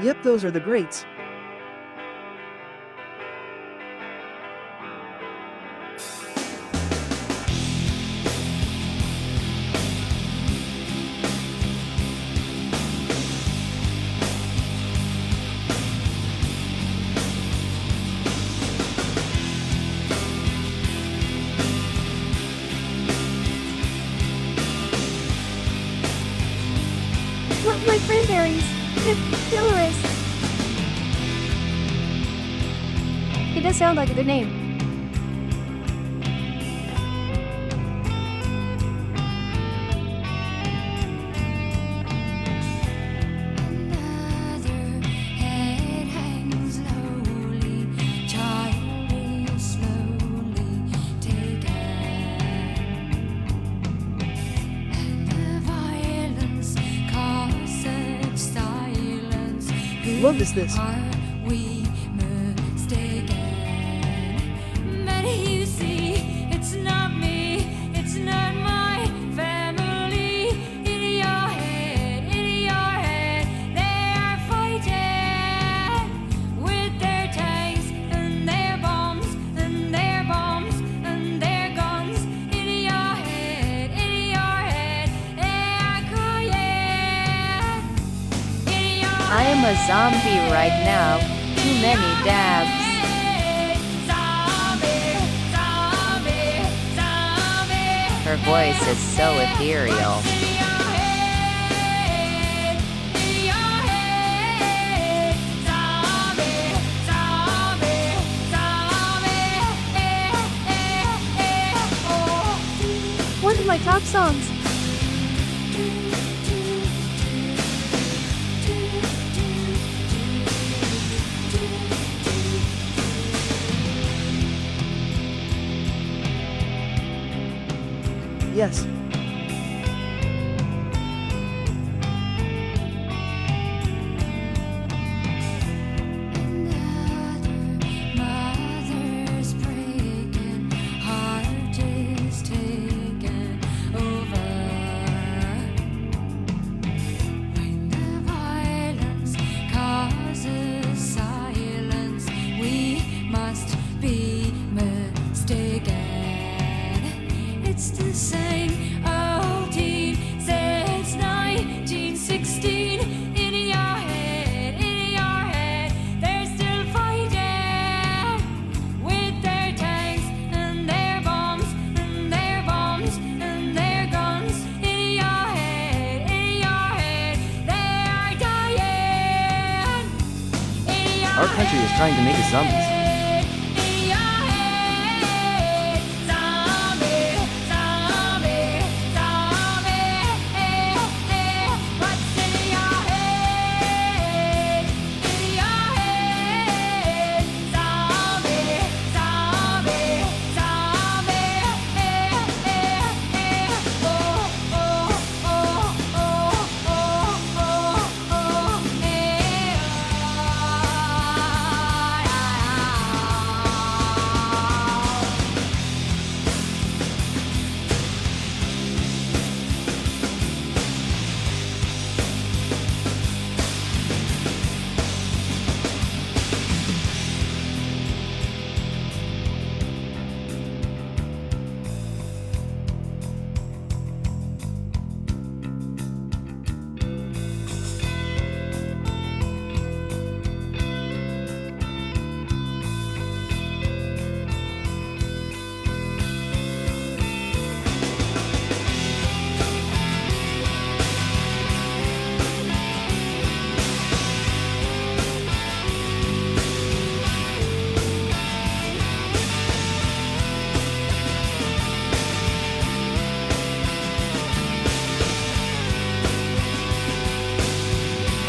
Yep, those are the greats. Like cranberries. Dolores. It does sound like a good name. Love is this. I am a zombie right now. Too many dabs. Her voice is so ethereal. One of my top songs. Yes. It's the same old teen since 1916. In your head, they're still fighting with their tanks and their bombs and their bombs and their guns. In your head, they are dying. Our country is trying to make us zombies.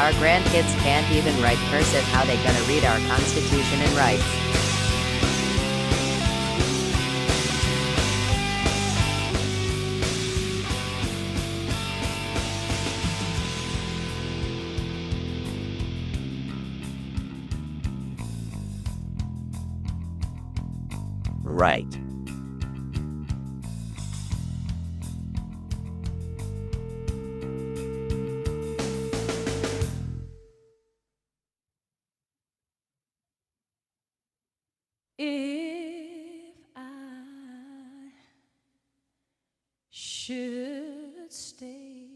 our grandkids can't even write cursive, how they gonna read our Constitution and rights? Right. If I should stay,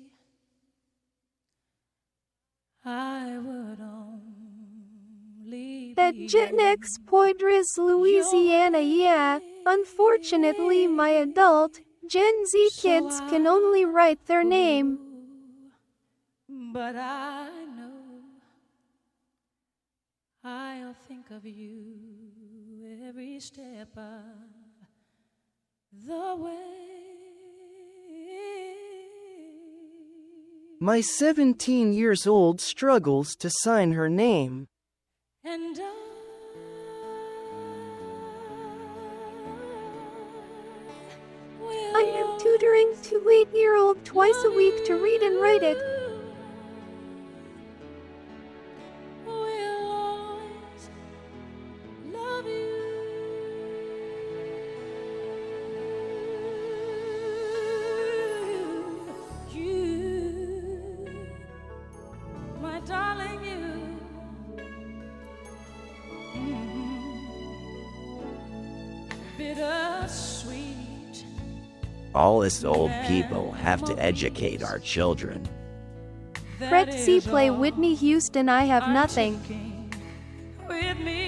I would only At Gen X Poydras, Louisiana, yeah. Unfortunately, my adult, Gen Z kids can only write their name. but I know I'll think of you every step of the way. My 17 years old struggles to sign her name. And I am tutoring 2 8-year-old twice a week to read and write it. love you, my darling, you. Bittersweet. All us old people have to educate our children. Pretzi play Whitney Houston, I have nothing. With me.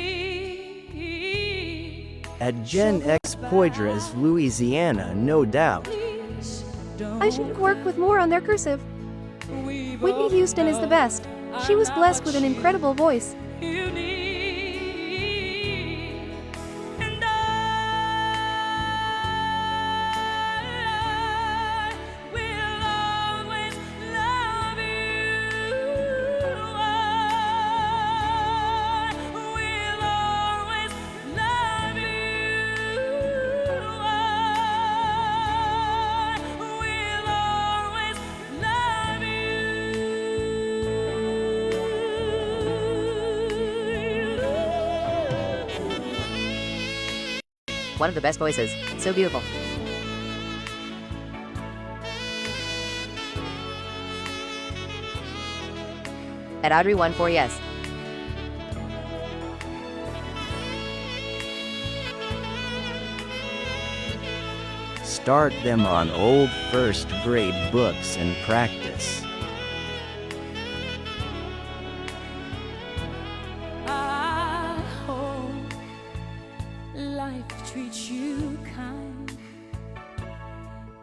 At Gen X Poydras, Louisiana, no doubt. I should work with more on their cursive. Whitney Houston is the best. She was blessed with an incredible voice. One of the best voices. So beautiful. At Audrey14, yes. Start them on old first grade books and practice. I hope life treats you kind,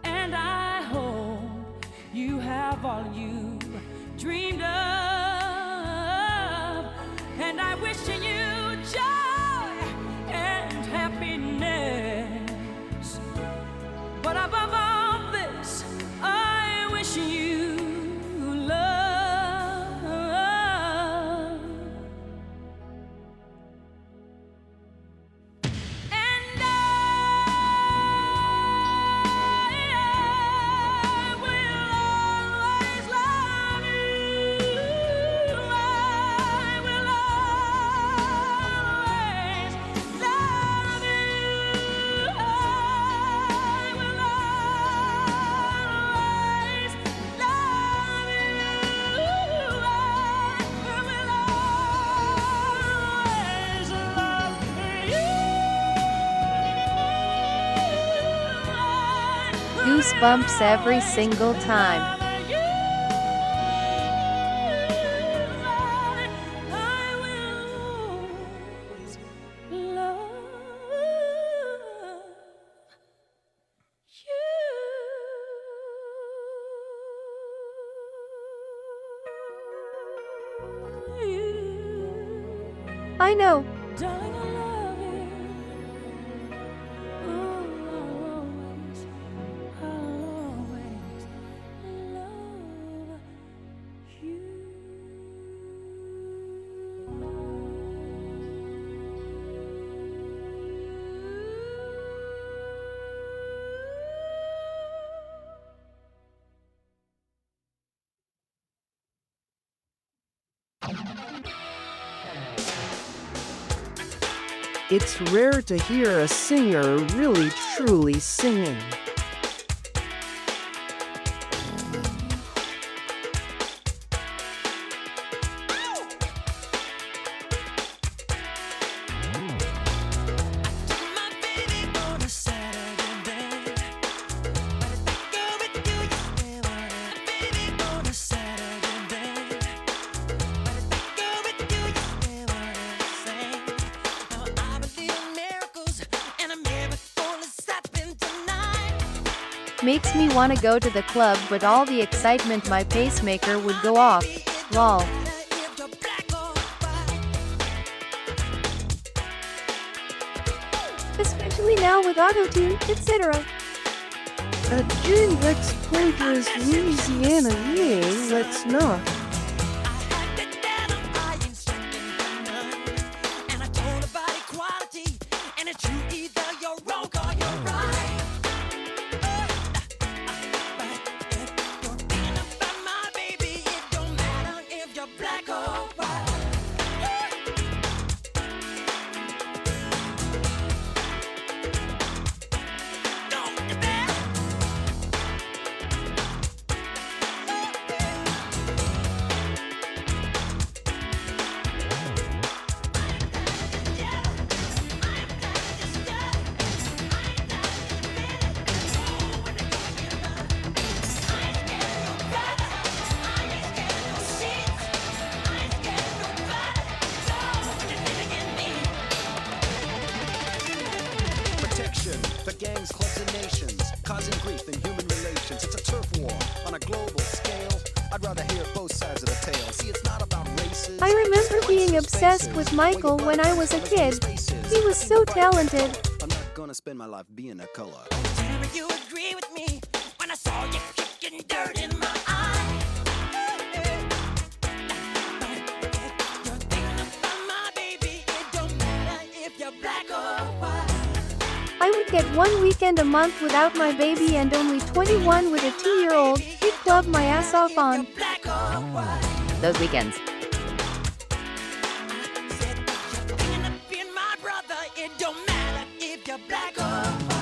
and I hope you have all you dreamed of, and I wish you joy and happiness. But above all this, I wish you love. And I will always love you. I will always love you. I will always love you. Goosebumps every single time. I know. Darling, I love you. Oh, I'll always love you. It's rare to hear a singer really truly singing. Makes me wanna go to the club, but all the excitement my pacemaker would go off. Lol. Especially now with autotune, etc. At Gen X Pointers, Louisiana, yay, let's not. The gangs, clubs, and nations, causing grief in human relations. It's a turf war on a global scale. I'd rather hear both sides of the tale. See, it's not about races. I remember being obsessed with Michael when I was a kid. He was so talented. I'm not gonna spend my life being a color. Tell me you agree with me when I saw you kicking dirt in my eye. You're thinking about my baby. It don't matter if you're black or white. I would get 1 weekend a month without my baby and only 21 with a 2-year-old. He'd club my ass off on Those weekends. It don't matter if you're black or white.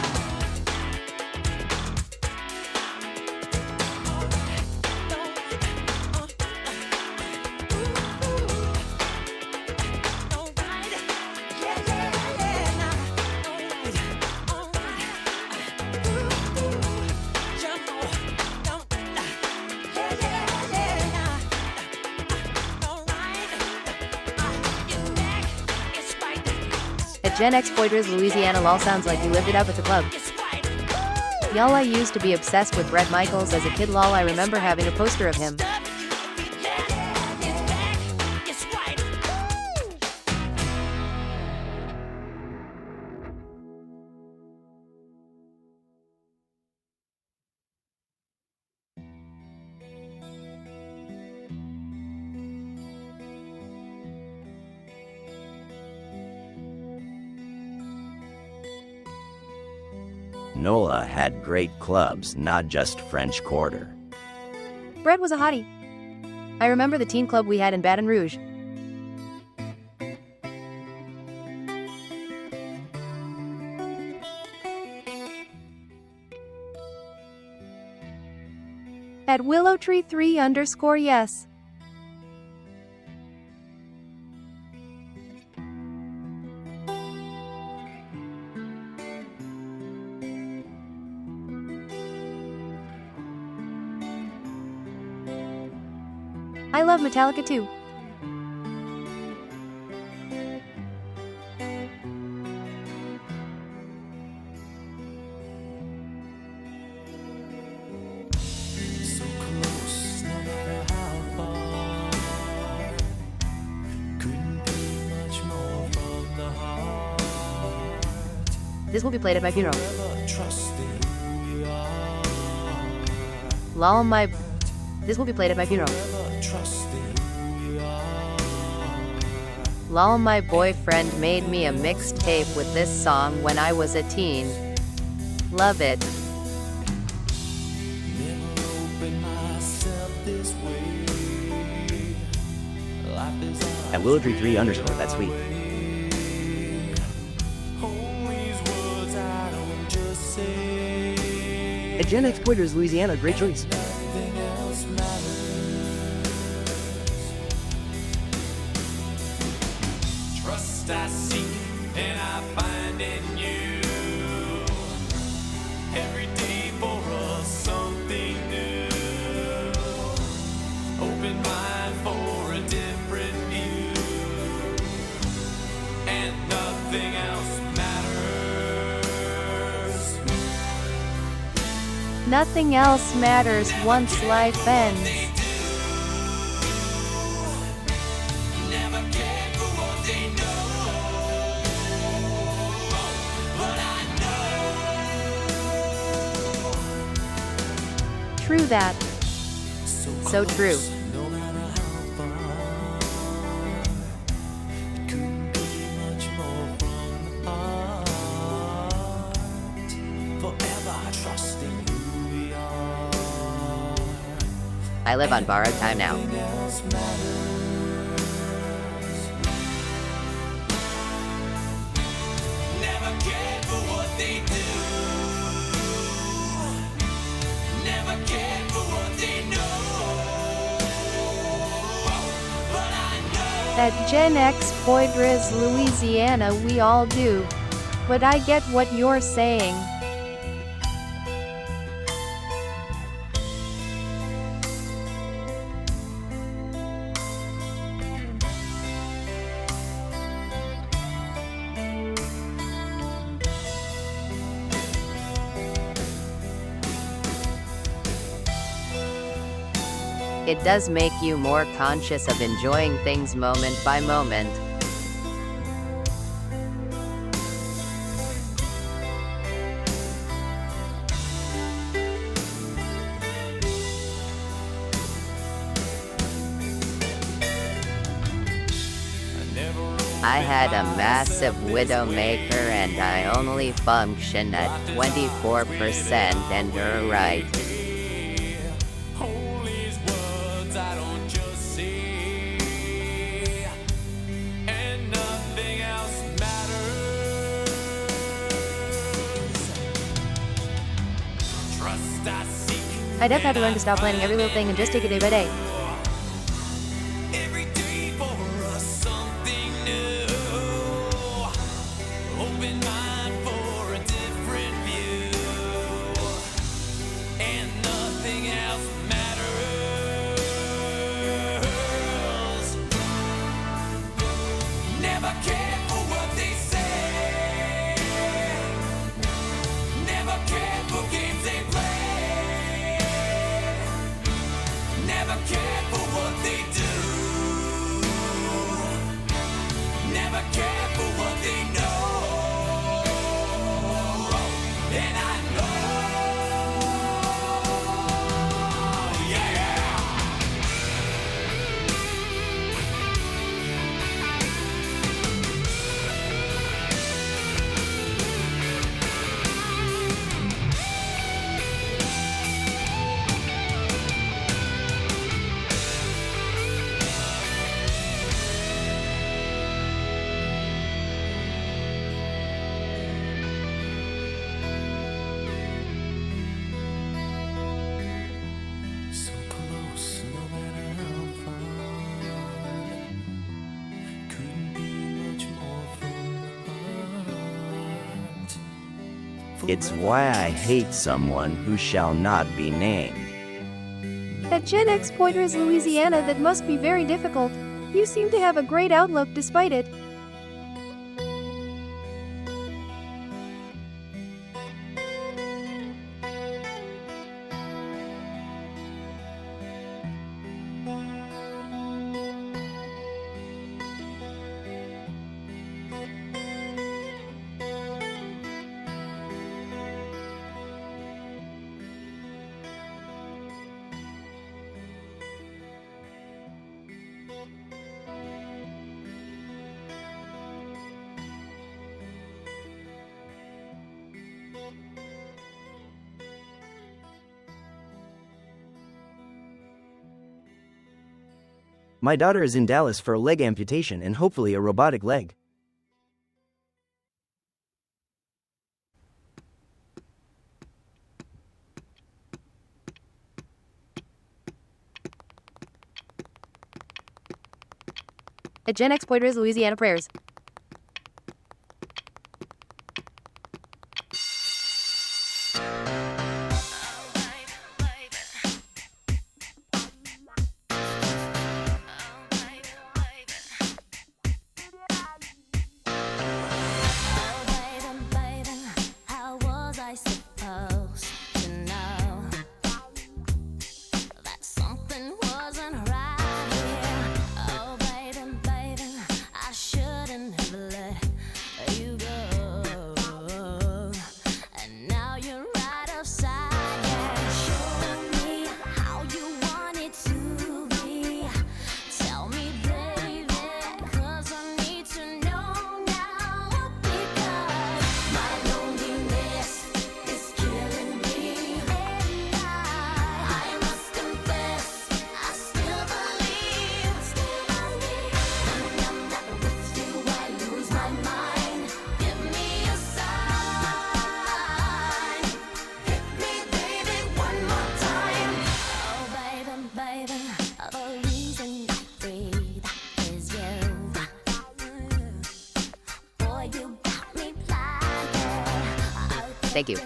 At Gen X Pointers, Louisiana, lol, sounds like you lived it up at the club. Y'all, I used to be obsessed with Bret Michaels as a kid, lol. I remember having a poster of him. NOLA had great clubs, not just French Quarter. Bret was a hottie. I remember the teen club we had in Baton Rouge. At Willowtree 3_yes. I love Metallica too. So close, no matter how far. Couldn't be much more from the heart. This will be played at my funeral. Never trusting who we are. Lol, my... This will be played at my funeral. Never trusting who we are. Lol, my boyfriend made me a mixtape with this song when I was a teen. Love it. Never opened myself this way. Life is At Willowtree 3_, that's sweet. At Gen X Poitras, Louisiana, great choice. Trust I seek and I find in you. Every day for us something new. Open mind for a different view. And nothing else matters. Nothing else matters once life ends. Never cared for what they know. But I know. True that. So true. No matter how far, couldn't be much more from the heart. Forever trusting who we are. I live on borrowed time now. Nothing else matters. Never cared for what they do. Never cared for what they know. But I know. At Gen X Poitras, Louisiana, we all do. But I get what you're saying. It does make you more conscious of enjoying things moment by moment. I had a massive Widowmaker and I only function at 24% and you're right. These words I don't just say. And nothing else matters. Trust I seek. I'd have had to learn to stop planning every little thing and just take it day by day. Every day for us something new. Open mind for a different view. And nothing else matters. Never cared for what they say. Never cared for games they play. Never cared for what they do. Never cared for what they know. And I know. Yeah. So close, no matter how far. Couldn't be much more from the heart. It's why I hate someone who shall not be named. At Gen X Poitras, Louisiana, that must be very difficult. You seem to have a great outlook despite it. My daughter is in Dallas for a leg amputation and hopefully a robotic leg. At Gen X Poitras, Louisiana Prayers. Thank you.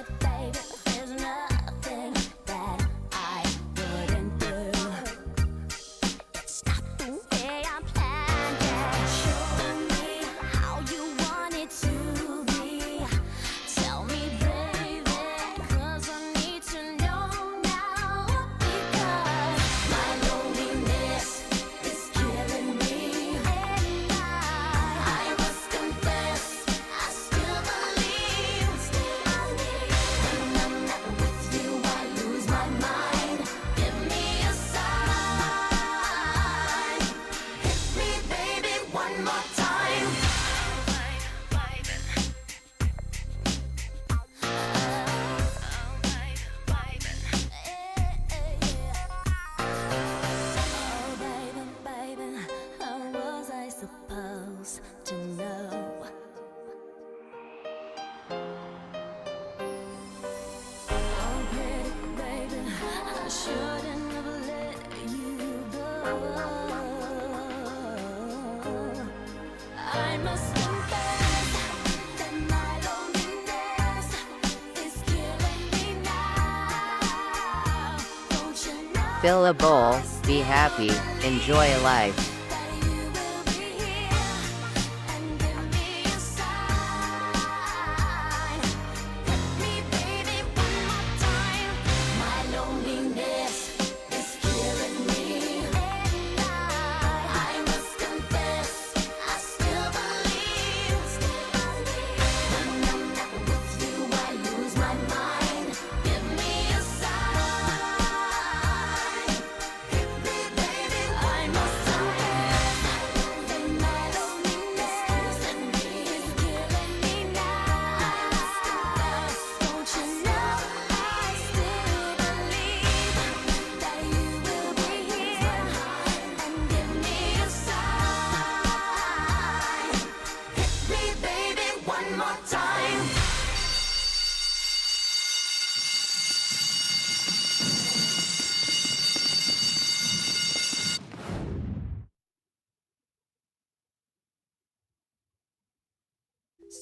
Fill a bowl, be happy, enjoy life.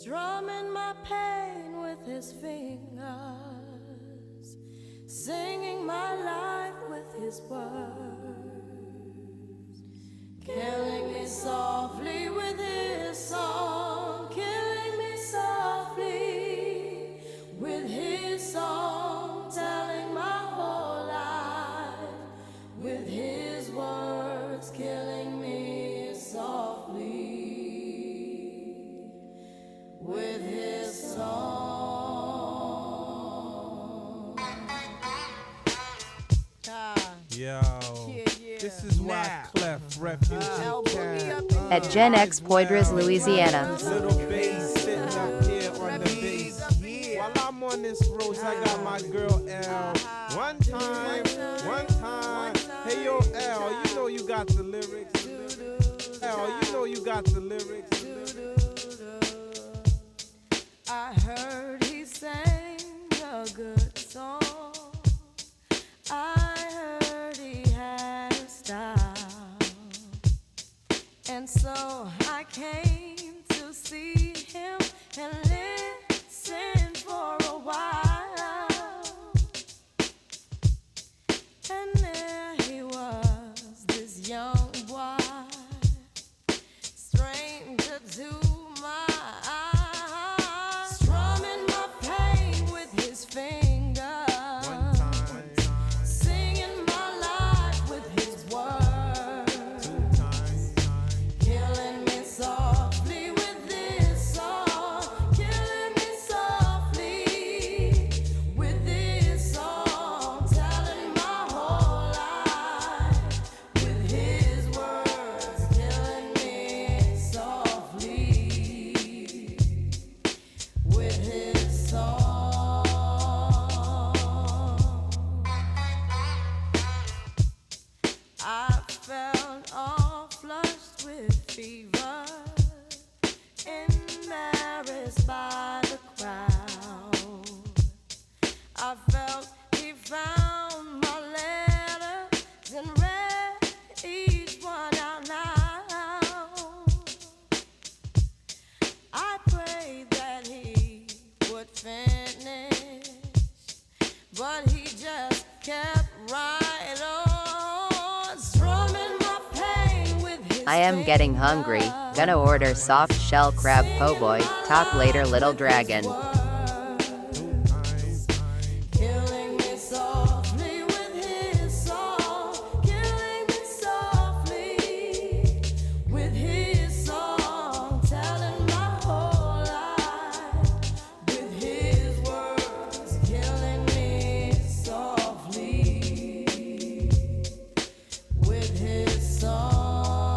Strumming my pain with his fingers, singing my life with his words, killing me softly with his song, killing me softly with his song, telling my whole life with his words, killing me softly with his song. Yo, this is why Clef Refugee can. At Gen X Poitras, Louisiana. Little bass sitting up here on the bass. While I'm on this road, I got my girl L. One time. Hey yo, L, you know you got the lyrics. L, you know you got the lyrics. I heard he sang a good song. I heard he had a style. And so So I came to see him and listen for a while. And there he was, this young boy, stranger to my eyes, strumming my pain with his fingers, singing my life with his words, killing me softly with this song, killing me softly with this song, telling my whole life with his words, killing me softly with his song. I felt all flushed with fever, embarrassed by the crowd. I felt he found my letters and read each one out loud. I prayed that he would finish, but he just kept right on, strumming my pain with his I am getting hungry. Gonna order soft shell crab po' boy. Talk later, little dragon. killing me softly with his song, killing me softly with his song, telling my whole life with his words, killing me softly with his song.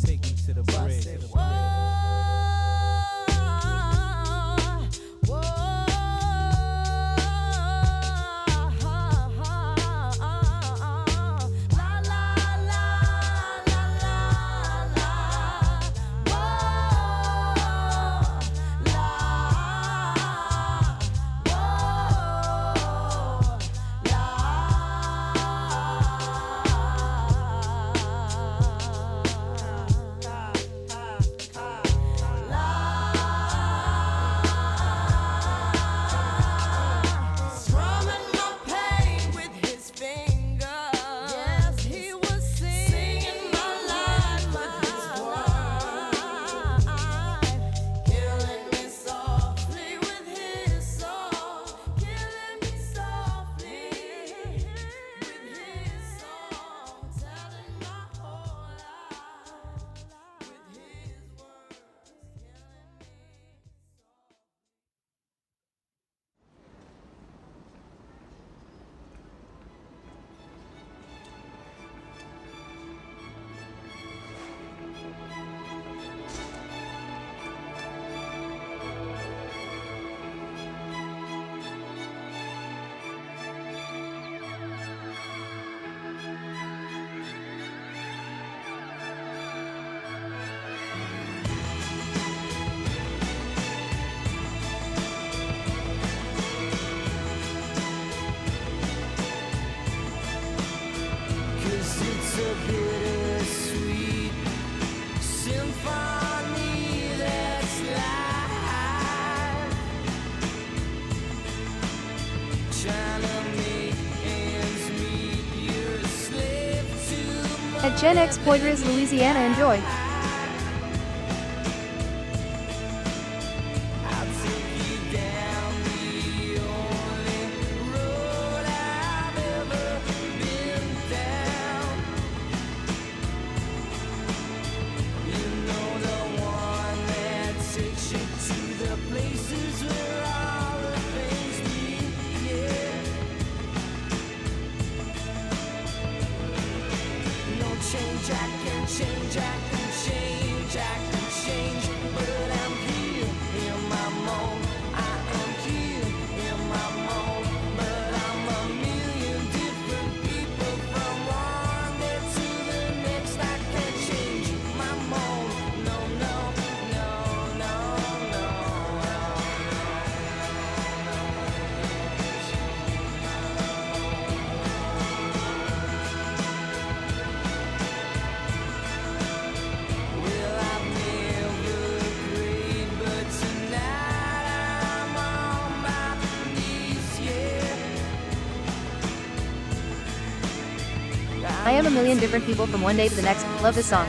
Take me to the bridge. Strumming my pain with his fingers. Yes, he was singing my life with his words, killing me softly with his song, killing me softly with his song, telling my whole life with his words, killing me. Cause it's a bittersweet symphony that's life, trying to make ends meet, you're a slave to my At Gen X Poitras, Louisiana, enjoy. I'll take you down the only road I've ever been down. You know, the one that takes you to the places where all the things meet, yeah. No change, I can change, I can change, I can change, but I'm here in my mode. I am here in my mode, but I'm a million different people from one day to the next. I can't change my mode. No, no, no, no, no, no. am a million different people from one day to the next. Love this song.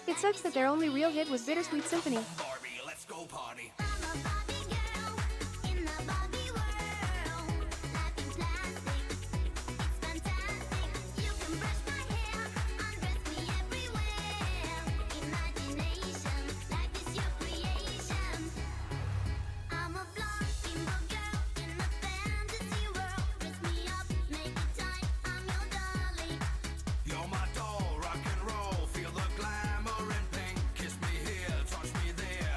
It sucks that their only real hit was Bittersweet Symphony. Let's go party. You're my doll, rock and roll, feel the glamour and pink. Kiss me here, touch me there.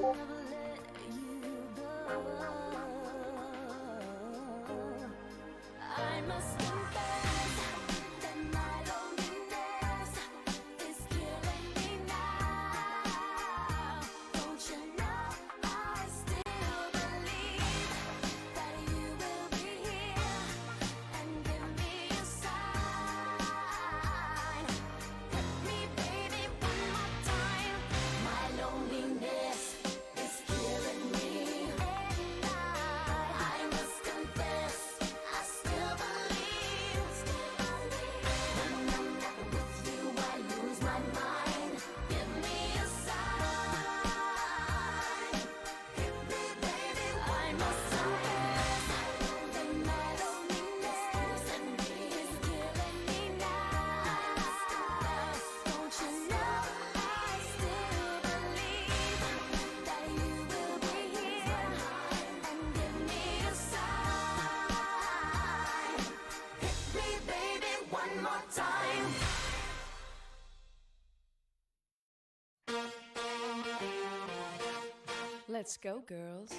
never let you go. I must confess that my loneliness is killing me now. Don't you know I still believe that you will be here and give me a sign. Hit me, baby, one more time. My loneliness is killing me, and I must confess I still believe. When I'm not with you, I lose my mind. Give me a sign. Hit me, baby, I must confess that my loneliness is killing me now. Don't you know I still believe that you will be here and give me a sign. Hit me, baby, one more time. Let's go, girls.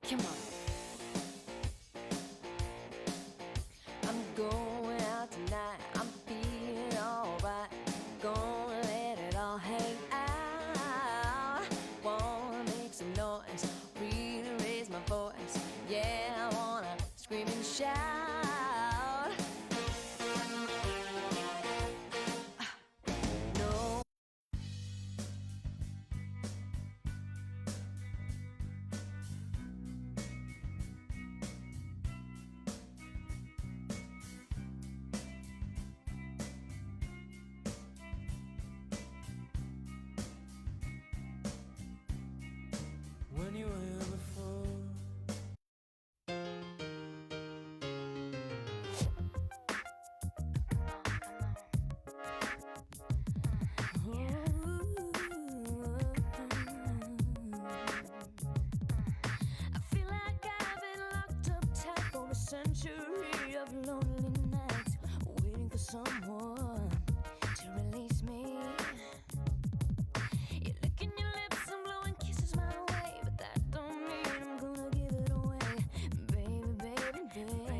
Come on. I'm going out tonight. I'm feeling alright. Gonna let it all hang out. Wanna make some noise, really raise my voice. Yeah, I wanna scream and shout. No. When you were here before. I feel like I've been locked up tight for a century of lonely nights, waiting for someone to release me. You're licking your lips and blowing kisses my way, but that don't mean I'm gonna give it away, baby, baby, baby.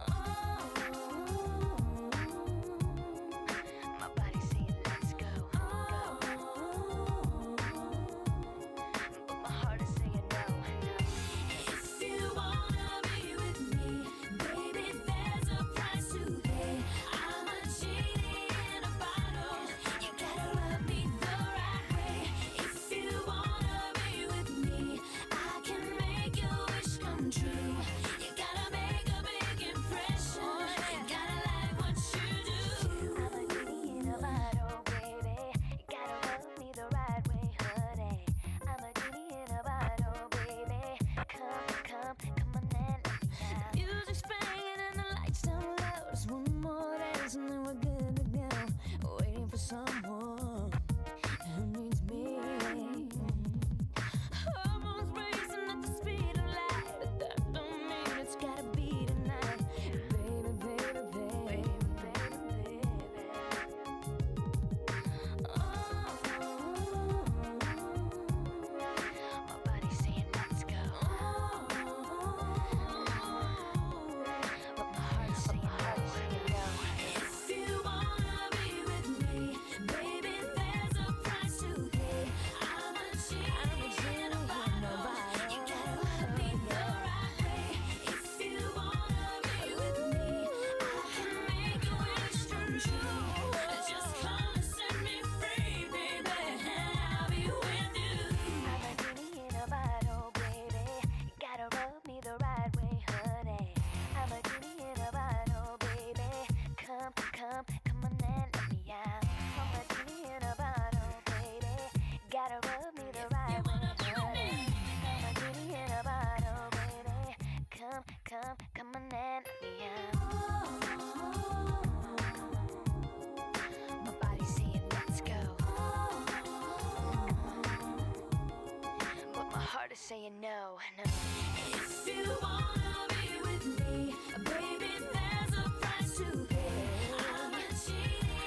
Oh, my body's saying let's go. But my heart is saying no. If you wanna be with me, baby, there's a price to pay. I'm a genie in a bottle. You gotta rub me the right way. If you wanna be with me, I can make your wish come true. You gotta make a big impression. Gotta like what you do. I'm a genie in a bottle, baby. You gotta rub me the right way, honey. I'm a genie in a bottle, baby. Come on and let me out. The music's banging and the lights down low. Just one more dance and then we're good to go. Waiting for someone who needs me. Hormones racing at the speed of light, but that don't mean it's gotta be tonight, baby, baby, baby, baby, baby. My body's saying let's go. But my heart's saying no. If you wanna be with me, baby, there's a price to pay. I'm a genie in a bottle. You gotta rub me the right way. If you wanna be with me, I can make your wish come true. Just come and set me free, baby, and I'll be with you. I'm a genie in a bottle, baby. You gotta rub me the right way, honey. I'm a genie in a bottle, baby. Come on and let me out. I'm a genie in a bottle, baby. Gotta rub me the right way, honey. I'm a genie in a bottle, baby. Come on and let me out. My body's saying let's go. But my heart is saying no, no. If you wanna be with me, baby, there's a price to pay. I'm a genie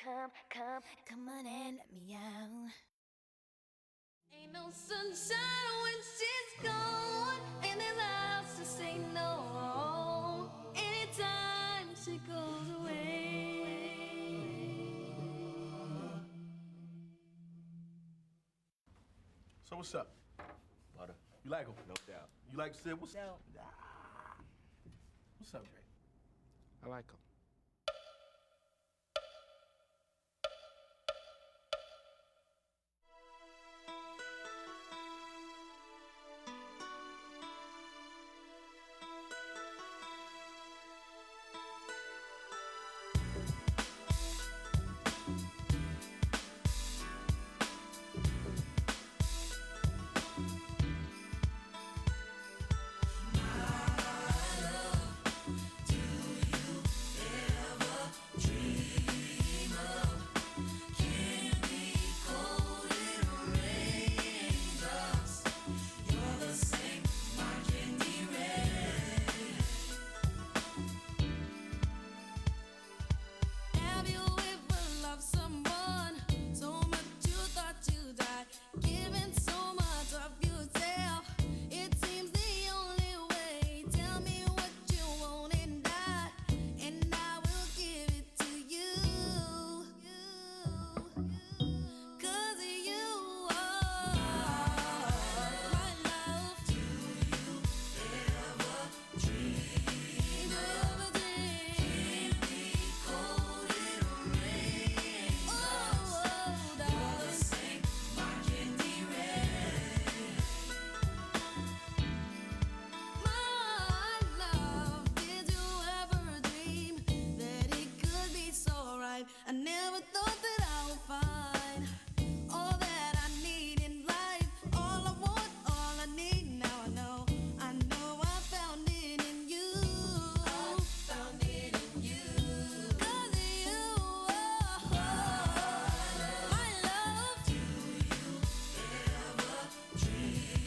come on and let me out. Ain't no sunshine when she's gone, and there's house to say no. Anytime she goes away. So what's up? Butter. You like him? No doubt. You like Sid? What's No. What's up, Jay? I like him. Have you ever loved someone so much you thought you died, giving so much of yourself? It seems the only way. Tell me what you want and I will give it to you. 'Cause you are my love. Do you ever dream of a dream? Cold in rain. Oh, darling. My candy red. My love, did you ever dream that it could be so right? I never thought that I would find all that I need in life. All I want, all I need. Now I know I found it in you. I found it in you. 'Cause you are my love. Do you ever dream?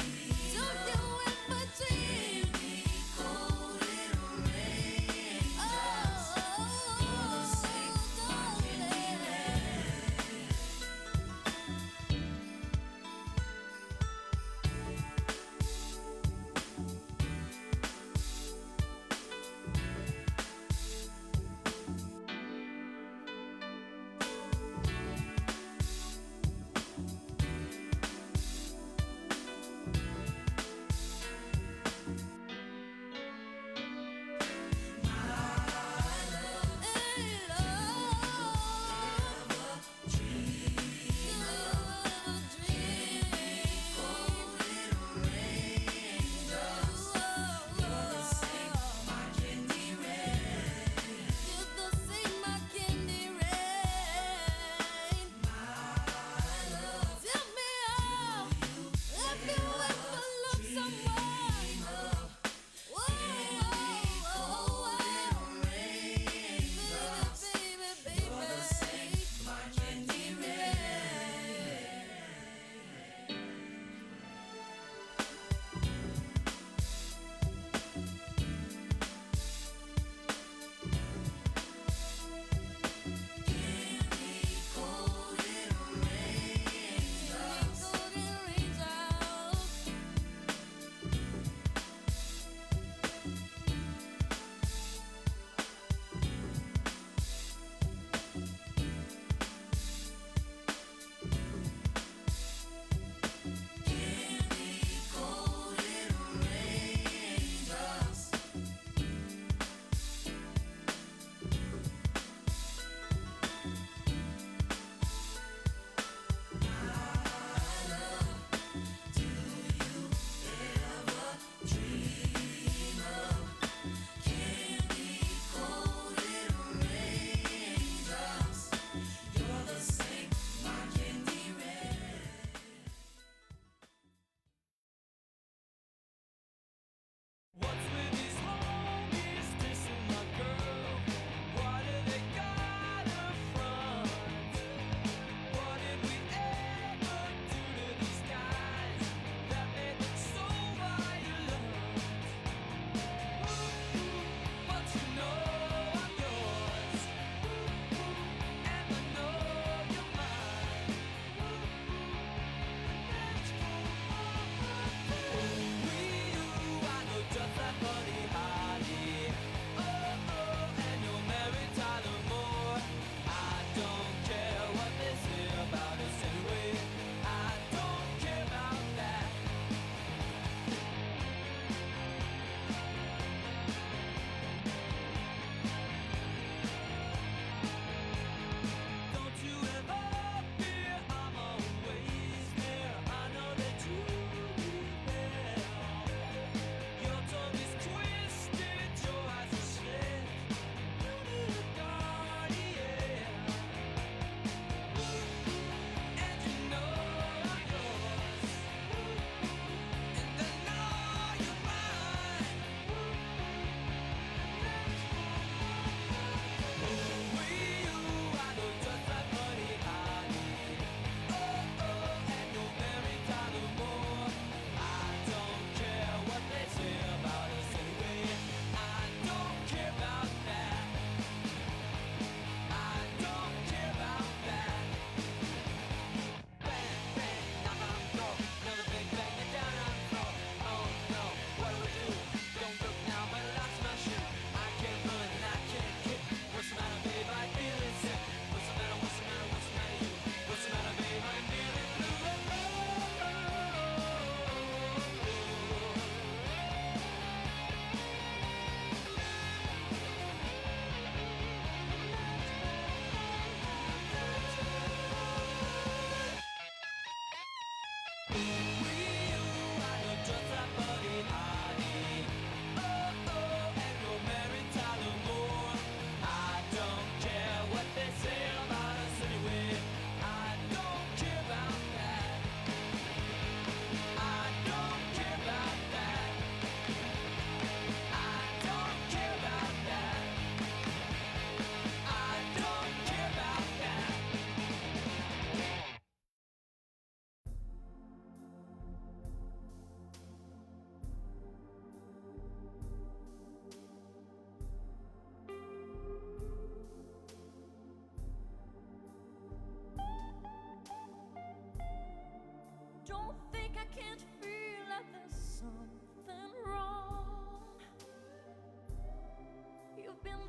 Don't you ever dream? Cold in rain. Oh, darling.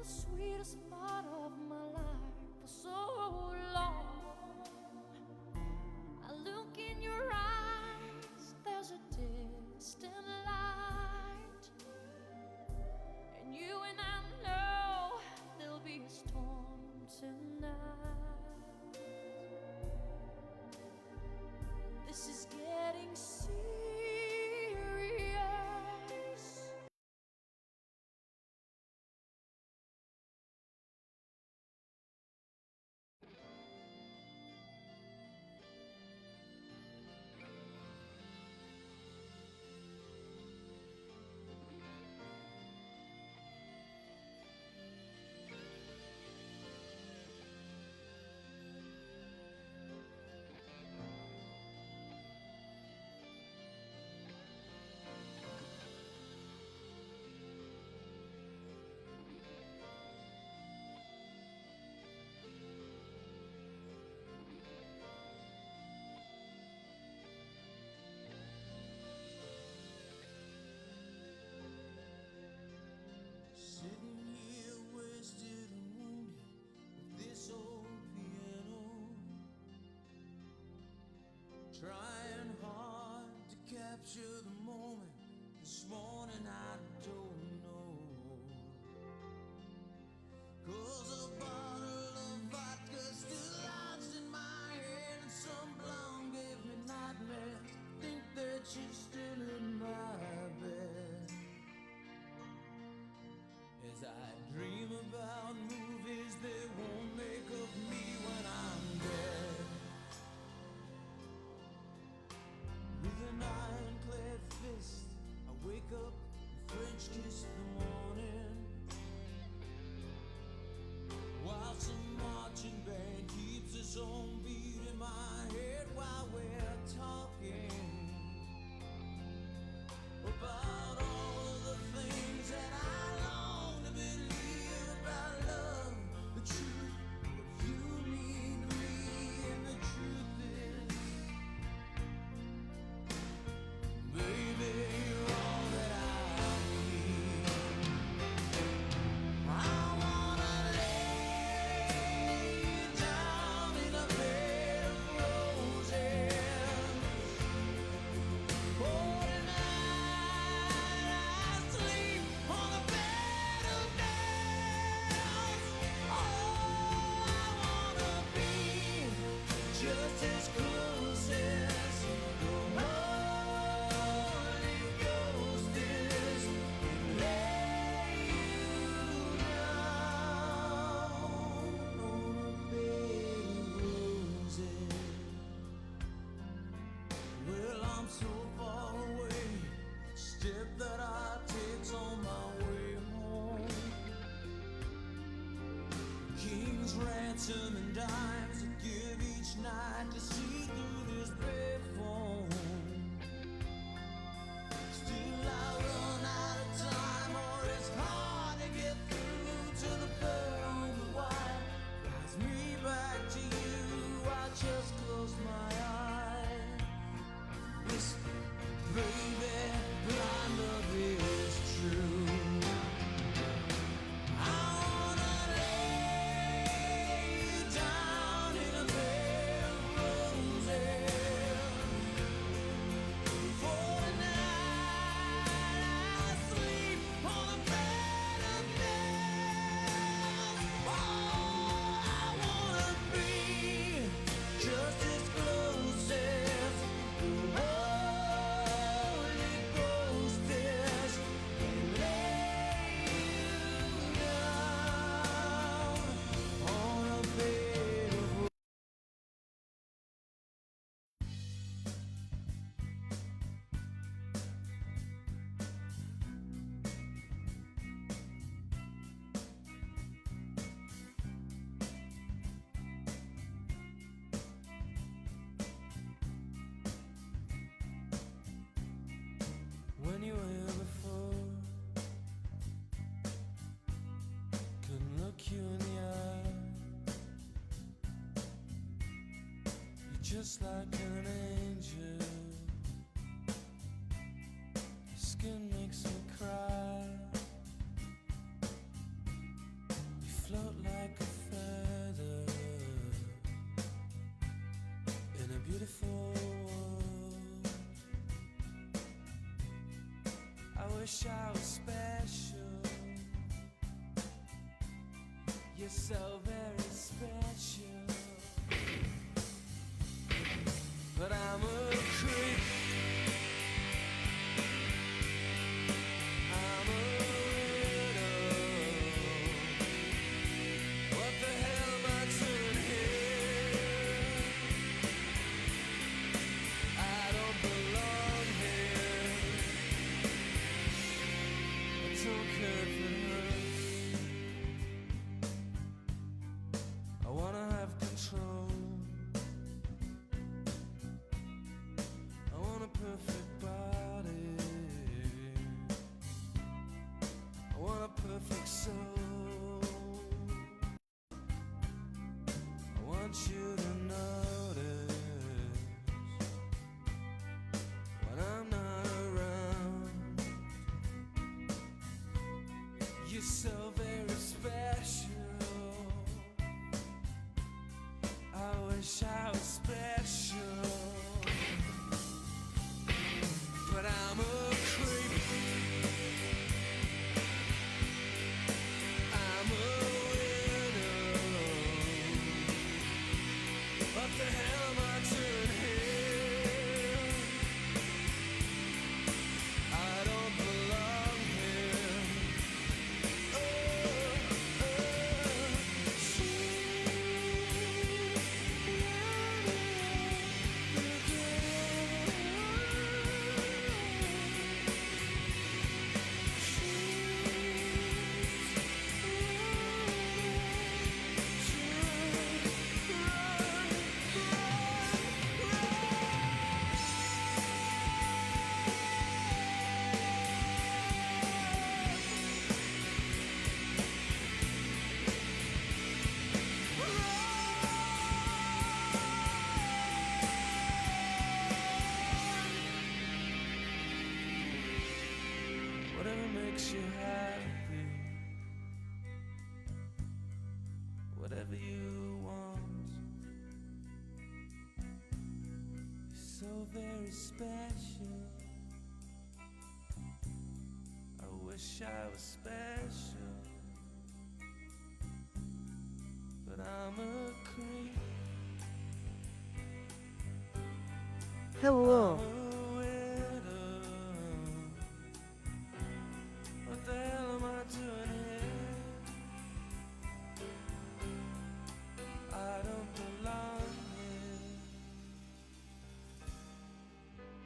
the sweetest part of my life for so long. I look in your eyes, there's a distant light, and you and I know there'll be a storm tonight. This is getting serious. Sitting here wasted and wounded with this old piano, trying hard to capture the moment. This morning I don't know, 'cause a bottle of vodka still lodged in my head, and some blonde gave me nightmares. Think that she's still in my bed as I dream about movies they won't make of me when I'm dead. With an ironclad fist, I wake up and French kiss the morning, while some marching band keeps its own beat in my head while we're talking about all of the things that I long to believe about love, the truth, what you mean to me, and the truth is, baby, you're all that I need. I wanna lay you down in a bed of roses. Oh, tonight I sleep on a bed of nails. Oh, I wanna be just as close as the Holy Ghost is, and lay you down on a bed of roses. Well, I'm so far away, step that I take's on my way home. King's ransom and dimes I give each night to see through this payphone. Still I run out of time, or it's hard to get through to the pearl on the wire. Drives me back to you, I just close my eyes. Whisper, baby, blind love is true. I wanna lay you down in a bed of roses. For tonight I sleep on a bed of nails. Oh, I wanna be just as close as the Holy Ghost is, and lay you down on a bed of roses. When you were here before, couldn't look you in the eye. You're just like an angel. Your skin makes me cry. beautiful world. I wish I was special. You're so very special. But I'm a creep. I'm a widow. What the hell am I doing here? I don't belong here. I don't care if it hurts. I wanna have control. I want a perfect body. I want a perfect soul. I want you to notice when I'm not around. You're so very special. I wish I was special. But I'm a creep. I'm a widow. What the hell am I doing here? I don't belong here. Whatever makes you happy, whatever you want. You're so very special. I wish I was special, but I'm a creep. Hello. What the hell am I doing here? I don't belong here.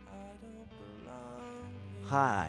I don't belong here. Hi.